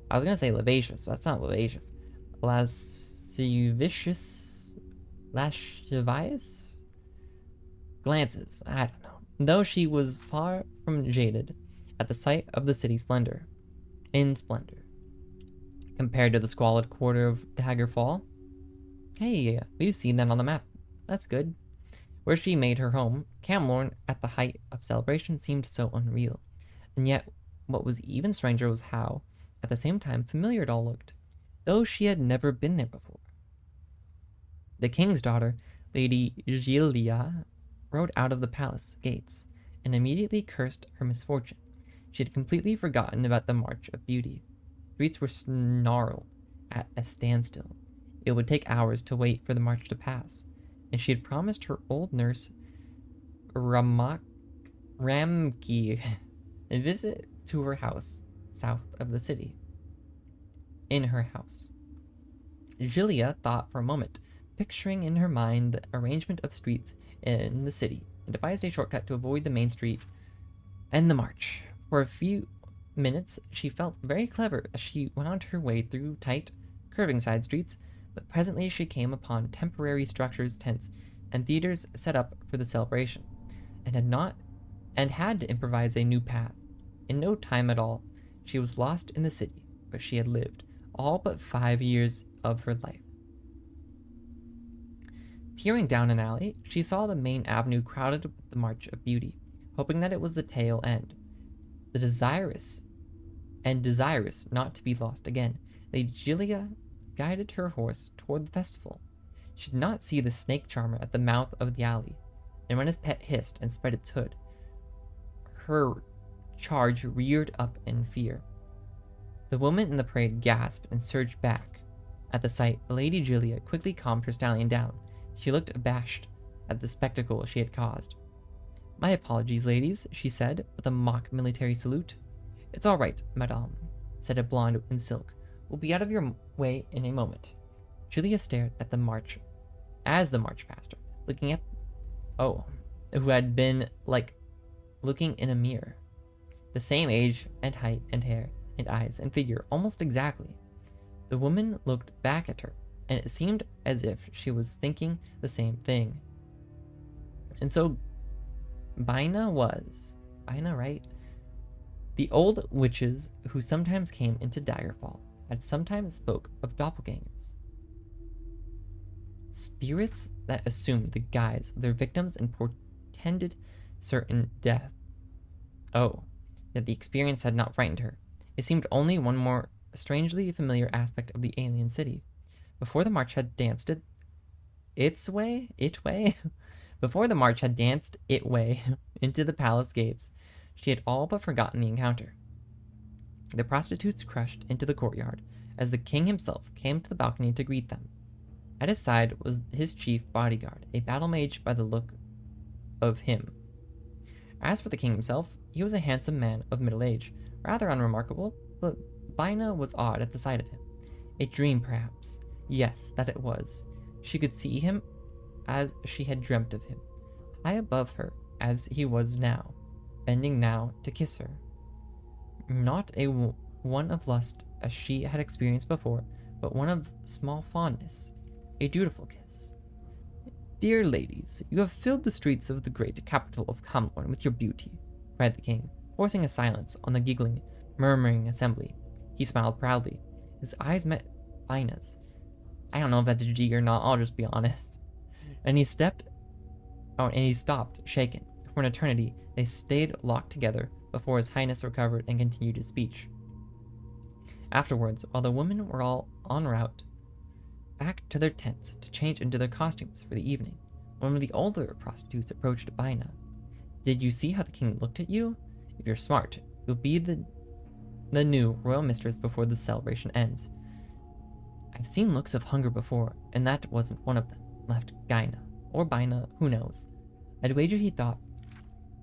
S1: I was gonna say lavacious, but that's not lavacious. Lascivious glances. I don't know. Though she was far from jaded at the sight of the city's splendor, compared to the squalid quarter of Daggerfall. Hey, we've seen that on the map. That's good. Where she made her home, Camlorn, at the height of celebration, seemed so unreal. And yet, what was even stranger was how, at the same time, familiar it all looked, though she had never been there before. The king's daughter, Lady Gilia, rode out of the palace gates and immediately cursed her misfortune. She had completely forgotten about the March of Beauty. Streets were snarled at a standstill. It would take hours to wait for the march to pass, and she had promised her old nurse Ramki a visit to her house south of the city. In her house, Julia thought for a moment, picturing in her mind the arrangement of streets in the city, and devised a shortcut to avoid the main street and the march. For a few minutes, she felt very clever as she wound her way through tight, curving side streets, but presently she came upon temporary structures, tents, and theaters set up for the celebration, and had to improvise a new path. In no time at all, she was lost in the city, where she had lived all but 5 years of her life. Peering down an alley, she saw the main avenue crowded with the March of Beauty, hoping that it was the tail end. Desirous not to be lost again, Lady Julia guided her horse toward the festival. She did not see the snake charmer at the mouth of the alley, and when his pet hissed and spread its hood, her charge reared up in fear. The woman in the parade gasped and surged back. At the sight, Lady Julia quickly calmed her stallion down. She looked abashed at the spectacle she had caused. "My apologies, ladies," she said, with a mock military salute. "It's all right, madame," said a blonde in silk. "We'll be out of your way in a moment." Julia stared at the march passed her, who had been like looking in a mirror. The same age and height and hair and eyes and figure, almost exactly. The woman looked back at her, and it seemed as if she was thinking the same thing. And so Bina, right? The old witches who sometimes came into Daggerfall had sometimes spoke of doppelgangers. Spirits that assumed the guise of their victims and portended certain death. Oh, yet the experience had not frightened her. It seemed only one more strangely familiar aspect of the alien city. Before the march had danced its way into the palace gates, she had all but forgotten the encounter. The prostitutes crushed into the courtyard as the king himself came to the balcony to greet them. At his side was his chief bodyguard, a battle mage by the look of him. As for the king himself, he was a handsome man of middle age, rather unremarkable, but Bina was awed at the sight of him. A dream, perhaps. Yes, that it was. She could see him as she had dreamt of him, high above her as he was now, bending now to kiss her. Not one of lust as she had experienced before, but one of small fondness, a dutiful kiss. "Dear ladies, you have filled the streets of the great capital of Camlorn with your beauty," cried the king, forcing a silence on the giggling, murmuring assembly. He smiled proudly. His eyes met Bina's. I don't know if that's a G or not, I'll just be honest. And he stopped, shaken. For an eternity, they stayed locked together before His Highness recovered and continued his speech. Afterwards, while the women were all en route back to their tents to change into their costumes for the evening, one of the older prostitutes approached Bina. "Did you see how the king looked at you? If you're smart, you'll be the new royal mistress before the celebration ends." "I've seen looks of hunger before, and that wasn't one of them," laughed Gaina. Or Bina, who knows. "I'd wager he thought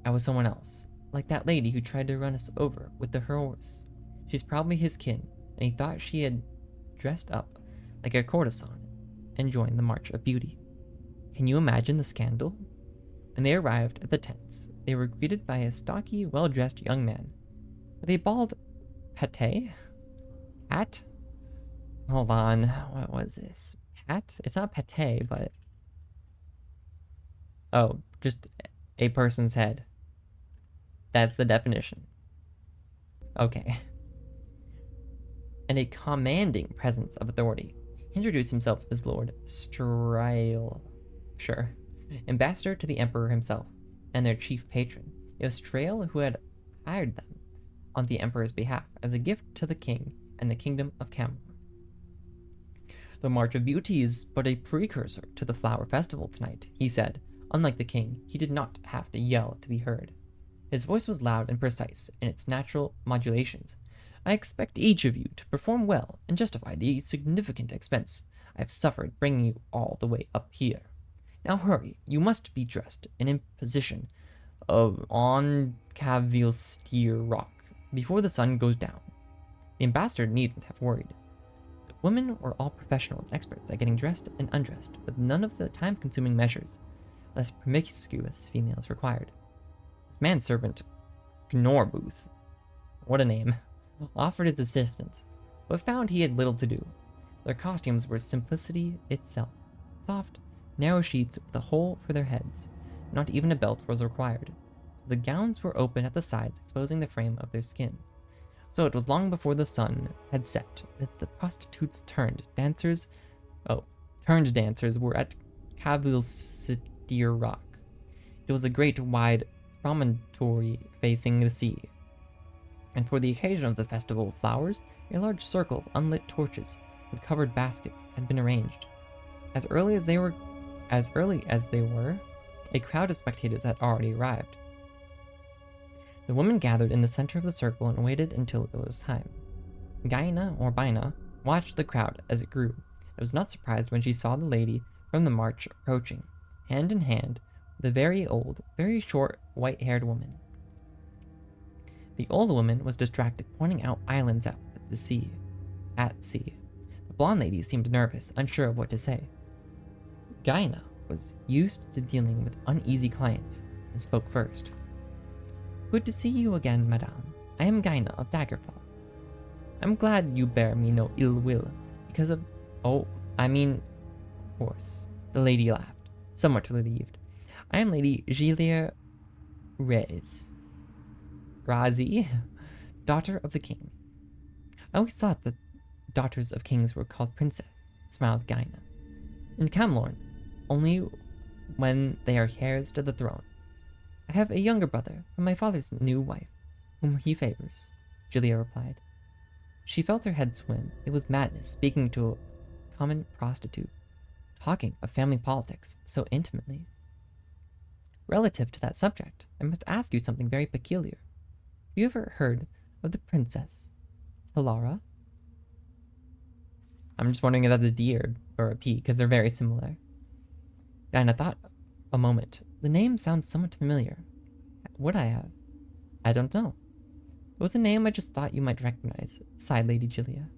S1: I was someone else, like that lady who tried to run us over with her horse. She's probably his kin, and he thought she had dressed up like a courtesan and joined the March of Beauty. Can you imagine the scandal?" When they arrived at the tents, they were greeted by a stocky, well-dressed young man with a bald pate? Pat? Hold on, what was this? Pat? It's not pate, but... Oh, just a person's head. That's the definition. Okay. And a commanding presence of authority. He introduced himself as Lord Strail. Sure. Ambassador to the Emperor himself, and their chief patron. It was Strail who had hired them. on the Emperor's behalf as a gift to the king and the kingdom of Camelot. The March of Beauty is but a precursor to the flower festival tonight, he said. Unlike the king, he did not have to yell to be heard. His voice was loud and precise in its natural modulations. I expect each of you to perform well and justify the significant expense I have suffered bringing you all the way up here. Now hurry, you must be dressed and in position on Cavilsteer Rock before the sun goes down. The ambassador needn't have worried. The women were all professionals, experts at getting dressed and undressed, with none of the time-consuming measures less promiscuous females required. His manservant, Gnorbooth, what a name, offered his assistance, but found he had little to do. Their costumes were simplicity itself. Soft, narrow sheets with a hole for their heads. Not even a belt was required. The gowns were open at the sides, exposing the frame of their skin. So it was long before the sun had set that the prostitutes turned dancers were at Cavilsteer Rock. It was a great wide promontory facing the sea, and for the occasion of the festival of flowers, a large circle of unlit torches and covered baskets had been arranged. As early as they were, a crowd of spectators had already arrived. The women gathered in the center of the circle and waited until it was time. Bina watched the crowd as it grew, and was not surprised when she saw the lady from the march approaching, hand in hand with a very old, very short, white-haired woman. The old woman was distracted, pointing out islands out at sea. The blonde lady seemed nervous, unsure of what to say. Gaina was used to dealing with uneasy clients, and spoke first. Good to see you again, madame. I am Gaina of Daggerfall. I'm glad you bear me no ill will, because of... of course. The lady laughed, somewhat relieved. I am Lady Gilia Razi, daughter of the king. I always thought that daughters of kings were called princess, smiled Gaina. In Camelot, only when they are heirs to the throne. I have a younger brother from my father's new wife, whom he favors, Julia replied. She felt her head swim. It was madness speaking to a common prostitute, talking of family politics so intimately. Relative to that subject, I must ask you something very peculiar. Have you ever heard of the princess, Talara? I'm just wondering if that's a D or a P, because they're very similar. Gaina thought a moment. The name sounds somewhat familiar. Would I have? I don't know. It was a name I just thought you might recognize, sighed Lady Julia.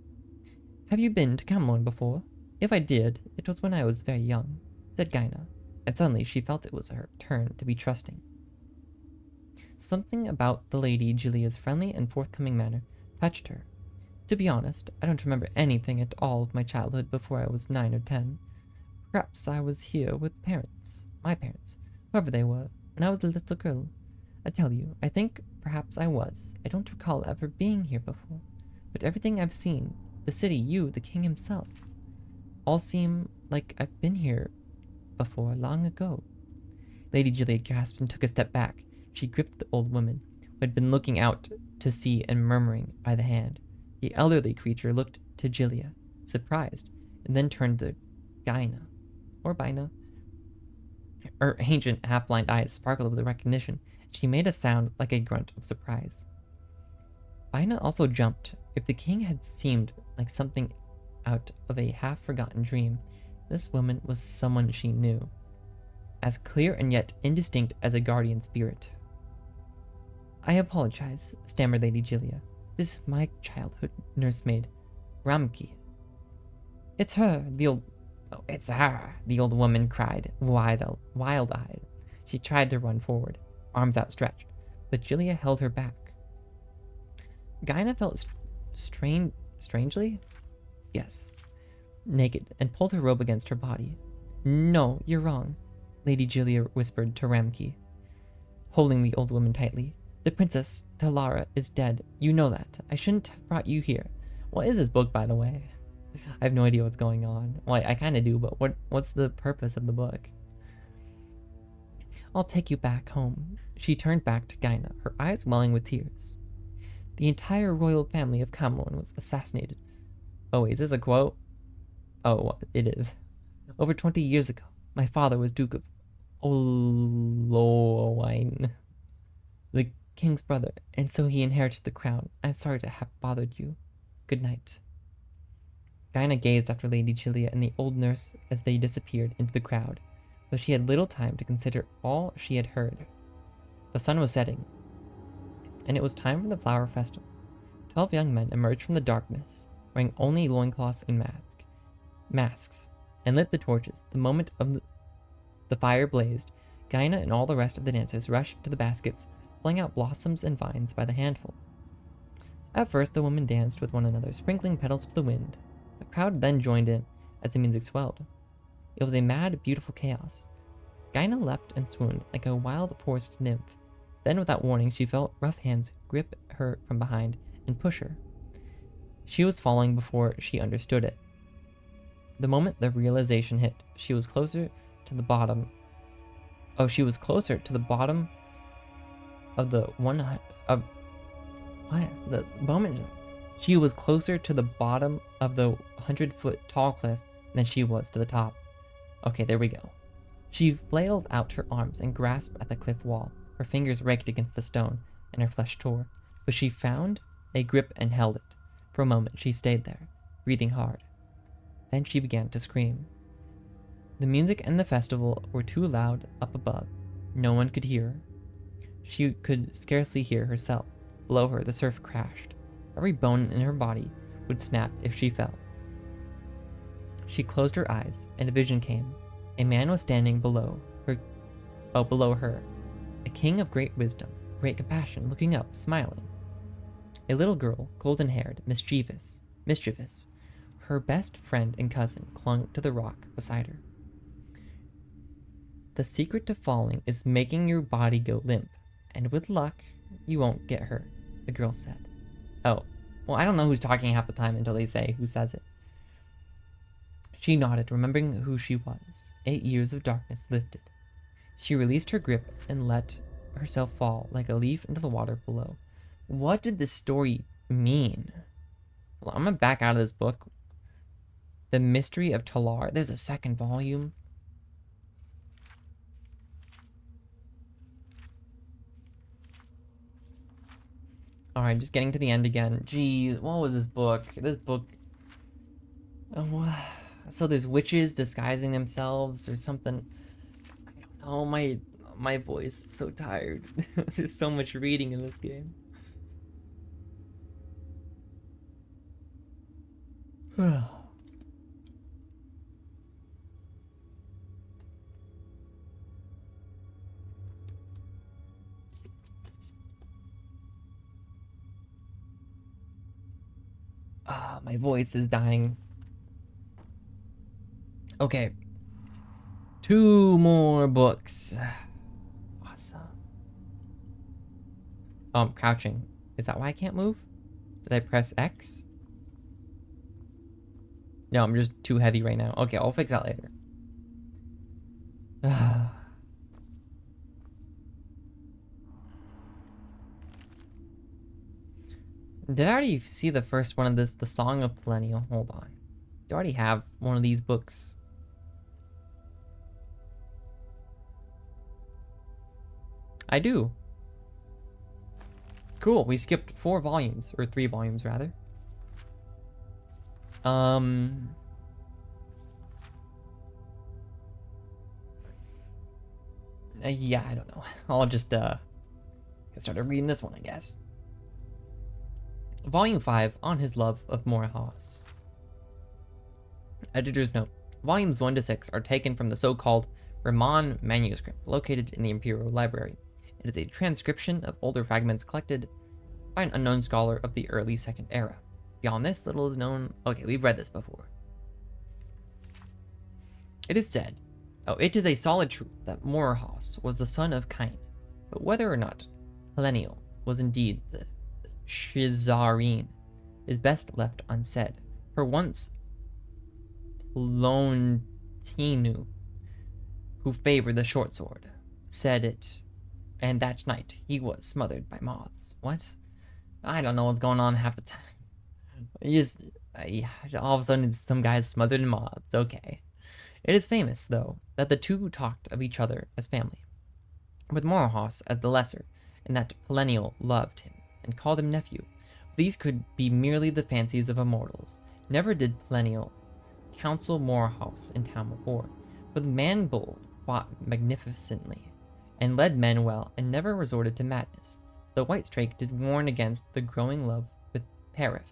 S1: Have you been to Camelot before? If I did, it was when I was very young, said Gaina, and suddenly she felt it was her turn to be trusting. Something about the Lady Julia's friendly and forthcoming manner touched her. To be honest, I don't remember anything at all of my childhood before I was 9 or 10. Perhaps I was here with my parents, whoever they were, when I was a little girl. I tell you, I think perhaps I was. I don't recall ever being here before, but everything I've seen, the city, you, the king himself, all seem like I've been here before long ago. Lady Julia gasped and took a step back. She gripped the old woman, who had been looking out to sea and murmuring, by the hand. The elderly creature looked to Julia, surprised, and then turned to Gaina, or Bina. Her ancient, half-blind eyes sparkled with recognition. She made a sound like a grunt of surprise. Bina also jumped. If the king had seemed like something out of a half-forgotten dream, this woman was someone she knew, as clear and yet indistinct as a guardian spirit. I apologize, stammered Lady Julia. This is my childhood nursemaid, Ramki. It's her, it's her, the old woman cried, wild-eyed. She tried to run forward, arms outstretched, but Julia held her back. Gaina felt strangely? Yes. Naked, and pulled her robe against her body. No, you're wrong, Lady Julia whispered to Ramki, holding the old woman tightly. The princess, Talara, is dead. You know that. I shouldn't have brought you here. What is this book, by the way? I have no idea what's going on. Well, I kind of do, but what's the purpose of the book? I'll take you back home. She turned back to Gaina, her eyes welling with tears. The entire royal family of Camlorn was assassinated. Oh wait, is this a quote? Oh, it is. Over 20 years ago, my father was Duke of Olowain, the king's brother, and so he inherited the crown. I'm sorry to have bothered you. Good night. Dinah gazed after Lady Julia and the old nurse as they disappeared into the crowd, but she had little time to consider all she had heard. The sun was setting, and it was time for the flower festival. 12 young men emerged from the darkness, wearing only loincloths and masks, and lit the torches. The moment the fire blazed, Gaina and all the rest of the dancers rushed to the baskets, pulling out blossoms and vines by the handful. At first, the women danced with one another, sprinkling petals to the wind. The crowd then joined in as the music swelled. It was a mad, beautiful chaos. Gaina leapt and swooned like a wild forest nymph. Then, without warning, she felt rough hands grip her from behind and push her. She was falling before she understood it. The moment the realization hit, she was closer to the bottom. Oh, she was closer to the bottom of the The moment she was closer to the bottom of the 100-foot tall cliff than she was to the top. Okay, there we go. She flailed out her arms and grasped at the cliff wall. Her fingers raked against the stone, and her flesh tore. But she found a grip and held it. For a moment, she stayed there, breathing hard. Then she began to scream. The music and the festival were too loud up above. No one could hear her. She could scarcely hear herself. Below her, the surf crashed. Every bone in her body would snap if she fell. She closed her eyes, and a vision came. A man was standing below her. A king of great wisdom, great compassion, looking up, smiling. A little girl, golden-haired, mischievous. Her best friend and cousin clung to the rock beside her. The secret to falling is making your body go limp, and with luck, you won't get hurt, the girl said. Oh, well, I don't know who's talking half the time until they say who says it. She nodded, remembering who she was. 8 years of darkness lifted. She released her grip and let herself fall like a leaf into the water below. What did this story mean? Well, I'm gonna back out of this book. The Mystery of Talar. There's a second volume. Alright, just getting to the end again. Geez, what was this book? So there's witches disguising themselves or something. I don't know, my voice is so tired. There's so much reading in this game. My voice is dying. Okay. 2 more books. Awesome. Oh, I'm crouching. Is that why I can't move? Did I press X? No, I'm just too heavy right now. Okay, I'll fix that later. Did I already see the first one of this? The Song of Perennial. Hold on. Do I already have one of these books? I do. Cool, we skipped 4 volumes, or 3 volumes rather. Yeah, I don't know. I'll just get started reading this one, I guess. Volume 5, On His Love of Morahas. Editor's note. Volumes 1 to 6 are taken from the so-called Rahman manuscript located in the Imperial Library. It is a transcription of older fragments collected by an unknown scholar of the early Second Era. Beyond this, little is known. Okay, we've read this before. It is said, it is a solid truth that Morahas was the son of Cain, but whether or not Helenial was indeed the Shizarine is best left unsaid. For once, Plontinu, who favored the short sword, said it, and that night he was smothered by moths. What? I don't know what's going on half the time. You just, yeah, all of a sudden, some guy's smothered in moths. Okay. It is famous, though, that the two talked of each other as family, with Morahos as the lesser, and that Pelennial loved him and called him nephew. These could be merely the fancies of immortals. Never did Pelennial counsel Morahos in time of war, for the man-bull fought magnificently, and led men well, and never resorted to madness. The White Strake did warn against the growing love with Perif.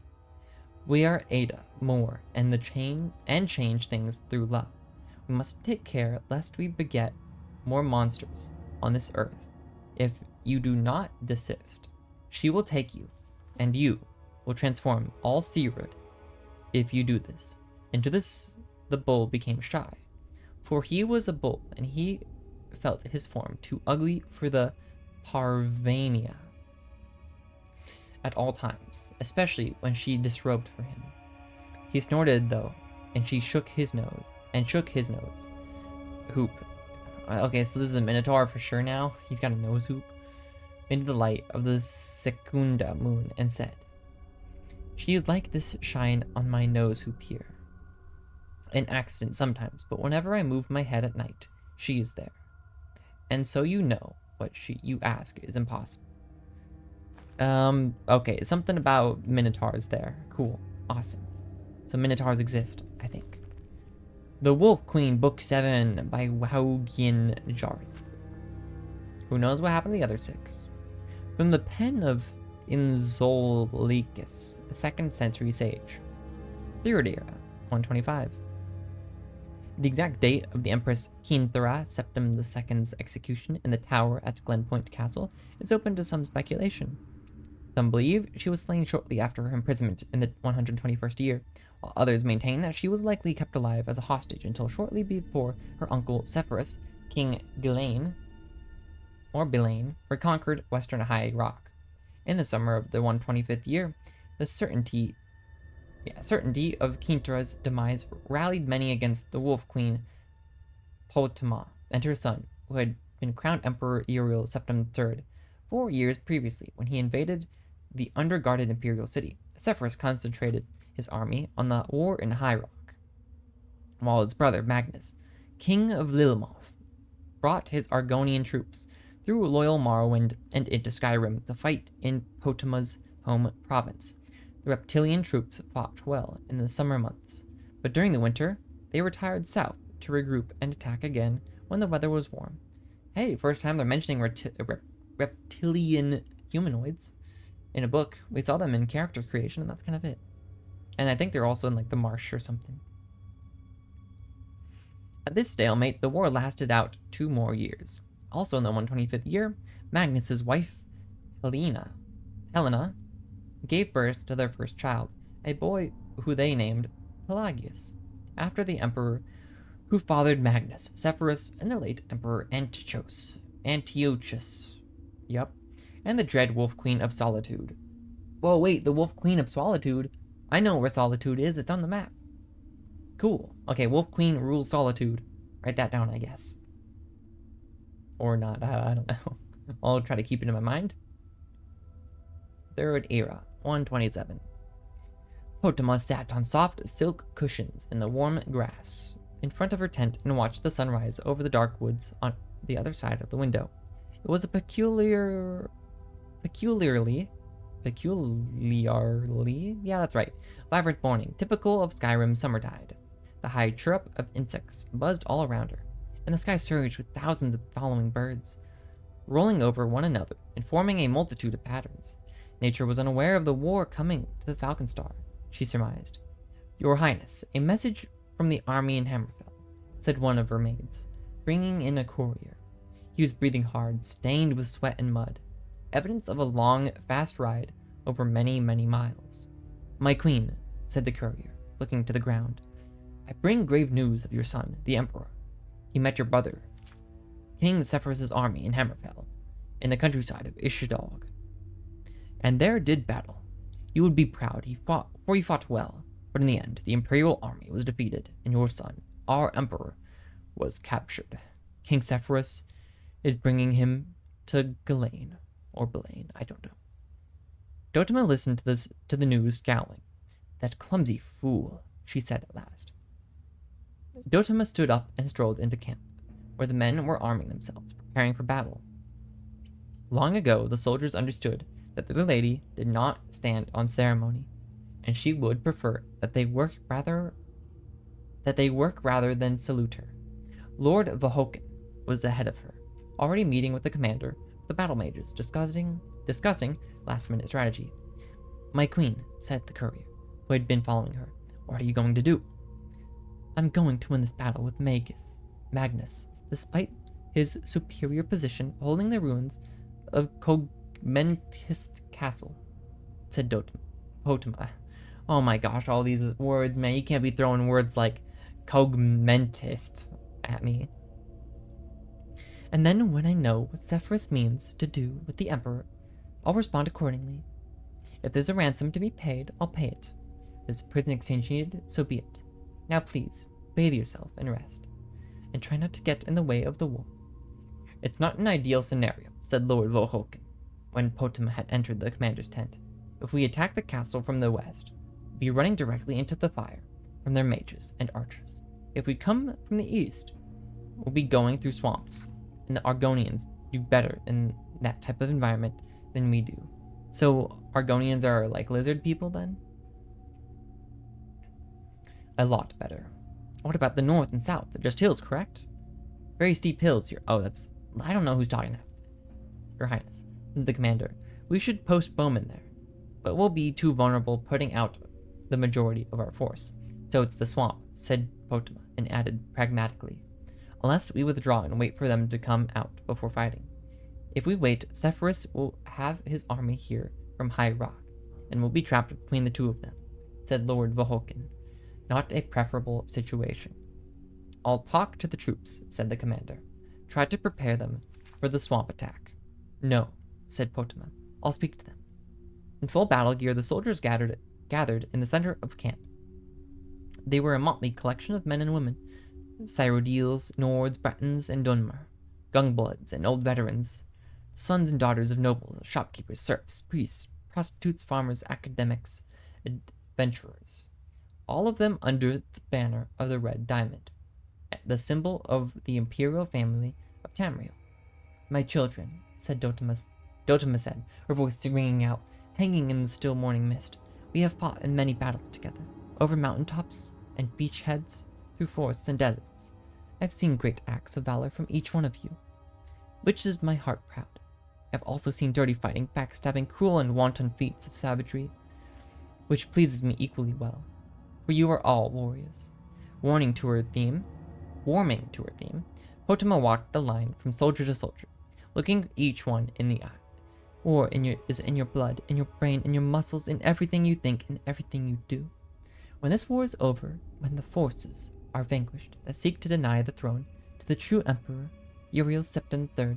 S1: We are Ada more, and change things through love. We must take care lest we beget more monsters on this earth. If you do not desist, she will take you, and you will transform all Seawood. If you do this, into this the bull became shy, for he was a bull, and he felt his form too ugly for the Parvania at all times, especially when she disrobed for him. He snorted though, and she shook his nose. Hoop. Okay, so this is a Minotaur for sure now. He's got a nose hoop. Into the light of the Secunda moon and said, "She is like this shine on my nose hoop here. An accident sometimes, but whenever I move my head at night, she is there. And so you know what you ask is impossible." Okay, something about Minotaurs there. Cool. Awesome. So Minotaurs exist, I think. The Wolf Queen, Book 7 by Waugian Jarth. Who knows what happened to the other 6? From the pen of Inzolicus, a 2nd century sage. 3rd era, 125. The exact date of the Empress Kinthara Septim II's execution in the tower at Glenpoint Castle is open to some speculation. Some believe she was slain shortly after her imprisonment in the 121st year, while others maintain that she was likely kept alive as a hostage until shortly before her uncle Sepphoris, King Ghislaine, or Bilaine, reconquered western High Rock. In the summer of the 125th year, the certainty of Kinthara's demise rallied many against the Wolf Queen Potama and her son, who had been crowned Emperor Uriel Septim III 4 years previously when he invaded the underguarded imperial city. Sepphoris concentrated his army on the war in High Rock, while his brother Magnus, king of Lilmoth, brought his Argonian troops through loyal Morrowind and into Skyrim to fight in Potama's home province. The reptilian troops fought well in the summer months, but during the winter, they retired south to regroup and attack again when the weather was warm. Hey, first time they're mentioning reptilian humanoids in a book. We saw them in character creation, and that's kind of it. And I think they're also in, like, the marsh or something. At this stalemate, the war lasted out 2 more years. Also in the 125th year, Magnus's wife, Helena, gave birth to their first child, a boy who they named Pelagius, after the emperor who fathered Magnus, Sepphoris, and the late Emperor Antiochus. Yup. And the dread Wolf Queen of Solitude. Whoa, wait, the Wolf Queen of Solitude? I know where Solitude is, it's on the map. Cool. Okay, Wolf Queen rules Solitude. Write that down, I guess. Or not, I don't know. I'll try to keep it in my mind. 3rd era, 127. Potama sat on soft silk cushions in the warm grass in front of her tent and watched the sunrise over the dark woods on the other side of the window. It was a peculiarly, yeah, that's right, vibrant morning, typical of Skyrim summertide. The high chirrup of insects buzzed all around her, and the sky surged with thousands of following birds, rolling over one another and forming a multitude of patterns. Nature was unaware of the war coming to the Falcon Star, she surmised. "Your Highness, a message from the army in Hammerfell," said one of her maids, bringing in a courier. He was breathing hard, stained with sweat and mud, evidence of a long, fast ride over many, many miles. "My queen," said the courier, looking to the ground, "I bring grave news of your son, the Emperor. He met your brother, King Sepphoris' army in Hammerfell, in the countryside of Ishidalg, and there did battle. You would be proud, he fought well, but in the end, the Imperial army was defeated, and your son, our Emperor, was captured. King Sepphoris is bringing him to Ghislaine, or Bilaine, I don't know. Dotema listened to the news, scowling. That clumsy fool, she said at last. Dotema stood up and strolled into camp, where the men were arming themselves, preparing for battle. Long ago, the soldiers understood that their lady did not stand on ceremony, and she would prefer that they work rather than salute her. Lord Vahoken was ahead of her, already meeting with the commander of the battle mages, discussing last-minute strategy. My queen, said the courier, who had been following her, what are you going to do? I'm going to win this battle with Magnus, despite his superior position holding the ruins of Cogmentist Castle, said Potema. Oh my gosh, all these words, man. You can't be throwing words like Cogmentist at me. And then when I know what Zephyrus means to do with the Emperor, I'll respond accordingly. If there's a ransom to be paid, I'll pay it. If there's a prison exchange needed, so be it. Now please, bathe yourself and rest, and try not to get in the way of the war. It's not an ideal scenario, said Lord Vohoken, when Potema had entered the commander's tent. If we attack the castle from the west, we'll be running directly into the fire from their mages and archers. If we come from the east, we'll be going through swamps, and the Argonians do better in that type of environment than we do. So Argonians are like lizard people then? A lot better. What about the north and south? They're just hills, correct? Very steep hills here. Oh, I don't know who's talking now. Your Highness, the commander. We should post bowmen there, but we'll be too vulnerable putting out the majority of our force. So it's the swamp, said Potema, and added pragmatically. Unless we withdraw and wait for them to come out before fighting. If we wait, Zephyrus will have his army here from High Rock, and we'll be trapped between the two of them, said Lord Vahoken. Not a preferable situation. I'll talk to the troops, said the commander. Try to prepare them for the swamp attack. No, said Potema. I'll speak to them. In full battle gear, the soldiers gathered in the center of camp. They were a motley collection of men and women, Cyrodiils, Nords, Bretons, and Dunmer, Gungbloods, and old veterans, sons and daughters of nobles, shopkeepers, serfs, priests, prostitutes, farmers, academics, adventurers, all of them under the banner of the Red Diamond, the symbol of the imperial family of Tamriel. My children, said Dotema said, her voice ringing out, hanging in the still morning mist. We have fought in many battles together, over mountaintops and beachheads, through forests and deserts. I've seen great acts of valor from each one of you, which is my heart proud. I've also seen dirty fighting, backstabbing, cruel and wanton feats of savagery, which pleases me equally well, for you are all warriors. Warming to her theme, Potema walked the line from soldier to soldier, looking each one in the eye. War is in your blood, in your brain, in your muscles, in everything you think, in everything you do. When this war is over, when the forces are vanquished that seek to deny the throne to the true emperor, Uriel Septon III,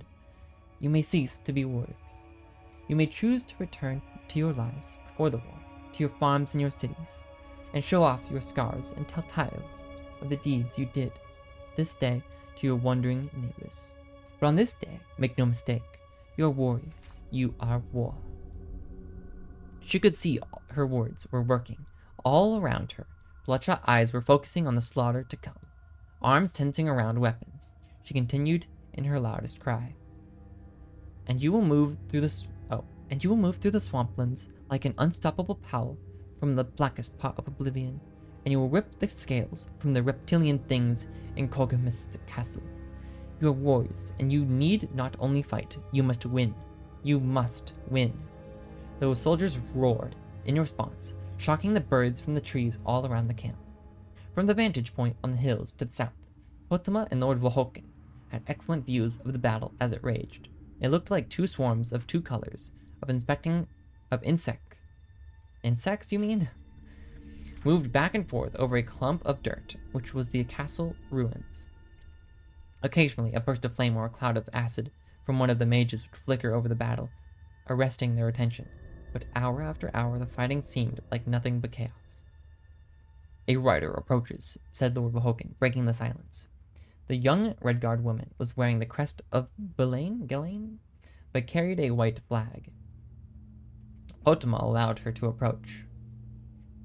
S1: you may cease to be warriors. You may choose to return to your lives before the war, to your farms and your cities, and show off your scars and tell tales of the deeds you did this day to your wondering neighbors. But on this day, make no mistake, you're warriors. You are war. She could see her words were working. All around her, bloodshot eyes were focusing on the slaughter to come. Arms tensing around weapons, she continued in her loudest cry. And you will move through the swamplands like an unstoppable power from the blackest pot of oblivion, and you will rip the scales from the reptilian things in Kolgamist Castle. You are warriors, and you need not only fight, you must win. You must win. Those soldiers roared in response, shocking the birds from the trees all around the camp. From the vantage point on the hills to the south, Potema and Lord Vohoken had excellent views of the battle as it raged. It looked like two swarms of two colors insects, you mean? Moved back and forth over a clump of dirt, which was the castle ruins. Occasionally, a burst of flame or a cloud of acid from one of the mages would flicker over the battle, arresting their attention. But hour after hour, the fighting seemed like nothing but chaos. A rider approaches, said Lord Vahoken, breaking the silence. The young Redguard woman was wearing the crest of Ghislaine, but carried a white flag. Potama allowed her to approach.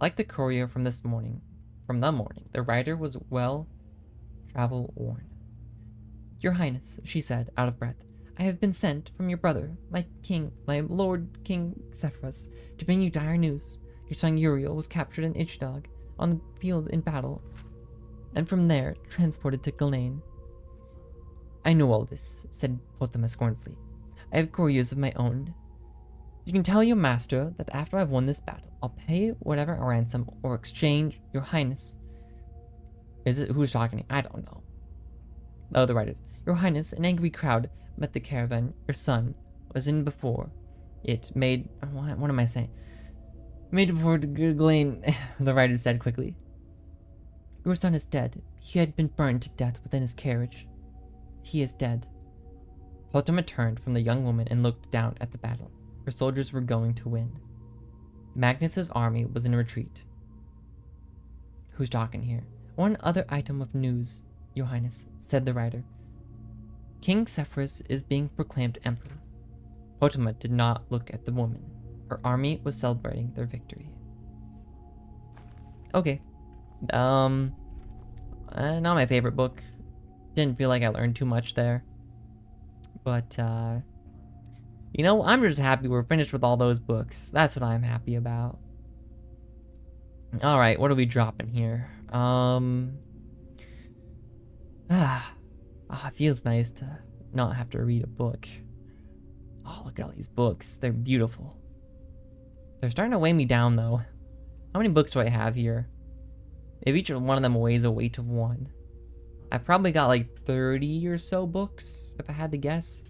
S1: Like the courier from the morning, the rider was well travel worn. Your Highness, she said, out of breath, I have been sent from your brother, my Lord King Zephyrus, to bring you dire news. Your son Uriel was captured in Ichdag on the field in battle, and from there transported to Ghislaine. I know all this, said Potama scornfully. I have couriers of my own. You can tell your master that after I've won this battle, I'll pay whatever ransom or exchange, your highness. Is it who's talking? I don't know. Oh, the writers. Your highness, an angry crowd met the caravan your son was in before. It made... What am I saying? Made before Ghislaine, the writer said quickly. Your son is dead. He had been burned to death within his carriage. He is dead. Potama turned from the young woman and looked down at the battle. Her soldiers were going to win. Magnus's army was in retreat. Who's talking here? One other item of news, your highness, said the writer. King Zephyrus is being proclaimed emperor. Potama did not look at the woman. Her army was celebrating their victory. Okay. Not my favorite book. Didn't feel like I learned too much there. But, you know, I'm just happy we're finished with all those books. That's what I'm happy about. Alright, what are we dropping here? It feels nice to not have to read a book. Oh, look at all these books. They're beautiful. They're starting to weigh me down, though. How many books do I have here? If each one of them weighs a weight of one. I've probably got like 30 or so books, if I had to guess.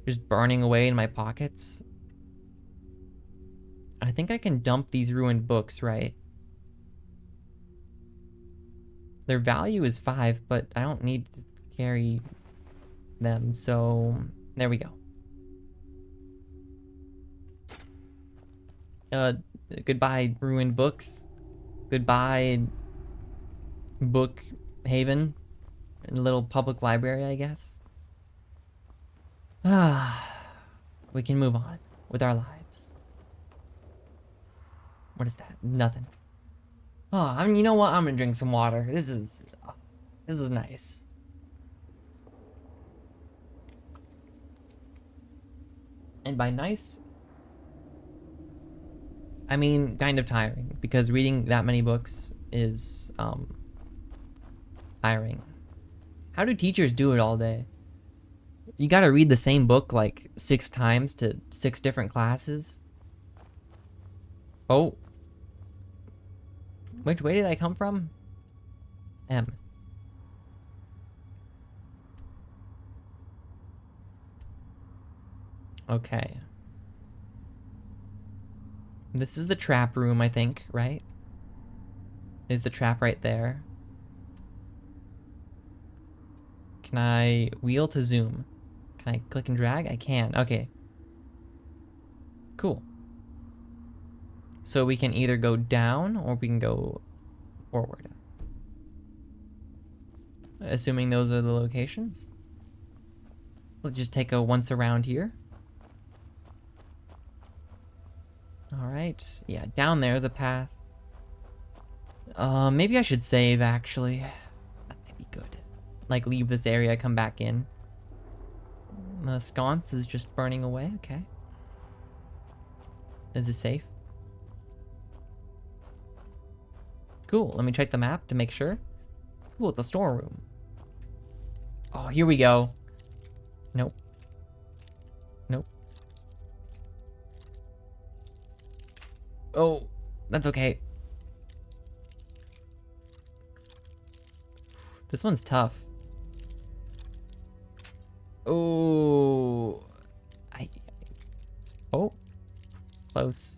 S1: Just burning away in my pockets. I think I can dump these ruined books, right? Their value is 5, but I don't need to carry them, so there we go. Goodbye, ruined books. Goodbye, book haven. A little public library, I guess. We can move on with our lives. What is that? Nothing. Oh, you know what? I'm gonna drink some water. This is nice. And by nice, I mean kind of tiring, because reading that many books is tiring. How do teachers do it all day? You gotta read the same book like 6 times to 6 different classes. Oh. Which way did I come from? M. Okay. This is the trap room, I think, right? There's the trap right there. Can I wheel to zoom? Can I click and drag? I can. Okay. Cool. So we can either go down or we can go forward. Assuming those are the locations. Let's just take a once around here. Alright. Yeah, down there's a path. Maybe I should save, actually. That might be good. Like, leave this area, come back in. The sconce is just burning away. Okay. Is it safe? Cool. Let me check the map to make sure. Cool, it's a storeroom. Oh, here we go. Nope. Nope. Oh, that's okay. This one's tough. Oh. Oh. Close.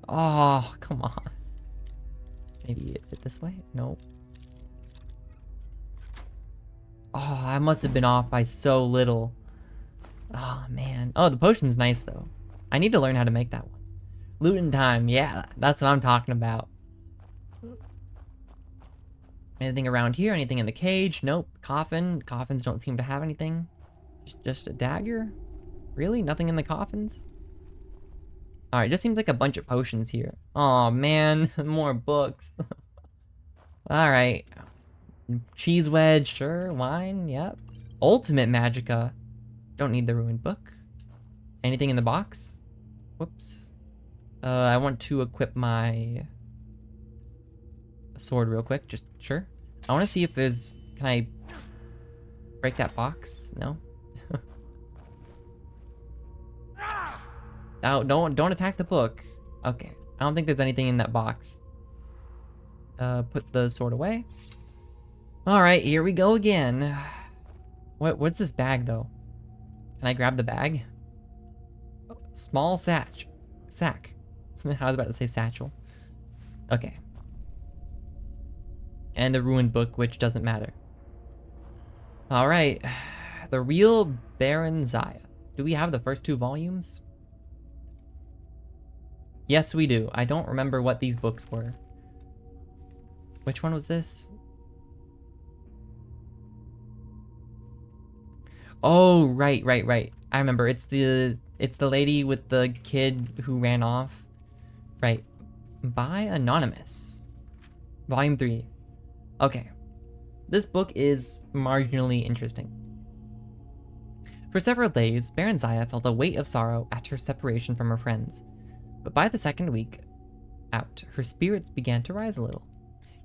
S1: Oh, come on. Maybe is it this way? Nope. Oh, I must have been off by so little. Oh, man. Oh, the potion's nice, though. I need to learn how to make that one. Looting time. Yeah, that's what I'm talking about. Anything around here? Anything in the cage? Nope. Coffin. Coffins don't seem to have anything. Just a dagger? Really? Nothing in the coffins? Alright, just seems like a bunch of potions here. Oh man, more books. Alright. Cheese wedge, sure. Wine, yep. Ultimate Magicka. Don't need the ruined book. Anything in the box? Whoops. I want to equip my sword real quick, just sure. I want to see if there's... Can I break that box? No? Oh, don't attack the book. Okay. I don't think there's anything in that box. Put the sword away. Alright, here we go again. What's this bag, though? Can I grab the bag? Oh, small sack. I was about to say satchel. Okay. And the ruined book, which doesn't matter. Alright. The Real Baron Zaya. Do we have the first 2 volumes? Yes, we do. I don't remember what these books were. Which one was this? Oh, right. I remember. It's the lady with the kid who ran off. Right. By Anonymous. Volume 3. Okay. This book is marginally interesting. For several days, Baron Zaya felt a weight of sorrow at her separation from her friends. But by the second week out, her spirits began to rise a little.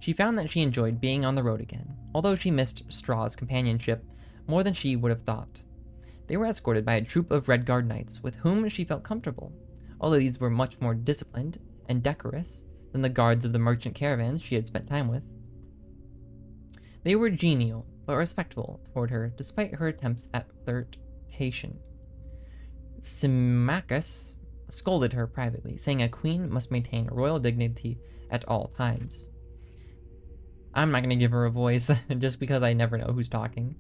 S1: She found that she enjoyed being on the road again, although she missed Straw's companionship more than she would have thought. They were escorted by a troop of Red Guard knights with whom she felt comfortable, although these were much more disciplined and decorous than the guards of the merchant caravans she had spent time with. They were genial, but respectful toward her despite her attempts at flirtation. Symmachus scolded her privately, saying a queen must maintain royal dignity at all times. I'm not going to give her a voice, just because I never know who's talking.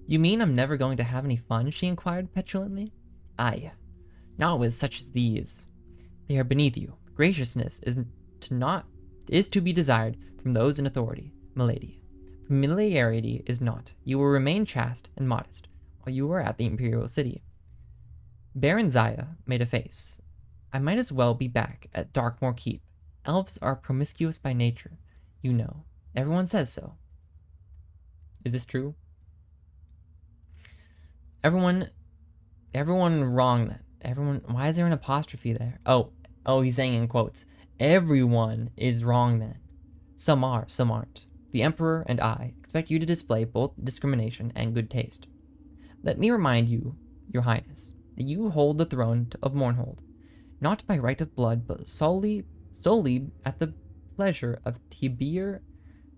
S1: You mean I'm never going to have any fun? She inquired petulantly. Aye, not with such as these. They are beneath you. Graciousness is to be desired from those in authority, milady. Familiarity is not. You will remain chaste and modest while you are at the imperial city. Baron Zaya made a face. I might as well be back at Darkmoor Keep. Elves are promiscuous by nature, you know. Everyone says so. Is this true? Everyone wrong then. Everyone, why is there an apostrophe there? Oh, he's saying in quotes. Everyone is wrong then. Some are, some aren't. The Emperor and I expect you to display both discrimination and good taste. Let me remind you, Your Highness, that you hold the throne of Mournhold, not by right of blood, but solely at the pleasure of Tibir.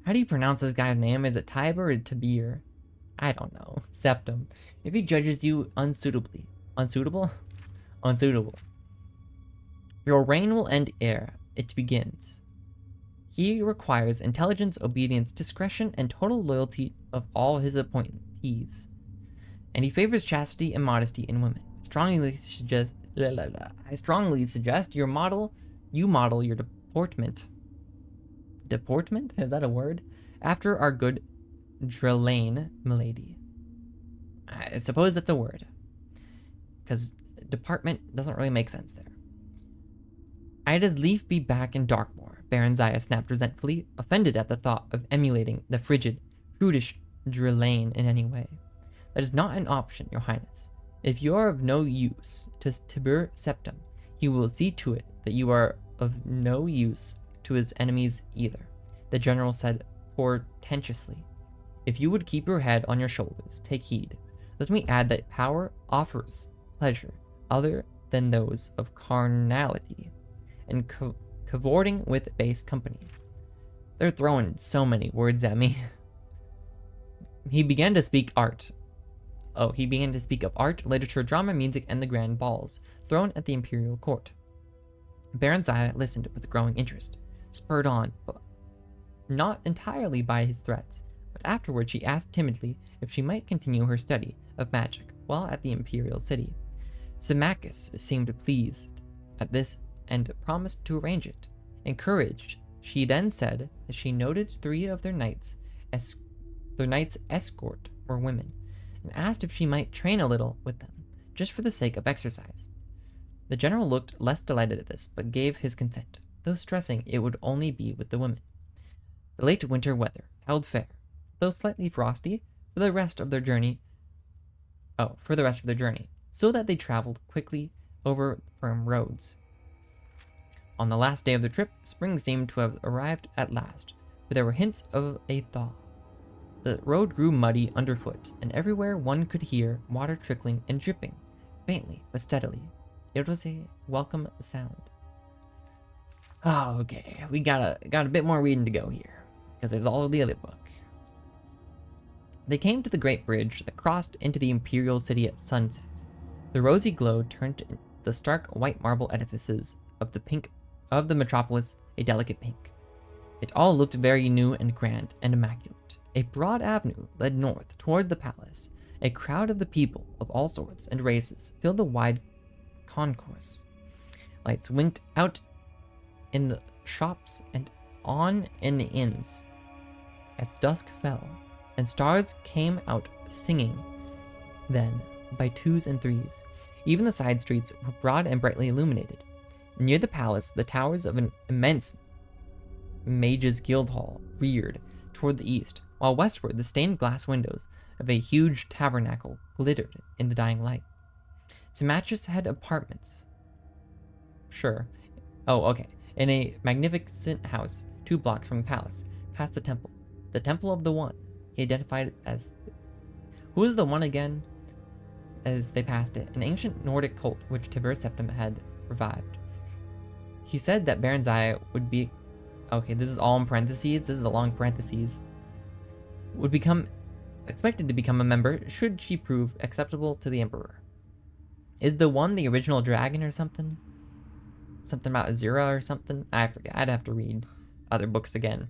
S1: How do you pronounce this guy's name? Is it Tiber or Tibir? I don't know. Septum. If he judges you unsuitably. Unsuitable? Unsuitable. Your reign will end ere it begins. He requires intelligence, obedience, discretion, and total loyalty of all his appointees. And he favors chastity and modesty in women. I strongly suggest you model your deportment. Deportment? Is that a word? After our good Drellane, milady. I suppose that's a word. Because department doesn't really make sense there. I'd as lief be back in Darkmoor, Baron Zaya snapped resentfully, offended at the thought of emulating the frigid, prudish Drellane in any way. That is not an option, Your Highness. If you are of no use to Tibur Septum, he will see to it that you are of no use to his enemies either, the general said portentously. If you would keep your head on your shoulders, take heed. Let me add that power offers pleasure other than those of carnality, and cavorting with base company. They're throwing so many words at me. He began to speak of art, literature, drama, music, and the grand balls thrown at the imperial court. Baron Zaya listened with growing interest, spurred on, but not entirely by his threats. But afterward she asked timidly if she might continue her study of magic while at the imperial city. Symmachus seemed pleased at this and promised to arrange it. Encouraged, she then said that she noted 3 of their knights' escort were women, and asked if she might train a little with them, just for the sake of exercise. The general looked less delighted at this, but gave his consent, though stressing it would only be with the women. The late winter weather held fair, though slightly frosty, for the rest of their journey. So that they traveled quickly over firm roads. On the last day of the trip, spring seemed to have arrived at last, for there were hints of a thaw. The road grew muddy underfoot, and everywhere one could hear water trickling and dripping, faintly but steadily. It was a welcome sound. Oh, okay, we got a bit more reading to go here, because there's all of the other book. They came to the great bridge that crossed into the imperial city at sunset. The rosy glow turned the stark white marble edifices of the metropolis a delicate pink. It all looked very new and grand and immaculate. A broad avenue led north toward the palace. A crowd of the people of all sorts and races filled the wide concourse. Lights winked out in the shops and on in the inns as dusk fell, and stars came out singing then by twos and threes. Even the side streets were broad and brightly illuminated. Near the palace, the towers of an immense Mages' Guild Hall reared toward the east, while westward the stained glass windows of a huge tabernacle glittered in the dying light. Symmachus had apartments. Sure. Oh, okay. In a magnificent house 2 blocks from the palace, past the temple. The Temple of the One. He identified it as... Who was the One again? As they passed it, an ancient Nordic cult which Tiberius Septim had revived. He said that Baranzaya would be... Okay, this is all in parentheses. This is a long parentheses. Would become... Expected to become a member should she prove acceptable to the Emperor. Is the One the original dragon or something? Something about Azura or something? I forget. I'd have to read other books again.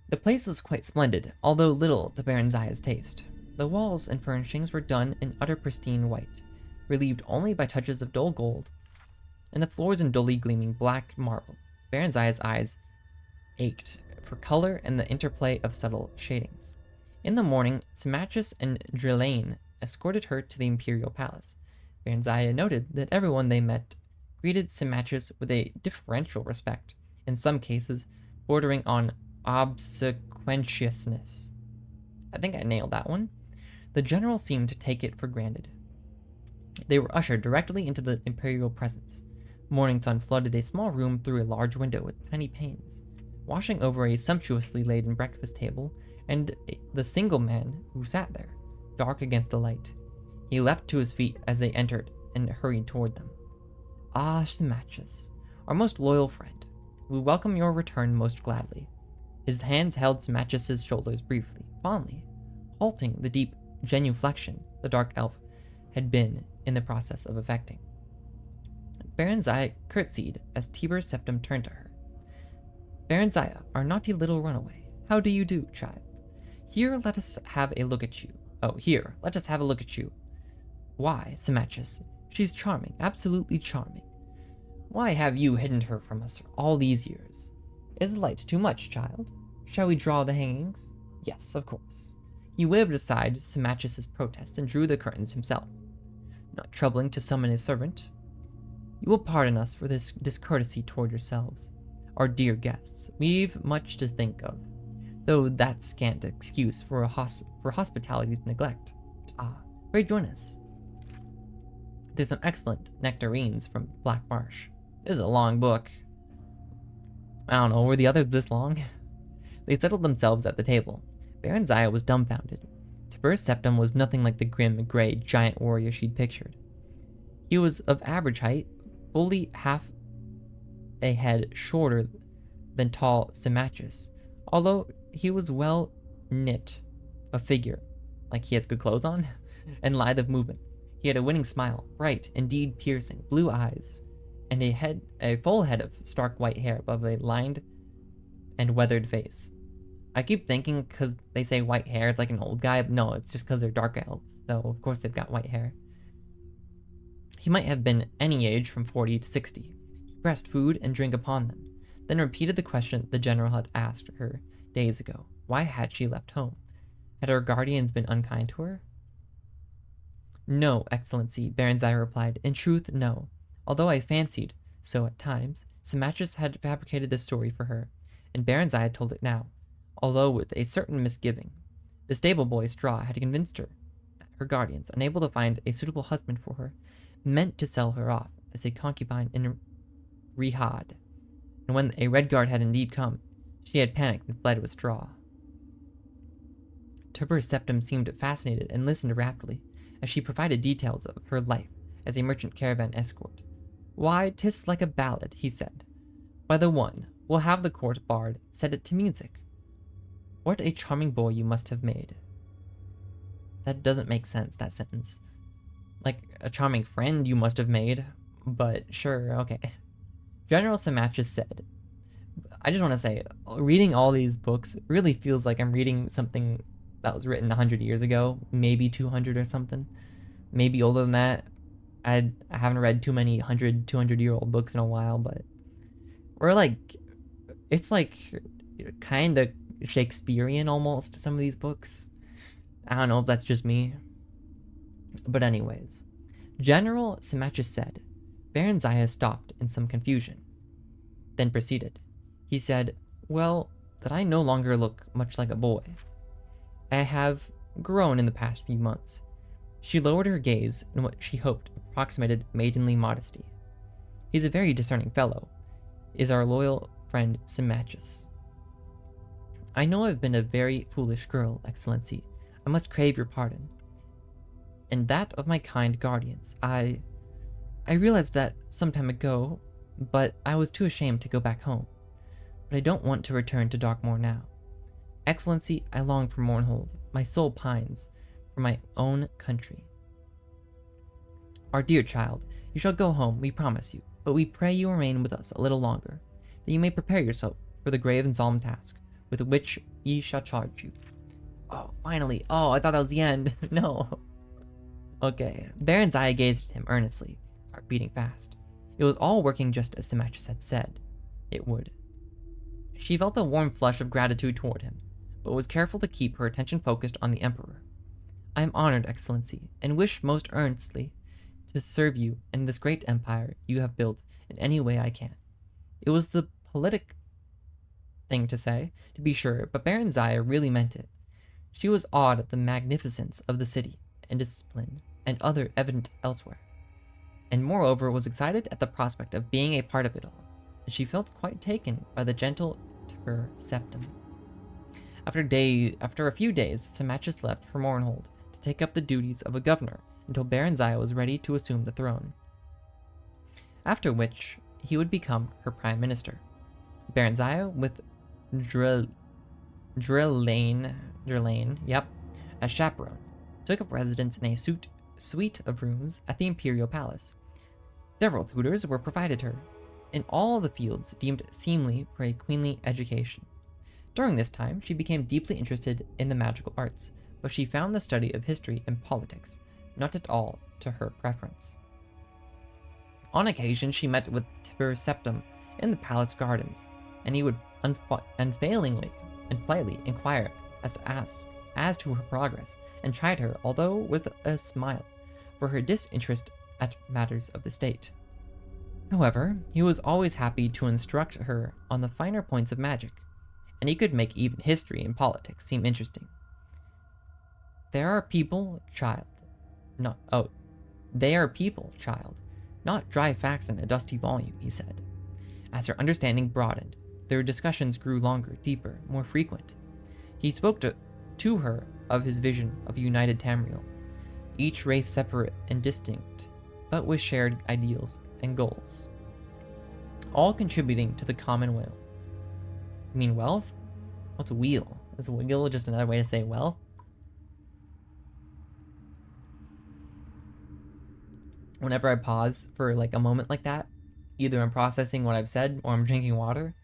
S1: The place was quite splendid, although little to Baranzaya's taste. The walls and furnishings were done in utter pristine white, relieved only by touches of dull gold, and the floors in dully gleaming black marble. Baranzaya's eyes ached for color and the interplay of subtle shadings. In the morning, Symmachus and Drillane escorted her to the imperial palace. Baranzaya noted that everyone they met greeted Symmachus with a differential respect, in some cases bordering on obsequiousness. I think I nailed that one. The general seemed to take it for granted. They were ushered directly into the imperial presence. Morning sun flooded a small room through a large window with tiny panes, washing over a sumptuously laden breakfast table and the single man who sat there, dark against the light. He leapt to his feet as they entered and hurried toward them. Ah, Symmachus, our most loyal friend, we welcome your return most gladly. His hands held Symmachus's shoulders briefly, fondly, halting the deep genuflection the dark elf had been in the process of effecting. Baranzaya curtsied as Tiberius Septim turned to her. Baranzaya, our naughty little runaway, how do you do, child? Here, let us have a look at you. Oh, here, let us have a look at you. Why, Symmachus, she's charming, absolutely charming. Why have you hidden her from us all these years? Is the light too much, child? Shall we draw the hangings? Yes, of course. He waved aside Symmachus's protest and drew the curtains himself, not troubling to summon a servant. You will pardon us for this discourtesy toward yourselves, our dear guests. We've much to think of, though that's scant excuse for hospitality's neglect. Ah, pray join us. There's some excellent nectarines from Black Marsh. This is a long book. I don't know, were the others this long? They settled themselves at the table. Baranzaya was dumbfounded. Tiberius Septim was nothing like the grim, gray, giant warrior she'd pictured. He was of average height, fully half a head shorter than tall Symmachus, although he was well knit of figure, like he has good clothes on, and lithe of movement. He had a winning smile, bright, indeed piercing, blue eyes, and a full head of stark white hair above a lined and weathered face. I keep thinking because they say white hair, it's like an old guy, but no, it's just because they're dark elves, so of course they've got white hair. He might have been any age from 40 to 60. He pressed food and drink upon them, then repeated the question the general had asked her days ago. Why had she left home? Had her guardians been unkind to her? No, Excellency, Baranzaya replied. In truth, no. Although I fancied so at times, Symmachus had fabricated the story for her, and Baronzai had told it now, although with a certain misgiving. The stable boy Straw had convinced her that her guardians, unable to find a suitable husband for her, meant to sell her off as a concubine in Rihad. And when a red guard had indeed come, she had panicked and fled with Straw. Tiber Septim seemed fascinated and listened rapidly as she provided details of her life as a merchant caravan escort. "Why, 'tis like a ballad," he said. "By the one, we'll have the court bard set it to music. What a charming boy you must have made." That doesn't make sense, that sentence. Like, a charming friend you must have made, but sure, okay. General Symmachus said, I just want to say, reading all these books really feels like I'm reading something that was written 100 years ago, maybe 200 or something, maybe older than that. I haven't read too many 200-year-old books in a while, but we're like, it's like kind of Shakespearean almost, some of these books. I don't know if that's just me. But anyways, General Symmachus said, Baronzai stopped in some confusion, then proceeded. He said, "Well, that I no longer look much like a boy. I have grown in the past few months." She lowered her gaze in what she hoped approximated maidenly modesty. "He's a very discerning fellow, is our loyal friend Symmachus. I know I've been a very foolish girl, Excellency. I must crave your pardon. And that of my kind guardians. I realized that some time ago, but I was too ashamed to go back home. But I don't want to return to Darkmoor now. Excellency, I long for Mournhold. My soul pines for my own country. Our dear child, you shall go home, we promise you, but we pray you remain with us a little longer, that you may prepare yourself for the grave and solemn task with which ye shall charge you." Oh, finally. Oh, I thought that was the end. No. Okay. Baronzai gazed at him earnestly, heart beating fast. It was all working just as Symmachus had said it would. She felt a warm flush of gratitude toward him, but was careful to keep her attention focused on the Emperor. "I am honored, Excellency, and wish most earnestly to serve you and this great empire you have built in any way I can." It was the politic thing to say, to be sure, but Baronzai really meant it. She was awed at the magnificence of the city and discipline and other evident elsewhere, and moreover was excited at the prospect of being a part of it all, and she felt quite taken by the gentle Tiber Septim. After a few days, Symmachus left for Mournhold to take up the duties of a governor until Baronzai was ready to assume the throne, after which he would become her prime minister. Baronzai, with Drillane, as chaperone, took up residence in a suite of rooms at the imperial palace. Several tutors were provided her, in all the fields deemed seemly for a queenly education. During this time, she became deeply interested in the magical arts, but she found the study of history and politics not at all to her preference. On occasion, she met with Tiber Septim in the palace gardens, and he would unfailingly and politely inquire as to her progress, and chide her, although with a smile, for her disinterest at matters of the state. However, he was always happy to instruct her on the finer points of magic, and he could make even history and politics seem interesting. They are people, child, not dry facts in a dusty volume," he said. As her understanding broadened, their discussions grew longer, deeper, more frequent. He spoke to her of his vision of a united Tamriel, each race separate and distinct, but with shared ideals and goals, all contributing to the common weal. You mean wealth? What's a wheel? Is a wheel just another way to say wealth? Whenever I pause for like a moment like that, either I'm processing what I've said, or I'm drinking water,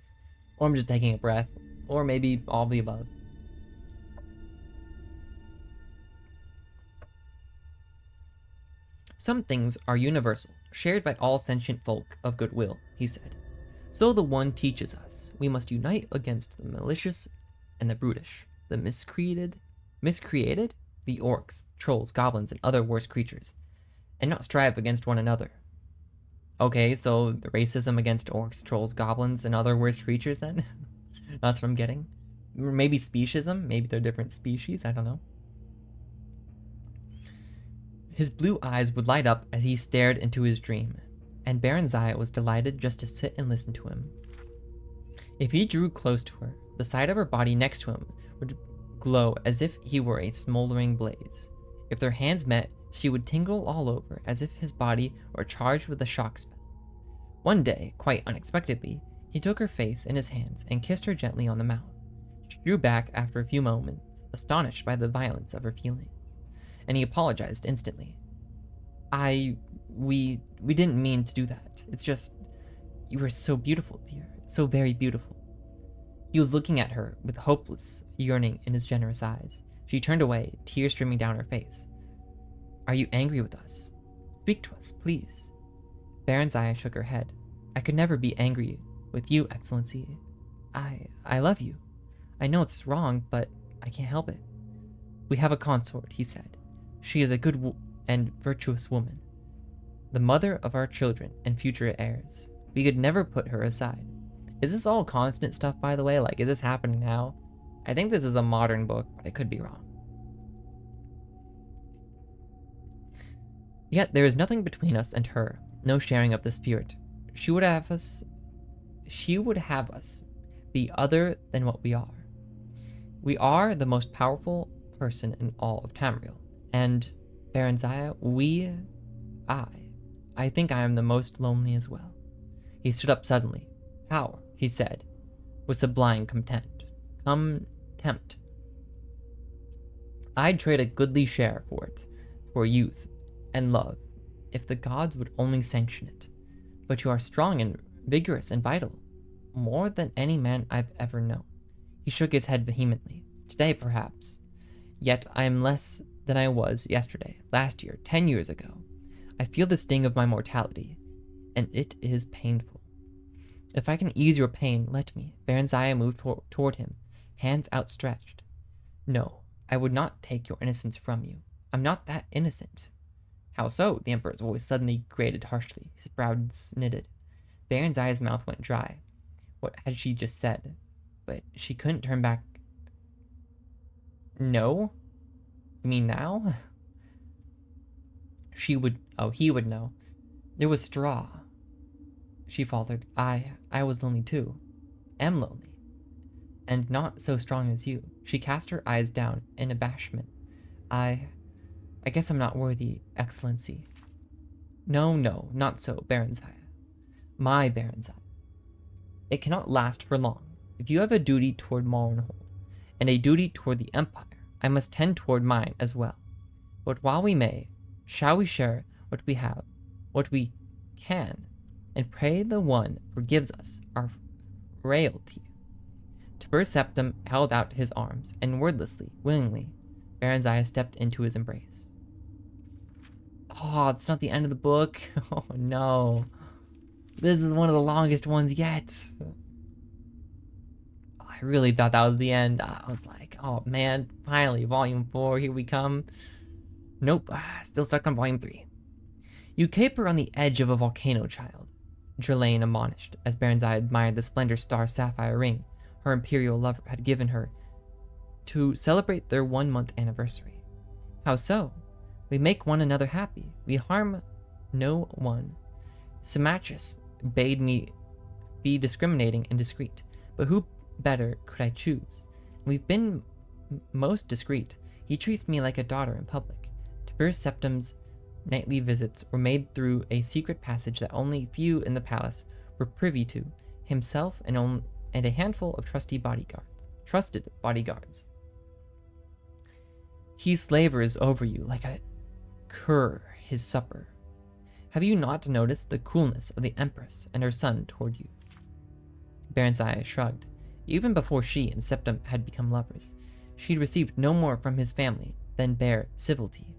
S1: or I'm just taking a breath, or maybe all of the above. "Some things are universal, shared by all sentient folk of goodwill," he said. "So the one teaches us we must unite against the malicious and the brutish, the miscreated, the orcs, trolls, goblins, and other worse creatures, and not strive against one another. Okay, so the racism against orcs, trolls, goblins, and other worst creatures then? That's what I'm getting. Maybe speciesism? Maybe they're different species? I don't know. His blue eyes would light up as he stared into his dream, and Baron Zaya was delighted just to sit and listen to him. If he drew close to her, the side of her body next to him would glow as if he were a smoldering blaze. If their hands met, she would tingle all over as if his body were charged with a shock spell. One day, quite unexpectedly, he took her face in his hands and kissed her gently on the mouth. She drew back after a few moments, astonished by the violence of her feelings, and he apologized instantly. We didn't mean to do that. It's just, you were so beautiful, dear, so very beautiful. He was looking at her with hopeless yearning in his generous eyes. She turned away, tears streaming down her face. Are you angry with us? Speak to us, please. Baron Zaya shook her head. I could never be angry with you, Excellency. I love you. I know it's wrong, but I can't help it. We have a consort, he said. She is a good and virtuous woman, the mother of our children and future heirs. We could never put her aside. Is this all constant stuff, by the way? Like, is this happening now? I think this is a modern book, but I could be wrong. Yet there is nothing between us and her, no sharing of the spirit. She would have us be other than what we are. We are the most powerful person in all of Tamriel, and Baron Zaya, I think I am the most lonely as well. He stood up suddenly. Power, he said, with sublime contempt. I'd trade a goodly share for it, for youth and love, if the gods would only sanction it. But you are strong and vigorous and vital, more than any man I've ever known. He shook his head vehemently. Today, perhaps. Yet I am less than I was yesterday, last year, 10 years ago. I feel the sting of my mortality, and it is painful. If I can ease your pain, let me. Baron Zaya moved toward him, hands outstretched. No, I would not take your innocence from you. I'm not that innocent. How so? The Emperor's voice suddenly grated harshly. His brow knitted. Baron Zaya's mouth went dry. What had she just said? But she couldn't turn back. No? You mean now? He would know. There was straw. She faltered. I was lonely too. Am lonely. And not so strong as you. She cast her eyes down in abashment. I guess I'm not worthy, Excellency. No, not so, Baron Zaya. My Baron Zaya. It cannot last for long. If you have a duty toward Mournhold, and a duty toward the Empire, I must tend toward mine as well. But while we may, shall we share what we have, what we can, and pray the one forgives us our frailty. Tiber Septim held out his arms, and wordlessly, willingly, Baron Zaya stepped into his embrace. Oh, it's not the end of the book. Oh no. This is one of the longest ones yet. I really thought that was the end. I was like, oh man, finally, volume 4, here we come. Nope, still stuck on volume 3. You caper on the edge of a volcano, child, Drelane admonished, as Baron Zaya admired the splendor star sapphire ring her imperial lover had given her to celebrate their 1-month anniversary. How so? We make one another happy. We harm no one. Symmachus bade me be discriminating and discreet, but who better could I choose? We've been most discreet. He treats me like a daughter in public. Tiber Septim's nightly visits were made through a secret passage that only few in the palace were privy to, himself and a handful of trusted bodyguards. He slavers over you like a cur his supper. Have you not noticed the coolness of the Empress and her son toward you? Baron Zaya shrugged. Even before she and Septim had become lovers, she'd received no more from his family than bare civility.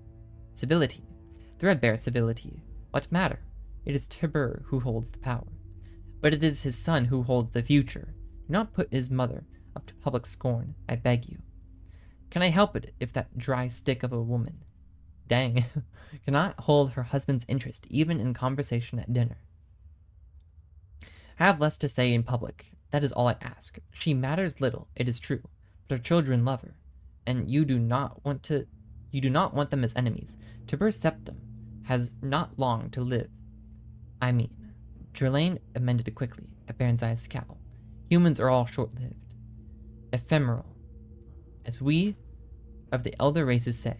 S1: Threadbare civility. What matter? It is Tiber who holds the power. But it is his son who holds the future. Do not put his mother up to public scorn, I beg you. Can I help it if that dry stick of a woman, , 'cannot hold her husband's interest even in conversation at dinner? Have less to say in public. That is all I ask. She matters little, it is true, but her children love her, and you do not want them as enemies. Tiber Septim has not long to live. I mean, Drelane amended it quickly at Baronzia's scowl. Humans are all short-lived, ephemeral. As we of the elder races say,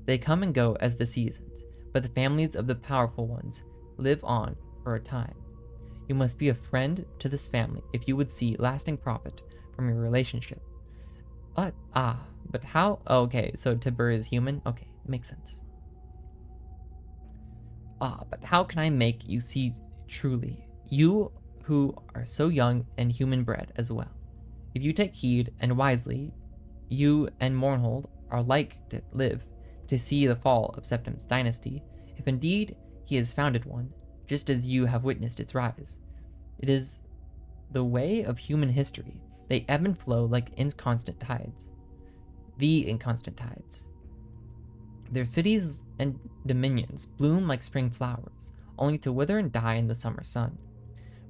S1: they come and go as the seasons, but the families of the powerful ones live on for a time. You must be a friend to this family if you would see lasting profit from your relationship. But how? Oh, okay, so Tiber is human? Okay, makes sense. But how can I make you see truly, you who are so young and human bred as well? If you take heed and wisely, you and Mournhold are like to live to see the fall of Septim's dynasty, if indeed he has founded one, just as you have witnessed its rise. It is the way of human history. They ebb and flow like inconstant tides. The inconstant tides. Their cities and dominions bloom like spring flowers, only to wither and die in the summer sun.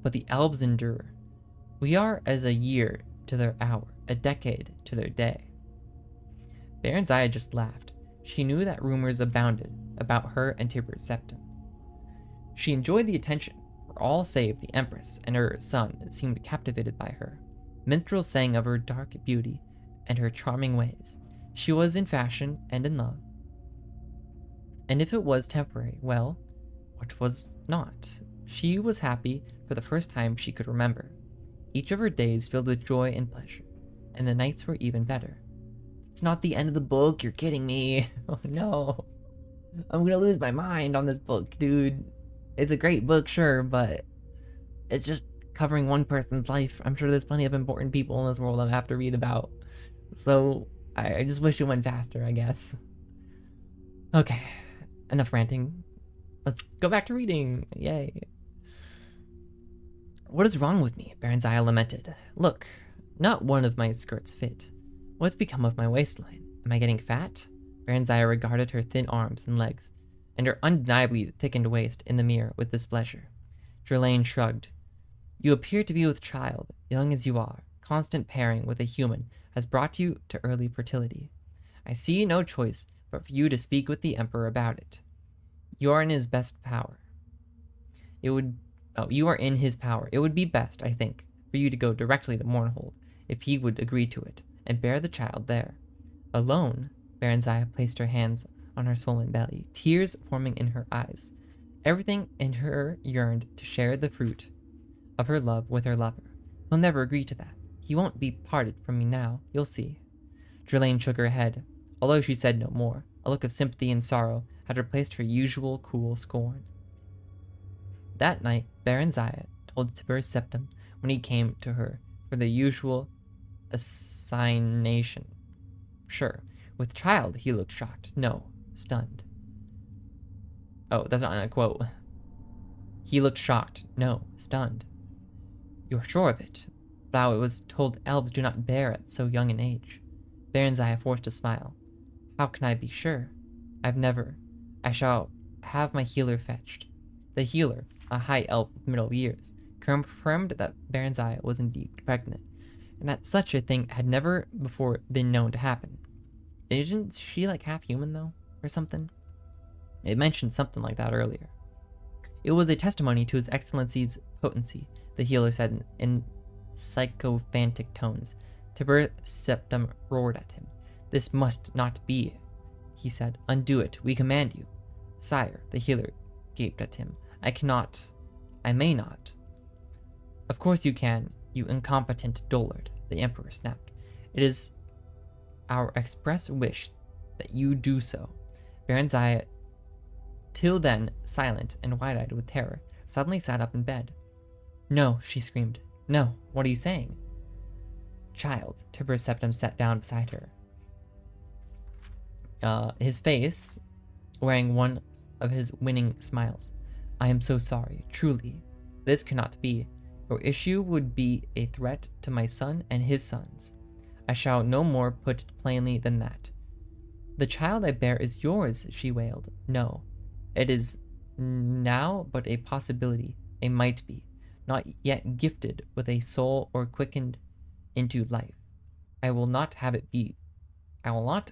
S1: But the elves endure. We are as a year to their hour, a decade to their day. Baronzia just laughed. She knew that rumors abounded about her and Tiber Septim. She enjoyed the attention, for all save the Empress and her son seemed captivated by her. Minstrels sang of her dark beauty and her charming ways. She was in fashion and in love. And if it was temporary, well, what was not? She was happy for the first time she could remember. Each of her days filled with joy and pleasure, and the nights were even better. It's not the end of the book, you're kidding me. Oh no. I'm gonna lose my mind on this book, dude. It's a great book, sure, but it's just covering one person's life. I'm sure there's plenty of important people in this world I have to read about. So I just wish it went faster, I guess. Okay, enough ranting. Let's go back to reading. Yay. What is wrong with me? Baronzia lamented. Look, not one of my skirts fit. What's become of my waistline? Am I getting fat? Baronzia regarded her thin arms and legs, and her undeniably thickened waist in the mirror with displeasure. Drelane shrugged. You appear to be with child, young as you are. Constant pairing with a human has brought you to early fertility. I see no choice but for you to speak with the Emperor about it. You are in his best power. You are in his power. It would be best, I think, for you to go directly to Mournhold, if he would agree to it, and bear the child there. Alone, Baronzia placed her hands on her swollen belly, tears forming in her eyes. Everything in her yearned to share the fruit of her love with her lover. He'll never agree to that. He won't be parted from me now, you'll see. Drelane shook her head, although she said no more. A look of sympathy and sorrow had replaced her usual cool scorn. That night, Baronzia told Tiber Septim when he came to her for the usual assignation. Sure, with child he looked shocked. No, stunned. Oh, that's not a quote. He looked shocked. No, stunned. You're sure of it? But I was told elves do not bear at so young an age. Baronzia forced a smile. How can I be sure? I shall have my healer fetched. The healer, a high elf of middle years, confirmed that Baronzia was indeed pregnant, and that such a thing had never before been known to happen. Isn't she like half human, though, or something? It mentioned something like that earlier. It was a testimony to his excellency's potency, the healer said in sycophantic tones. Tiber Septim roared at him. This must not be, he said. Undo it, we command you. Sire, the healer gaped at him. I may not. Of course you can, you incompetent dullard, the emperor snapped. It is our express wish that you do so. Baronzia, till then silent and wide-eyed with terror, suddenly sat up in bed. No, she screamed. No, what are you saying? Child, Tiber Septim sat down beside her. His face wearing one of his winning smiles. I am so sorry, truly. This cannot be. Your issue would be a threat to my son and his sons. I shall no more put it plainly than that. The child I bear is yours, she wailed. No, it is now but a possibility, a might be. not yet gifted with a soul or quickened into life. I will not have it be. I will not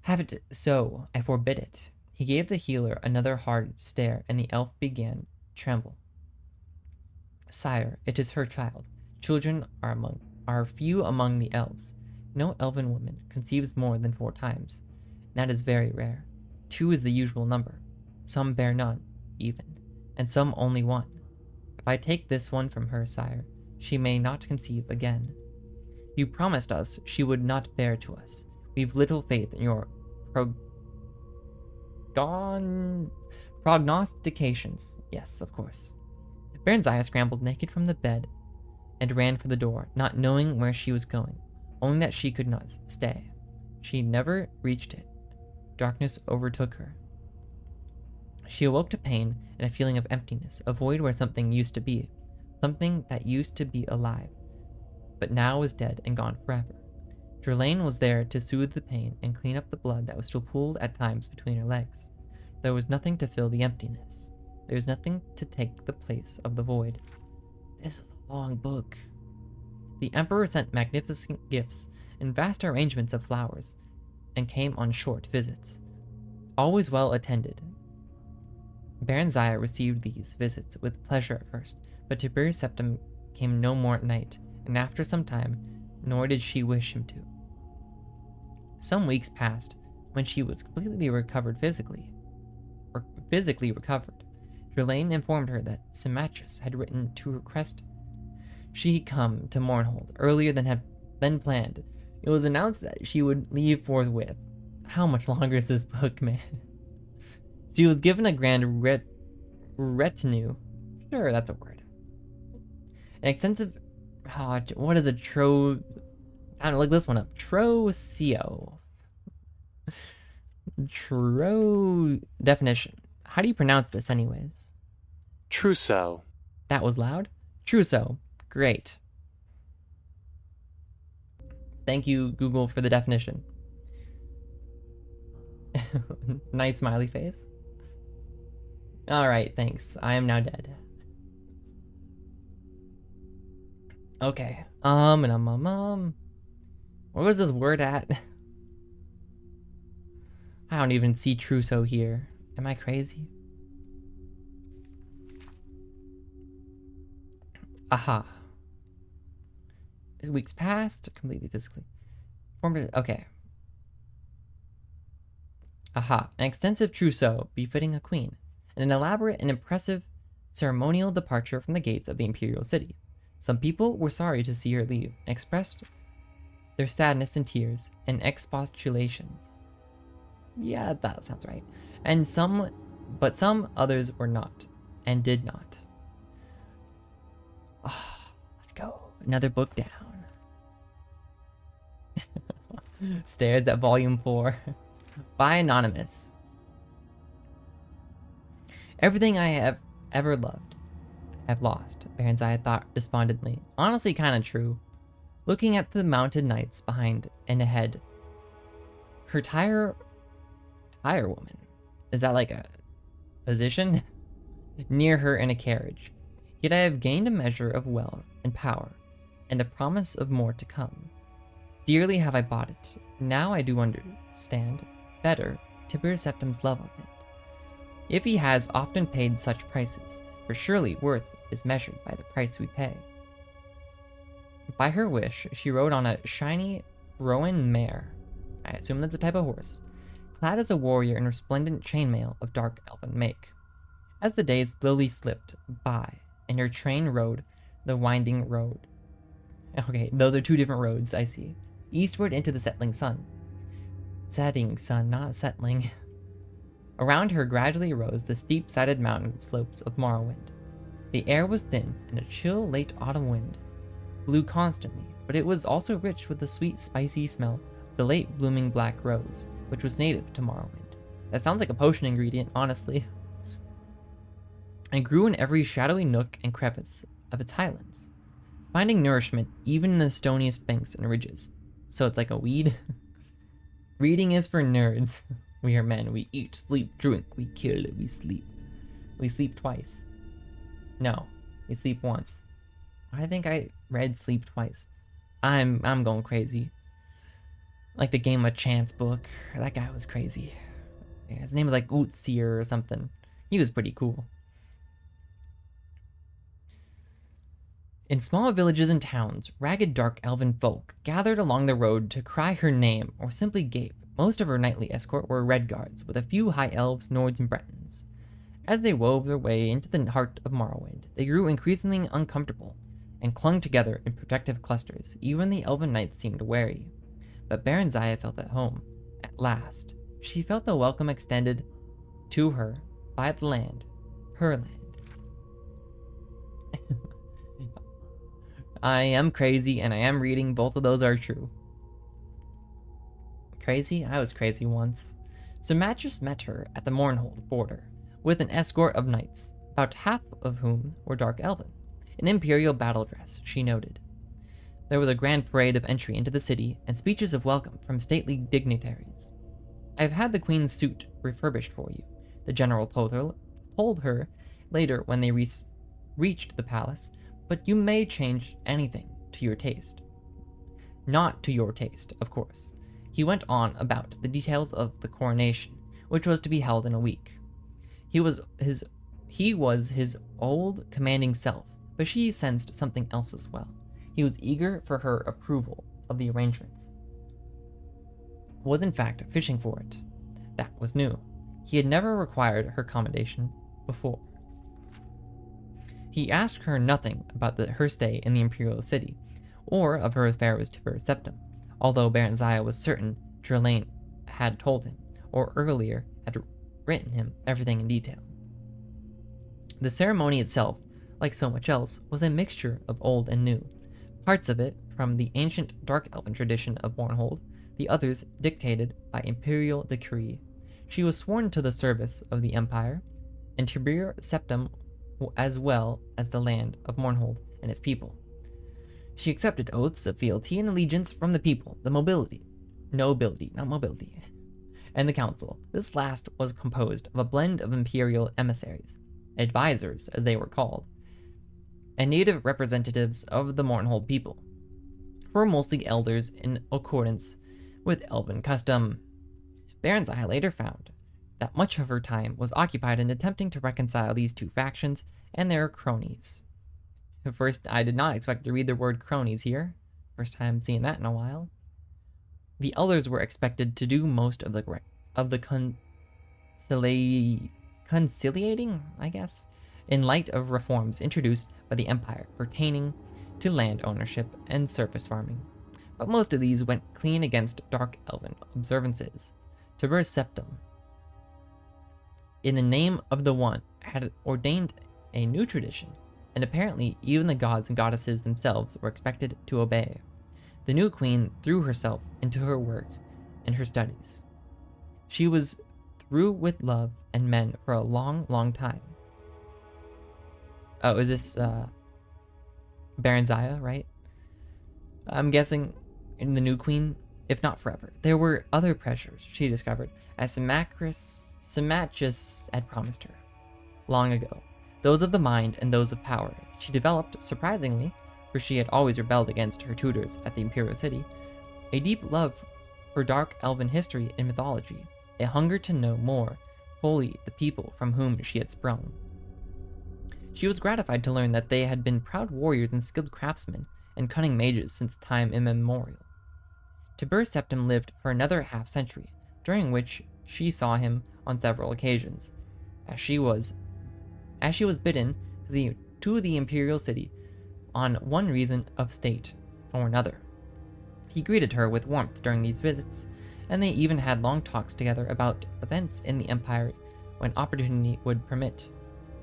S1: have it so. I forbid it. He gave the healer another hard stare, and the elf began to tremble. Sire, it is her child. Children are few among the elves. No elven woman conceives more than 4 times. That is very rare. 2 is the usual number. Some bear none, even, and some only 1. If I take this one from her, sire, she may not conceive again. You promised us she would not bear to us. We've little faith in your prognostications. Yes, of course. Baronziah scrambled naked from the bed and ran for the door, not knowing where she was going, only that she could not stay. She never reached it. Darkness overtook her. She awoke to pain and a feeling of emptiness, a void where something used to be, something that used to be alive, but now was dead and gone forever. Drelane was there to soothe the pain and clean up the blood that was still pooled at times between her legs. There was nothing to fill the emptiness. There was nothing to take the place of the void. This is a long book. The Emperor sent magnificent gifts and vast arrangements of flowers, and came on short visits, always well attended. Baronziah received these visits with pleasure at first, but Tiberius Septim came no more at night, and after some time, nor did she wish him to. Some weeks passed when she was completely recovered physically, Drelane informed her that Symmachus had written to request she come to Mournhold earlier than planned. It was announced that she would leave forthwith. How much longer is this book, man? She was given a grand retinue. Sure, that's a word. An extensive... what is a I don't look this one up. Trocio. Definition. How do you pronounce this anyways?
S6: Trousseau.
S1: That was loud. Trousseau. Great. Thank you, Google, for the definition. Nice smiley face. Alright, thanks. I am now dead. Okay. Where was this word at? I don't even see trousseau here. Am I crazy? Aha. Weeks passed, completely physically. Okay. Aha. An extensive trousseau befitting a queen, and an elaborate and impressive ceremonial departure from the gates of the imperial city. Some people were sorry to see her leave, and expressed their sadness in tears and expostulations. Yeah, that sounds right. But some others were not, and did not. Oh, let's go. Another book down. Stares at volume 4. By Anonymous. Everything I have ever loved, I've lost, Baronziah thought despondently. Honestly, kind of true. Looking at the mounted knights behind and ahead. Her tire woman. Is that like a position? Near her in a carriage. Yet I have gained a measure of wealth and power, and the promise of more to come. Dearly have I bought it. Now I do understand better Tiberius Septim's love of it. If he has often paid such prices, for surely worth is measured by the price we pay. By her wish, she rode on a shiny roan mare, I assume that's a type of horse, clad as a warrior in resplendent chainmail of dark elven make. As the days slowly slipped by, and her train rode the winding road. Okay, those are 2 different roads, I see. Eastward into the setting sun, not settling. Around her gradually rose the steep-sided mountain slopes of Morrowind. The air was thin, and a chill late autumn wind blew constantly, but it was also rich with the sweet, spicy smell of the late blooming black rose, which was native to Morrowind. That sounds like a potion ingredient, honestly. And grew in every shadowy nook and crevice of its highlands, finding nourishment even in the stoniest banks and ridges. So it's like a weed. Reading is for nerds. We are men. We eat, sleep, drink. We kill, we sleep. We sleep twice. No. You sleep once. I think I read sleep twice. I'm going crazy. Like the Game of Chance book. That guy was crazy. Yeah, his name was like Ootsier or something. He was pretty cool. In small villages and towns, ragged dark elven folk gathered along the road to cry her name or simply gape. Most of her nightly escort were red guards, with a few high elves, Nords, and Bretons. As they wove their way into the heart of Morrowind, they grew increasingly uncomfortable and clung together in protective clusters. Even the elven knights seemed wary. But Baron Zaya felt at home. At last, she felt the welcome extended to her by the land, her land. I am crazy, and I am reading. Both of those are true. Crazy? I was crazy once. Symatris met her at the Mournhold border with an escort of knights, about half of whom were dark elven. In imperial battle dress, she noted. There was a grand parade of entry into the city and speeches of welcome from stately dignitaries. I have had the queen's suit refurbished for you, the general told her later when they reached the palace, but you may change anything to your taste. Not to your taste, of course. He went on about the details of the coronation, which was to be held in a week. He was his old commanding self, but she sensed something else as well. He was eager for her approval of the arrangements. Was in fact fishing for it. That was new. He had never required her commendation before. He asked her nothing about her stay in the Imperial City, or of her affair with Tiber Septim, although Baron Zaya was certain Trelane had told him, or earlier had written him everything in detail. The ceremony itself, like so much else, was a mixture of old and new, parts of it from the ancient dark elven tradition of Mournhold, the others dictated by imperial decree. She was sworn to the service of the Empire, and Tiber Septim as well as the land of Mournhold and its people. She accepted oaths of fealty and allegiance from the people, the nobility, and the council. This last was composed of a blend of imperial emissaries, advisors as they were called, and native representatives of the Mournhold people, who were mostly elders in accordance with elven custom. Baron Zaya later found that much of her time was occupied in attempting to reconcile these two factions and their cronies. At first, I did not expect to read the word cronies here. First time seeing that in a while. The elders were expected to do most of the conciliating, I guess, in light of reforms introduced by the Empire pertaining to land ownership and surface farming. But most of these went clean against dark elven observances. Tiber Septim, in the name of the One, had ordained a new tradition, and apparently even the gods and goddesses themselves were expected to obey. The new queen threw herself into her work and her studies. She was through with love and men for a long, long time. Oh, is this Baron Zaya, right? I'm guessing in the new queen, if not forever. There were other pressures she discovered, as Symatris had promised her long ago. Those of the mind and those of power. She developed, surprisingly, for she had always rebelled against her tutors at the Imperial City, a deep love for dark elven history and mythology, a hunger to know more fully the people from whom she had sprung. She was gratified to learn that they had been proud warriors and skilled craftsmen and cunning mages since time immemorial. Tiber Septim lived for another half-century, during which she saw him on several occasions, as she was bidden to the Imperial City on one reason of state or another. He greeted her with warmth during these visits, and they even had long talks together about events in the Empire when opportunity would permit.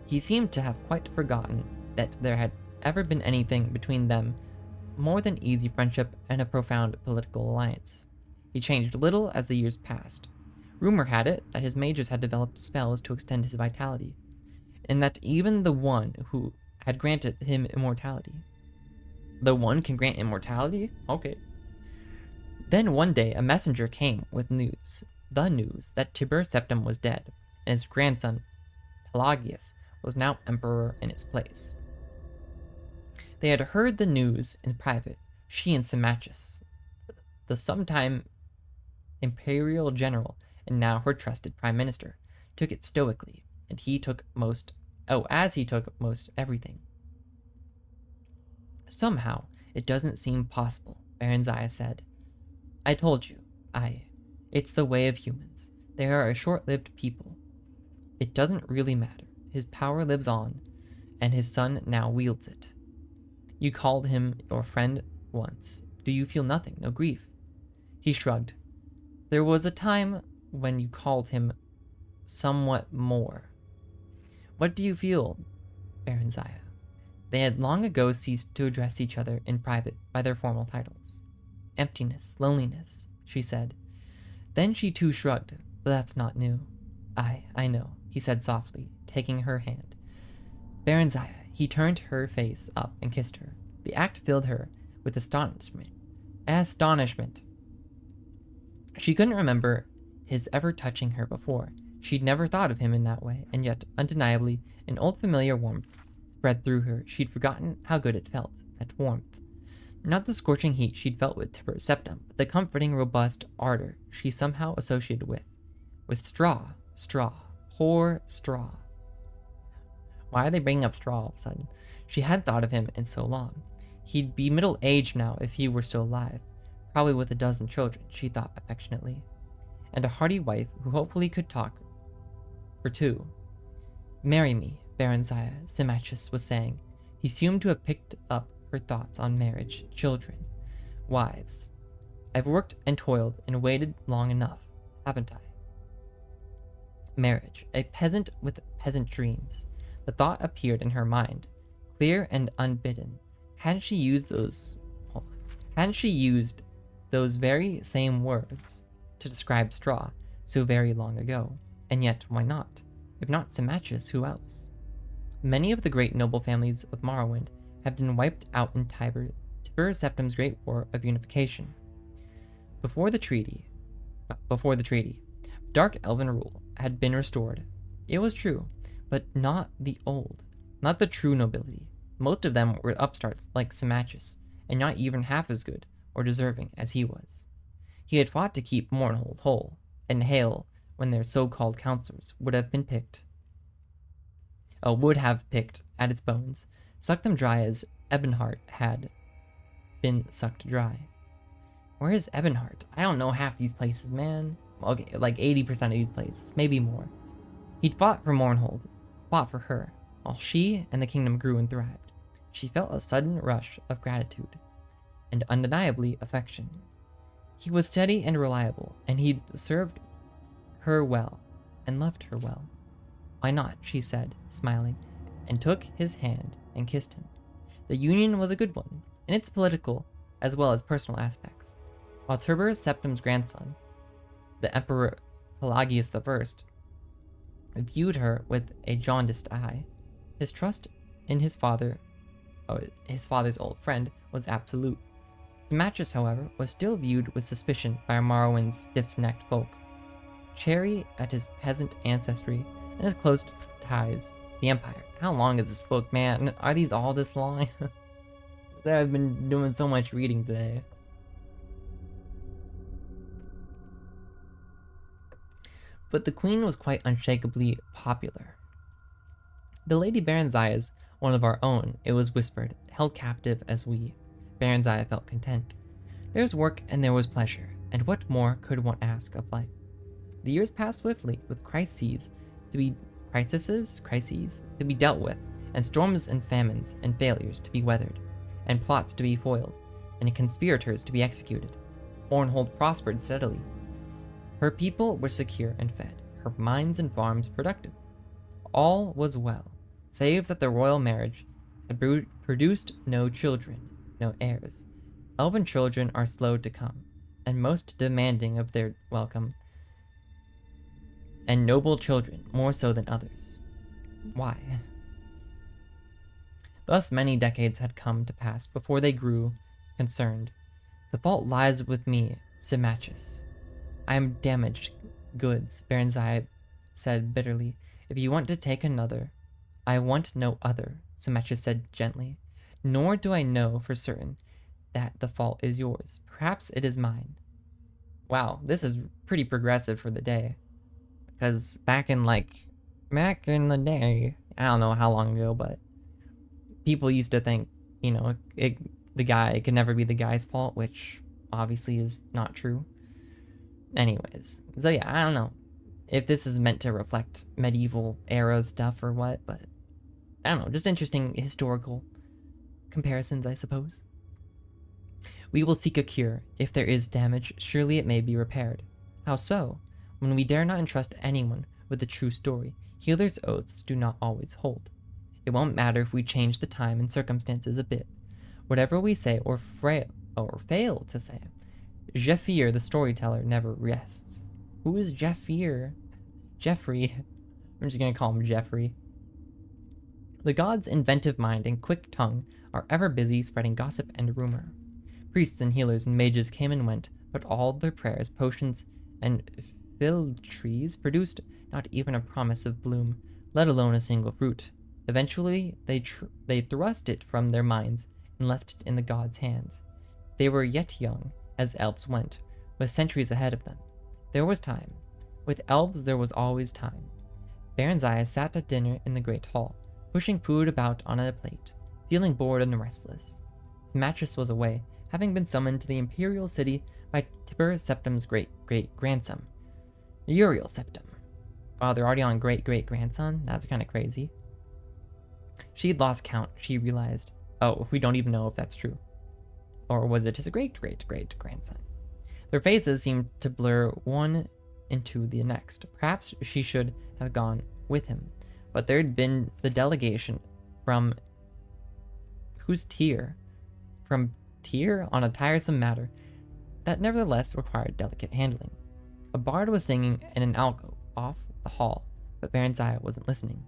S1: He seemed to have quite forgotten that there had ever been anything between them more than easy friendship and a profound political alliance. He changed little as the years passed. Rumor had it that his mages had developed spells to extend his vitality, and that even the One who had granted him immortality. The One can grant immortality? Okay. Then one day a messenger came with the news that Tiber Septim was dead, and his grandson, Pelagius, was now emperor in its place. They had heard the news in private. She and Symmachus, the sometime imperial general and now her trusted prime minister, took it stoically, and he took most, as he took most everything. Somehow, it doesn't seem possible, Baronziah said. I told you, it's the way of humans. They are a short-lived people. It doesn't really matter. His power lives on, and his son now wields it. You called him your friend once. Do you feel nothing, no grief? He shrugged. There was a time when you called him somewhat more. What do you feel, Baronziah? They had long ago ceased to address each other in private by their formal titles. Emptiness, loneliness, she said. Then she too shrugged, but that's not new. I know, he said softly, taking her hand. Baronziah, he turned her face up and kissed her. The act filled her with astonishment. She couldn't remember his ever touching her before. She'd never thought of him in that way, and yet, undeniably, an old familiar warmth spread through her. She'd forgotten how good it felt, that warmth. Not the scorching heat she'd felt with Tiber's septum, but the comforting, robust ardor she somehow associated with straw. Poor straw. Why are they bringing up straw all of a sudden? She hadn't thought of him in so long. He'd be middle-aged now if he were still alive, probably with a dozen children, she thought affectionately, and a hearty wife who hopefully could talk for two. Marry me, Baronziah, Symmachus was saying. He seemed to have picked up her thoughts on marriage, children, wives. I've worked and toiled and waited long enough, haven't I? Marriage, a peasant with peasant dreams. The thought appeared in her mind, clear and unbidden. Hadn't she used those very same words to describe straw so very long ago? And yet, why not? If not Symmachus, who else? Many of the great noble families of Morrowind have been wiped out in Tiber Septim's Great War of Unification. Before the treaty, dark elven rule had been restored. It was true, but not the true nobility. Most of them were upstarts like Symmachus, and not even half as good or deserving as he was. He had fought to keep Mournhold whole and hale when their so-called counselors would have picked at its bones, sucked them dry as Ebonheart had been sucked dry. Where is Ebonheart? I don't know half these places, man. Okay, like 80% of these places, maybe more. He'd fought for Mournhold, fought for her, while she and the kingdom grew and thrived. She felt a sudden rush of gratitude, and undeniably affection. He was steady and reliable, and he'd served her well, and loved her well. Why not, she said, smiling, and took his hand and kissed him. The union was a good one, in its political as well as personal aspects. While Tiber Septim's grandson, the Emperor Pelagius I, viewed her with a jaundiced eye, his trust in his father's old friend was absolute. Symmachus, however, was still viewed with suspicion by Morrowind's stiff-necked folk, chary at his peasant ancestry and his close ties to the Empire. How long is this book, man? Are these all this long? I've been doing so much reading today. But the queen was quite unshakably popular. The Lady Baronziah's one of our own, it was whispered, held captive as we. Baronziah felt content. There was work and there was pleasure, and what more could one ask of life? The years passed swiftly, with crises to be dealt with, and storms and famines and failures to be weathered, and plots to be foiled, and conspirators to be executed. Mournhold prospered steadily. Her people were secure and fed, her mines and farms productive. All was well, save that the royal marriage had produced no children, no heirs. Elven children are slow to come, and most demanding of their welcome, and noble children more so than others. Why? Thus many decades had come to pass before they grew concerned. The fault lies with me, Symmachus. I am damaged goods, Baronziah said bitterly. If you want to take another, I want no other, Symmachus said gently. Nor do I know for certain that the fault is yours. Perhaps it is mine. Wow, this is pretty progressive for the day. Because back in the day, I don't know how long ago, but people used to think, it could never be the guy's fault, which obviously is not true. Anyways, so yeah, I don't know if this is meant to reflect medieval era stuff or what, but I don't know, just interesting historical comparisons, I suppose. We will seek a cure. If there is damage, surely it may be repaired. How so? When we dare not entrust anyone with the true story, healers' oaths do not always hold. It won't matter if we change the time and circumstances a bit. Whatever we say or fail to say, Jeffir the storyteller never rests. Who is Jeffir? Jeffrey. I'm just gonna call him Jeffrey. The god's inventive mind and quick tongue are ever busy spreading gossip and rumor. Priests and healers and mages came and went, but all their prayers, potions, and phyltres produced not even a promise of bloom, let alone a single fruit. Eventually, they thrust it from their minds and left it in the god's hands. They were yet young, as elves went, with centuries ahead of them. There was time. With elves, there was always time. Baranzai sat at dinner in the great hall, pushing food about on a plate, feeling bored and restless. His mattress was away, having been summoned to the imperial city by Tiber Septim's great-great-grandson, Uriel Septim. Wow, they're already on great-great-grandson? That's kind of crazy. She'd lost count, she realized. Oh, we don't even know if that's true. Or was it his great-great-great-grandson? Their faces seemed to blur one into the next. Perhaps she should have gone with him. But there'd been the delegation from... Who's Tyr? From Tyr on a tiresome matter that nevertheless required delicate handling. A bard was singing in an alcove off the hall, but Baranzai wasn't listening.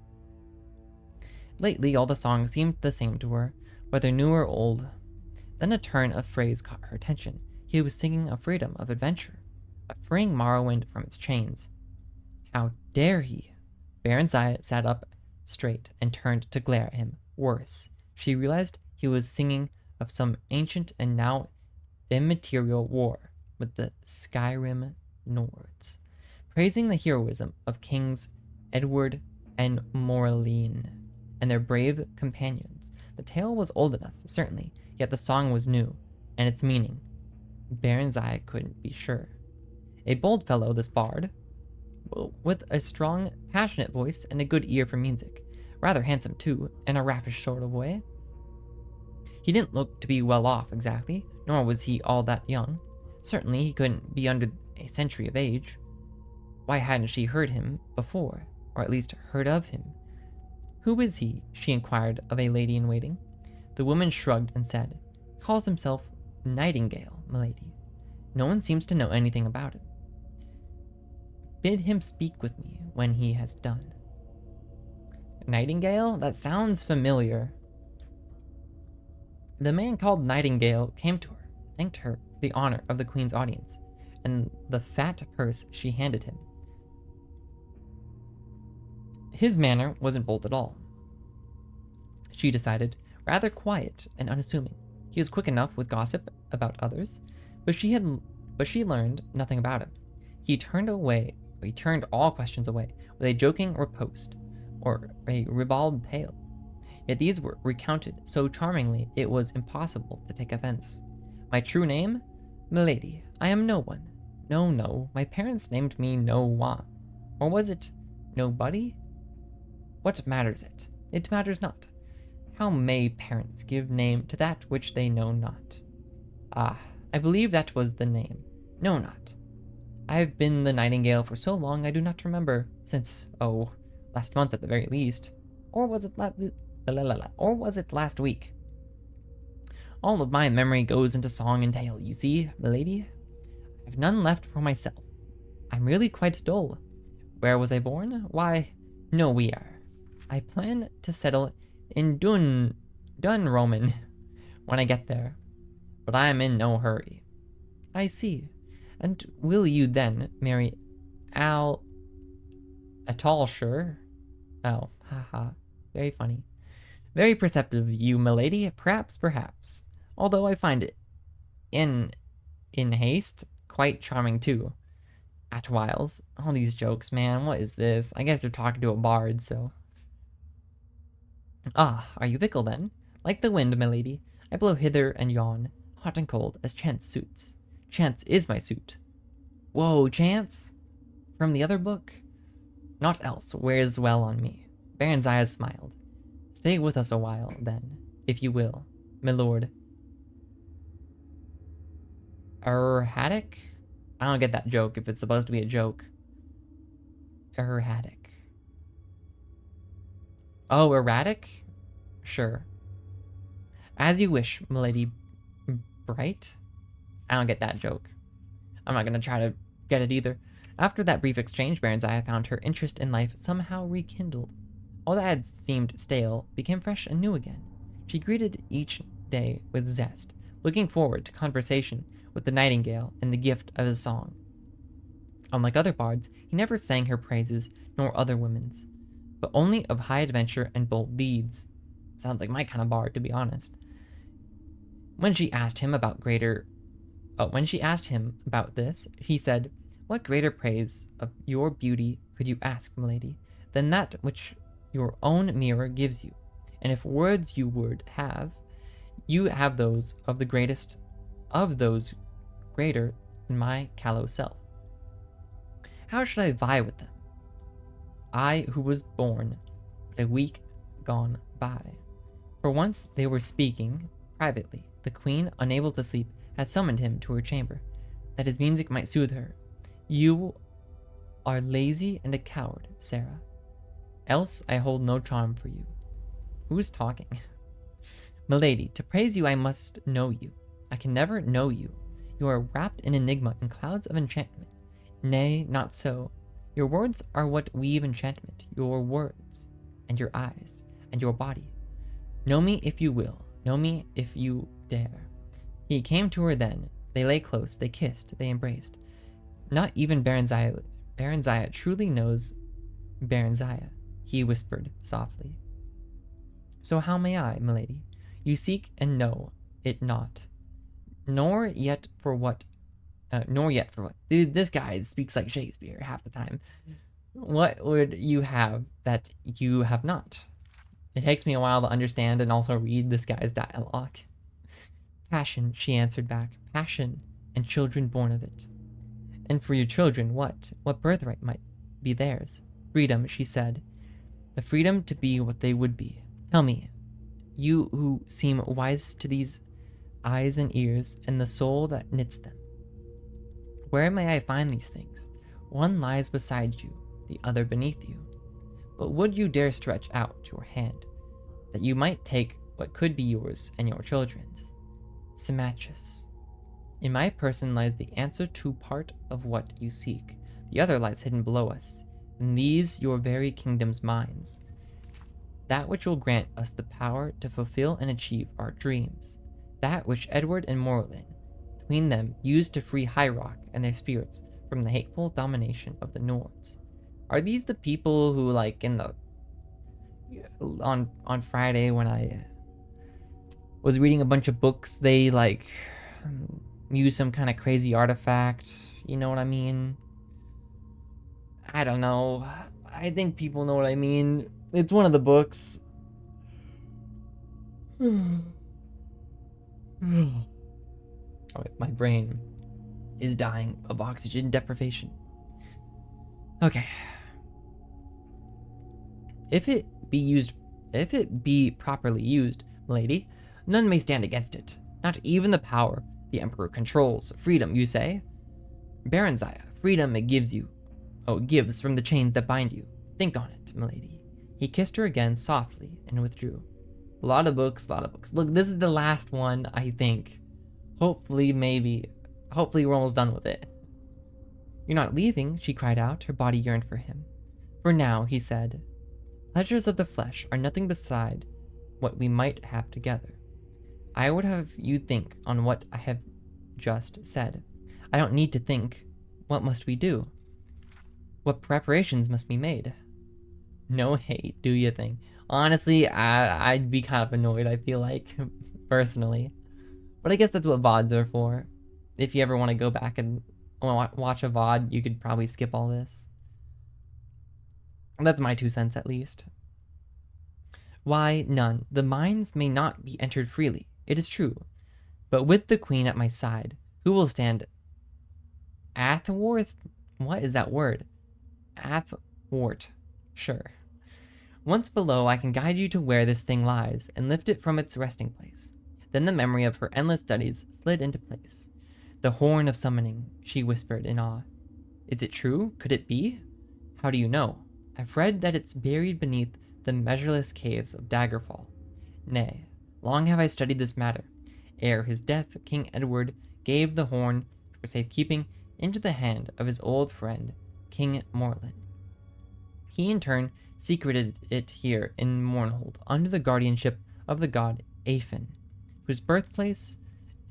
S1: Lately, all the songs seemed the same to her, whether new or old. Then a turn of phrase caught her attention. He was singing of freedom, of adventure, of freeing Morrowind from its chains. How dare he? Baranzai sat up straight and turned to glare at him. Worse, she realized he was singing of some ancient and now immaterial war with the Skyrim Nords, praising the heroism of Kings Edward and Morlene and their brave companions. The tale was old enough, certainly, yet the song was new, and its meaning, Baranzai couldn't be sure. A bold fellow, this bard, with a strong, passionate voice and a good ear for music. Rather handsome, too, in a raffish sort of way. He didn't look to be well off, exactly, nor was he all that young. Certainly he couldn't be under a century of age. Why hadn't she heard him before, or at least heard of him? Who is he? She inquired of a lady-in-waiting. The woman shrugged and said, "He calls himself Nightingale, milady. No one seems to know anything about him. Bid him speak with me when he has done." Nightingale? That sounds familiar. The man called Nightingale came to her, thanked her for the honor of the queen's audience, and the fat purse she handed him. His manner wasn't bold at all. She decided, rather quiet and unassuming. He was quick enough with gossip about others, but she learned nothing about him. He turned all questions away with a joking riposte or a ribald tale. Yet these were recounted so charmingly it was impossible to take offense. My true name? Milady. I am no one. No, my parents named me No One. Or was it Nobody? What matters it? It matters not. How may parents give name to that which they know not? Ah, I believe that was the name. Know not. I have been the Nightingale for so long I do not remember, since, last month at the very least. Or was it last week? All of my memory goes into song and tale, you see, milady. I have none left for myself. I'm really quite dull. Where was I born? Why, nowhere. I plan to settle in Dunroman when I get there, but I am in no hurry. I see. And will you then marry Atalshire? Oh, haha, very funny. Very perceptive of you, milady. Perhaps. Although I find it in haste quite charming too. At whiles. All these jokes, man. What is this? I guess you're talking to a bard, so. Ah, are you fickle then? Like the wind, milady. I blow hither and yon, hot and cold, as chance suits. Chance is my suit. Whoa, chance? From the other book? Naught else wears well on me. Baron Zaya smiled. Stay with us a while, then, if you will, milord. Haddock? I don't get that joke if it's supposed to be a joke. Haddock. Oh, erratic? Sure. As you wish, milady. Bright? I don't get that joke. I'm not gonna try to get it either. After that brief exchange, Baron Zaya found her interest in life somehow rekindled. All that had seemed stale became fresh and new again. She greeted each day with zest, looking forward to conversation with the nightingale and the gift of his song. Unlike other bards, he never sang her praises, nor other women's, but only of high adventure and bold deeds. Sounds like my kind of bard, to be honest. When she asked him about this, he said, "What greater praise of your beauty could you ask, milady, than that which your own mirror gives you? And if words you would have, you have those of the greatest of those greater than my callow self. How should I vie with them? I who was born but a week gone by." For once they were speaking privately. The queen, unable to sleep, had summoned him to her chamber, that his music might soothe her. "You are lazy and a coward, Sarah. Else I hold no charm for you." Who's talking? "Milady, to praise you I must know you. I can never know you. You are wrapped in enigma and clouds of enchantment. Nay, not so. Your words are what weave enchantment, your words, and your eyes, and your body. Know me if you will, know me if you dare." He came to her then. They lay close, they kissed, they embraced. Not even Baron Zaya truly knows Baron Zaya, he whispered softly. "So how may I, milady? You seek and know it not. Nor yet for what. Dude, this guy speaks like Shakespeare half the time. What would you have that you have not?" It takes me a while to understand and also read this guy's dialogue. "Passion," she answered back. "Passion, and children born of it." "And for your children, what? What birthright might be theirs?" "Freedom," she said. "The freedom to be what they would be. Tell me, you who seem wise to these eyes and ears, and the soul that knits them, where may I find these things? One lies beside you, the other beneath you. But would you dare stretch out your hand, that you might take what could be yours and your children's? Symmachus. In my person lies the answer to part of what you seek. The other lies hidden below us, and these your very kingdom's mines. That which will grant us the power to fulfill and achieve our dreams. That which Edward and Morlin, between them, used to free High Rock and their spirits from the hateful domination of the Nords." Are these the people who, like, in the on Friday when I was reading a bunch of books, they like use some kind of crazy artifact? You know what I mean? I don't know. I think people know what I mean. It's one of the books. Oh, my brain is dying of oxygen deprivation. Okay. If it be properly used, milady, none may stand against it. Not even the power the Emperor controls. Freedom, you say? Baron Zaya, freedom it gives you. Oh, it gives from the chains that bind you. Think on it, milady. He kissed her again softly and withdrew. A lot of books. Look, this is the last one, I think. Hopefully we're almost done with it. You're not leaving, she cried out. Her body yearned for him. For now, he said, pleasures of the flesh are nothing beside what we might have together. I would have you think on what I have just said. I don't need to think. What must we do? What preparations must be made? No hate, do you think? Honestly, I'd be kind of annoyed, I feel like, personally. But I guess that's what VODs are for. If you ever want to go back and watch a VOD, you could probably skip all this. That's my 2 cents, at least. Why, none. The mines may not be entered freely, it is true. But with the queen at my side, who will stand athwart? What is that word? Athwart. Sure. Once below, I can guide you to where this thing lies and lift it from its resting place. Then the memory of her endless studies slid into place. The horn of summoning, she whispered in awe. Is it true? Could it be? How do you know? I've read that it's buried beneath the measureless caves of Daggerfall. Nay, long have I studied this matter. Ere his death, King Edward gave the horn for safekeeping into the hand of his old friend, King Morland. He in turn secreted it here in Mournhold under the guardianship of the god Aefin, whose birthplace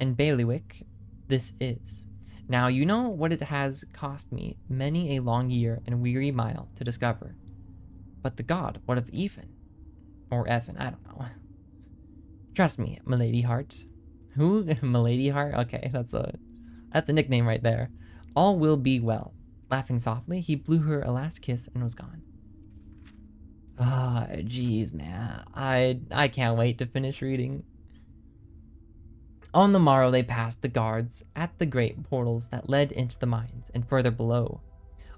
S1: and bailiwick this is. Now you know what it has cost me many a long year and weary mile to discover. But the god, what of Aefin? Or Effin, I don't know. Trust me, Milady Heart. Who? Milady Heart? Okay, that's a nickname right there. All will be well. Laughing softly, he blew her a last kiss and was gone. Ah, jeez, man. I can't wait to finish reading. On the morrow they passed the guards at the great portals that led into the mines and further below.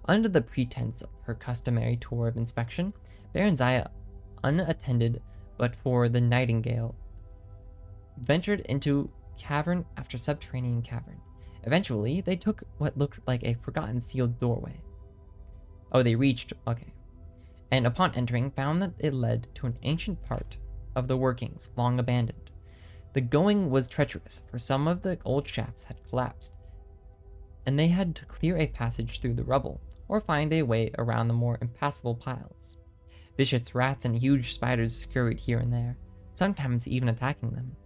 S1: Under the pretense of her customary tour of inspection, Baronziah, unattended but for the Nightingale, ventured into cavern after subterranean cavern. Eventually, they took what looked like a forgotten sealed doorway. Oh, they reached, okay. And upon entering, found that it led to an ancient part of the workings, long abandoned. The going was treacherous, for some of the old shafts had collapsed, and they had to clear a passage through the rubble, or find a way around the more impassable piles. Vicious rats and huge spiders scurried here and there, sometimes even attacking them.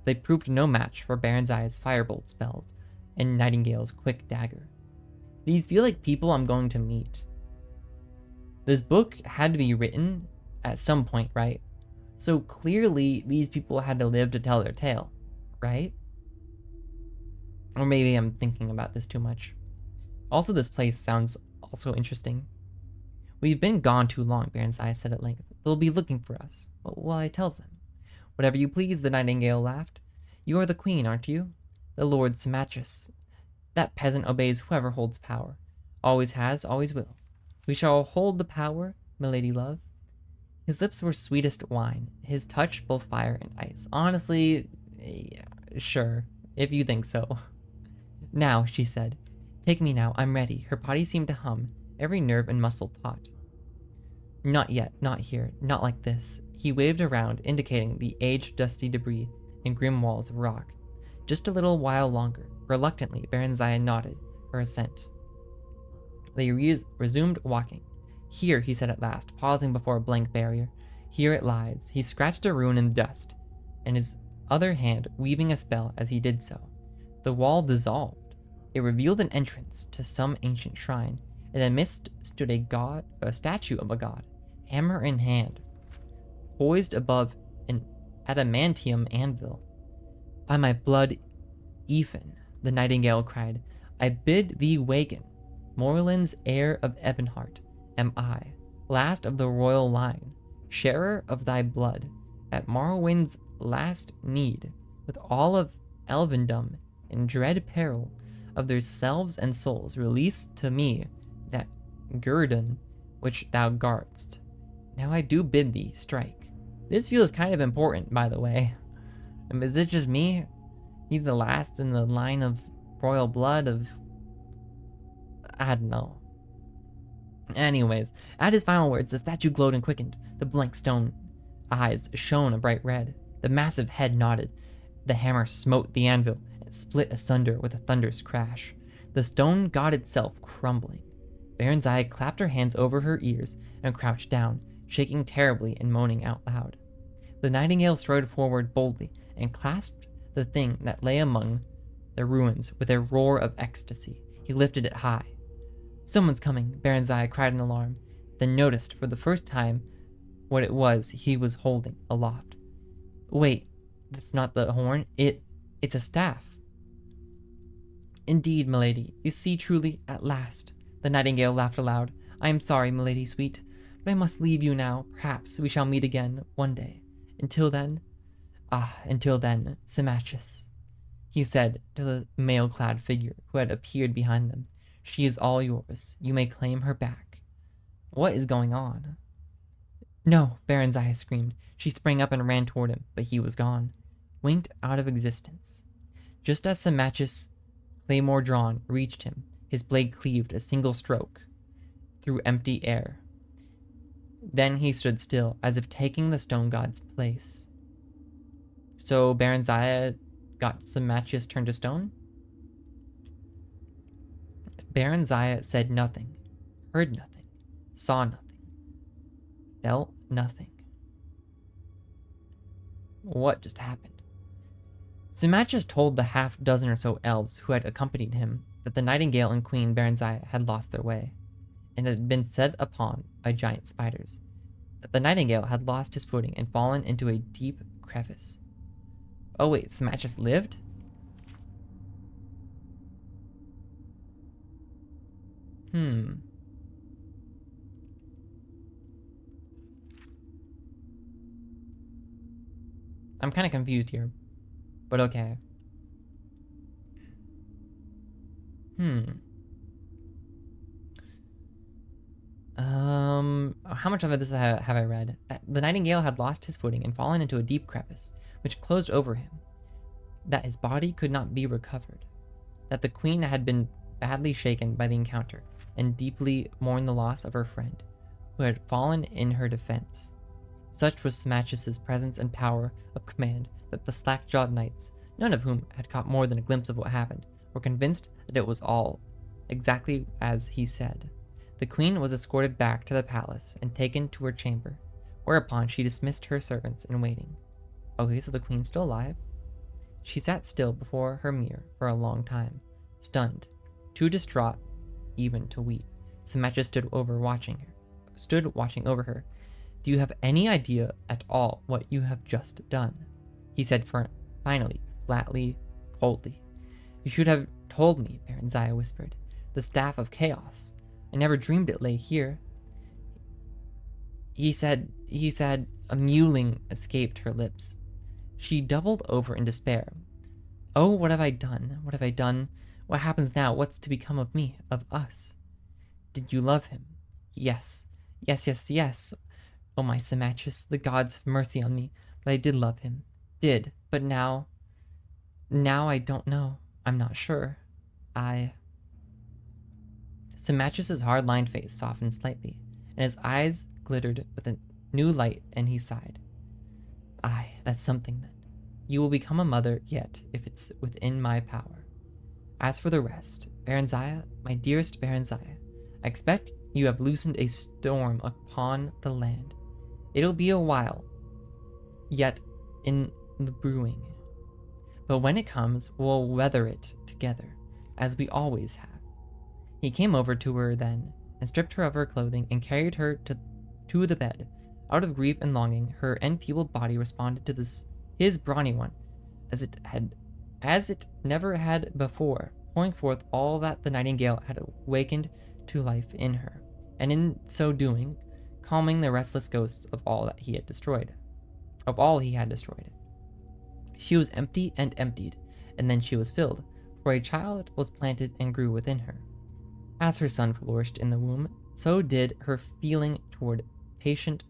S1: They proved no match for Baronziah's firebolt spells and Nightingale's quick dagger. These feel like people I'm going to meet. This book had to be written at some point, right? So clearly these people had to live to tell their tale, right? Or maybe I'm thinking about this too much. Also, this place sounds also interesting. We've been gone too long, Baronziah said at length. They'll be looking for us. What will I tell them? Whatever you please, the Nightingale laughed. You are the queen, aren't you? The Lord Symmachus. That peasant obeys whoever holds power. Always has, always will. We shall hold the power, milady love. His lips were sweetest wine, his touch both fire and ice. Honestly, yeah, sure, if you think so. Now, she said, take me now, I'm ready. Her body seemed to hum, every nerve and muscle taut. Not yet, not here, not like this. He waved around, indicating the aged, dusty debris and grim walls of rock. Just a little while longer. Reluctantly, Baronziah nodded her assent. They resumed walking. Here, he said at last, pausing before a blank barrier. Here it lies. He scratched a rune in the dust, and his other hand weaving a spell as he did so. The wall dissolved. It revealed an entrance to some ancient shrine. In the midst stood a statue of a god, hammer in hand, poised above an adamantium anvil. By my blood, Aefin, the Nightingale cried, I bid thee waken. Morland's heir of Ebonheart am I, last of the royal line, sharer of thy blood, at Morrowind's last need, with all of elvendom in dread peril of their selves and souls, release to me that guerdon which thou guardst. Now I do bid thee strike. This feels kind of important, by the way. Is it just me? He's the last in the line of royal blood of... I don't know. Anyways, at his final words, the statue glowed and quickened. The blank stone eyes shone a bright red. The massive head nodded. The hammer smote the anvil and split asunder with a thunderous crash. The stone god itself crumbling. Baronziah clapped her hands over her ears and crouched down, shaking terribly and moaning out loud. The Nightingale strode forward boldly and clasped the thing that lay among the ruins with a roar of ecstasy. He lifted it high. Someone's coming, Baronziah cried in alarm. then noticed for the first time what it was he was holding aloft. Wait, that's not the horn. It's a staff. Indeed, milady, you see truly at last. The nightingale laughed aloud. I am sorry, milady sweet, but I must leave you now. Perhaps we shall meet again one day. Until then, Symmachus, he said to the mail-clad figure who had appeared behind them. She is all yours. You may claim her back. What is going on? No, Baronziah screamed. She sprang up and ran toward him, but he was gone, winked out of existence. Just as Symmachus, claymore drawn, reached him, his blade cleaved a single stroke through empty air. Then he stood still, as if taking the stone god's place. So Baronziah got Symmachus turned to stone? Baronziah said nothing, heard nothing, saw nothing, felt nothing. What just happened? Symmachus told the half-dozen or so elves who had accompanied him that the nightingale and Queen Baronziah had lost their way, and had been set upon by giant spiders, that the nightingale had lost his footing and fallen into a deep crevice. Oh wait, Symmachus lived? I'm kind of confused here, but okay. How much of this have I read? That the nightingale had lost his footing and fallen into a deep crevice, which closed over him. That his body could not be recovered. That the queen had been badly shaken by the encounter, and deeply mourned the loss of her friend, who had fallen in her defense. Such was Symmachus's presence and power of command that the slack-jawed knights, none of whom had caught more than a glimpse of what happened, were convinced that it was all exactly as he said. The queen was escorted back to the palace and taken to her chamber, whereupon she dismissed her servants in waiting. Okay, so the queen's still alive? She sat still before her mirror for a long time, stunned, too distraught even to weep. Symmachus stood watching over her. Do you have any idea at all what you have just done? He said finally, flatly, coldly. You should have told me, Baronziah whispered. The staff of chaos. I never dreamed it lay here. He said, a mewling escaped her lips. She doubled over in despair. Oh, what have I done? What have I done? What happens now? What's to become of me, of us? Did you love him? Yes. Yes. Oh, my Symmachus, the gods have mercy on me, but I did love him. Did, but now I don't know. I'm not sure. Symmachus's hard-lined face softened slightly, and his eyes glittered with a new light, and he sighed. Aye, that's something then. You will become a mother yet, if it's within my power. As for the rest, Baronziah, my dearest Baronziah, I expect you have loosened a storm upon the land. It'll be a while yet in the brewing, but when it comes, we'll weather it together, as we always have. He came over to her then, and stripped her of her clothing, and carried her to the bed. Out of grief and longing, her enfeebled body responded to his brawny one, as it never had before, pouring forth all that the nightingale had awakened to life in her, and in so doing, calming the restless ghosts of all he had destroyed. She was empty and emptied, and then she was filled, for a child was planted and grew within her. As her son flourished in the womb, so did her feeling toward patient,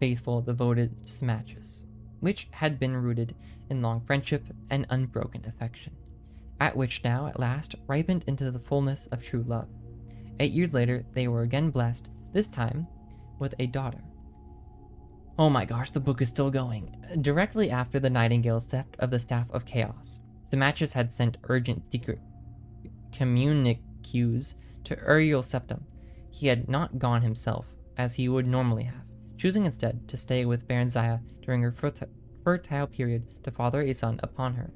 S1: faithful, devoted Symmachus, which had been rooted in long friendship and unbroken affection, at which now at last ripened into the fullness of true love. 8 years later, they were again blessed, this time with a daughter. Oh my gosh, the book is still going. Directly after the nightingale's theft of the Staff of Chaos, Symmachus had sent urgent secret communiques to Uriel Septim. He had not gone himself, as he would normally have, choosing instead to stay with Baronziah during her fertile period to father a son upon her.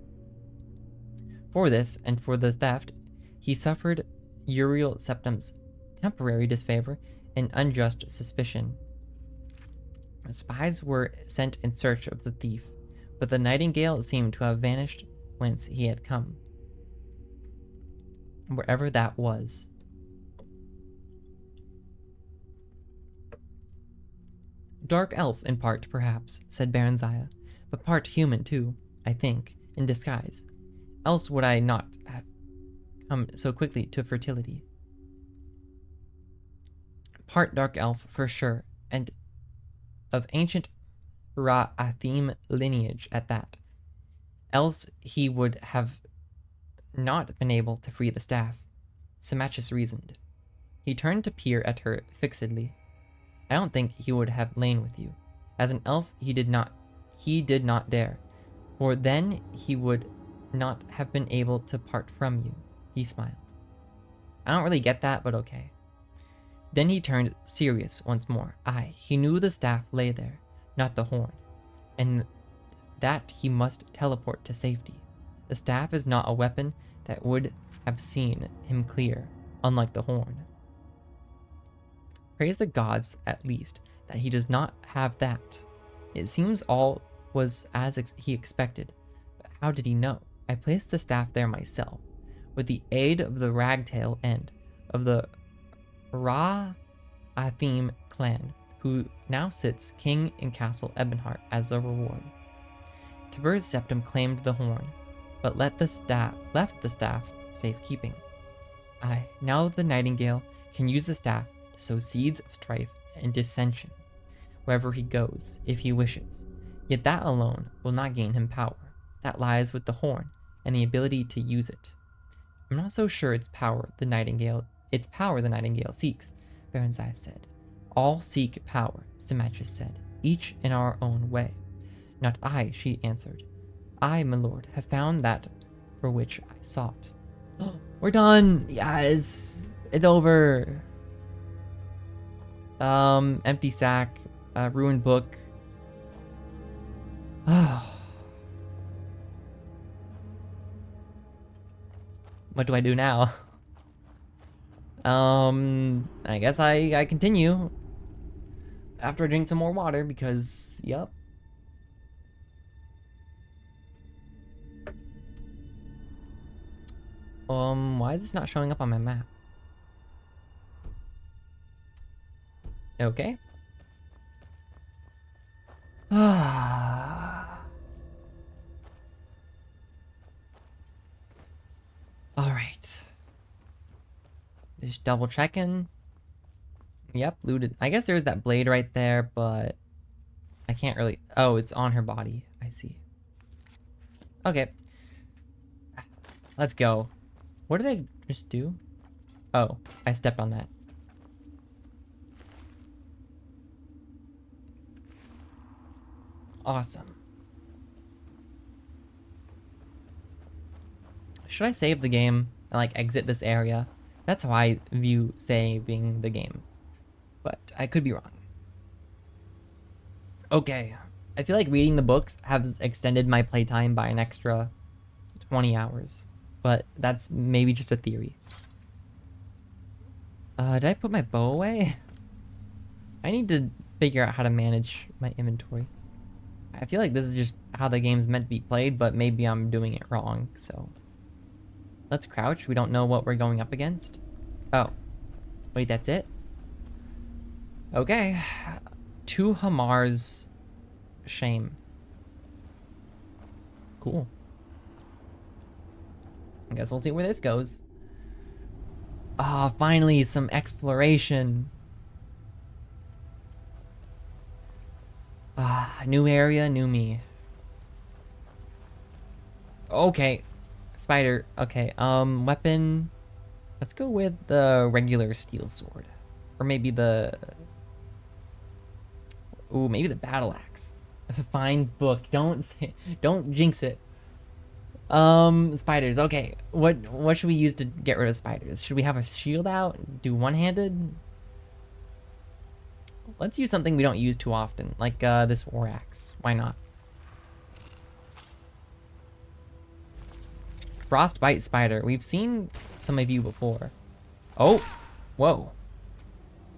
S1: For this, and for the theft, he suffered Uriel Septim's temporary disfavor an unjust suspicion. Spies were sent in search of the thief, but the nightingale seemed to have vanished whence he had come. Wherever that was. Dark elf in part, perhaps, said Baronzaya, but part human too, I think, in disguise. Else would I not have come so quickly to fertility. Part dark elf for sure, and of ancient Ra'athim lineage at that. Else he would have not been able to free the staff, Symmachus reasoned. He turned to peer at her fixedly. I don't think he would have lain with you. As an elf, he did not dare, for then he would not have been able to part from you. He smiled. I don't really get that, but okay. Then he turned serious once more. Aye, he knew the staff lay there, not the horn, and that he must teleport to safety. The staff is not a weapon that would have seen him clear, unlike the horn. Praise the gods, at least, that he does not have that. It seems all was as he expected, but how did he know? I placed the staff there myself, with the aid of the ragtail end of the Ra'athim clan, who now sits king in Castle Ebonheart as a reward. Tibur's septum claimed the horn, but left the staff safekeeping. Aye, now the nightingale can use the staff to sow seeds of strife and dissension, wherever he goes, if he wishes. Yet that alone will not gain him power. That lies with the horn and the ability to use it. I'm not so sure its power the nightingale seeks, Baronzai said. All seek power, Symmachus said, each in our own way. Not I, she answered. I, my lord, have found that for which I sought. We're done! Yes! It's over! Empty sack, ruined book. What do I do now? I guess I continue after I drink some more water because, yep. Why is this not showing up on my map? Okay. Alright. Just double checking. Yep, looted. I guess there's that blade right there, but I can't really... Oh, it's on her body. I see. Okay. Let's go. What did I just do? Oh, I stepped on that. Awesome. Should I save the game and like exit this area? That's how I view saving the game. But I could be wrong. Okay. I feel like reading the books has extended my playtime by an extra 20 hours. But that's maybe just a theory. Did I put my bow away? I need to figure out how to manage my inventory. I feel like this is just how the game's meant to be played, but maybe I'm doing it wrong, so... Let's crouch. We don't know what we're going up against. Oh. Wait, that's it? Okay. 2 Hamar's shame. Cool. I guess we'll see where this goes. Ah, finally, some exploration. Ah, new area, new me. Okay. Spider. Okay, weapon. Let's go with the regular steel sword. Or maybe the... Ooh, maybe the battle axe. Fine's book. Don't jinx it. Spiders. Okay, what should we use to get rid of spiders? Should we have a shield out? Do one-handed? Let's use something we don't use too often, like this war axe. Why not? Frostbite spider. We've seen some of you before. Oh, whoa.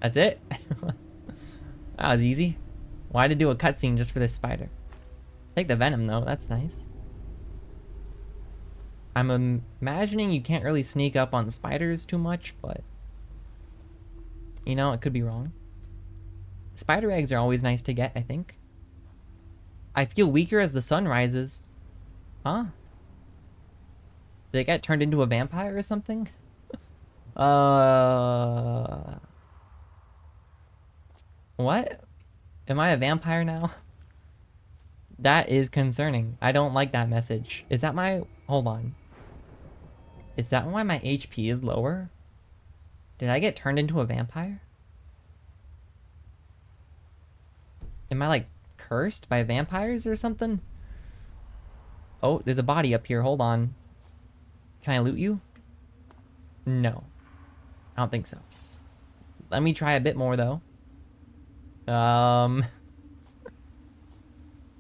S1: That's it? That was easy. Why to do a cutscene just for this spider? Take the venom though, that's nice. I'm imagining you can't really sneak up on spiders too much, but you know, it could be wrong. Spider eggs are always nice to get, I think. I feel weaker as the sun rises. Huh? Did I get turned into a vampire or something? What? Am I a vampire now? That is concerning. I don't like that message. Is that my... Hold on. Is that why my HP is lower? Did I get turned into a vampire? Am I like cursed by vampires or something? Oh, there's a body up here. Hold on. Can I loot you? No. I don't think so. Let me try a bit more though.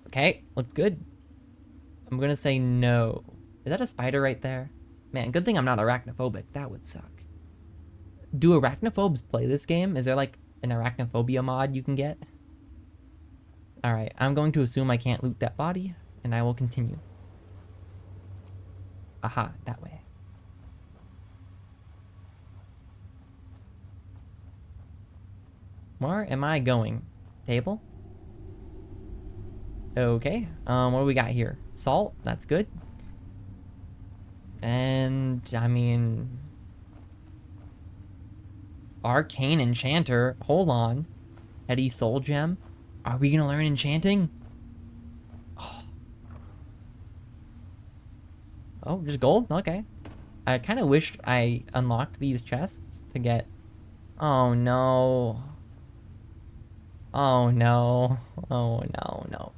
S1: Okay, looks good. I'm gonna say no. Is that a spider right there? Man, good thing I'm not arachnophobic. That would suck. Do arachnophobes play this game? Is there like an arachnophobia mod you can get? Alright, I'm going to assume I can't loot that body, and I will continue. Aha, that way. Where am I going? Table? Okay, what do we got here? Salt, that's good. And, I mean... Arcane Enchanter, hold on. Heady Soul Gem. Are we gonna learn enchanting? Oh, just gold? Okay. I kind of wished I unlocked these chests to get... Oh no. Oh no. Oh no, no,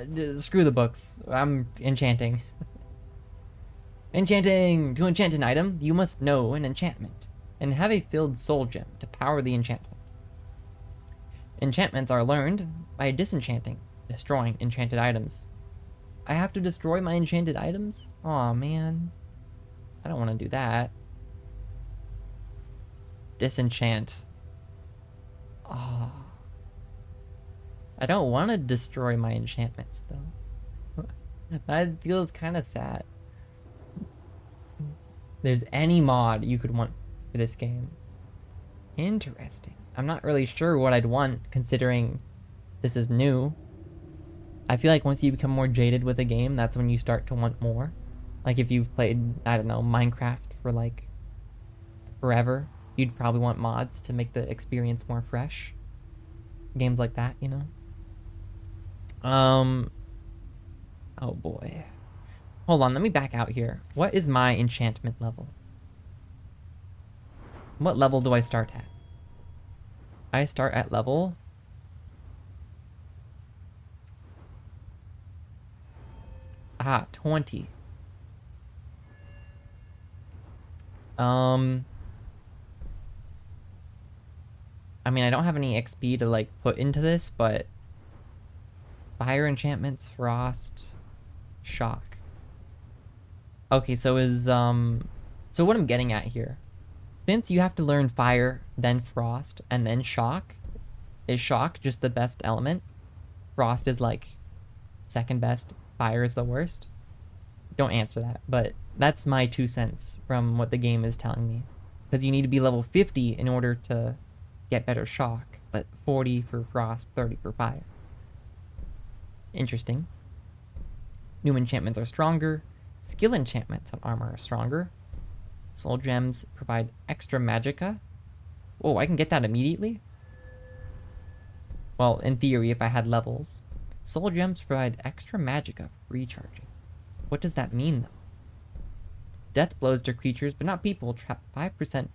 S1: no. Screw the books. I'm enchanting. Enchanting! To enchant an item, you must know an enchantment, and have a filled soul gem to power the enchantment. Enchantments are learned by disenchanting, destroying enchanted items. I have to destroy my enchanted items? Aw, man. I don't want to do that. Disenchant. Oh. I don't want to destroy my enchantments, though. That feels kind of sad. There's any mod you could want for this game. Interesting. I'm not really sure what I'd want, considering this is new. I feel like once you become more jaded with a game, that's when you start to want more. Like if you've played, I don't know, Minecraft for like forever, you'd probably want mods to make the experience more fresh. Games like that, you know? Oh boy. Hold on, let me back out here. What is my enchantment level? What level do I start at? I start at level... Ah, 20. I mean, I don't have any XP to, like, put into this, but... Fire enchantments, frost, shock. Okay, so is, So what I'm getting at here... Since you have to learn fire, then frost, and then shock, is shock just the best element? Frost is, like, second best. Fire is the worst? Don't answer that, but that's my 2 cents from what the game is telling me. Because you need to be level 50 in order to get better shock, but 40 for frost, 30 for fire. Interesting. New enchantments are stronger. Skill enchantments on armor are stronger. Soul gems provide extra magicka. Oh, I can get that immediately? Well, in theory, if I had levels. Soul gems provide extra magicka for recharging. What does that mean, though? Death blows to creatures, but not people, trap 5%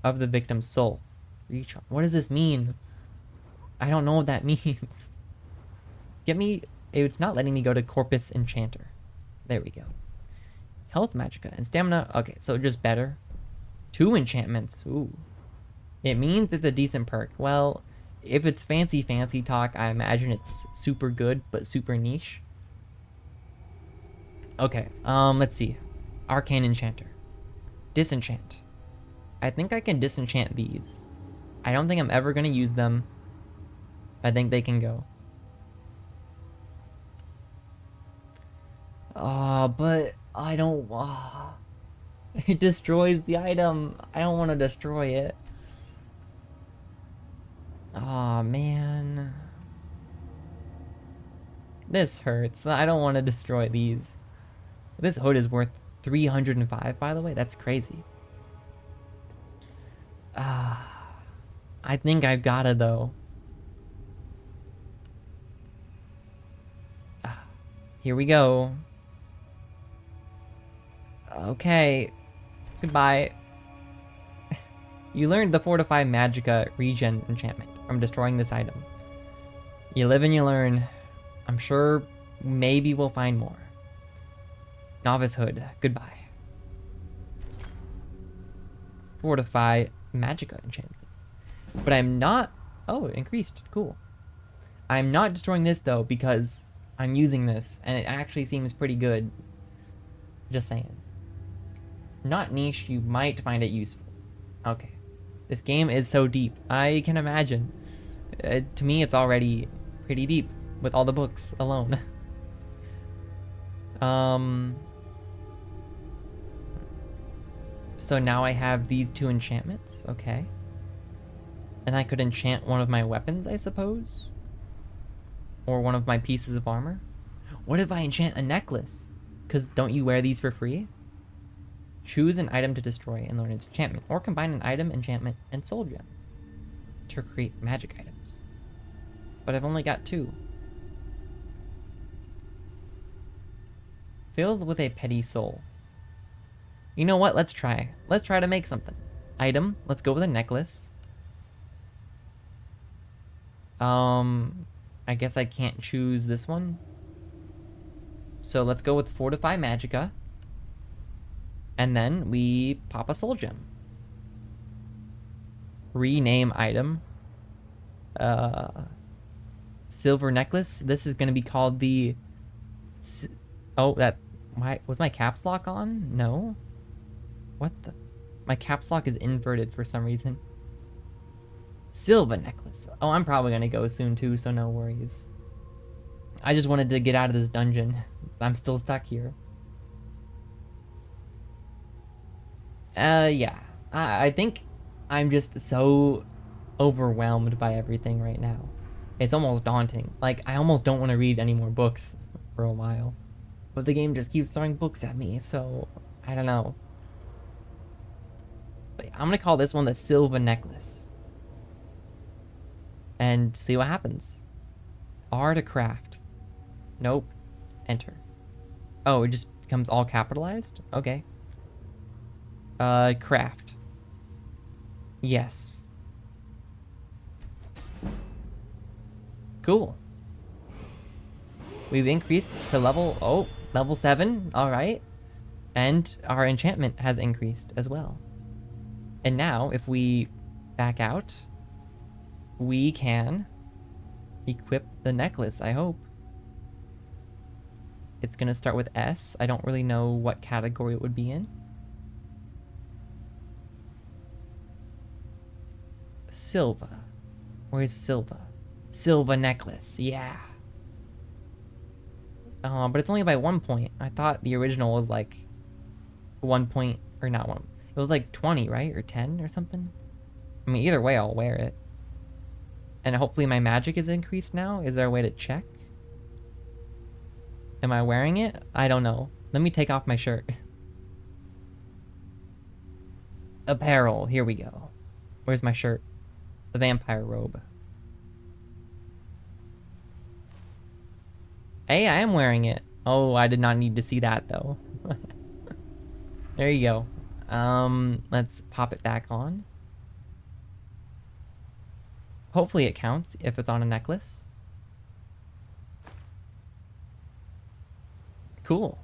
S1: of the victim's soul. Recharge. What does this mean? I don't know what that means. Get me... It's not letting me go to Corpus Enchanter. There we go. Health magicka and stamina. Okay, so just better. 2 enchantments. Ooh. It means it's a decent perk. Well, if it's fancy talk, I imagine it's super good, but super niche. Okay, let's see. Arcane Enchanter. Disenchant. I think I can disenchant these. I don't think I'm ever gonna use them. I think they can go. But I don't... it destroys the item. I don't want to destroy it. Man. This hurts. I don't want to destroy these. This hood is worth 305, by the way. That's crazy. I think I've got it, though. Here we go. Okay. Goodbye. You learned the Fortify Magicka regen enchantment from destroying this item. You live and you learn. I'm sure maybe we'll find more. Novice Hood. Goodbye. Fortify Magicka enchantment. But I'm not... Oh, it increased. Cool. I'm not destroying this, though, because I'm using this, and it actually seems pretty good. Just saying. Not niche, you might find it useful. Okay. This game is so deep. I can imagine. To me, it's already pretty deep with all the books alone. So now I have these 2 enchantments. Okay. And I could enchant one of my weapons, I suppose? Or one of my pieces of armor? What if I enchant a necklace? Because don't you wear these for free? Choose an item to destroy and learn its enchantment, or combine an item, enchantment, and soul gem to create magic items. But I've only got 2. Filled with a petty soul. You know what? Let's try. Let's try to make something. Item. Let's go with a necklace. I guess I can't choose this one. So let's go with Fortify Magicka. And then we pop a soul gem. Rename item. Silver necklace. This is going to be called the... Oh, that... Was my caps lock on? No. What the... My caps lock is inverted for some reason. Silver necklace. Oh, I'm probably going to go soon too, so no worries. I just wanted to get out of this dungeon. I'm still stuck here. Yeah. I think I'm just so overwhelmed by everything right now. It's almost daunting. Like, I almost don't want to read any more books for a while. But the game just keeps throwing books at me, so I don't know. But I'm gonna call this one the Silver Necklace. And see what happens. R to craft. Nope. Enter. Oh, it just becomes all capitalized? Okay. Craft. Yes. Cool. We've increased to level 7. Alright. And our enchantment has increased as well. And now, if we back out, we can equip the necklace, I hope. It's gonna start with S. I don't really know what category it would be in. Silva. Where's Silva? Silva necklace, yeah. But it's only by 1 point. I thought the original was like 1 point, or not 1. It was like 20, right? Or 10 or something? I mean, either way, I'll wear it. And hopefully my magic is increased now. Is there a way to check? Am I wearing it? I don't know. Let me take off my shirt. Apparel. Here we go. Where's my shirt? The vampire robe. Hey, I am wearing it. Oh, I did not need to see that, though. There you go. Let's pop it back on. Hopefully it counts if it's on a necklace. Cool.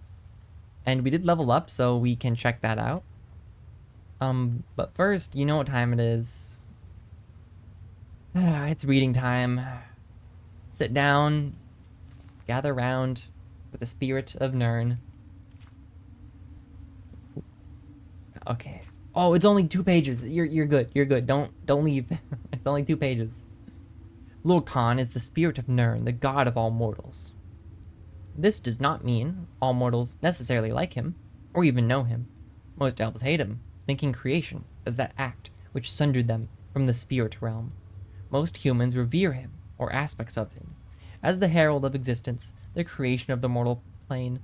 S1: And we did level up, so we can check that out. But first, you know what time it is. It's reading time. Sit down, gather round with the spirit of Nern. Okay, Oh, it's only 2 pages. You're good. You're good. Don't leave. It's only 2 pages. Lorcan is the spirit of Nirn, the god of all mortals. This does not mean all mortals necessarily like him, or even know him. Most elves hate him, thinking creation as that act which sundered them from the spirit realm. Most humans revere him, or aspects of him, as the herald of existence, the creation of the mortal plane.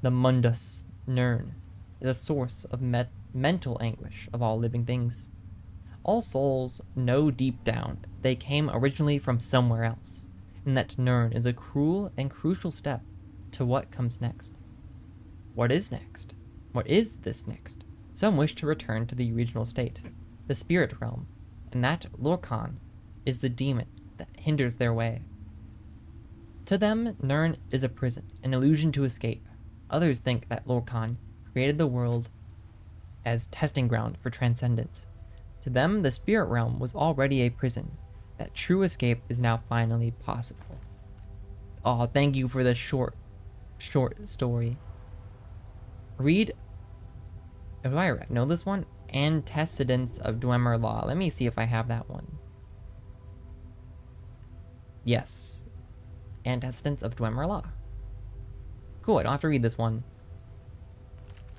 S1: The mundus Nirn is a source of mental anguish of all living things. All souls know deep down they came originally from somewhere else, and that Nirn is a cruel and crucial step to what comes next. What is next? What is this next? Some wish to return to the original state, the spirit realm, and that Lorcan is the demon that hinders their way. To them, Nirn is a prison, an illusion to escape. Others think that Lorcan created the world as testing ground for transcendence. To them, the spirit realm was already a prison. That true escape is now finally possible. Oh, thank you for the short story. Read. Do I know this one? Antecedents of Dwemer Law. Let me see if I have that one. Yes. Antecedents of Dwemer Law. Cool, I don't have to read this one.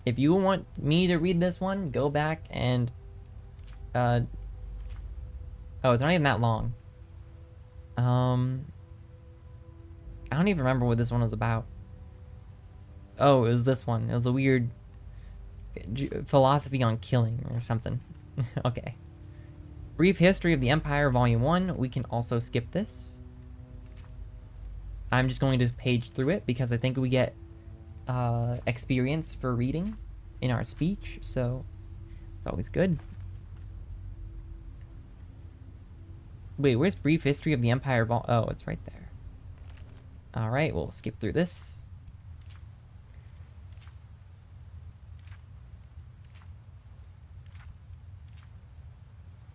S1: If you want me to read this one, go back and... oh, it's not even that long. I don't even remember what this one was about. Oh, it was this one. It was a weird philosophy on killing or something. Okay. Brief History of the Empire, Volume 1. We can also skip this. I'm just going to page through it because I think we get experience for reading in our speech, so it's always good. Wait, where's Brief History of the Empire? Oh, it's right there. Alright, we'll skip through this.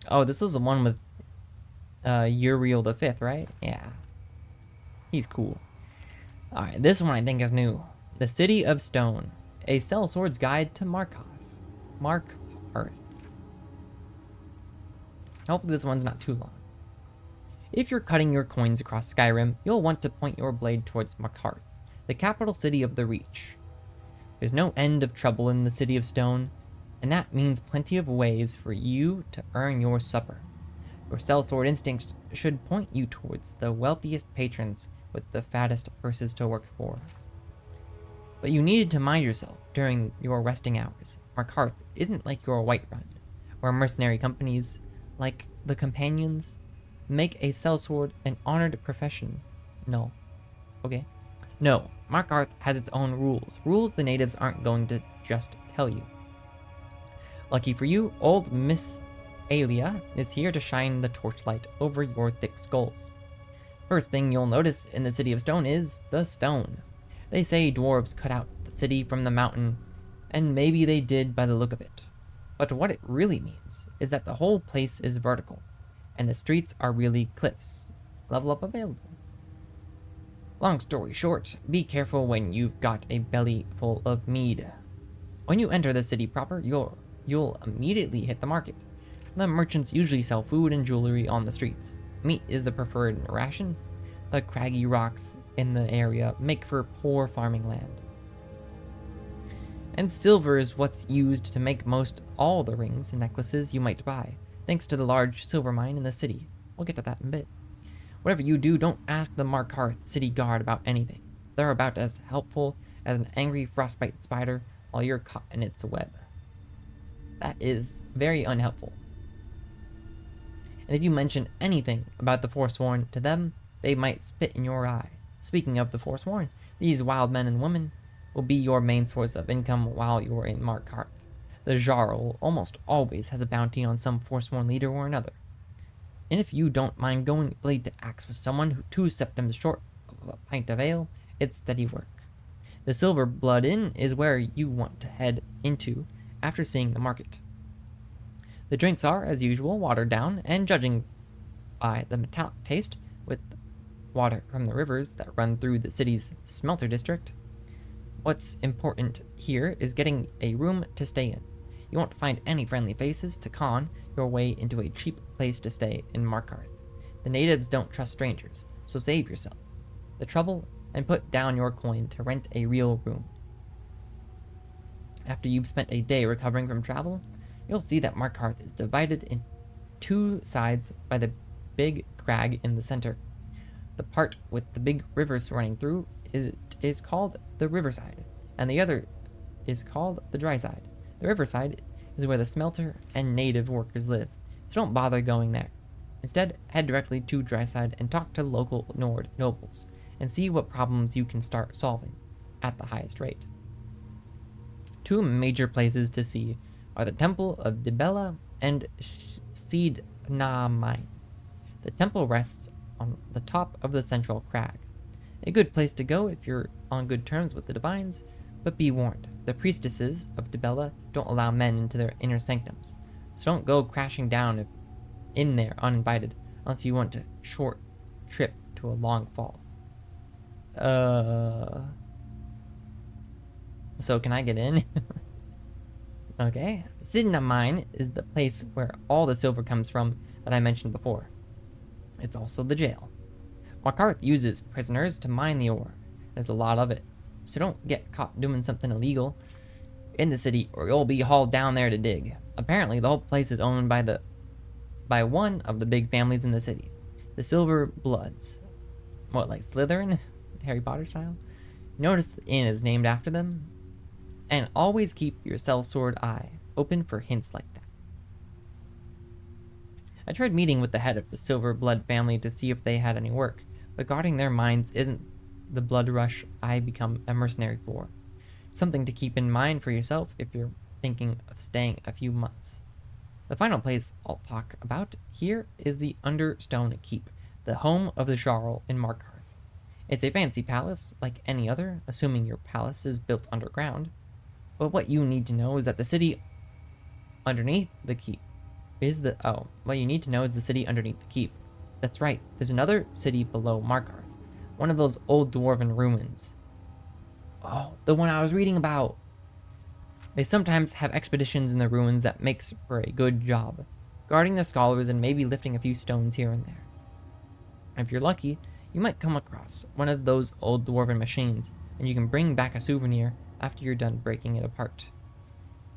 S1: Oh, this was the one with Uriel the Fifth, right? Yeah. He's cool. Alright, this one I think is new. The City of Stone. A Sellsword's Guide to Markarth. Hopefully this one's not too long. If you're cutting your coins across Skyrim, you'll want to point your blade towards Markarth, the capital city of the Reach. There's no end of trouble in the City of Stone, and that means plenty of ways for you to earn your supper. Your sellsword instincts should point you towards the wealthiest patrons with the fattest purses to work for. But you needed to mind yourself during your resting hours. Markarth isn't like your Whiterun, where mercenary companies, like the Companions, make a sellsword an honored profession. No. Okay. No, Markarth has its own rules. Rules the natives aren't going to just tell you. Lucky for you, old Miss Alia is here to shine the torchlight over your thick skulls. First thing you'll notice in the City of Stone is the stone. They say dwarves cut out the city from the mountain, and maybe they did by the look of it. But what it really means is that the whole place is vertical, and the streets are really cliffs. Level up available. Long story short, be careful when you've got a belly full of mead. When you enter the city proper, you'll immediately hit the market. The merchants usually sell food and jewelry on the streets. Meat is the preferred ration. The craggy rocks in the area make for poor farming land. And silver is what's used to make most all the rings and necklaces you might buy, thanks to the large silver mine in the city. We'll get to that in a bit. Whatever you do, don't ask the Markarth city guard about anything. They're about as helpful as an angry frostbite spider while you're caught in its web. That is very unhelpful. And if you mention anything about the Forsworn to them, they might spit in your eye. Speaking of the Forsworn, these wild men and women will be your main source of income while you're in Markarth. The Jarl almost always has a bounty on some Forsworn leader or another. And if you don't mind going blade to axe with someone who 2 septims short of a pint of ale, it's steady work. The Silver Blood Inn is where you want to head into after seeing the market. The drinks are, as usual, watered down, and judging by the metallic taste, with water from the rivers that run through the city's smelter district, what's important here is getting a room to stay in. You won't find any friendly faces to con your way into a cheap place to stay in Markarth. The natives don't trust strangers, so save yourself the trouble and put down your coin to rent a real room. After you've spent a day recovering from travel, you'll see that Markarth is divided in two sides by the big crag in the center. The part with the big rivers running through is called the riverside, and the other is called the dry side. The riverside is where the smelter and native workers live, so don't bother going there. Instead, head directly to Dryside and talk to local Nord nobles, and see what problems you can start solving at the highest rate. Two major places to see are the Temple of Dibella and Seednamine. The temple rests on the top of the central crag. A good place to go if you're on good terms with the divines, but be warned, the priestesses of Dibella don't allow men into their inner sanctums, so don't go crashing down in there uninvited unless you want a short trip to a long fall. So can I get in? Okay. Seednamine is the place where all the silver comes from that I mentioned before. It's also the jail. Markarth uses prisoners to mine the ore. There's a lot of it, so don't get caught doing something illegal in the city or you'll be hauled down there to dig. Apparently the whole place is owned by one of the big families in the city, the Silver Bloods. What, like Slytherin? Harry Potter style? Notice the inn is named after them, and always keep your sellsword eye open for hints like that. I tried meeting with the head of the Silver Blood family to see if they had any work, but guarding their mines isn't the blood rush I become a mercenary for. Something to keep in mind for yourself if you're thinking of staying a few months. The final place I'll talk about here is the Understone Keep, the home of the Jarl in Markarth. It's a fancy palace, like any other, assuming your palace is built underground. But what you need to know is that the city underneath the keep what you need to know is the city underneath the keep. That's right, there's another city below Markarth, one of those old dwarven ruins. Oh, the one I was reading about. They sometimes have expeditions in the ruins that makes for a good job, guarding the scholars and maybe lifting a few stones here and there. If you're lucky, you might come across one of those old dwarven machines, and you can bring back a souvenir after you're done breaking it apart.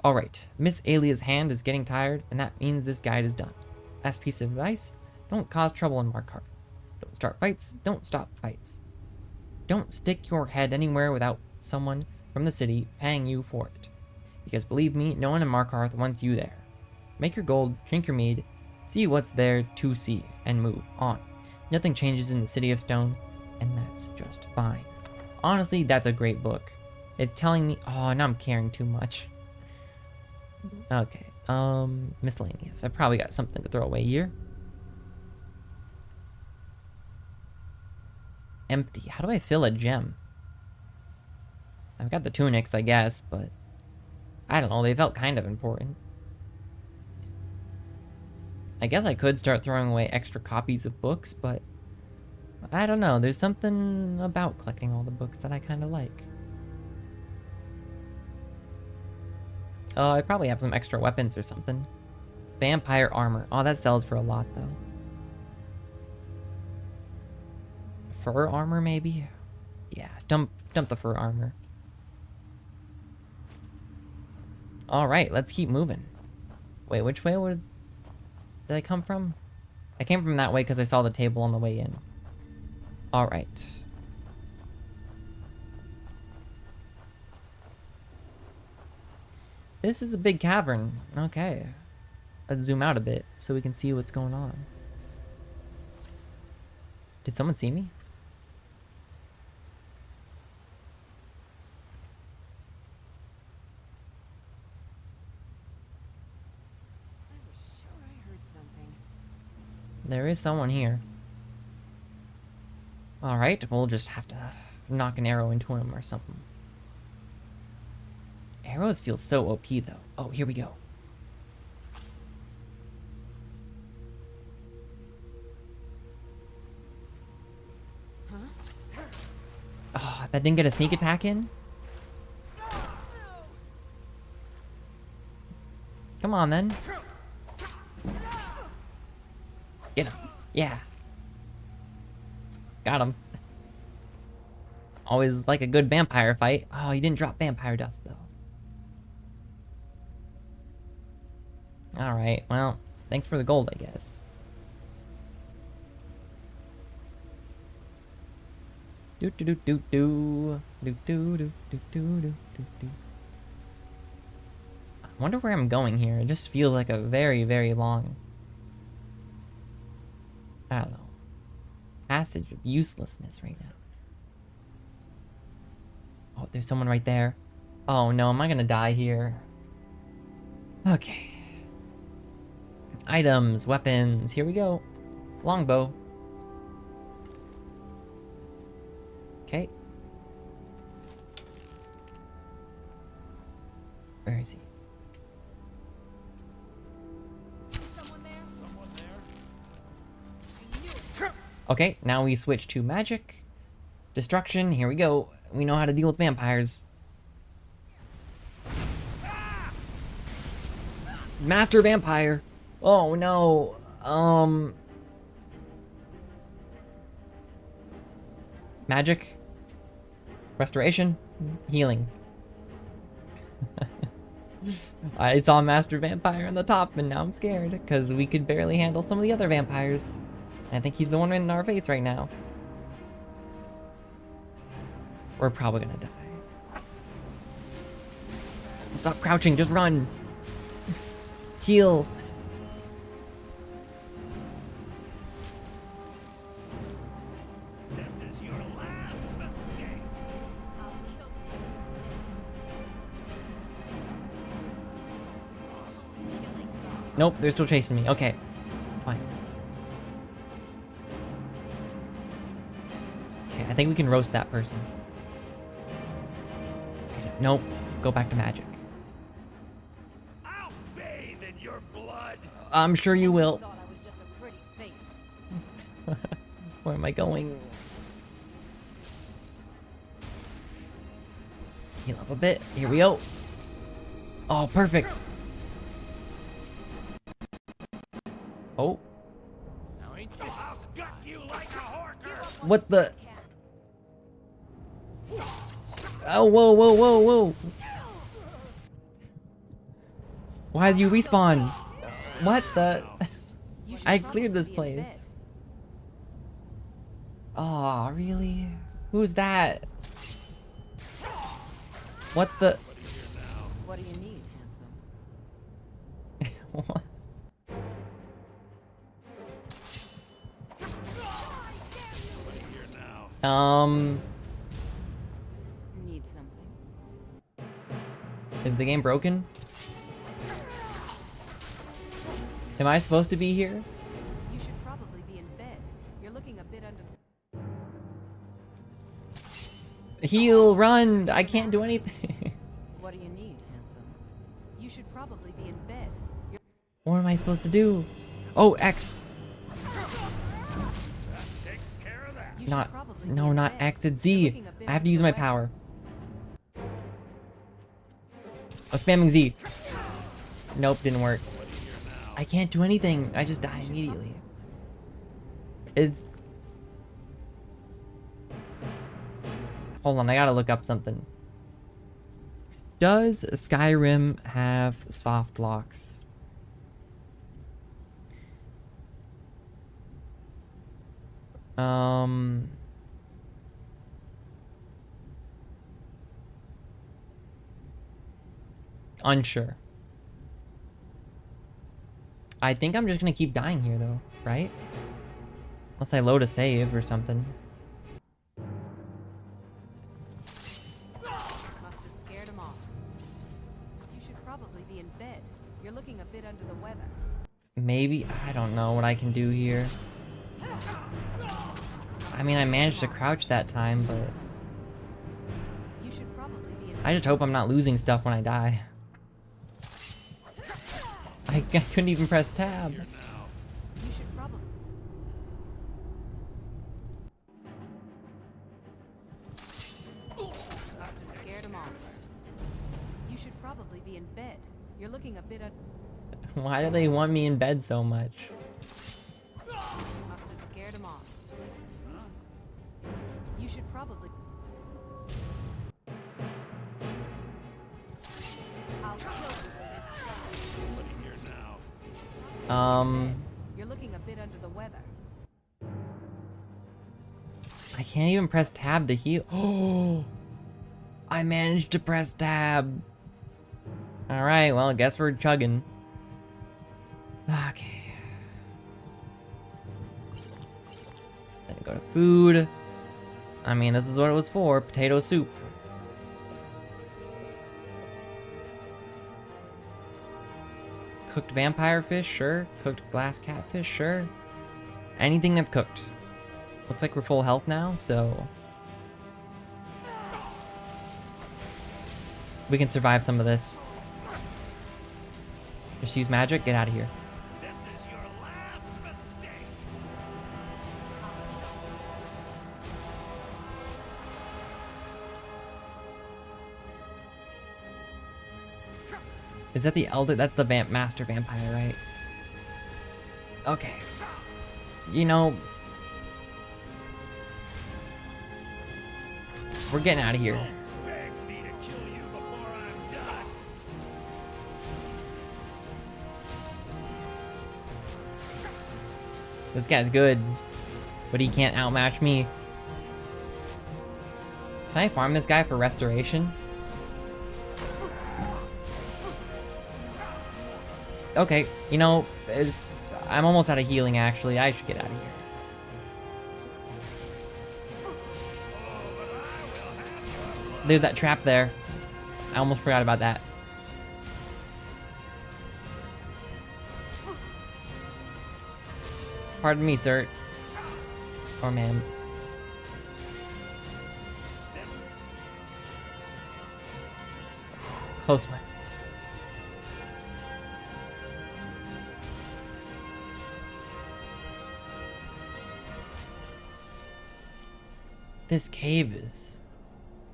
S1: Alright, Miss Alia's hand is getting tired, and that means this guide is done. Last piece of advice, don't cause trouble in Markarth. Don't start fights, don't stop fights. Don't stick your head anywhere without someone from the city paying you for it. Because believe me, no one in Markarth wants you there. Make your gold, drink your mead, see what's there to see, and move on. Nothing changes in the City of Stone, and that's just fine. Honestly, that's a great book. It's telling me... Oh, now I'm caring too much. Okay, miscellaneous. I probably got something to throw away here. Empty. How do I fill a gem? I've got the tunics, I guess, but... I don't know, they felt kind of important. I guess I could start throwing away extra copies of books, but... I don't know, there's something about collecting all the books that I kind of like. I probably have some extra weapons or something. Vampire armor. Oh, that sells for a lot, though. Fur armor, maybe? Yeah, dump the fur armor. Alright, let's keep moving. Wait, which way did I come from? I came from that way because I saw the table on the way in. Alright. This is a big cavern. Okay. Let's zoom out a bit so we can see what's going on. Did someone see me?
S4: I was sure I heard something.
S1: There is someone here. Alright, we'll just have to knock an arrow into him or something. Arrows feel so OP though. Oh, here we go.
S4: Huh?
S1: Oh, that didn't get a sneak attack in? Come on, then. Get him. Yeah. Got him. Always like a good vampire fight. Oh, he didn't drop vampire dust, though. Alright, well, thanks for the gold, I guess. Do do do do do do do do do do do do. I wonder where I'm going here. It just feels like a very, very long, I don't know, passage of uselessness right now. Oh, there's someone right there. Oh no, am I gonna die here? Okay. Items, weapons, here we go. Longbow. Okay. Where is he? Okay, now we switch to magic. Destruction, here we go. We know how to deal with vampires. Master vampire. Oh no. Magic. Restoration. Healing. I saw Master Vampire on the top and now I'm scared because we could barely handle some of the other vampires. I think he's the one in our face right now. We're probably gonna die. Stop crouching, just run. Heal.
S7: This is your last mistake.
S5: I'll kill you.
S1: Nope, they're still chasing me. Okay, it's fine. Okay, I think we can roast that person. Nope, go back to magic.
S7: I'll bathe in your blood.
S1: I'm sure you will.
S5: Thought I was just a pretty face.
S1: Where am I going? Heal up a bit. Here we go. Oh, perfect. Oh,
S7: Now ain't this I'll gut you like a horker.
S1: what the? Oh, whoa, whoa, whoa, whoa. Why did you respawn? What the?
S4: You should
S1: I
S4: probably
S1: cleared this
S4: be in
S1: place.
S4: bed.
S1: Aw, really? Who's that? What the?
S4: What do you need, handsome?
S1: What?
S4: Need something?
S1: Is the game broken? Am I supposed to be here?
S4: You should probably be in bed. You're looking a bit under the...
S1: Heal, run! I can't do anything.
S4: What do you need, handsome? You should probably be in bed. You're...
S1: What am I supposed to do? Oh, X.
S7: Takes care of that.
S4: You should
S1: Not,
S4: probably be
S1: no,
S4: in
S1: not
S4: bed.
S1: X, it's
S4: You're
S1: Z.
S4: looking a bit
S1: I have to
S4: under
S1: use
S4: the
S1: my
S4: weather.
S1: power. I'm spamming Z. Nope, didn't work. I can't do anything. I just die immediately. Hold on, I gotta look up something. Does Skyrim have soft locks? Unsure. I think I'm just gonna keep dying here though, right? Unless I load a save or something.
S4: Must have scared him off. You should probably be in bed. You're looking a bit under the weather.
S1: Maybe, I don't know what I can do here. I mean, I managed to crouch that time, but
S4: You should probably be in
S1: I just hope I'm not losing stuff when I die. I couldn't even press tab.
S4: You should probably... Must have scared him off. You should probably be in bed. You're looking a bit
S1: Why do they want me in bed so much?
S4: Must have scared him off. You should probably.
S5: I'll kill you with
S7: Nobody here now.
S4: You're looking a bit under the weather.
S1: I can't even press tab to heal. Oh, I managed to press tab. All right, well, I guess we're chugging. Okay. Then go to food. I mean, this is what it was for, potato soup. Cooked vampire fish, sure. Cooked glass catfish, sure. Anything that's cooked. Looks like we're full health now, so we can survive some of this. Just use magic, get out of here.
S7: This is your last mistake.
S1: Is that the elder? That's the master vampire, right? Okay. You know, we're getting out of here.
S7: Don't beg me to kill you before I'm done.
S1: This guy's good, but he can't outmatch me. Can I farm this guy for restoration? Okay, you know, I'm almost out of healing, actually. I should get out of here. There's that trap there. I almost forgot about that. Pardon me, sir. Or ma'am. Close one. This cave is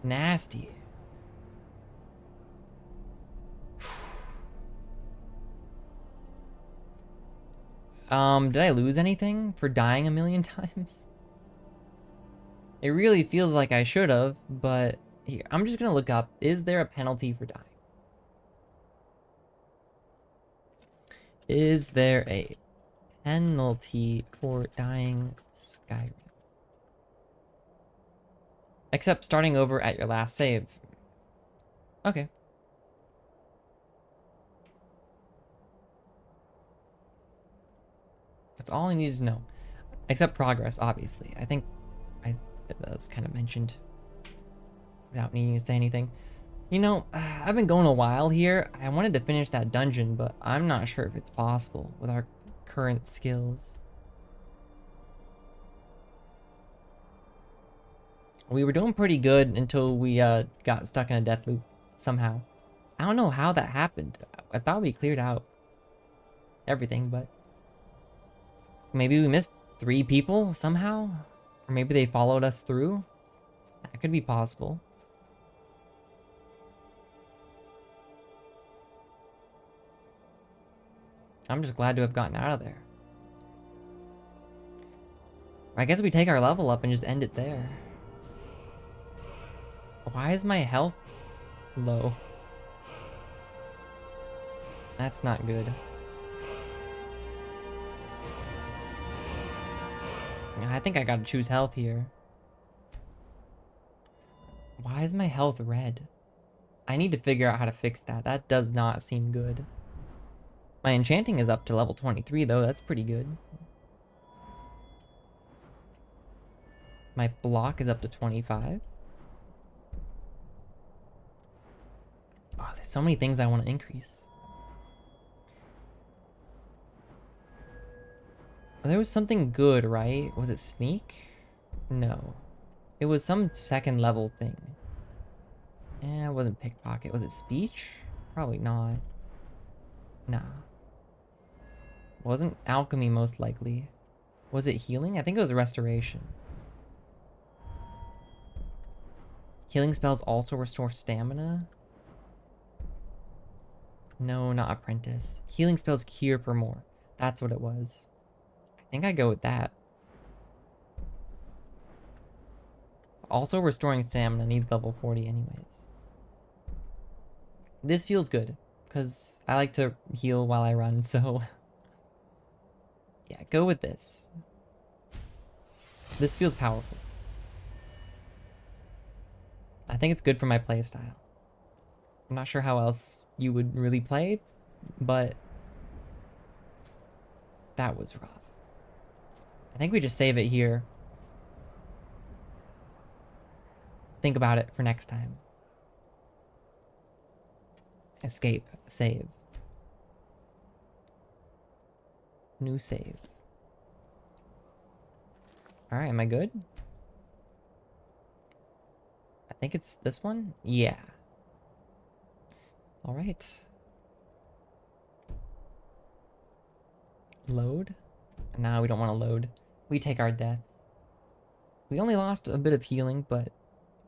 S1: nasty. Did I lose anything for dying a million times? It really feels like I should have, but here, I'm just gonna look up, is there a penalty for dying? Is there a penalty for dying Skyrim? Except starting over at your last save. Okay. That's all I needed to know. Except progress, obviously. I think that was kind of mentioned without needing to say anything. You know, I've been going a while here. I wanted to finish that dungeon, but I'm not sure if it's possible with our current skills. We were doing pretty good until we got stuck in a death loop somehow. I don't know how that happened. I thought we cleared out everything, but maybe we missed 3 people somehow? Or maybe they followed us through? That could be possible. I'm just glad to have gotten out of there. I guess we take our level up and just end it there. Why is my health low? That's not good. I think I gotta choose health here. Why is my health red? I need to figure out how to fix that. That does not seem good. My enchanting is up to level 23 though. That's pretty good. My block is up to 25. Oh, there's so many things I want to increase. There was something good, right? Was it sneak? No. It was some second level thing. Eh, it wasn't pickpocket. Was it speech? Probably not. Nah. Wasn't alchemy most likely. Was it healing? I think it was restoration. Healing spells also restore stamina. No, not apprentice. Healing spells cure for more. That's what it was. I think I go with that. Also, restoring stamina needs level 40 anyways. This feels good, because I like to heal while I run, so... yeah, go with this. This feels powerful. I think it's good for my playstyle. I'm not sure how else you would really play, but that was rough. I think we just save it here. Think about it for next time. Escape. Save. New save. Alright, am I good? I think it's this one? Yeah. Alright. Load? Nah, we don't want to load. We take our deaths. We only lost a bit of healing, but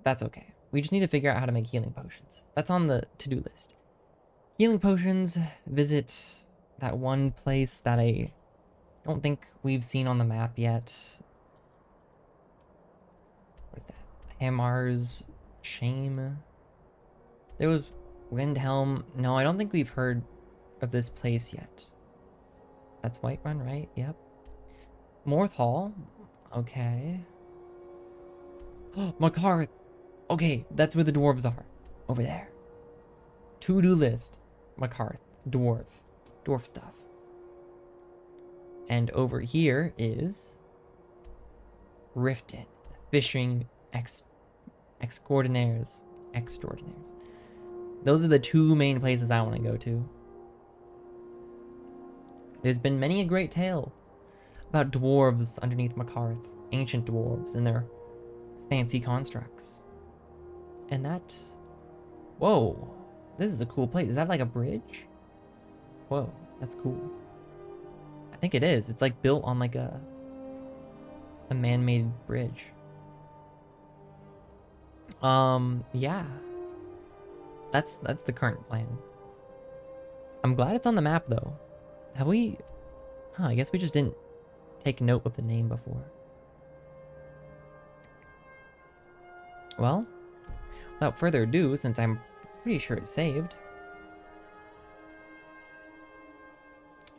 S1: that's okay. We just need to figure out how to make healing potions. That's on the to-do list. Healing potions, visit that one place that I don't think we've seen on the map yet. Where's that? Hamar's Shame. There was Windhelm. No, I don't think we've heard of this place yet. That's Whiterun, right? Yep. Morth Hall. Okay. Makarth. Okay, that's where the dwarves are. Over there. To-do list. Makarth. Dwarf. Dwarf stuff. And over here is... Riften. Fishing extraordinaires. Those are the two main places I want to go to. There's been many a great tale about dwarves underneath Makarth. Ancient dwarves and their fancy constructs. And that... Whoa. This is a cool place. Is that like a bridge? Whoa, that's cool. I think it is. It's like built on like a man-made bridge. Yeah. That's the current plan. I'm glad it's on the map though. Have we... Huh, I guess we just didn't take note of the name before. Well, without further ado, since I'm pretty sure it's saved,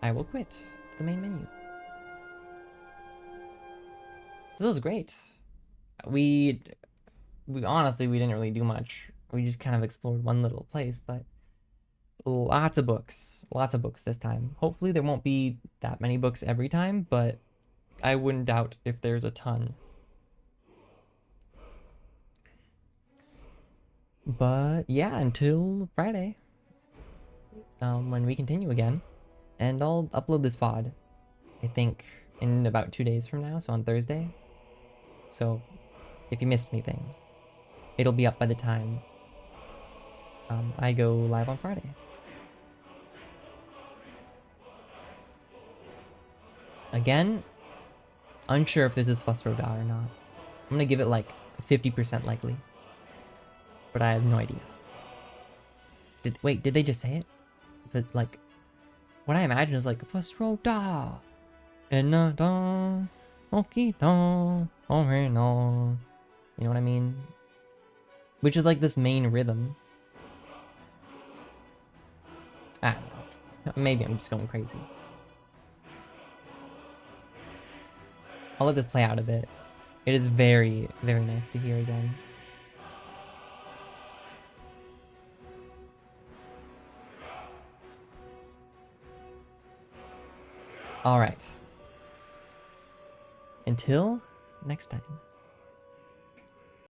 S1: I will quit the main menu. This was great. We honestly, we didn't really do much. We just kind of explored one little place, but lots of books this time. Hopefully there won't be that many books every time, but I wouldn't doubt if there's a ton. But yeah, until Friday, when we continue again, and I'll upload this VOD, I think in about 2 days from now, so on Thursday. So if you missed anything, it'll be up by the time I go live on Friday. Again, unsure if this is Fussroda or not. I'm gonna give it like 50% likely. But I have no idea. Wait, did they just say it? But like, what I imagine is like Fussroda. You know what I mean? Which is like this main rhythm. I don't know. Maybe I'm just going crazy. I'll let this play out a bit. It is very, very nice to hear again. All right. Until next time.